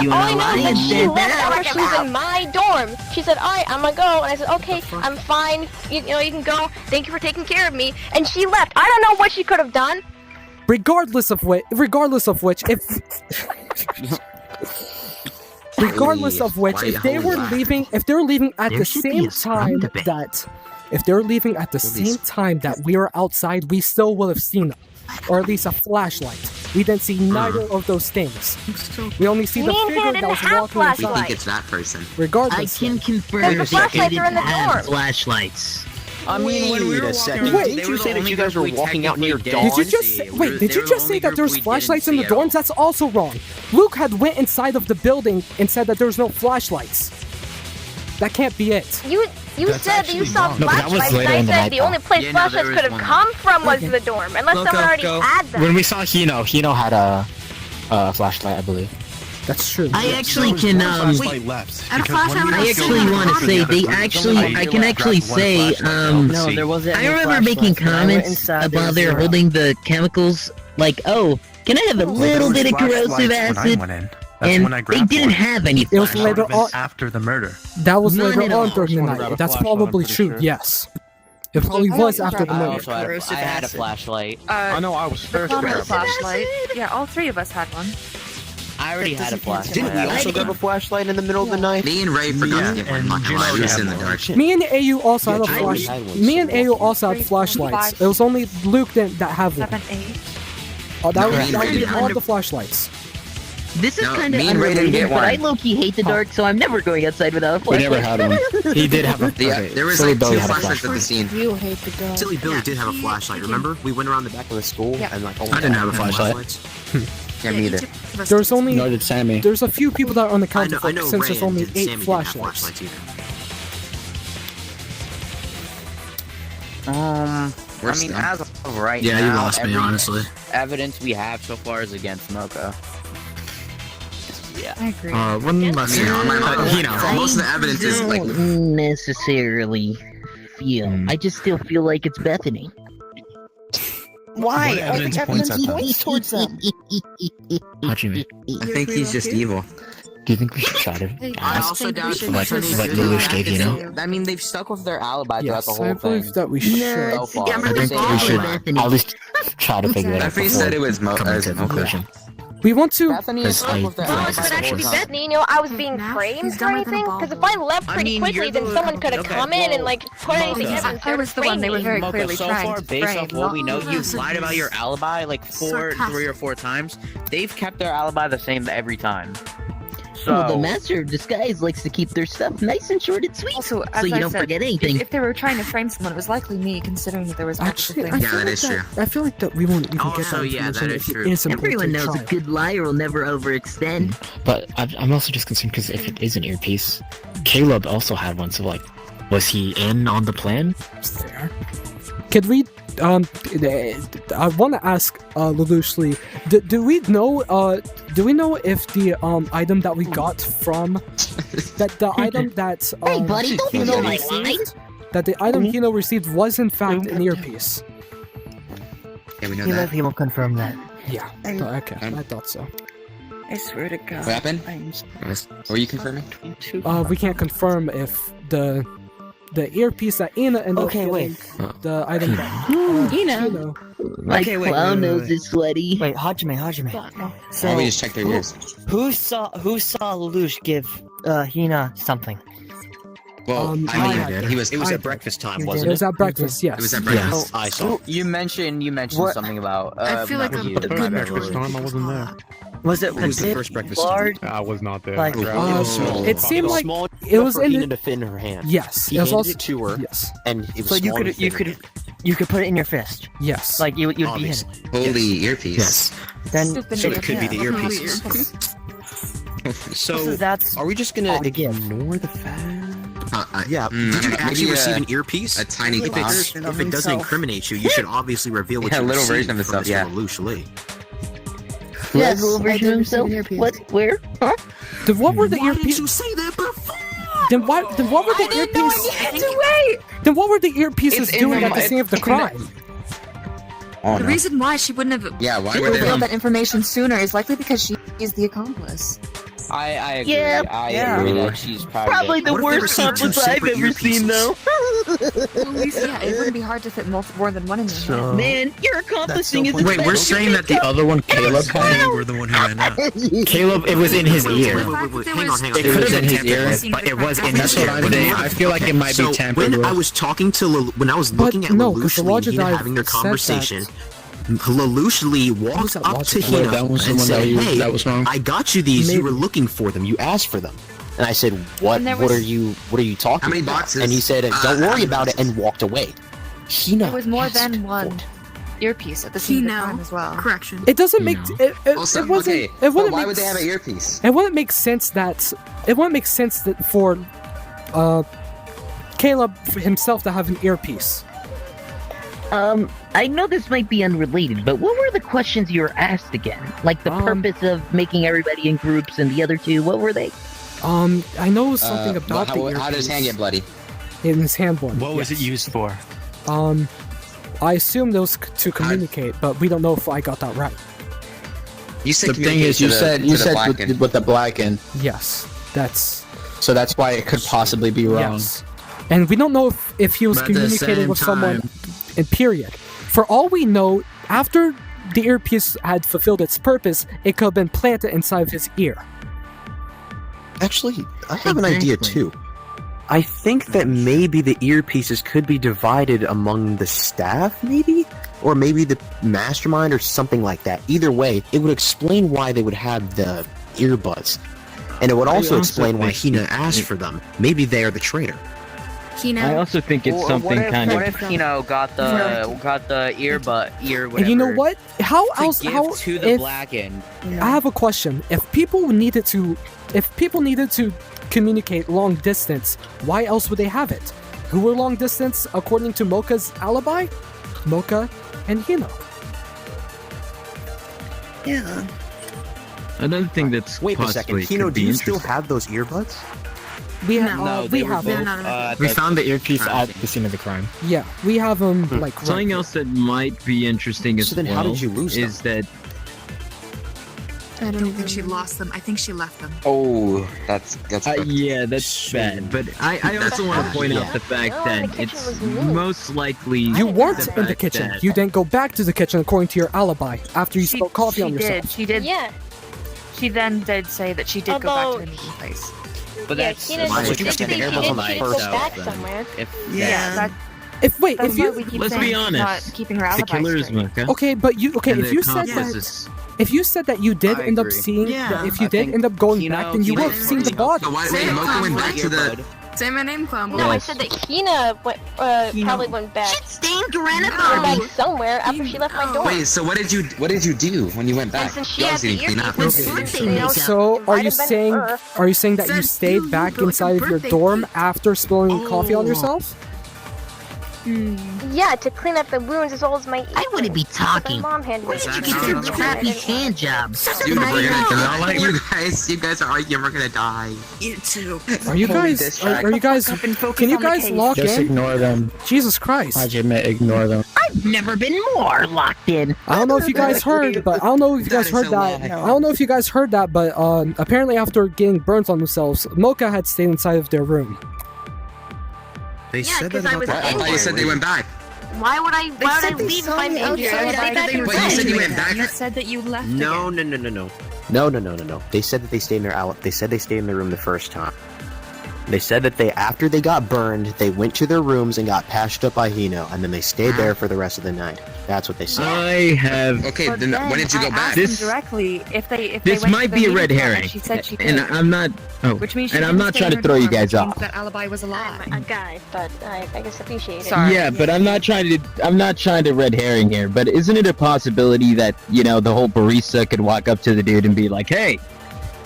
You All I know is that alliance she did left that. after she was in my dorm. She said, "Alright, I'm gonna go," and I said, "Okay, I'm fine. You can go. Thank you for taking care of me." And she left. I don't know what she could have done. Regardless of which, if they were leaving at the same time that we were outside, we still would have seen them, or at least a flashlight. We didn't see neither of those things. We only see the Me and figure Hannah that didn't was have walking We flashlights. think it's that person. Regardless, I can confirm There's the that flashlights they are in didn't the have dorm. flashlights. I mean, when we were walking around, Wait, didn't you say that you guys were walking out near dawn? Did you just say that there was flashlights in the dorms? That's also wrong. Luke had went inside of the building and said that there was no flashlights. That can't be it. You That's said that you actually saw wrong. No, but that was flashlights, and later I in the said night, the only though. place Yeah, no, flashlights there could is have one. come from was the dorm, unless someone already had them. When we saw Hino had a flashlight, I believe. That's true. I actually can I actually want to say I can actually say No, there wasn't I any remember making flashlights. When I went comments inside, there about was they're zero. holding the chemicals like, oh, can I have a little bit of corrosive acid? And they didn't have anything. It was later on. After the murder. That was None later at on all. during the night. That's probably true. Yes, it probably was after the I murder. also had a flashlight. I know I was first Tom had there. a flashlight. Yeah, all three of us had one. I already had a flashlight. Didn't we also grab a flashlight in the middle of the night? Me and Ray forgot to get one. Not gonna lie, we was in the dark. Me and Ayu also had a I flash. had one, Me and Ayu also had flashlights. It was only Luke that had one. 7, 8. Oh, that No, was me and Ray all didn't. the flashlights. This is No, kind of me and Ray didn't unrelated, get but I one. low-key hate the dark, so I'm never going outside without a We flashlight. never had one. He did have a. There was Silly like Billy two had a flashlights at the scene. You hate the dark. Silly Billy did have a flashlight, remember? We went around the back of the school and like, oh my I didn't God, have a flashlight. flashlights. Yeah, me either. There's only Nor did Sammy. there's a few people that are on the I counter know, I know since Ray there's only and 8 Sammy didn't have flashlights. flashlights either. I Worse mean, than- as of right Yeah, now, you lost me, every honestly. evidence we have so far is against Mocha. Yeah. I agree. One less. Most of the evidence is like. don't necessarily feel. I just still feel like it's Bethany. Why? What evidence points at them? points towards them. Hajime. I think he's just evil. Do you think we should try to I ask also doubt what Lelouch gave you know? I mean, they've stuck with their alibi throughout Yes, the whole I believe thing. that we should. So far. I think we should at least try to figure it out. Bethany said it was coming to a conclusion. We want to. Bethany is stuck with their alibi. But actually, Bethany, you know, I was being framed or anything? Because if I left pretty quickly, then someone could have come in and, like, put anything in. I was the one they were very clearly so trying far, to based frame. off what we know, you've lied about your alibi like 3 or 4 times. They've kept their alibi the same every time. So Well, the Master of Disguise likes to keep their stuff nice and short and sweet, Also, so as you I don't said, forget anything. If they were trying to frame someone, it was likely me, considering that there was multiple Actually, I things. feel I feel like that we won't even get that information if it is important Everyone to knows try. a good liar will never overextend. But I'm also just concerned because if it is an earpiece, Caleb also had one. So like, was he in on the plan? There. Could we? I want to ask Lelouch Lee. Do we know? Do we know if the item that we got from the item that Hey, buddy, don't Hino know my received, mind. that the item Hino received was in fact an earpiece? Yeah, we know that. He will confirm that. Yeah. Okay, I thought so. I swear to God. What happened? Were you confirming? We can't confirm if the earpiece that Ina ended up getting, the item that Hino. My clown nose is sweaty. Wait, Hajime. So, Why don't we just check their ears? Who saw Lelouch give Hina something? Well, I mean, he was. It was at breakfast time, You wasn't It was at breakfast, yes. It was at breakfast. I saw. You mentioned What? something about. I feel like not a you, good not breakfast Lelouch. time, I wasn't there. Was it It was the big, first breakfast large? I was not there. Like, it seemed like it was in Hina to fit in her hand. Yes, He it was handed also it to her. Yes, and it was so you small and could put it in your fist. Yes, like you'd be in it. Holy earpiece. Yes. Then So it could be the earpieces. So that's are we just gonna ignore the fact? Yeah. Did you actually maybe receive an earpiece? A tiny If cloud. if it doesn't incriminate you, you should obviously reveal what Yeah, you a little received version of from himself, Mr. yeah. Lelouch Lee. Yes, little version of himself. What? Where? Huh? Then what were the earpieces? You say that before. Then what were the earpieces? Then what were the earpieces It's in doing the at the mi- scene of the it's in the- crime? Oh, The no. reason why she wouldn't have Yeah, why were they? revealed that information sooner is likely because she is the accomplice. I agree. Yeah. I agree that she's Probably the What if they worst received two accomplice I've separate ever seen, earpieces? though. Yeah, it wouldn't be hard to fit more than one in your hand. Man, your accomplishing is Wait, we're saying that the other one, Caleb, You were the one who ran out. Caleb, it was in his ear. Wait, hang on. It could have been his ear, but it was in his ear. But I feel like it might be So tampered when with. I was talking to when I was looking at no, 'cause the Lelouch Lee logic and I having their said that- conversation, Lelouch Lee walked that up logic? to Wait, him that was the and one said, "Hey, that was wrong? I got you these. Maybe. You were looking for them. You asked for them." And I said, "What? And there What was- are you talking How many about?" boxes? And he said, "Don't How worry many about it," boxes? and walked away. Hina There was more asked than one for earpiece at the scene of the Hino. crime as well. Correction. It doesn't make No. it Also, wasn't okay, it but wouldn't why make would they have an s- earpiece? It wouldn't make sense that for Caleb himself to have an earpiece. I know this might be unrelated, but what were the questions you were asked again? Like the purpose of making everybody in groups and the other two, what were they? I know it was something about the earpiece. How does his hand get bloody? In his hand one. What was it used for? I assumed it was to communicate, but we don't know if I got that right. You said The thing is, you said with the blackened. Yes, that's So that's why it could possibly be wrong. yes. And we don't know if he was But at the communicating same with someone time- in period. For all we know, after the earpiece had fulfilled its purpose, it could have been planted inside of his ear. Actually, I have an idea Exactly. too. I think that maybe the earpieces could be divided among the staff, maybe? Or maybe the mastermind or something like that. Either way, it would explain why they would have the earbuds. And it would also explain why Hina asked for them. Maybe they are the traitor. Hina. I also think it's something kind What of. if Hino got the ear whatever? And you know what? How to else? give How to the if, blackened? I have a question. If people needed to communicate long distance, why else would they have it? Who were long distance according to Mocha's alibi? Mocha and Hino. Yeah. Another thing that's Wait a second, possibly Hino, could do be you still interesting. have those earbuds? We have. No, we they were have both, them. We found the earpiece at the scene of the crime. Yeah, we have them like. Something right else that might be interesting as So then well how did you lose is that I don't think she lost them. I think she left them. Oh, that's yeah, that's bad. But I also want to point out the fact that it's most likely You weren't in the fact kitchen. that- You didn't go back to the kitchen according to your alibi after you spilled coffee on yourself. She did. Yeah. She then did say that she did go back to the meeting place. But that's Hina why did we kept say the she air did bubble go first back then. somewhere. That, If that's if why you we keep Let's saying be she's honest. not keeping her The alibi killer is straight. Mocha. Okay, but And if the you said accomplice that is- if you said that you did I end up agree. seeing Yeah. that if you I did think end up going Hina- back, then you Hina would have seen the Hina- body. So why Mocha went back to the... Say my name, Clown Boy. No, I said that Hina probably went back. Stained Went back somewhere after she left my door. Wait, so what did you do when you went back? And since she You had obviously the didn't clean up. earpiece, So are you Might have been saying her. that you stayed back inside of your dorm after spilling coffee on yourself? Yeah, to clean up the wounds as well as my. I wouldn't be talking. My mom handed Where me. did you get your crappy hand job? Dude, we're gonna die. You guys are arguing. We're gonna die. You too. Are you guys? Are you guys? Can you guys lock Just in? ignore them. Jesus Christ! Hajime, ignore them. I've never been more locked in. I don't know if you guys heard, but I don't know if you guys heard that. I don't know if you guys heard that, but apparently after getting burnt on themselves, Mocha had stayed inside of their room. They Yeah, said 'cause that I about was the I thought you said they went back. Why would I leave if I'm injured? I'd be back in But you said you went You back. said that you left. No. They said that they stayed in their They said they stayed in their room the first time. They said that after they got burned, they went to their rooms and got patched up by Hino, and then they stayed there for the rest of the night. That's what they said. I have. Okay, But then when did you go I back? asked This- them directly if they This went might to the be a meeting red plan, herring, and she said she and did. I'm not. Oh, Which means she and I'm didn't not stay trying in to her throw you dorm, guys which means off. That alibi was a lie. I'm a guy, but I guess appreciate it. Sorry. Yeah, but I'm not trying to red herring here. But isn't it a possibility that the whole barista could walk up to the dude and be like, "Hey,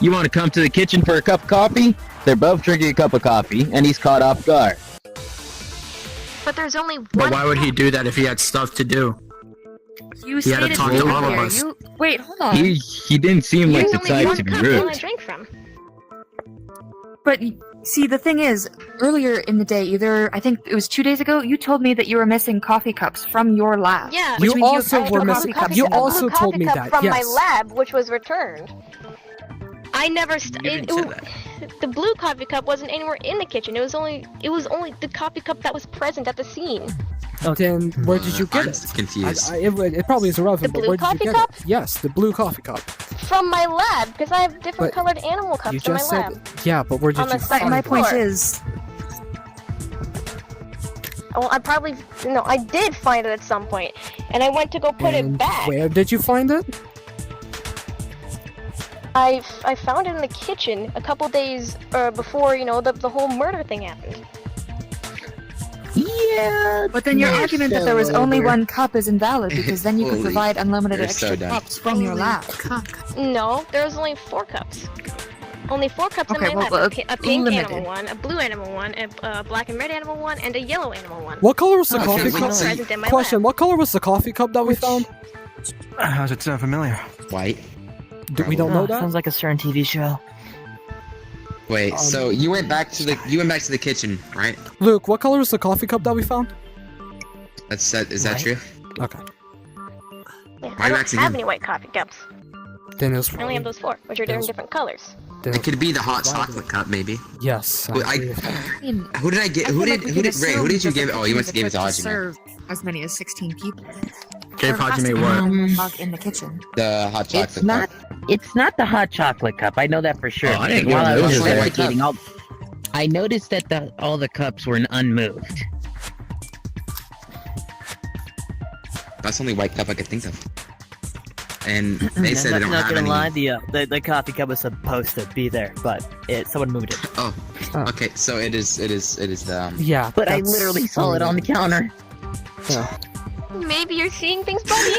you want to come to the kitchen for a cup of coffee?" They're both drinking a cup of coffee, and he's caught off guard. But there's only one. But why would he do that if he had stuff to do? You He had to stated talk to you all were of here. us. Wait, hold on. He didn't seem like the There's only type one to be cup rude. I drank from. But see, the thing is, earlier in the day, I think it was 2 days ago, you told me that you were missing coffee cups from your lab. Yeah. Which You means also have were extra missing- coffee cups you in the also lab. told me cup that, from yes. my lab, which was returned. I never. The blue coffee cup wasn't anywhere in the kitchen. It was only the coffee cup that was present at the scene. Then where did you get I'm it? confused. It probably is irrelevant, The but where blue did you coffee get cup? it? Yes, the blue coffee cup. From my lab, because I have different But colored animal cups You in my just lab. said, yeah, but where did On you the But find my it? point floor. is, Well, I did find it at some point, and I went to go put it And back. where did you find it? I found it in the kitchen a couple days before the whole murder thing happened. yeah. But then your argument that there was only one cup is invalid because then you could Holy, provide unlimited you're extra so dumb. cups from your lab. No, there was only 4 cups. Only 4 cups Okay, in my well, lab. A pink limited. animal one, a blue animal one, a black and red animal one, and a yellow animal one. What color was the Okay, coffee wait, cup? so Present in my Question: lab. what color was the coffee cup that we found? How's it sound familiar? White. We don't know Oh, that. sounds like a certain TV show. Wait, so you went back to the kitchen, right? Luke, what color was the coffee cup that we found? Is that true? Okay, Yeah, Why I don't waxing have in? any white coffee cups. then it's I only have those 4, which are in different colors. It could be the hot chocolate cup, maybe. Yes. Who did I get? Who did Ray? Who did you give it? Oh, you must have gave it to Hajime. Serve as many as 16 people. Gave There has to Hajime be what? dog in the kitchen. The hot chocolate It's not. cup. It's not the hot chocolate cup. I know that for sure. Oh, I didn't While know I that was was a white investigating, I noticed that all the cups were unmoved. That's the only white cup I could think of. And they said they don't not have gonna any. lie, the coffee cup was supposed to be there, but someone moved it. Oh, okay. So it is the. Yeah, But I that's- literally saw it on the counter. Maybe you're seeing things, buddy.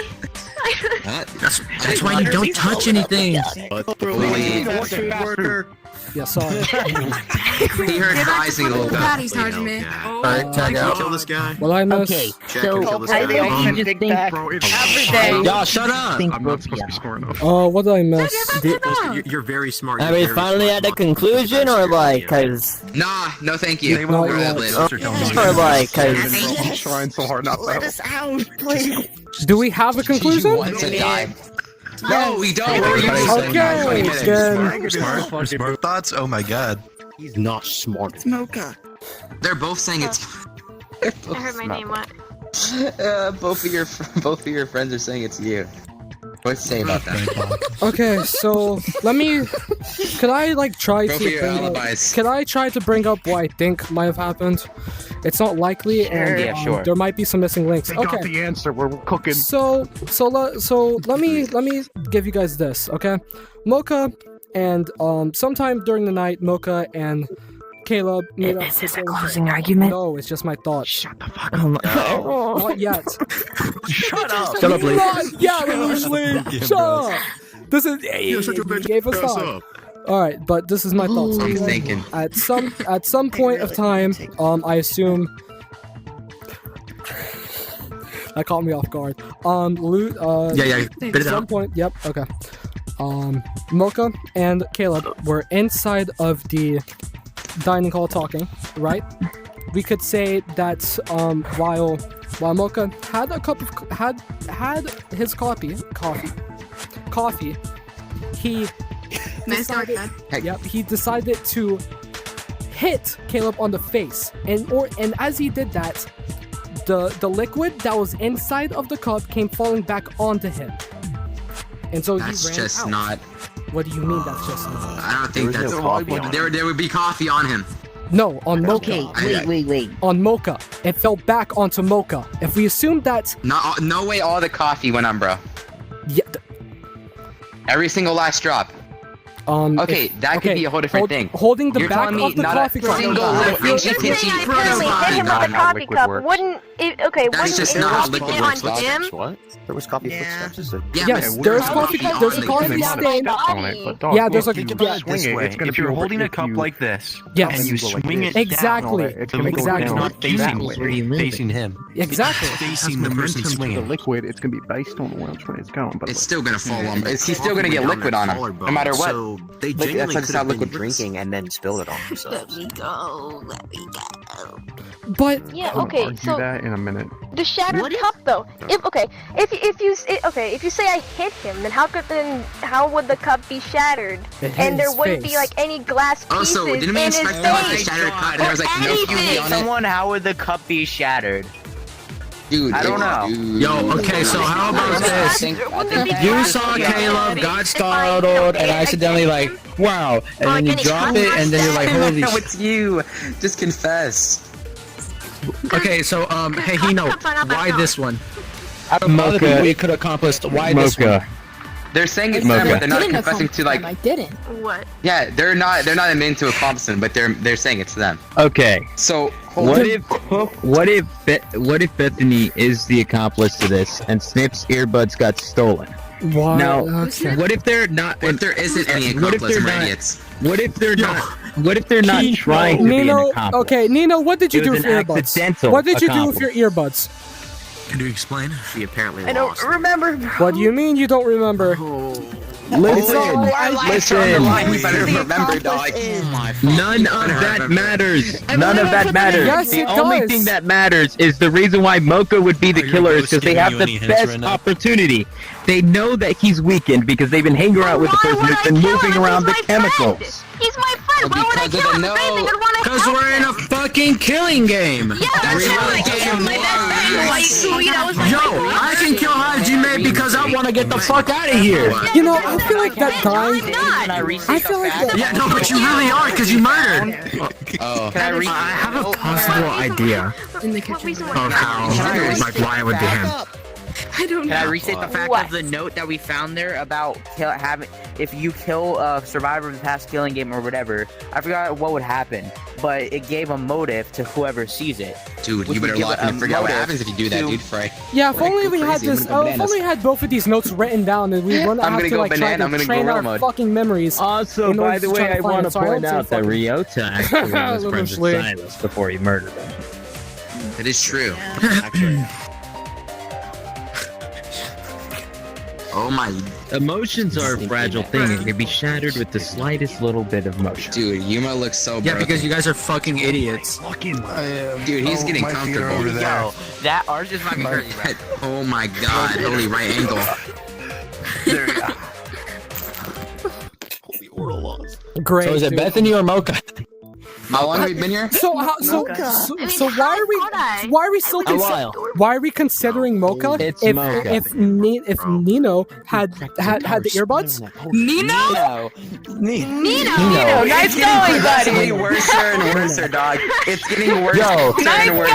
That's why you don't touch anything. Yeah, sorry. He heard rising a little bit. Patties, Hajime. Alright, tag out. Kill this guy. Well, I missed. Okay, Jack so can kill this I guy. think you just think Bro, it's every day. Y'all, shut up! Think I'm not supposed to be scoring off. Oh, what did I miss? You're very smart. Are You're we very finally smart. at the conclusion, or like, cause, Nah, no, thank you. They No, won't yeah. later. or like, cause, I'm trying so hard not to help. out, please. Do we have a conclusion? You want to die. No, we don't. We're using Okay, 20 minutes. then. Smart thoughts? Oh my god. He's not smart. It's Mocha. They're both saying it's. I heard my name. What? Both of your friends are saying it's you. What's to say about that? Okay, so let me. Could I like try Both to? of your Bring up, alibis. could I try to bring up what I think might have happened? It's not likely, and Yeah, sure. there might be some missing links. They Okay. got the answer. We're cooking. So let me give you guys this, okay? Mocha and sometime during the night, Mocha and Caleb meet up. Is this a closing argument? No, it's just my thoughts. Shut the fuck Oh my Not yet. Shut up. Shut up, please. Not yet, usually. Shut up. This is. He gave us time. All right, but this is my thoughts. I'm okay? thinking. At some point of time, I assume. That caught me off guard. Yeah, spit At it some out. point, yep, okay. Mocha and Caleb were inside of the dining hall talking, right? We could say that while Mocha had a cup of had his coffee, he Nice dark decided, head. yep, he decided to hit Caleb on the face, and as he did that, the liquid that was inside of the cup came falling back onto him, and so That's he ran just out. not. What do you mean that's just not? I don't think There was that's. no coffee on There would be coffee on him. No, on Mocha. Okay, wait. On Mocha. It fell back onto Mocha. If we assume that... No way all the coffee went on, bro. Yeah, Every single last drop. Okay, that could be a whole different thing. Holding the You're back telling me of the not coffee a cup. single If you're saying I accidentally hit him with a coffee cup, wouldn't it? Okay, That's wouldn't just it not how just liquid get works, on him? What? There was coffee footsteps. Yes, there's coffee. There's a coffee stain. Yeah, there's a. Yeah, If you're holding a cup like this, Yes. and you swing it Exactly. down, the liquid is not facing him. Exactly. It's facing the person swinging. The liquid, it's gonna be based on which way it's going. But It's still gonna fall on. He's still gonna get liquid on him, no matter what. So they Look, genuinely that's could how have been liquid drinking and then spilled it on themselves. Let me go. But Yeah. I'm gonna Okay. argue So that in a minute. the shattered cup, though. If you say I hit him, then how would the cup be shattered? It hit And there his wouldn't face. be like any glass pieces Also, didn't we in his inspect them with the face. shattered cup? And there was like no If you fury hit on it. someone, how would the cup be shattered? Dude, I don't know. Yo, okay, so how about this? You saw Caleb, got startled, and accidentally like, wow, and then you drop it, and then you're like, holy No, sh-. it's you. Just confess. Okay, so hey, Hino, why this one? Out of all the Mocha. people you could accomplish, why this one? Mocha. They're saying it's Mocha. them, but they're not confessing to like. I didn't. What? Yeah, they're not admitting to accomplishment, but they're saying it's them. Okay. So What if Bethany is the accomplice to this, and Snip's earbuds got stolen? Why? Now, Okay. what if they're not? What if there isn't any What if accomplice, they're we're not- idiots? What if they're not? What if they're not trying to be an Nino, accomplice? okay, Nino, what did you It do was with your an earbuds? accidental What did you do with your accomplice. earbuds? Can you explain? She apparently I don't remember. What do you mean you don't remember? Listen, We better remember, dog. None of that matters. None of that matters. Yes, The it only does. thing that matters is the reason why Mocha would be the Are your killer is ghosts because they giving have you the any hints best right now? opportunity. They know that he's weakened because they've been hanging out with the person who's been moving around the chemicals. He's my friend. Why would I Because kill of him? the If anything, no. I'd want to Cause help we're in him. a fucking killing game. Yeah, that's how I killed my best friend. Like, who, you know, was like, Yo, I can kill Hajime because I want to get the fuck out of here. You know, I feel like that time. Can I restate I feel the like fact? that. Yeah, no, but you really are because you murdered. Oh. Can I I have a possible idea In the what kitchen. reason of how, like, why it would be him. I don't Can I know. restate the fact What? of the note that we found there about if you kill a survivor of the past killing game or whatever? I forgot what would happen, but it gave a motive to whoever sees it. Dude, Which you better would give lock a in and figure out what motive happens if you do that, to- dude, Frey. Yeah, if Like, only go we had crazy, this. I'm gonna go If only we bananas. had both of these notes written down, and we wouldn't I'm have gonna to go like try banana, to I'm gonna train gorilla our mode. fucking memories. Also, in order by the to try way, to I find want it, to so I point don't say out that fucking- Ryota actually was friends with Honestly. Silas before he murdered him. It is true. Oh my, Emotions are a fragile thing and can be shattered with the slightest little bit of motion. dude, Yuma looks so Yeah, broken. because you guys are fucking idiots. Dude, he's getting comfortable. Over there. Yo, that ours is fucking crazy, bro. Oh my god, holy right angle. Great. So is it dude. Bethany or Mocha? How long have we been here? So why are we still why are we considering Mocha It's if Mocha. if Nino had the earbuds? Nino. Nice going, buddy. It's getting worse and worse, dog. It's getting worse Yo. and worse.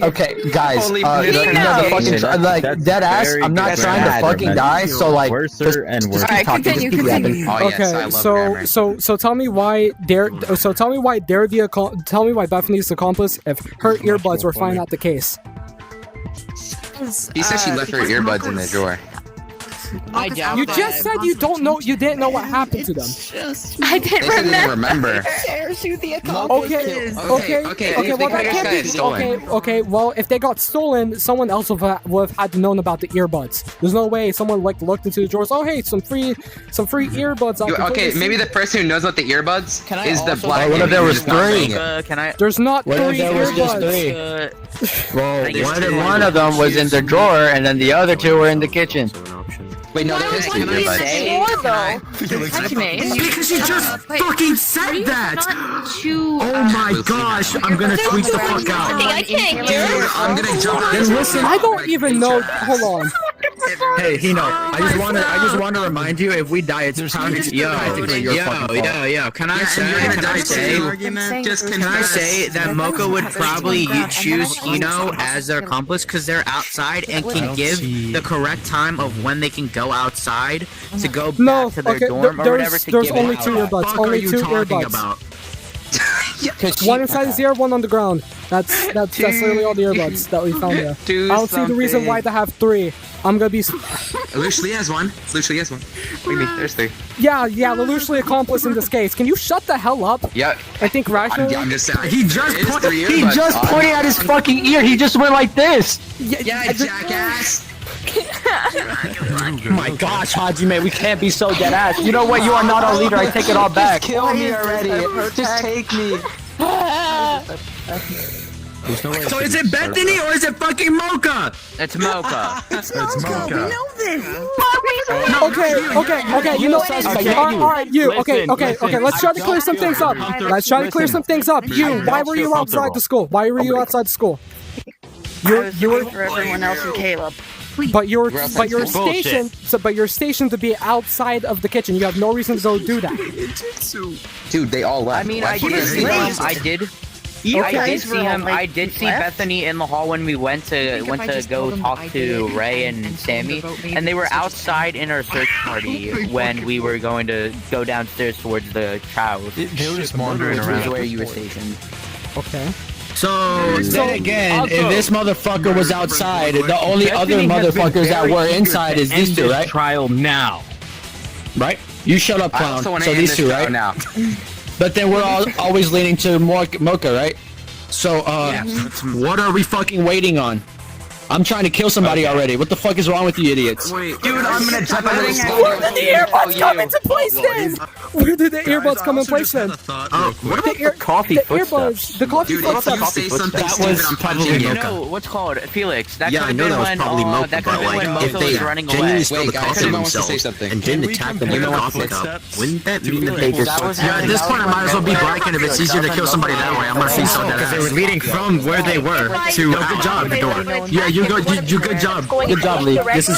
Okay, guys. Holy the fucking like dead ass. I'm not trying to fucking die. So like, just keep talking. Just keep yapping. Oh, yes, I love grammar. So tell me why tell me why Bethany's accomplice if her earbuds were fine at the case. He said she left her earbuds in the drawer. You just said you didn't know what happened to them. I They said they didn't remember. Okay. Well, that can't be. Okay. Well, if they got stolen, someone else would have had to known about the earbuds. There's no way someone like looked into the drawers. Oh, hey, some free earbuds. Okay, maybe the person who knows about the earbuds is the black. What if there was three? There's not What three if there was just earbuds. three? Well, one of them was in the drawer, and then the other two were in the kitchen. Wait, no, there is two earbuds. Because you just fucking said that! Oh my gosh, I'm gonna tweet the fuck out. I can't hear Dude, I'm gonna jump on Then listen, I don't even know. Hold on. Hey, Hino, I just want to remind you, if we die, it's practically your fucking fault. Can I say that Mocha would probably choose Hino as their accomplice because they're outside and can give the correct time of when they can go outside to go back to their dorm or whatever to there's give only it two out. earbuds. Only two earbuds. One inside his ear, one on the ground. That's literally all the earbuds that we found there. I don't see the reason why they have three. I'm gonna be. Lelouch has one. Lelouch has one. What do you mean? There's three. Yeah, Lelouch accomplice in this case. Can you shut the hell up? Yeah. I think rationally. I'm just saying. He just pointed at his fucking ear. He just went like this. Yeah, jackass. Oh my gosh, Hajime, we can't be so dead ass. You know what? You are not our leader. I take it all back. Just kill me already. Just take me. So is it Bethany or is it fucking Mocha? It's Mocha. It's Mocha. We know this. Okay. You know, alright, you. Okay. Let's try to clear some things up. You. Why were you outside the school? You were for everyone else and Caleb. But you're stationed. But you're stationed to be outside of the kitchen. You have no reason to go do that. Dude, they all left. I mean, I did see him. I did see Bethany in the hall when we went to go talk to Ray and Sammy, and they were outside in our search party when we were going to go downstairs towards the child. They were just wandering around. Where you were stationed. Okay. So then again, if this motherfucker was outside, the only other motherfuckers that were inside is these two, right? Trial now. Right? You shut up, clown. So these two, right? Now. But then we're all always leaning to Mocha, right? So, what are we fucking waiting on? I'm trying to kill somebody already. What the fuck is wrong with you idiots? Dude, I'm gonna jump out of this. Where did the earbuds come into place then? Where did the earbuds come in place then? What about the coffee footsteps? The coffee Dude, if you footsteps. say something That was stupid, I'm probably punching you. No, what's called Felix? That Yeah, I know that was probably Mocha, that could but have been when if Mocha they was running away. genuinely spilled the Wait, guys, coffee someone wants to say themselves something. and didn't attack them with a coffee cup, wouldn't that mean that they just... Yeah, at this point I might as well be black, and if it's easier to kill somebody that way, I'm gonna say so because they were leading from where they were to good job the door. Yeah, you good job. Good job, Lee. This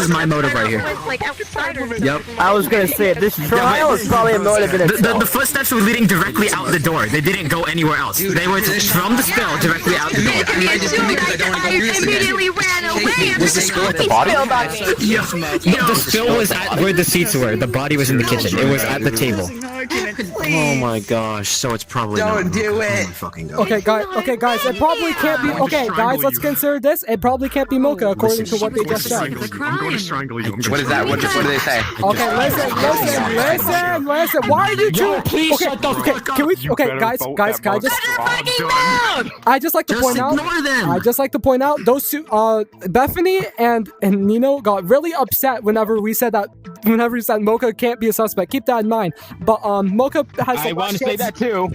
is my motive right here. Yep. I was gonna say, this trial is probably a motive in itself. The footsteps were leading directly out the door. They didn't go anywhere else. They were from the spill directly out the door. I immediately ran away. Was the spill at the body? Yeah, the spill was at where the seats were. The body was in the kitchen. It was at the table. Oh my gosh, so it's probably Don't do it. Okay, guys, it probably can't be. Okay, guys, let's consider this. It probably can't be Mocha according to what they just said. I'm going to strangle you. What is that? What do they say? Okay, listen. Why are you two? Please shut the fuck up. Can we? Okay, guys, can I just like to point out? I just like to point out those two. Bethany and Nino got really upset whenever we said that. Whenever we said Mocha can't be a suspect. Keep that in mind. But Mocha has. I want to say that too.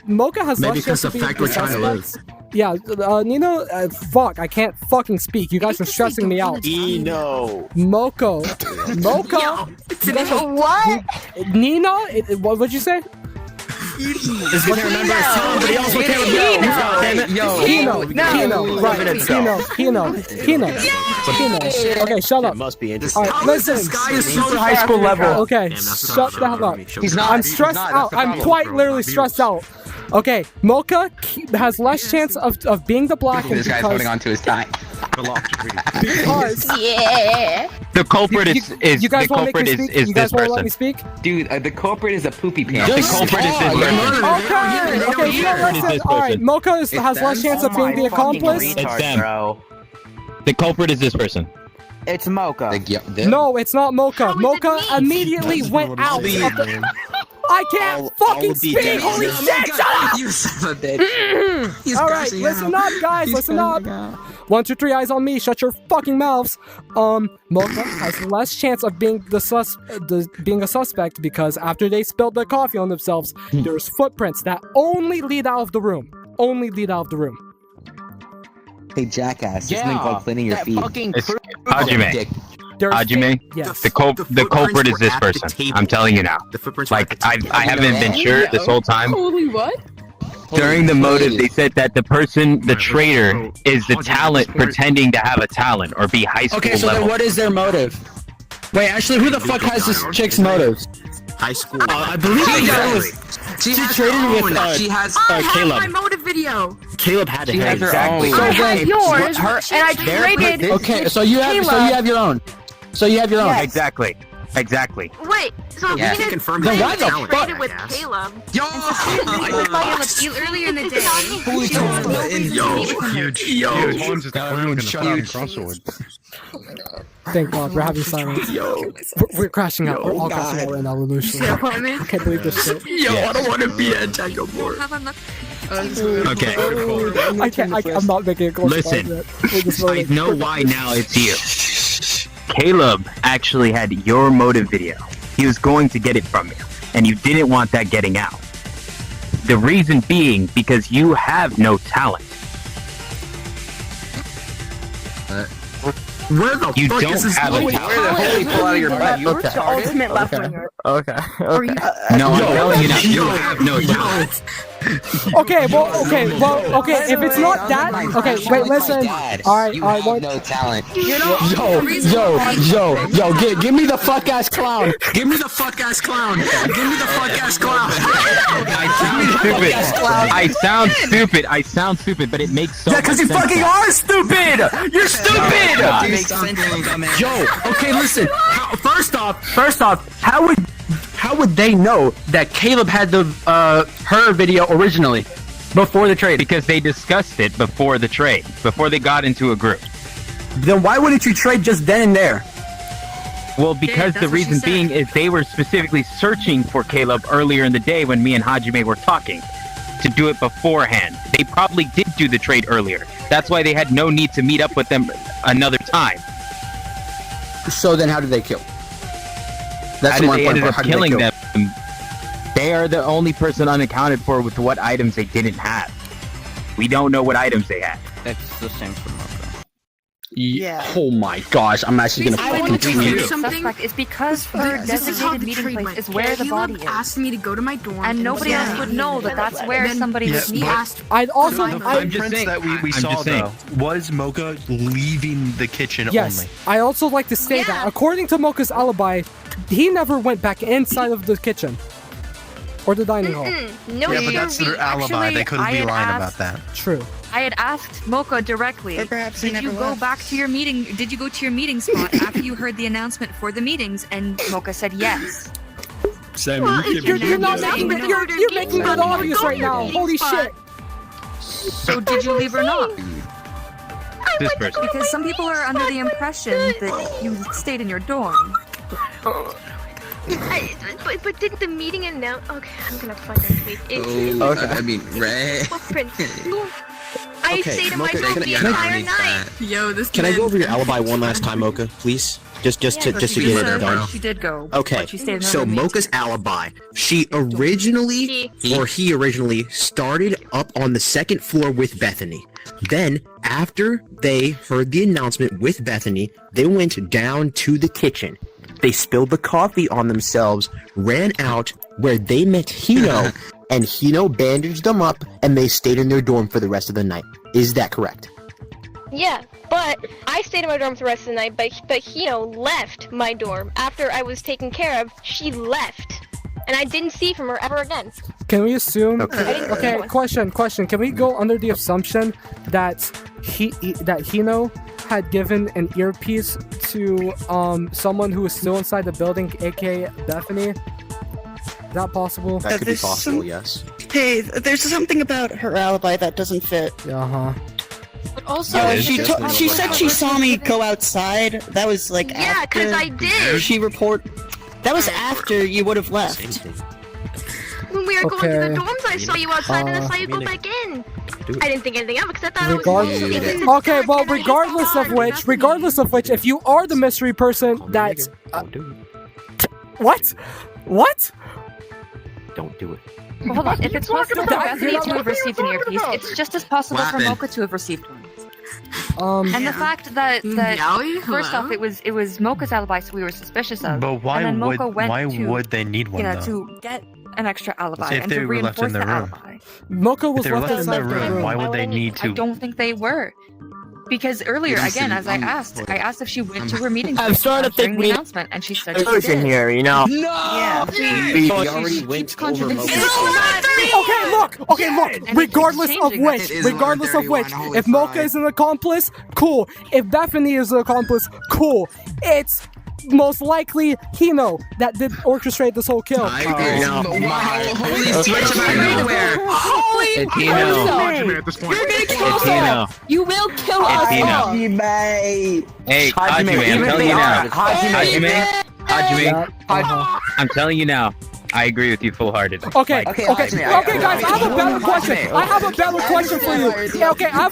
Mocha has Maybe less chance because the to be fact we're trying to live. Yeah, Nino, fuck, I can't fucking speak. You guys are stressing me out. Nino. Mocha. What? Nina? What would you say? Is what I remember is Tom, but he also can't Hino. Okay, shut up. Must be interesting. Alright, listen. This guy is so high school level. Okay, shut the hell up. He's not. I'm stressed out. I'm quite literally stressed out. Okay, Mocha has less chance of being the black. This guy's holding on to his tie. Because Yeah. The culprit is you guys the won't culprit make me is speak? You guys this won't let person. me speak? Dude, the culprit is a poopy pants. The culprit is this person. Okay, you know, listen. Alright, Mocha has less chance of being the accomplice. It's them. The culprit is this person. It's Mocha. No, it's not Mocha. Mocha immediately went out. I can't fucking speak! Holy shit, shut up! You son of a bitch. Alright, listen up, guys, listen up. 1, 2, 3, eyes on me, shut your fucking mouths. Mocha has less chance of being being a suspect because after they spilled the coffee on themselves, there's footprints that only lead out of the room. Hey, jackass, this thing called cleaning your feet. It's Hajime. Hajime, yes. the culprit is this person. I'm telling you now. Like, I haven't been sure this whole time. Holy what? During the motive, they said that the traitor is the talent pretending to have a talent or be high school Okay, so level. then what is their motive? Wait, actually, who the fuck has this chick's motives? High school. I believe she traded with Caleb. My motive video. Caleb had it. Exactly. I have yours, and I traded. Okay, so you have your own. Yes. Exactly. Wait, so Yeah. Venus Confirm then why the fuck? traded with Caleb. Earlier in the day. Thank God, we're having silence. We're crashing out. We're all crashing out right now, Lelouch. I can't believe this shit. I don't want to be a tango board. Okay. I'm not making a close Listen, I know why now it's you. Caleb actually had your motive video. He was going to get it from you, and you didn't want that getting out. The reason being because you have no talent. Where the You fuck don't is this have a going? talent. Holy pull out of your butt. You Okay. ultimate left winger. Okay. No, I'm telling you now, you have no talent. Okay, if it's not that, okay, wait, listen. Alright, what? No talent. Yo, give me the fuck ass clown. Give me the fuck ass clown. I sound stupid, but it makes so much sense. Yeah, because you fucking now. are stupid! You're stupid! Yo, okay, listen. First off, how would they know that Caleb had the her video originally before the trade? Because they discussed it before the trade, before they got into a group. Then why wouldn't you trade just then and there? Well, because the reason being is they were specifically searching for Caleb earlier in the day when me and Hajime were talking to do it beforehand. They probably did do the trade earlier. That's why they had no need to meet up with them another time. So then how did they kill? How did they ended up killing them? They are the only person unaccounted for with what items they didn't have. We don't know what items they had. It's the same for Mocha. Yeah. Oh my gosh, I'm actually gonna fucking tweet you. Suspect is because her designated meeting place is where the body is. Asked me to go to my dorm, and nobody else would know that that's where somebody was he meeting. asked. I'd also, The fingerprints that we saw though was Mocha leaving the kitchen yes, only. I also like to say that according to Mocha's alibi, he never went back inside of the kitchen or the dining hall. No, Yeah, but that's their alibi. They couldn't be lying about that. True. I had asked Mocha directly, did you go back to your meeting? Did you go to your meeting spot after you heard the announcement for the meetings? And Mocha said yes. Sammy, You're not making it. You're making it obvious right now. Holy shit. So did you leave or not? This person. Because some people are under the impression that you stayed in your dorm. But did the meeting announce? Okay, I'm gonna find that tweet. I mean, Ray. I stayed to myself the entire night. Yo, this. Can I go over your alibi one last time, Mocha, please? Just to get it done. She did go. Okay, But she stayed in her so room. Mocha's alibi. He originally started up on the second floor with Bethany. Then, after they heard the announcement with Bethany, they went down to the kitchen. They spilled the coffee on themselves, ran out where they met Hino, and Hino bandaged them up, and they stayed in their dorm for the rest of the night. Is that correct? Yeah, but I stayed in my dorm for the rest of the night, but Hino left my dorm after I was taken care of. She left, and I didn't see from her ever again. Can we assume? Okay. Question. Can we go under the assumption that Hino had given an earpiece to someone who was still inside the building, aka Bethany? Is that possible? That could be possible, yes. Hey, there's something about her alibi that doesn't fit. But also, she said she saw me go outside. That was like Yeah, after 'cause I did. She That was after you would have left. When we were going to the Okay. dorms, I saw you outside and I saw you go back in. I didn't think anything of it because I thought it was supposed to be this. Okay, well, regardless of which, if you are the mystery person that, what? Don't do it. well, hold on. If it's possible for Bethany to have received an earpiece, it's just as possible for Mocha to have received one. And the fact that first off, it was Mocha's alibi, so we were suspicious of. But why and then would Mocha went they need one though? to get an extra alibi If and they to were left reinforce in the the room. alibi. Mocha If was they were left left in the inside room, why would they need to? I don't think they were. Because earlier, again, as I asked if she went to her meeting. I'm starting to think during the we announcement, and she said she Ocean did. here, you know. Yeah. We already went over Okay, look. Regardless of which, if Mocha is an accomplice, cool. If Bethany is an accomplice, cool. It's most likely Hino that did orchestrate this whole kill. Holy switch everywhere! It's Hino. It's Hino. You will kill It's us Hino. all. Hey, Hajime, I'm telling you now. Hajime, I'm telling you now. I agree with you full-heartedly. Okay, guys, I have a better question. I have a better question for you. Yeah, okay, I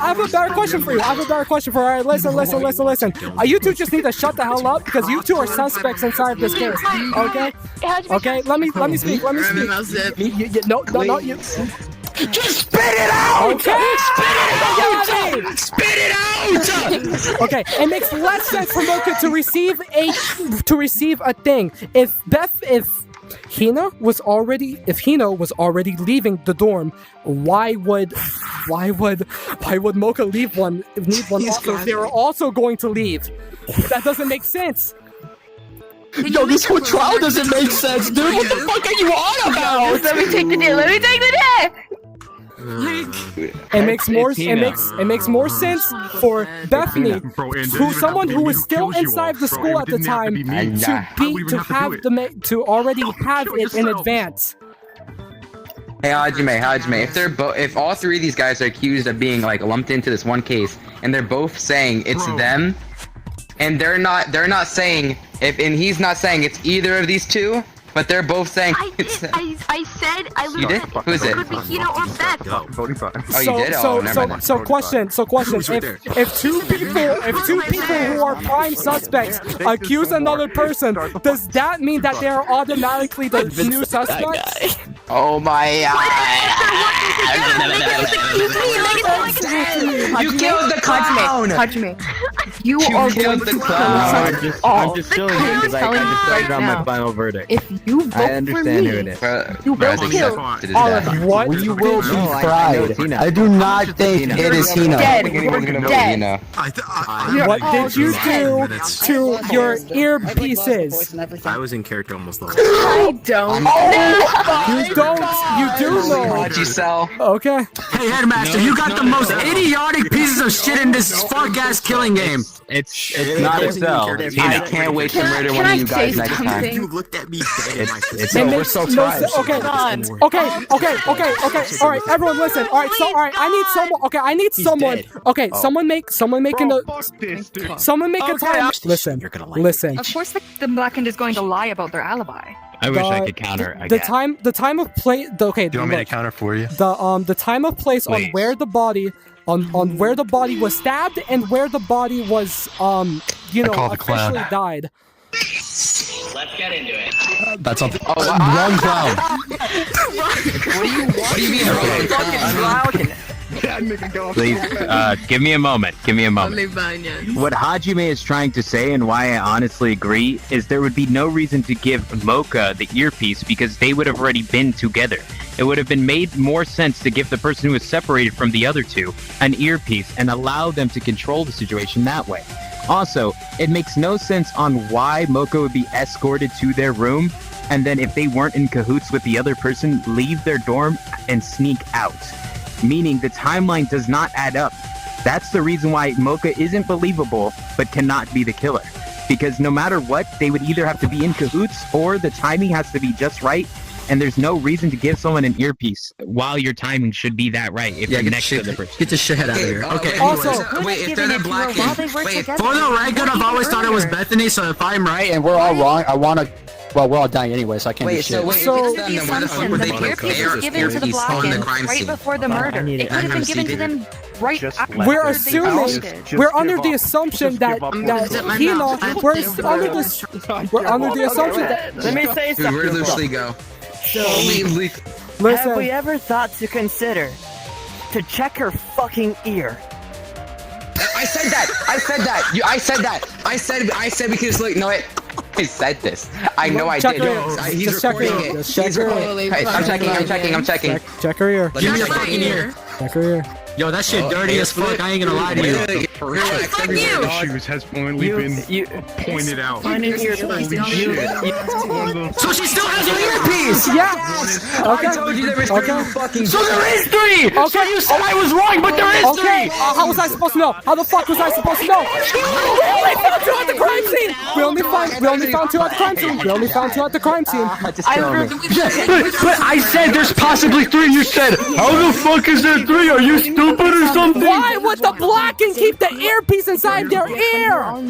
have a better question for you. All right, listen. You two just need to shut the hell up because you two are suspects inside of this case. Okay, let me speak. No, you. Just spit it out! Okay, Spit it out! Okay, it makes less sense for Mocha to receive a thing. If Hino was already leaving the dorm, why would Mocha need one also if they were also going to leave? That doesn't make sense. Yo, this whole trial doesn't make sense, dude. What the fuck are you on about? Let me take the day. It makes more sense for Bethany, someone who was still inside the school at the time, to already have it in advance. Hey Hajime, if all three of these guys are accused of being like lumped into this one case, and they're both saying it's them, and they're not saying he's not saying it's either of these two. But they're both saying it's. I said I You did? Who is it? Could be Hino or Beth. Oh, you did? Oh, never mind. So question. If two people who are prime suspects accuse another person, does that mean that they are automatically the new suspects? Oh my god! You killed the clown! Hajime, you are going to kill us all. I'm just chilling here because I decided on my final verdict. If you vote I understand for who me, it is. you will kill all of us. What? You will be fried. I do not think it is Hino. Dead. What did you do to your earpieces? I was in character almost the whole I don't. You do know. What'd you sell? Okay. Hey, Headmaster, you got the most idiotic pieces of shit in this fuck-ass killing game. It's not Excel. I can't wait to murder one of you guys next time. You looked at me dead. We're so tired. Okay. All right, everyone, listen. All right, I need someone. Okay, I need someone. Okay, someone make a time. Listen. Of course, the Blackened is going to lie about their alibi. I wish I could counter. The time of place. Okay. Do you want me to counter for you? The time of place on where the body where the body was stabbed and where the body was officially died. Let's get into it. That's something. Wrong clown. What do you mean? Please, give me a moment. What Hajime is trying to say, and why I honestly agree, is there would be no reason to give Mocha the earpiece because they would have already been together. It would have been made more sense to give the person who is separated from the other two an earpiece and allow them to control the situation that way. Also, it makes no sense on why Mocha would be escorted to their room, and then if they weren't in cahoots with the other person, leave their dorm and sneak out. Meaning the timeline does not add up. That's the reason why Mocha isn't believable, but cannot be the killer. Because no matter what, they would either have to be in cahoots, or the timing has to be just right, and there's no reason to give someone an earpiece while your timing should be that right if you're next to the person. Get this shit out of here. Okay. Also, wait, if they're the black For the record, I've always thought it was Bethany. So if I'm right and we're all wrong, I want to. Well, we're all dying anyway, so I can't do shit. The earpiece was given to the Blackens right before the murder. It could have been given to them right after We're assuming, we're under the assumption that Hina, we're under the assumption that. Let me say something. Where'd Lucy go? So, Listen. have we ever thought to consider to check her fucking ear? I said that. I said because look, no, I said this. I know I did. He's recording it. He's recording it. I'm checking. Check her ear. Give me your fucking ear. Check her ear. Yo, that shit dirty as fuck. I ain't gonna lie to you. Issues has finally been pointed out. So she still has her earpiece. Yeah. Okay. I told you there was 3 fucking. So there is 3. Okay. So you said I was wrong, but there is 3. How was I supposed to know? How the fuck was I supposed to know? We only found 2 at the crime scene. We only found 2 at the crime scene. We only found 2 at the crime scene. But I said there's possibly 3. You said, how the fuck is there 3? Are you stupid or something? Why would the Blacken keep the earpiece inside their ear? And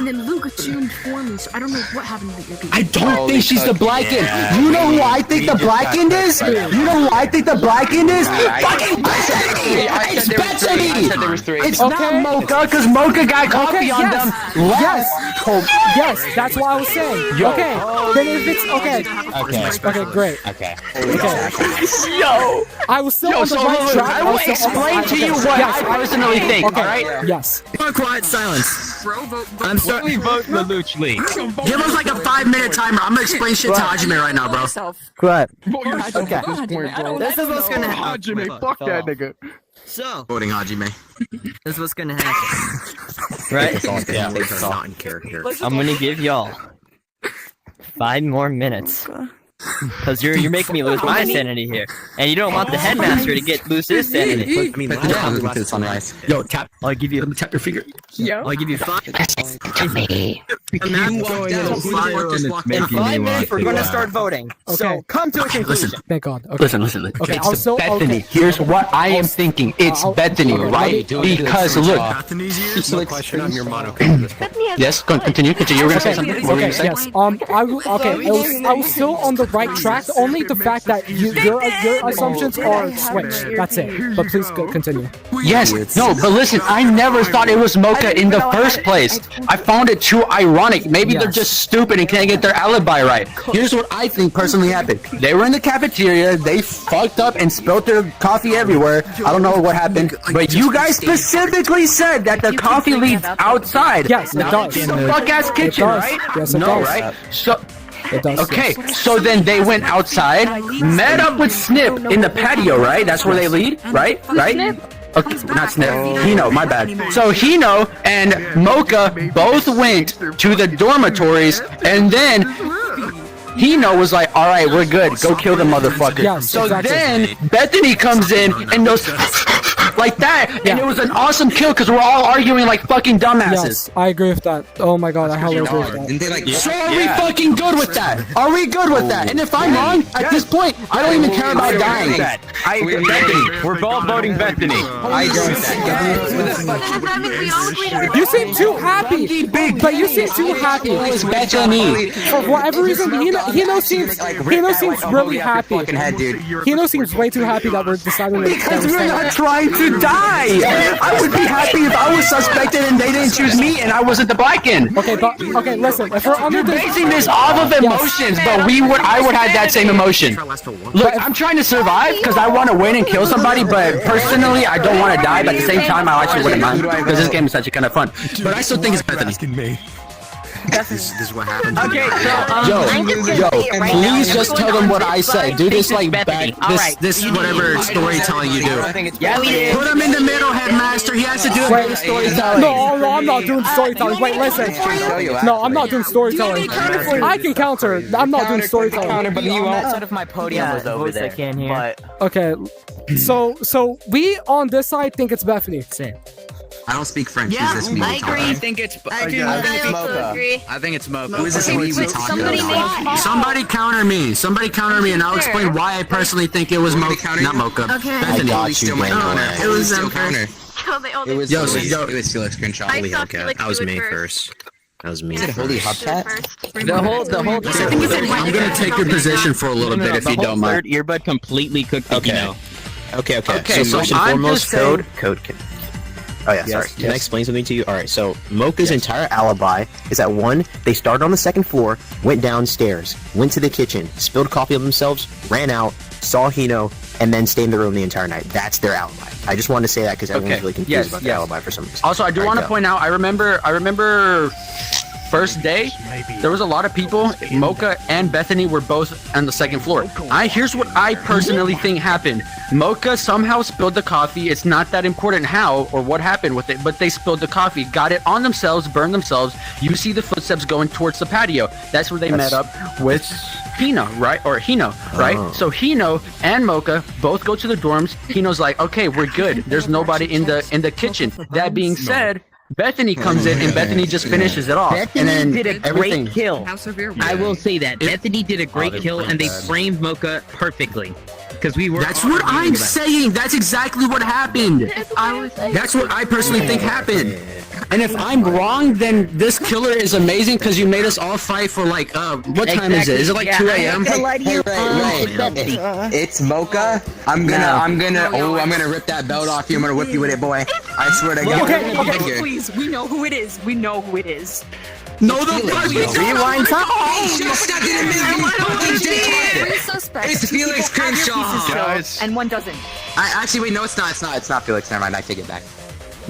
then Luke assumed for me, so I don't know what happened to the earpiece. I don't think she's the Blackened. You know who I think the Blackened is? You know who I think the Blackened is? Fucking Bethany! It's Bethany! I said there was 3. It's not Mocha, because Mocha got coffee on them. Yes, that's what I was saying. Okay, then if it's okay, great. Okay. Yo, I was still on the right track. I will explain to you what I personally think. All right? Yes. Quiet silence. I'm Certainly vote the Luch League. Give us like a 5-minute timer. I'm gonna explain shit to Hajime right now, bro. Go ahead. Okay. This is what's gonna happen. Hajime, fuck that nigga. So, Voting Hajime. this is what's gonna happen. Right? Yeah, it's not in character. I'm gonna give y'all 5 more minutes. Because you're making me lose my sanity here. And you don't want the headmaster to lose his sanity. I mean, Yo, tap. I'll give you tap your finger. I'll give you 5. To me. In 5 minutes, we're gonna start voting. So come to a conclusion. Thank God. Okay. Listen. Okay, It's Bethany. Here's what I am thinking. It's Bethany, right? Because look. No question on your mono. Yes, continue. You were gonna say something. What were you gonna say? Yes. I was still on the right track. Only the fact that your assumptions are switched. That's it. But please continue. Yes. No, but listen. I never thought it was Mocha in the first place. I found it too ironic. Maybe they're just stupid and can't get their alibi right. Here's what I think personally happened. They were in the cafeteria. They fucked up and spilled their coffee everywhere. I don't know what happened, but you guys specifically said that the coffee leads outside. Yes, it does. The fuck ass kitchen, right? Yes, it does. No, right? So. Okay, yes. so then they went outside, met up with Snip in the patio, right? That's where they lead, right? Okay, not Snip. Hino, my bad. So Hino and Mocha both went to the dormitories, and then Hino was like, all right, we're good. Go kill the motherfucker. Yes, so exactly. then Bethany comes in and goes, like that, and it was an awesome kill because we're all arguing like fucking dumbasses. Yes, I agree with that. Oh my god, I hella agree with that. Didn't they like? So are we fucking good with that? Are we good with that? And if I'm wrong, at this point, I don't even care about dying. I agree with Bethany. We're both voting Bethany. I agree with that. You seem too happy, but you seem too happy. It's Bethany. For whatever reason, Hino seems really happy. Hino seems way too happy that we're deciding Because we're not trying to die. I would be happy if I was suspected and they didn't choose me and I wasn't the Blackened. Okay, but listen. If we're under You're basing this off of emotions, but I would have that same emotion. Look, I'm trying to survive because I want to win and kill somebody, but personally, I don't want to die. But at the same time, I actually wouldn't mind because this game is such a kind of fun. But I still think it's Bethany. This is what happens. Okay, Yo, please just tell them what I say. Do this like back, This whatever storytelling you do. Yeah, Put him in the middle, headmaster. He has to do it. storytelling. No, I'm not doing storytelling. Wait, listen. No, I'm not doing storytelling. I can counter. I'm not doing storytelling. But you outside of my podium was over there. I can hear. But Okay, so we on this side think it's Bethany. Same. I don't speak French. Yeah, Who's this me I talking agree. about? I think it's also agree. I think it's Mocha. Who is this me we talking about? Somebody counter me. Somebody counter me, and I'll explain why I personally think it was Mocha, not Mocha. Okay. Bethany. Still my counter. It was still them counter. It was It was Felix Crenshaw. I thought Felix That was would me first. first. That was me. Is it Holy Hubcat? the whole I'm gonna take your position for a little bit if you don't mind. Third earbud completely cooked the Hino. Okay. Okay, So so first and I'm foremost, just saying- code can. Oh yeah, sorry. Can I explain something to you? All right. So Mocha's entire alibi is that one, they started on the second floor, went downstairs, went to the kitchen, spilled coffee on themselves, ran out, saw Hino, and then stayed in the room the entire night. That's their alibi. I just wanted to say that because everyone's really confused about their alibi for some reason. Also, I do want to point out, I remember first day, there was a lot of people. Mocha and Bethany were both on the second floor. Here's what I personally think happened. Mocha somehow spilled the coffee. It's not that important how or what happened with it, but they spilled the coffee, got it on themselves, burned themselves. You see the footsteps going towards the patio. That's where they met up with Hino, right? Or Hino, right? Oh. So Hino and Mocha both go to the dorms. Hino's like, okay, we're good. There's nobody in the kitchen. That being said, Bethany comes in and Bethany just finishes it off. Bethany and then did a everything. great kill. I will say that Bethany did a great kill, and they framed Mocha perfectly. Because we were. That's what I'm saying. That's exactly what happened. That's what I personally think happened. And if I'm wrong, then this killer is amazing because you made us all fight for like what time is it? Is it like 2 a.m.? It's Mocha. I'm gonna rip that belt off you. I'm gonna whip you with it, boy. I swear to God. Okay, please. We know who it is. We know who it is. No, the rewind time. It's Felix Crenshaw. And one doesn't. Actually, wait, no, it's not. It's not Felix. Never mind. I take it back.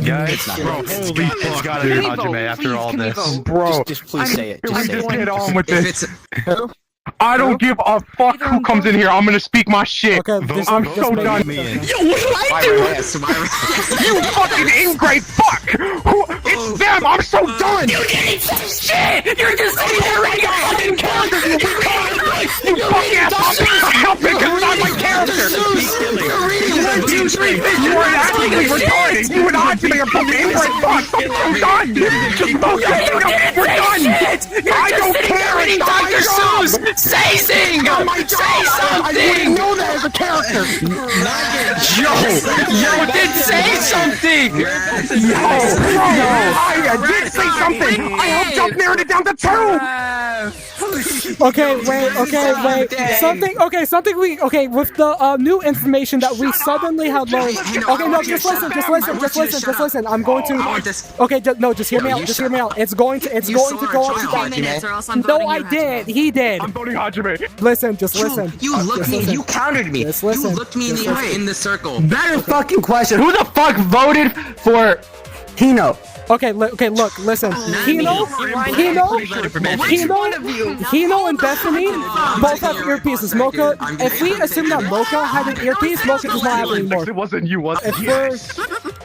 Guys, not. bro, holy fuck, gotta be Hajime after all this. Bro, just please say it. Just say Just it. get on with If this. it's I don't give a fuck who comes in here. I'm gonna speak my shit. Okay, this- I'm this so may- done. me in. Yo, what did I do? You fucking ingrate fuck! It's them! I'm so done! You didn't say shit! You're just sitting there right now fucking character! You fucking ass! I'm helping because it's not my character! You're reading 1, 2, 3, you are actually retarded! You and Hajime are fucking ingrate fuck! I'm so done! Just focus! We're done! I don't care! It's not my job! Say something! Say something! I wouldn't know that as a character! Yo, then say something! I did say something! I helped y'all narrowed it down to 2! Okay, wait. Something with the new information that we suddenly have learned. Okay, no, just listen. I'm going to. Okay, just hear me out. Just hear me out. It's going to go up to that. No, I did. He did. I'm voting Hajime. Listen, just listen. You looked me. You countered me. Just You listen. looked me in the eye in the circle. Better fucking question. Who the fuck voted for Hino? Okay, look, listen. Hino and Bethany both have earpieces. Mocha, if we assume that Mocha had an earpiece, Mocha does not have it anymore. It wasn't you, was it?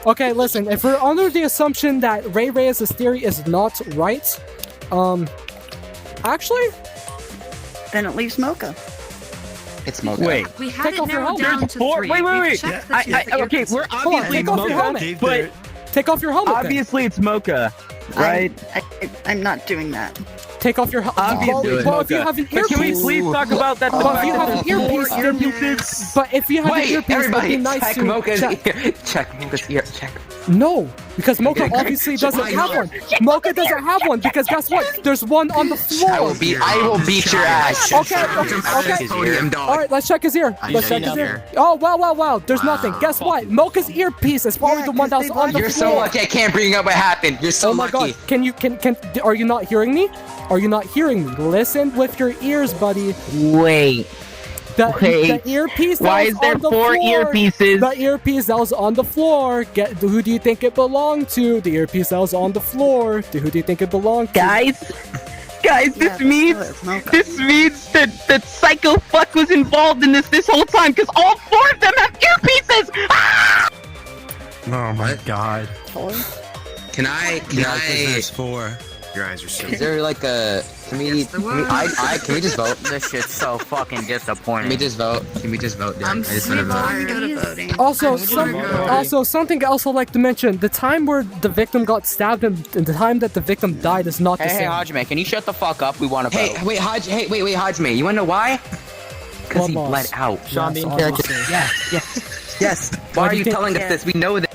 Okay, listen, if we're under the assumption that Reyes' theory is not right, actually, Then it leaves Mocha. It's Mocha. Wait. We had Take it off your narrowed helmet. down to Four. 3. Wait. We've checked the two that you're Okay, we're concerned. Hold on, obviously take off your helmet. Mocha, but Take off your helmet. then. obviously it's Mocha, right? I'm not doing that. Take off your helmet. Obviously, Well, if you Mocha. have an But can we earpiece, please talk about that? But if you have an earpiece, but if you have an Wait, earpiece, it'd everybody, be nice check to Mocha's check. ear. Check Mocha's ear. Check. No, because Mocha obviously doesn't have one. Mocha doesn't have one because guess what? There's one on the floor. I will beat your ass. Okay. All right, let's check his ear. Let's check his ear. Oh wow. There's nothing. Guess what? Mocha's earpiece is probably the one that was on the floor. You're so lucky I can't bring up what happened. You're so Oh my lucky. god. Can are you not hearing me? Are you not hearing me? Listen with your ears, buddy. Wait. The earpiece that Why was is there on the 4 floor, earpieces? The earpiece that was on the floor. Who do you think it belonged to? The earpiece that was on the floor. Who do you think it belonged to? Guys, this means that Psycho Fuck was involved in this whole time because all 4 of them have earpieces. Ah! Oh my god. Can I? There's 4. Your eyes are so. Is there like a? Can we just vote? This shit's so fucking disappointing. Can we just vote? Dude? I just want to vote. Also, something else I'd like to mention: the time where the victim got stabbed and the time that the victim died is not the Hey, same. Hajime, can you shut the fuck up? We want to vote. Wait, Hajime. You wanna know why? Because he bled out. Sean being character. Yes. Why are you telling us this? We know this.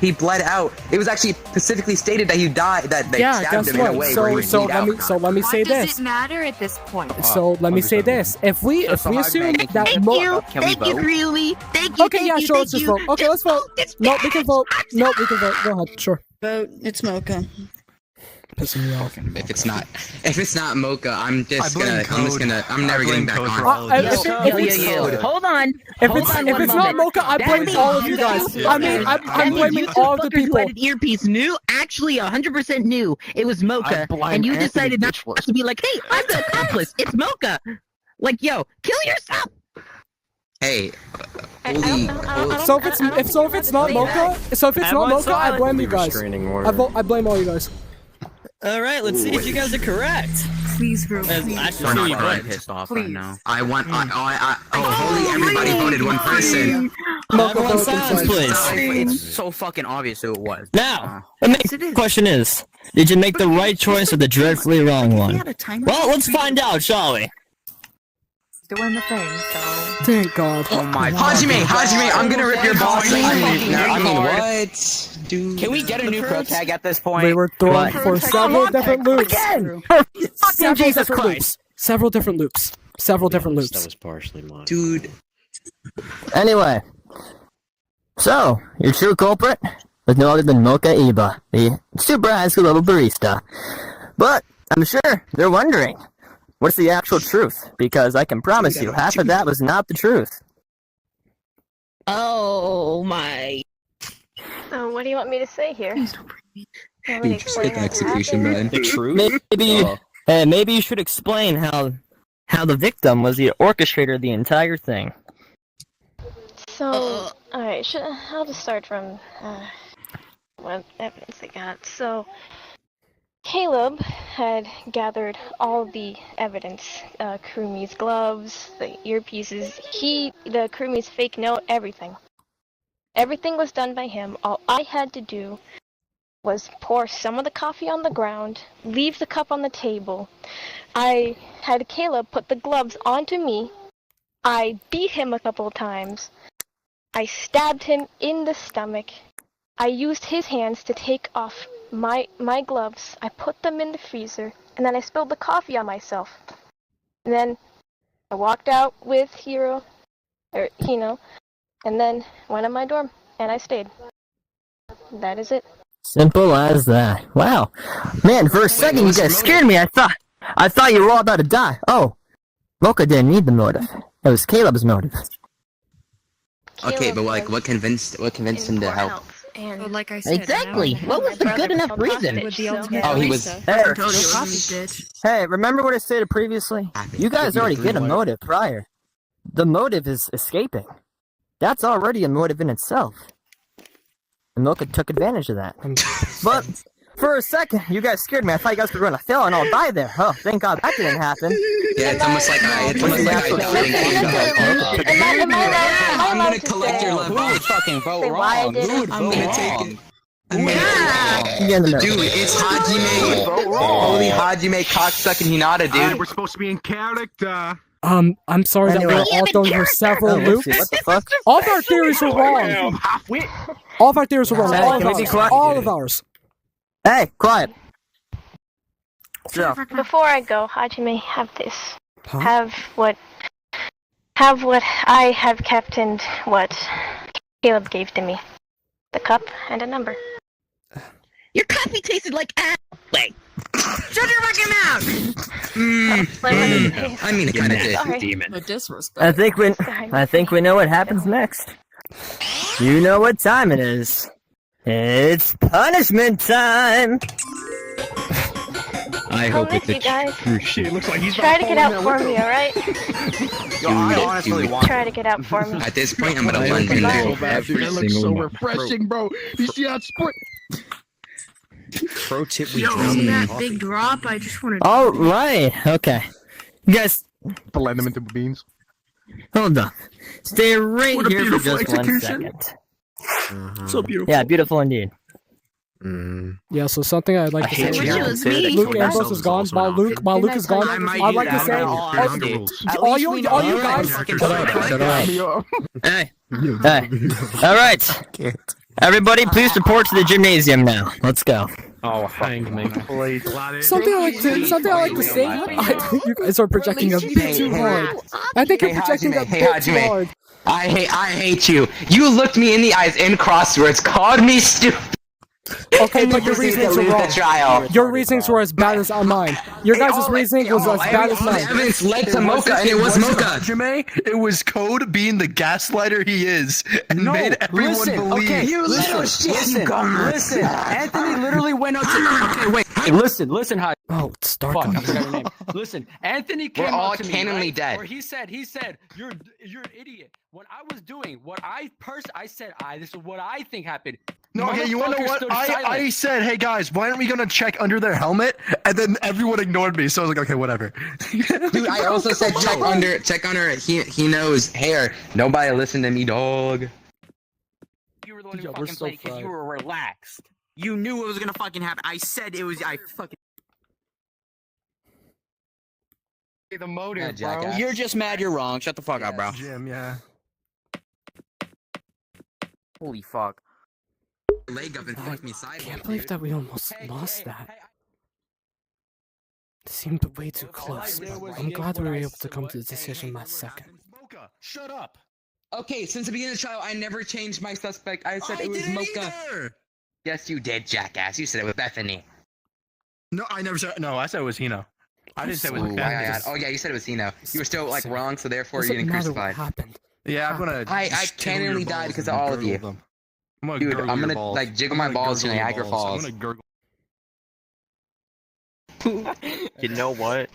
He bled out. It was actually specifically stated that he died. That they stabbed him in a way where he would bleed out. So let me say Does this. it matter at this point? So let me say this: if we assume that Can we vote? Kirumi. Thank you. Okay, yeah, sure. Let's just vote. Okay, let's vote. No, we can vote. No, we can vote. Go ahead. Sure. Vote. It's Mocha. Pissing me off. If it's not Mocha, I'm never getting back on. Hold on. If it's not Mocha, I blame all of you guys. I mean, I'm blaming all of the people. Earpiece new, actually 100% new. It was Mocha, and you decided not to be like, hey, I'm the accomplice. It's Mocha. Like, yo, kill yourself. Hey. So if it's not Mocha, I blame you guys. I blame all you guys. All right, let's see if you guys are correct. Please, bro. I'm really pissed off right now. Holy, everybody voted one person. Everyone silence, please. It's so fucking obvious who it was. Now, the next question is, did you make the right choice or the dreadfully wrong one? Well, let's find out, shall we? Doing the thing, so. Thank God. Oh my God. Hajime, I'm gonna rip your balls. I mean, what? Dude. Can we get a new pro tag at this point? We were thrown for several different loops. Jesus Christ. Several different loops. That was partially mine. Dude. Anyway. So, your true culprit was no other than Mocha Iba, the super high school level barista. But, I'm sure they're wondering, what's the actual truth? Because I can promise you, half of that was not the truth. Oh my. What do you want me to say here? Just hit the execution button. The truth? Maybe you should explain how the victim was the orchestrator of the entire thing. So, alright, I'll just start from what evidence they got. So, Caleb had gathered all the evidence, Kurumi's gloves, the earpieces, the Kurumi's fake note, everything. Everything was done by him. All I had to do was pour some of the coffee on the ground, leave the cup on the table. I had Caleb put the gloves onto me. I beat him a couple of times. I stabbed him in the stomach. I used his hands to take off my gloves. I put them in the freezer, and then I spilled the coffee on myself. And then I walked out with Hino, and then went in my dorm, and I stayed. That is it. Simple as that. Wow. Man, for a second you guys scared me. I thought you were all about to die. Oh. Mocha didn't need the motive. It was Caleb's motive. Okay, but like, what convinced him to help? And like I said, exactly. What was the good enough reason? Oh, he was. Hey, remember what I stated previously? You guys already get a motive prior. The motive is escaping. That's already a motive in itself. And Mocha took advantage of that. But For a second, you guys scared me. I thought you guys were going to fail and I'll die there. Oh, thank God that didn't happen. Yeah, it's almost like I I'm gonna collect your love. Who would fucking vote why wrong? did Who would I'm vote gonna take wrong? it. Dude, it's Hajime. Holy Hajime cocksucking Hinata, dude. We're supposed to be in character. I'm sorry that we were all done for several loops. What the fuck? All of our theories were wrong. All of our theories were wrong. Hey, can we be quiet? All of ours. Hey, quiet. So, Before I go, Hajime, have this. Huh? Have what I have kept and what Caleb gave to me. The cup and a number. Your coffee tasted like ass. Wait. Shut your fucking mouth! I mean, it kind of did. The disrespect. I think we know what happens next. You know what time it is. It's punishment time. I hope Alright, it's you guys. Shit, looks like he's Try to get out for me, alright? Dude. Try to get out for me. At this point, I'm gonna lunge in there. That looks so refreshing, bro. You see that sprint? Pro tip: we Yo, drown see them in that coffee. big drop? I just wanted. All right. Okay. You guys, Blend them into beans. hold on. Stay right What a here for beautiful just 1 execution. second. So beautiful. Yeah, beautiful indeed. Yeah, so something I'd like to say. Which was me. Luke Ambrose is gone. While Luke is gone, I'd like to say all you guys. Shut up. Hey. All right. Everybody, please report to the gymnasium now. Let's go. Oh, hang me. Something I like to say. I think you guys are projecting a bit too hard. I think you're projecting a bit too hard. I hate you. You looked me in the eyes in crosswords, called me stupid. Okay, but your reasonings were wrong. Your reasonings were as bad as mine. Your guys' reasoning was as bad as mine. Evidence led to Mocha, and it was Mocha. Hajime, it was Code being the gaslighter he is, and made everyone believe. Okay, listen. Anthony literally went up to. Okay, wait. Hey, listen, Haj. Oh, it's dark. Fuck, I forgot her name. Listen, Anthony came We're all up to me, canonly right? dead. Where he said, you're an idiot. When I was doing what I said, this is what I think happened. No, okay, you wanna know Motherfucker what? stood I silent. said, hey guys, why aren't we gonna check under their helmet? And then everyone ignored me, so I was like, okay, whatever. Dude, I also said check under he knows hair. Nobody listen to me, dog. You were the one who fucking played because you were relaxed. You knew it was gonna fucking happen. I said it was. I fucking. The motive, bro. jackass. You're just mad. You're wrong. Shut the fuck up, bro. Jim, yeah. Holy fuck. Leg up and fucked me sideways. I can't believe that we almost lost that. It seemed way too close, but I'm glad we were able to come to the decision last second. Mocha, shut up. Okay, since the beginning of the trial, I never changed my suspect. I said it was Mocha. Either. Yes, you did, jackass. You said it was Bethany. No, I never said. No, I said it was Hino. I didn't say it was Ooh, Bethany. oh yeah, you said it was Hino. You were still like wrong, so therefore you're Doesn't getting matter what crucified. happened. Yeah, I'm gonna. I canonically died because of all of you. Dude, I'm gonna like jiggle my balls to Niagara Falls. I'm gonna gurgle. You know what?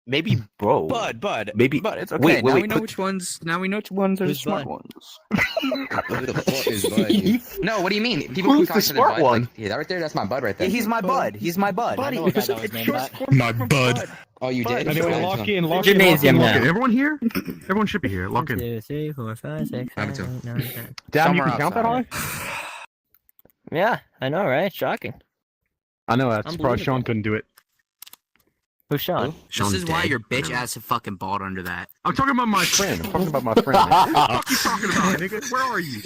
Maybe, bro. Bud. Maybe. But it's okay. Wait, now wait, we know which ones. Now we know which ones are the smart ones. Who the fuck is Bud? No, what do you mean? People Who's keep the talking to smart Bud. one? Like, yeah, that right there, that's my Bud right there. He's my bud. He's my bud. I know what that was named that. My Bud. Oh, you did? Anyway, lock in. Gymnasium now. Everyone here? Everyone should be here. Lock in. 2, 3, 4, 5, 6, 7, 8, 9, 10. Damn, you Somewhere can count that outside. high? Yeah, I know, right? Shocking. I know, that's surprised Sean couldn't do it. Who's Sean? This is why your bitch ass is fucking bald under that. I'm talking about my friend. I'm talking about my friend. What the fuck you talking about, nigga? Where are you?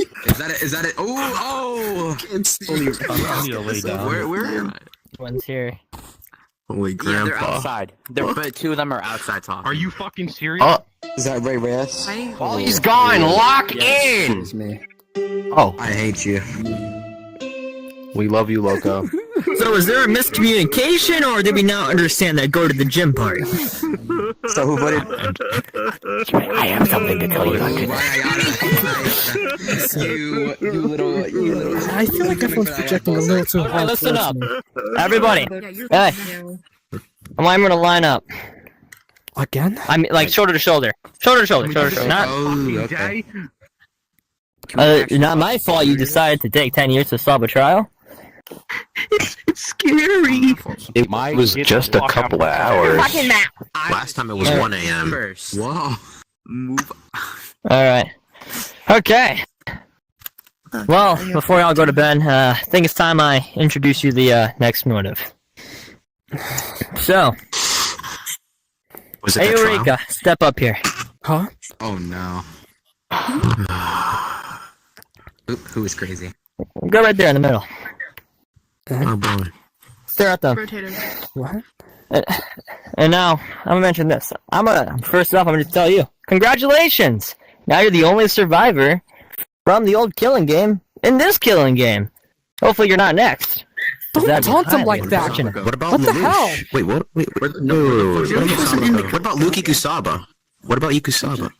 Is that it? Oh! Can't see. I need to lay down. Where? One's here. Holy Yeah, grandpa. they're outside. But two of them are outside talking. Are you fucking serious? Is that Reyes? He's gone. Lock in. It's me. Oh, I hate you. we love you, Loco. So is there a miscommunication, or did we not understand that go to the gym part? So who voted? I have something to tell you. You little. I feel like everyone's projecting a little too Okay, hard. listen up. towards me. Everybody. Hey. I'm gonna line up. Again? I mean, like, shoulder to shoulder. Shoulder to shoulder, shoulder to shoulder. Not, Okay. not my fault you decided to take 10 years to solve a trial. It's scary. It was just a couple of hours. Last time it was 1 a.m. Whoa. Move. Alright. Okay. Well, before y'all go to bed, I think it's time I introduce you the next motive. So, Was it that Ayu trial? Rika, step up here. Huh? Oh no. Who is crazy? Go right there in the middle. Oh boy. Stare at them. Rotate him. What? And now, I'm gonna mention this. First off, I'm gonna tell you, congratulations! Now you're the only survivor from the old killing game in this killing game. Hopefully you're not next. Don't taunt him like that. What about What the Lelouch? hell? Wait, what? Wait, what about Luke Ikusaba? What about Ikusaba?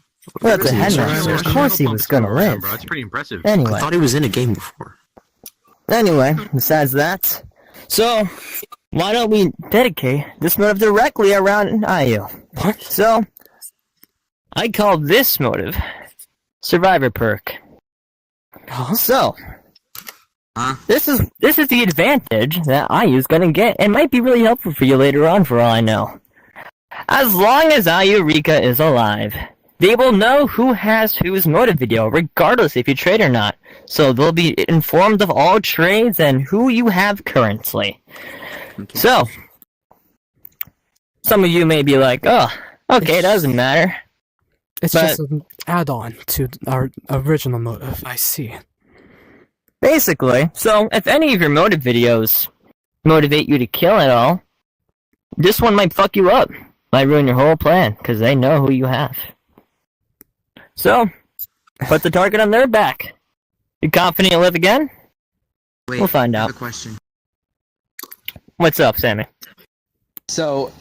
Well, that's a headline. Of course he was gonna live. Bro, that's pretty impressive. Anyway. I thought he was in a game before. Anyway, besides that, so why don't we dedicate this motive directly around Ayu? What? So, I call this motive Survivor Perk. Huh? So, this is the advantage that Ayu's gonna get, and might be really helpful for you later on, for all I know. As long as Ayu Rika is alive, they will know who has whose motive video, regardless if you trade or not. So they'll be informed of all trades and who you have currently. Okay. So, some of you may be like, oh, okay, it doesn't matter. It's But- just an add-on to our original motive. I see. Basically, so if any of your motive videos motivate you to kill at all, this one might fuck you up. Might ruin your whole plan, because they know who you have. So, put the target on their back. You confident you'll live again? Wait, We'll find I have out. a question. What's up, Sammy? So,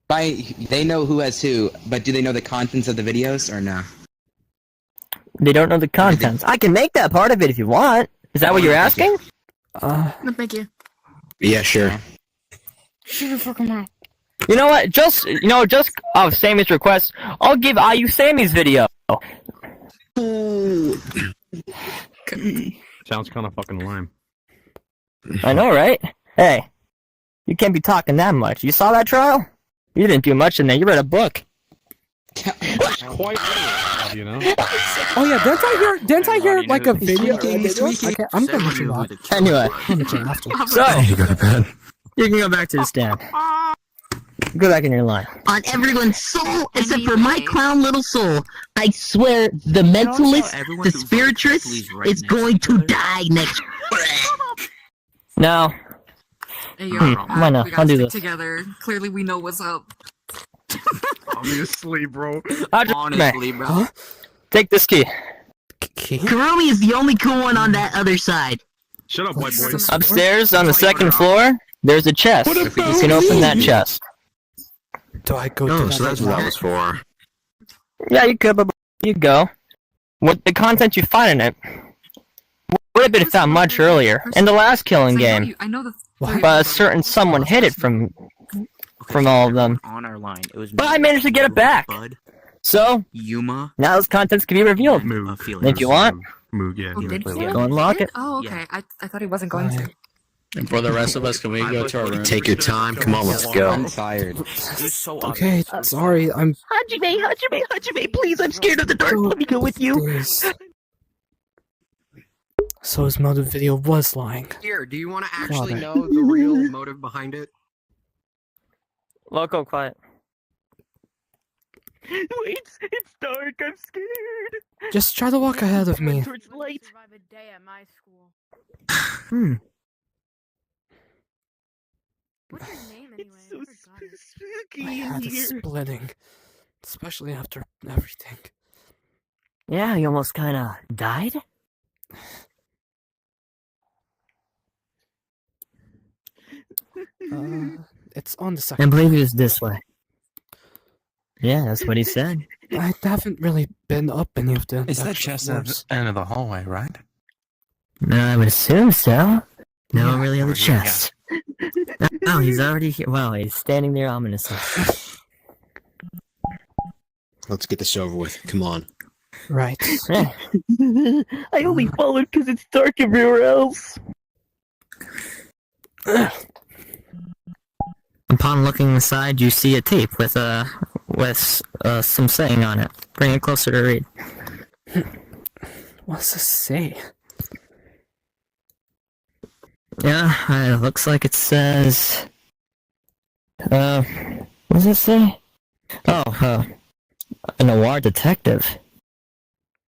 they know who has who, but do they know the contents of the videos or no? They don't know the contents. I can make that part of it if you want. Is that what you're asking? No, thank you. Yeah, sure. Shut your fucking mouth. You know what? Just off Sammy's request, I'll give Ayu Sammy's video. Sounds kind of fucking lame. I know, right? Hey, you can't be talking that much. You saw that trial? You didn't do much in there. You read a book. Quite literal, you know? Oh yeah, didn't I hear like a video? Okay, I'm gonna mention that. Anyway, I'm gonna mention after. so You go to bed. you can go back to the stand. Go back in your line. On everyone's soul, except for my clown little soul. I swear, the mentalist, the spiritress, is going to die next. Now, Hey, yo, why not? we I'll gotta do stick this. together. Clearly, we know what's up. Obviously, bro. Honestly, bro. Huh? Take this key. Kirumi is the only cool one on that other side. Shut up, white boy. Upstairs on the second floor, there's a chest. You can open that chest. Do I go to Oh, that so that's right what now? that was for. Yeah, you could, but you go. What the content you find in it would have been found much earlier in the last killing game, I know the. but a certain someone hid it from all of them. On our line, it was. But I managed to get it back. Bud, So Yuma, now those contents can be revealed. Felix. If you want, Moog, yeah. Oh, did he? go unlock it. Oh, okay. I thought he wasn't going to. And for the rest of us, can we go to our room? Take your time. Come on, let's go. I'm tired. Okay, sorry, I'm. Hajime, please, I'm scared of the dark. Let me go with you. Days. So his motive video was lying. Here, do you want to actually Father. know the real motive behind it? Loco, quiet. Wait, it's dark. I'm scared. Just try to walk ahead of me. Towards light. Survive a day at my school. Hmm. What's your name anyway? It's so I forgot it. spooky My in head is here. splitting. Especially after everything. Yeah, you almost kind of died. It's on the second. I believe it was this way. Yeah, that's what he said. I haven't really been up any of the. It's that extra chest at floors. the end of the hallway, right? I would assume so. No Yeah. one really on the Yeah. chest. Oh, he's already here. Wow, he's standing there ominously. Let's get this over with. Come on. Right. I only followed because it's dark everywhere else. Upon looking inside, you see a tape with some saying on it. Bring it closer to read. What does this say? Yeah, it looks like it says... what does it say? Oh, a noir detective.